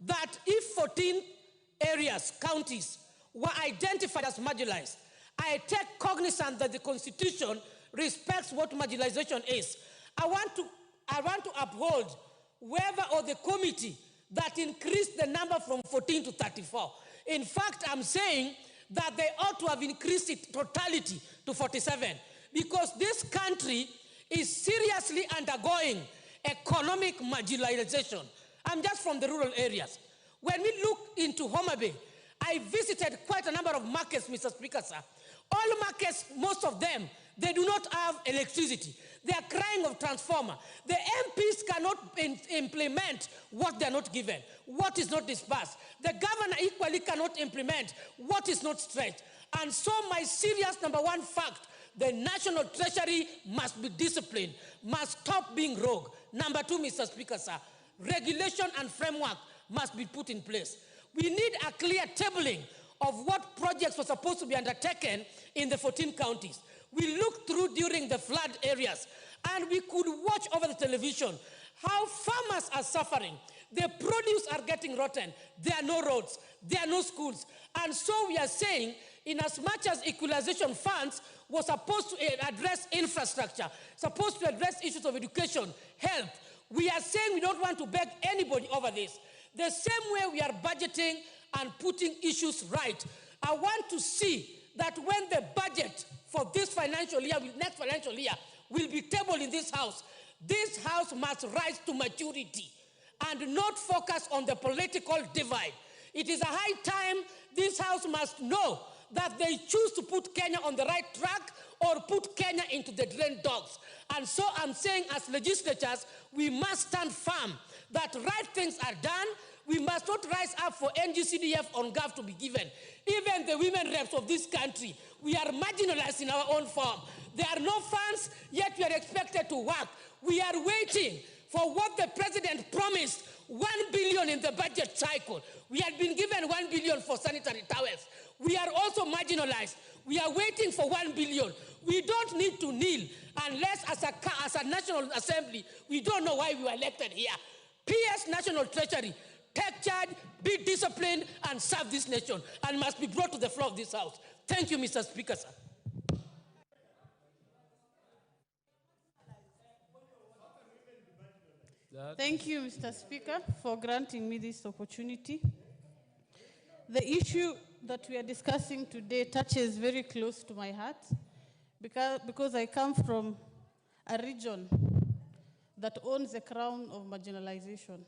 Q: that if 14 areas, counties, were identified as marginalized, I take cognizance that the Constitution respects what marginalization is. I want to uphold whoever or the committee that increased the number from 14 to 34. In fact, I'm saying that they ought to have increased it totality to 47 because this country is seriously undergoing economic marginalization. I'm just from the rural areas. When we look into Homa Bay, I visited quite a number of markets, Mr. Speaker, sir. All markets, most of them, they do not have electricity. They are crying of transformer. The MPs cannot implement what they are not given, what is not disbursed. The governor equally cannot implement what is not stretched. And so my serious number one fact, the National Treasury must be disciplined, must stop being rogue. Number two, Mr. Speaker, sir, regulation and framework must be put in place. We need a clear tabling of what projects were supposed to be undertaken in the 14 counties. We looked through during the flood areas, and we could watch over the television how farmers are suffering. Their produce are getting rotten. There are no roads. There are no schools. And so we are saying, in as much as equalization funds was supposed to address infrastructure, supposed to address issues of education, health, we are saying we don't want to beg anybody over this. The same way we are budgeting and putting issues right. I want to see that when the budget for this financial year, next financial year, will be tabled in this house must rise to maturity and not focus on the political divide. It is a high time this house must know that they choose to put Kenya on the right track or put Kenya into the drain dogs. And so I'm saying as legislatures, we must stand firm that right things are done. We must not rise up for NGCDF on GAV to be given. Even the women reps of this country, we are marginalized in our own form. There are no funds, yet we are expected to work. We are waiting for what the president promised, 1 billion in the budget cycle. We had been given 1 billion for sanitary towels. We are also marginalized. We are waiting for 1 billion. We don't need to kneel unless as a National Assembly, we don't know why we were elected here. PS National Treasury, take charge, be disciplined, and serve this nation, and must be brought to the floor of this house. Thank you, Mr. Speaker, sir.
F: Thank you, Mr. Speaker, for granting me this opportunity. The issue that we are discussing today touches very close to my heart because I come from a region that owns the crown of marginalization.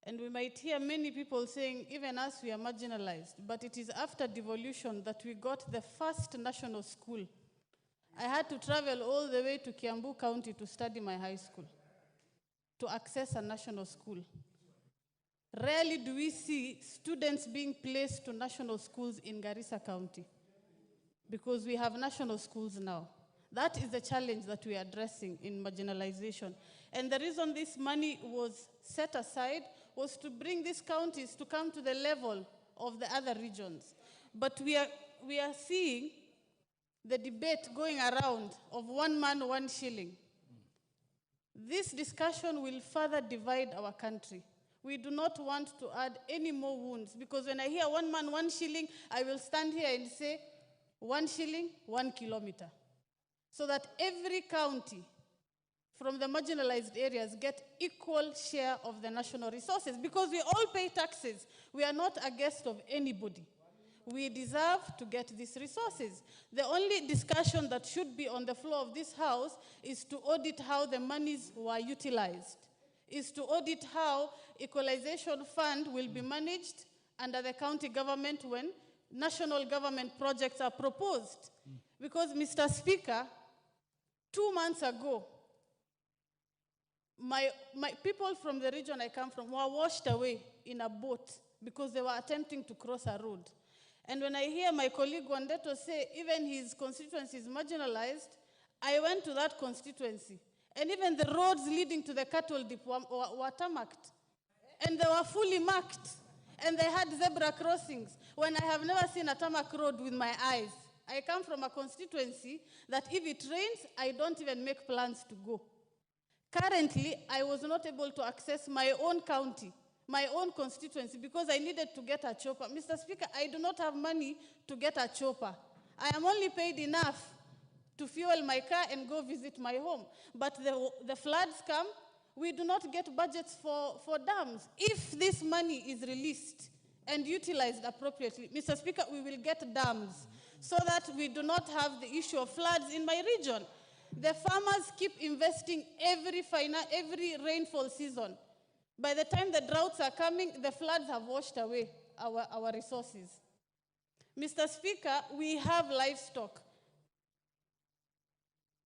F: And we might hear many people saying, even us, we are marginalized, but it is after devolution that we got the first national school. I had to travel all the way to Kiambu County to study my high school, to access a national school. Rarely do we see students being placed to national schools in Garissa County because we have national schools now. That is the challenge that we are addressing in marginalization. And the reason this money was set aside was to bring these counties to come to the level of the other regions. But we are seeing the debate going around of 1 man, 1 shilling. This discussion will further divide our country. We do not want to add any more wounds, because when I hear 1 man, 1 shilling, I will stand here and say 1 shilling, 1 kilometer. So that every county from the marginalized areas get equal share of the national resources, because we all pay taxes. We are not a guest of anybody. We deserve to get these resources. The only discussion that should be on the floor of this house is to audit how the monies were utilized, is to audit how Equalization Fund will be managed under the county government when national government projects are proposed. Because, Mr. Speaker, 2 months ago, my people from the region I come from were washed away in a boat because they were attempting to cross a road. And when I hear my colleague Wandeto say even his constituency is marginalized, I went to that constituency. And even the roads leading to the cattle depot were tarmacked. And they were fully marked. And they had zebra crossings when I have never seen a tarmac road with my eyes. I come from a constituency that if it rains, I don't even make plans to go. Currently, I was not able to access my own county, my own constituency, because I needed to get a chopper. Mr. Speaker, I do not have money to get a chopper. I am only paid enough to fuel my car and go visit my home. But the floods come, we do not get budgets for dams. If this money is released and utilized appropriately, Mr. Speaker, we will get dams so that we do not have the issue of floods in my region. The farmers keep investing every rainfall season. By the time the droughts are coming, the floods have washed away our resources. Mr. Speaker, we have livestock.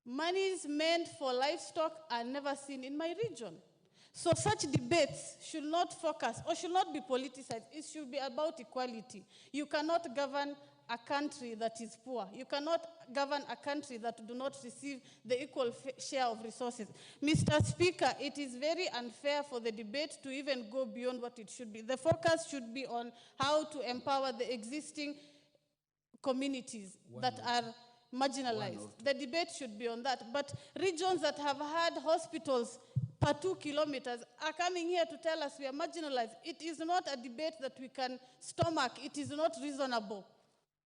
F: Monies meant for livestock are never seen in my region. So such debates should not focus or should not be politicized. It should be about equality. You cannot govern a country that is poor. You cannot govern a country that do not receive the equal share of resources. Mr. Speaker, it is very unfair for the debate to even go beyond what it should be. The focus should be on how to empower the existing communities that are marginalized. The debate should be on that. But regions that have had hospitals per 2 kilometers are coming here to tell us we are marginalized. It is not a debate that we can stomach. It is not reasonable.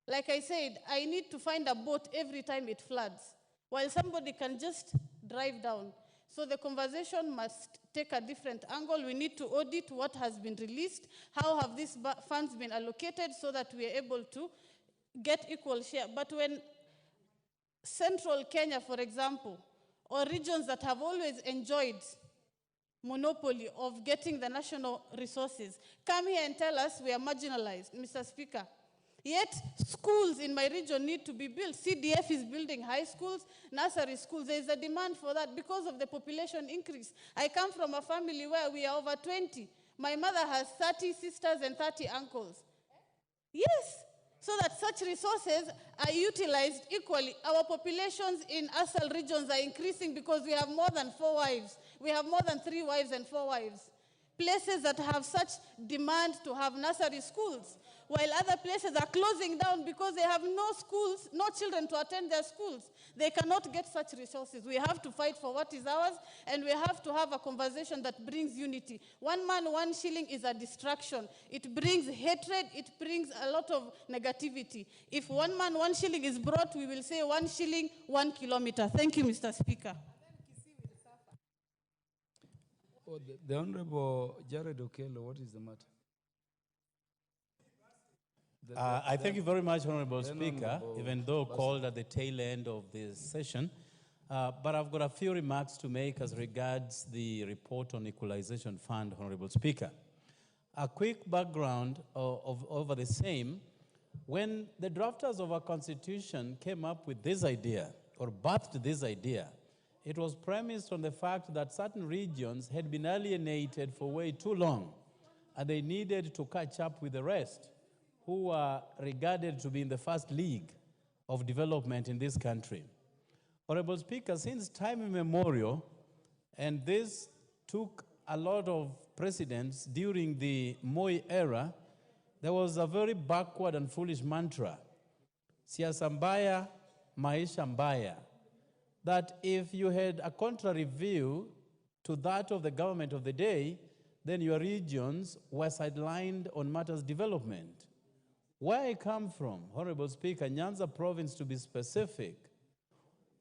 F: Like I said, I need to find a boat every time it floods, while somebody can just drive down. So the conversation must take a different angle. We need to audit what has been released, how have these funds been allocated so that we are able to get equal share. But when Central Kenya, for example, or regions that have always enjoyed monopoly of getting the national resources, come here and tell us we are marginalized, Mr. Speaker. Yet schools in my region need to be built. CDF is building high schools, nursery schools. There is a demand for that because of the population increase. I come from a family where we are over 20. My mother has 30 sisters and 30 uncles. Yes, so that such resources are utilized equally. Our populations in ASAL regions are increasing because we have more than 4 wives. We have more than 3 wives and 4 wives. Places that have such demand to have nursery schools, while other places are closing down because they have no schools, no children to attend their schools. They cannot get such resources. We have to fight for what is ours, and we have to have a conversation that brings unity. 1 man, 1 shilling is a distraction. It brings hatred. It brings a lot of negativity. If 1 man, 1 shilling is brought, we will say 1 shilling, 1 kilometer. Thank you, Mr. Speaker.
C: Oh, the Honorable Jared Okello, what is the matter?
G: I thank you very much, Honorable Speaker,
C: Honorable
G: even though called at the tail end of this session. But I've got a few remarks to make as regards the report on Equalization Fund, Honorable Speaker. A quick background over the same. When the drafters of our Constitution came up with this idea, or birthed this idea, it was premised on the fact that certain regions had been alienated for way too long, and they needed to catch up with the rest, who are regarded to be in the first league of development in this country. Honorable Speaker, since time immemorial, and this took a lot of precedence during the Moi era, there was a very backward and foolish mantra, siasa mbaya, maisha mbaya, that if you had a contrary view to that of the government of the day, then your regions were sidelined on matters development. Where I come from, Honorable Speaker, Nyanza province to be specific,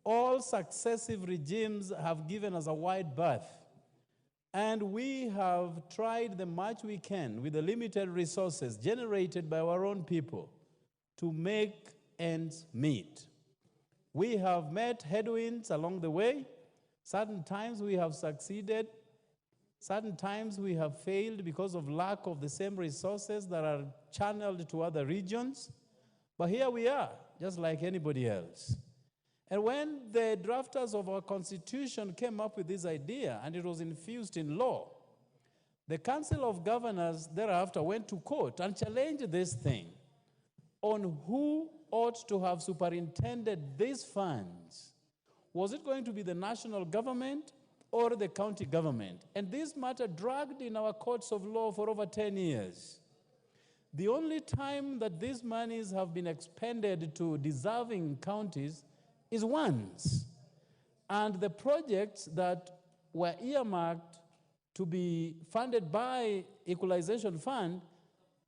G: all successive regimes have given us a wide berth, and we have tried the much we can with the limited resources generated by our own people to make ends meet. We have met headwinds along the way. Certain times we have succeeded. Certain times we have failed because of lack of the same resources that are channeled to other regions. But here we are, just like anybody else. And when the drafters of our Constitution came up with this idea, and it was infused in law, the Council of Governors thereafter went to court and challenged this thing on who ought to have superintended these funds. Was it going to be the national government or the county government? And this matter dragged in our courts of law for over 10 years. The only time that these monies have been expended to deserving counties is once. And the projects that were earmarked to be funded by Equalization Fund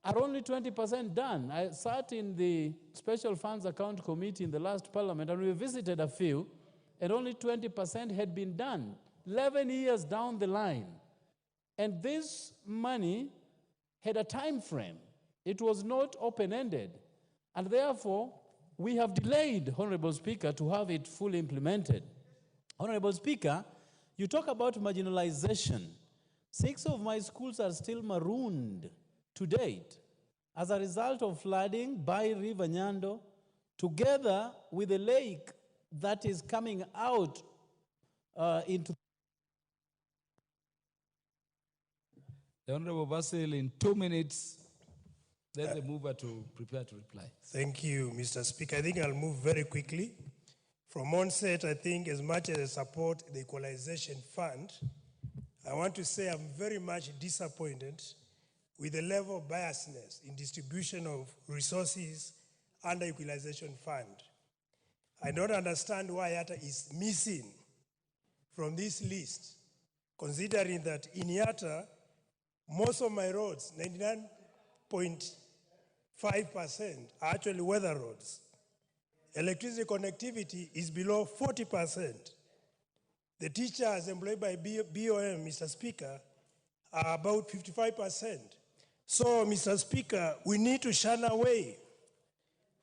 G: are only 20% done. I sat in the Special Funds Account Committee in the last Parliament, and we visited a few, and only 20% had been done, 11 years down the line. And this money had a time frame. It was not open-ended. And therefore, we have delayed, Honorable Speaker, to have it fully implemented. Honorable Speaker, you talk about marginalization. 6 of my schools are still marooned to date as a result of flooding by River Nyando, together with a lake that is coming out into.
C: The Honorable Basil, in 2 minutes, let the mover to prepare to reply.
U: Thank you, Mr. Speaker. I think I'll move very quickly. From onset, I think as much as I support the Equalization Fund, I want to say I'm very much disappointed with the level of biasness in distribution of resources under Equalization Fund. I don't understand why Yatta is missing from this list, considering that in Yatta, most of my roads, 99.5%, are actually weather roads. Electricity connectivity is below 40%. the teachers employed by BOM, Mr. Speaker, are about 55%. So, Mr. Speaker, we need to shun away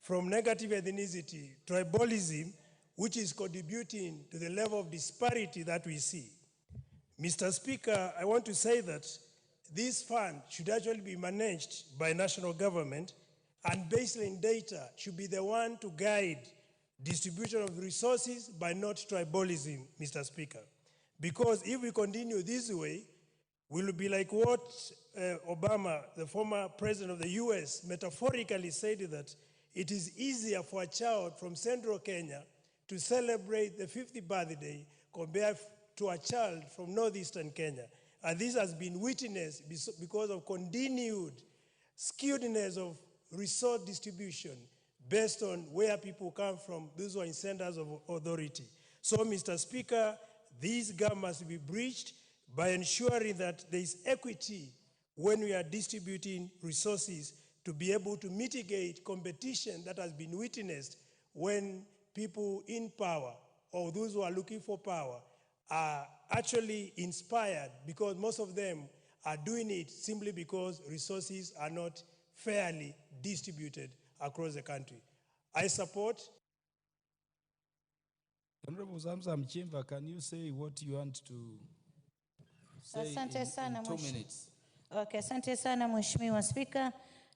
U: from negative ethnicity, tribalism, which is contributing to the level of disparity that we see. Mr. Speaker, I want to say that this fund should actually be managed by national government, and baseline data should be the one to guide distribution of resources by not tribalism, Mr. Speaker. Because if we continue this way, we'll be like what Obama, the former president of the US, metaphorically said, that it is easier for a child from central Kenya to celebrate the 50th birthday compared to a child from northeastern Kenya. And this has been witnessed because of continued skewedness of resource distribution based on where people come from, those who are in centers of authority. So, Mr. Speaker, this gap must be breached by ensuring that there is equity when we are distributing resources to be able to mitigate competition that has been witnessed when people in power or those who are looking for power are actually inspired, because most of them are doing it simply because resources are not fairly distributed across the country. I support.
C: Honorable Zamzam Chimba, can you say what you want to say
B: Asante sana
C: in 2 minutes?
B: Okay, asante sana Mheshimiwa Spika.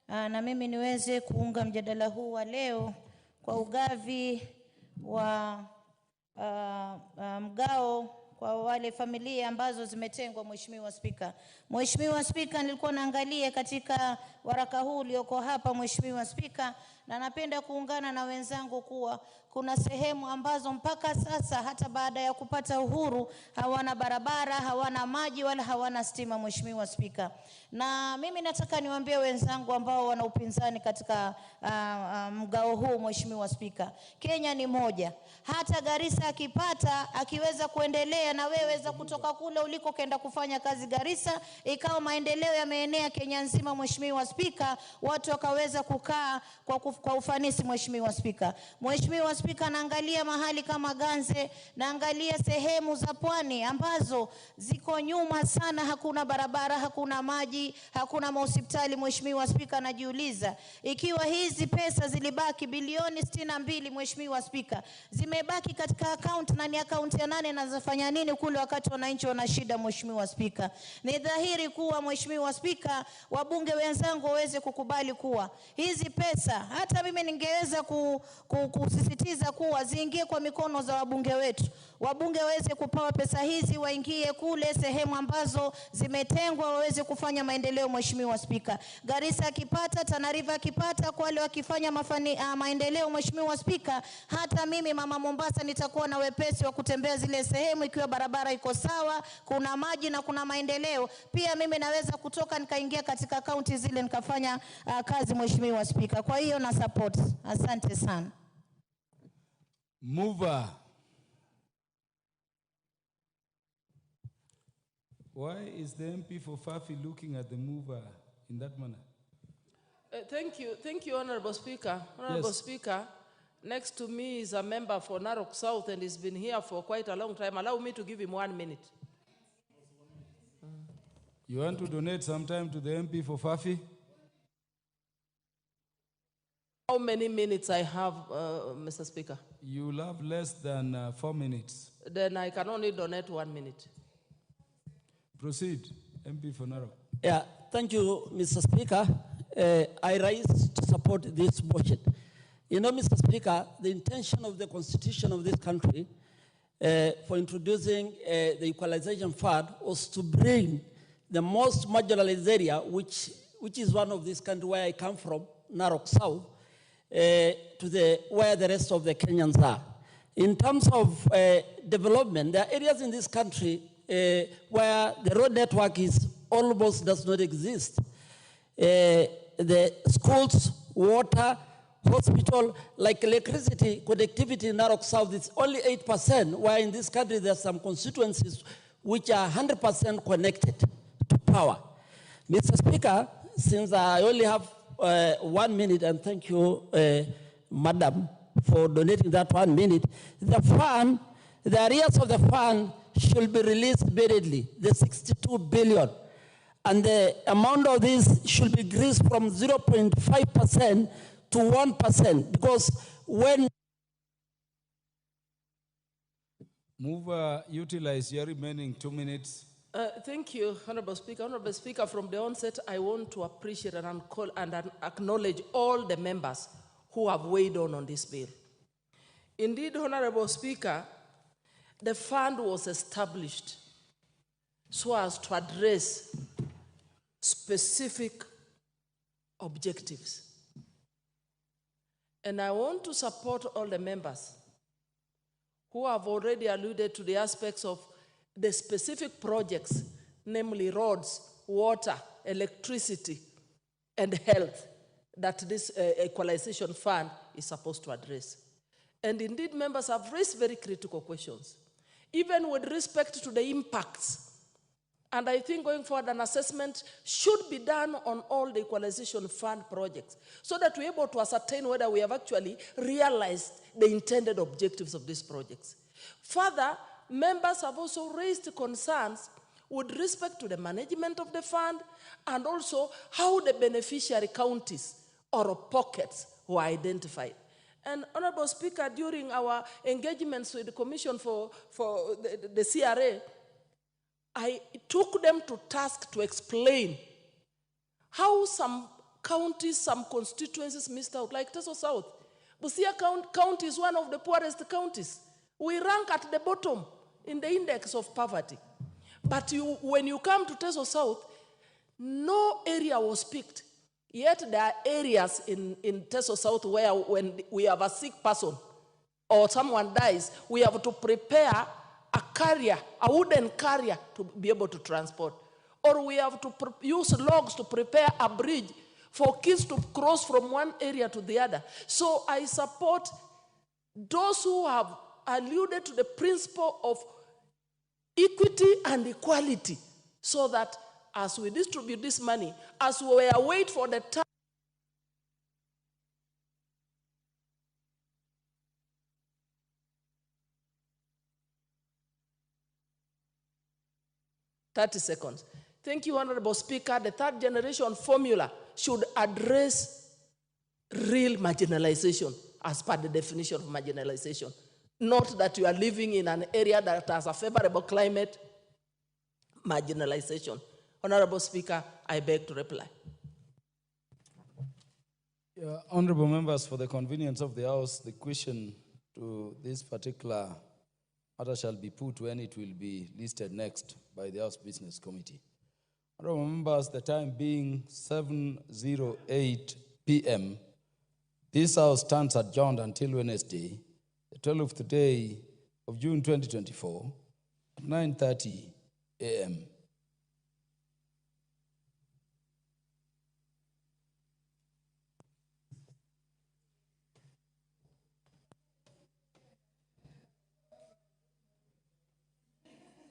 B: Na mimi niweze kuunga mjadala huu wa leo kwa ugavi wa mgao kwa wale familia ambazo zimetengwa. Mheshimiwa Spika, Mheshimiwa Spika, nilikuwa naangalia katika waraka huu ulioko hapa Mheshimiwa Spika, na napenda kuungana na wenzangu kuwa kuna sehemu ambazo mpaka sasa hata baada ya kupata uhuru hawana barabara, hawana maji wala hawana stima Mheshimiwa Spika. Na mimi nataka niwaambie wenzangu ambao wana upinzani katika mgao huu Mheshimiwa Spika, Kenya ni moja. Hata Garissa akipata akiweza kuendelea, na wewe za kutoka kule uliko kenda kufanya kazi Garissa, ikawa maendeleo yameenea Kenya nzima Mheshimiwa Spika, watu wakaweza kukaa kwa ufanisi Mheshimiwa Spika. Mheshimiwa Spika, naangalia mahali kama Ganze, naangalia sehemu za pwani ambazo ziko nyuma sana, hakuna barabara, hakuna maji, hakuna hospitali Mheshimiwa Spika. Najiuliza ikiwa hizi pesa zilibaki bilioni 62 Mheshimiwa Spika, zimebaki katika account na ni account ya nane, na zafanya nini kule wakati wananchi wana shida Mheshimiwa Spika? Ni dhahiri kuwa Mheshimiwa Spika, wabunge wenzangu waweze kukubali kuwa hizi pesa, hata mimi ningeweza kusisitiza kuwa ziingie kwa mikono za wabunge wetu. Wabunge waweze kupawa pesa hizi, waingie kule sehemu ambazo zimetengwa, waweze kufanya maendeleo Mheshimiwa Spika. Garissa akipata, Tana River akipata, kwa wale wakifanya maendeleo Mheshimiwa Spika, hata mimi mama Mombasa nitakuwa na wepesi wa kutembea zile sehemu ikiwa barabara iko sawa, kuna maji na kuna maendeleo. Pia mimi naweza kutoka nikaingia katika kaunti zile nikafanya kazi Mheshimiwa Spika. Kwa hiyo na support. Asante sana.
C: Mover. Why is the MP for Fafi looking at the mover in that manner?
A: Thank you, Honorable Speaker. Honorable Speaker, next to me is a member for Narok South and he's been here for quite a long time. Allow me to give him 1 minute.
C: You want to donate some time to the MP for Fafi?
A: How many minutes I have, Mr. Speaker?
C: You will have less than 4 minutes.
A: Then I can only donate 1 minute.
C: Proceed, MP for Narok.
J: Yeah, thank you, Mr. Speaker. I rise to support this motion. You know, Mr. Speaker, the intention of the Constitution of this country for introducing the Equalization Fund was to bring the most marginalized area, which is one of this country where I come from, Narok South, to where the rest of the Kenyans are. In terms of development, there are areas in this country where the road network almost does not exist. The schools, water, hospital, like electricity, connectivity in Narok South is only 8%, while in this country there are some constituencies which are 100% connected to power. Mr. Speaker, since I only have 1 minute, and thank you, Madam, for donating that 1 minute, the areas of the fund should be released immediately, the 62 billion. And the amount of this should be increased from 0.5% to 1%, because when
C: utilize your remaining 2 minutes.
A: Thank you, Honorable Speaker. Honorable Speaker, from the onset, I want to appreciate and acknowledge all the members who have weighed on this bill. Indeed, Honorable Speaker, the fund was established so as to address specific objectives. And I want to support all the members who have already alluded to the aspects of the specific projects, namely roads, water, electricity, and health, that this equalization fund is supposed to address. And indeed, members have raised very critical questions, even with respect to the impacts. And I think going forward, an assessment should be done on all the equalization fund projects so that we're able to ascertain whether we have actually realized the intended objectives of these projects. Further, members have also raised concerns with respect to the management of the fund and also how the beneficiary counties or pockets were identified. And Honorable Speaker, during our engagements with the Commission for the CRA, I took them to task to explain how some counties, some constituencies missed out, like Teso South. Busia County is one of the poorest counties. We rank at the bottom in the index of poverty. But when you come to Teso South, no area was picked. Yet there are areas in Teso South where when we have a sick person or someone dies, we have to prepare a carrier, a wooden carrier to be able to transport. Or we have to use logs to prepare a bridge for kids to cross from one area to the other. So I support those who have alluded to the principle of equity and equality so that as we distribute this money, as we wait for the time, 30 seconds. Thank you, Honorable Speaker. The third generation formula should address real marginalization as per the definition of marginalization. Not that you are living in an area that has a favorable climate, marginalization. Honorable Speaker, I beg to reply.
C: Honorable members, for the convenience of the House, the question to this particular matter shall be put when it will be listed next by the House Business Committee. Honorable members, the time being 7:08 p.m., this House stands adjourned until Wednesday, the 12th day of June 2024, at 9:30 a.m.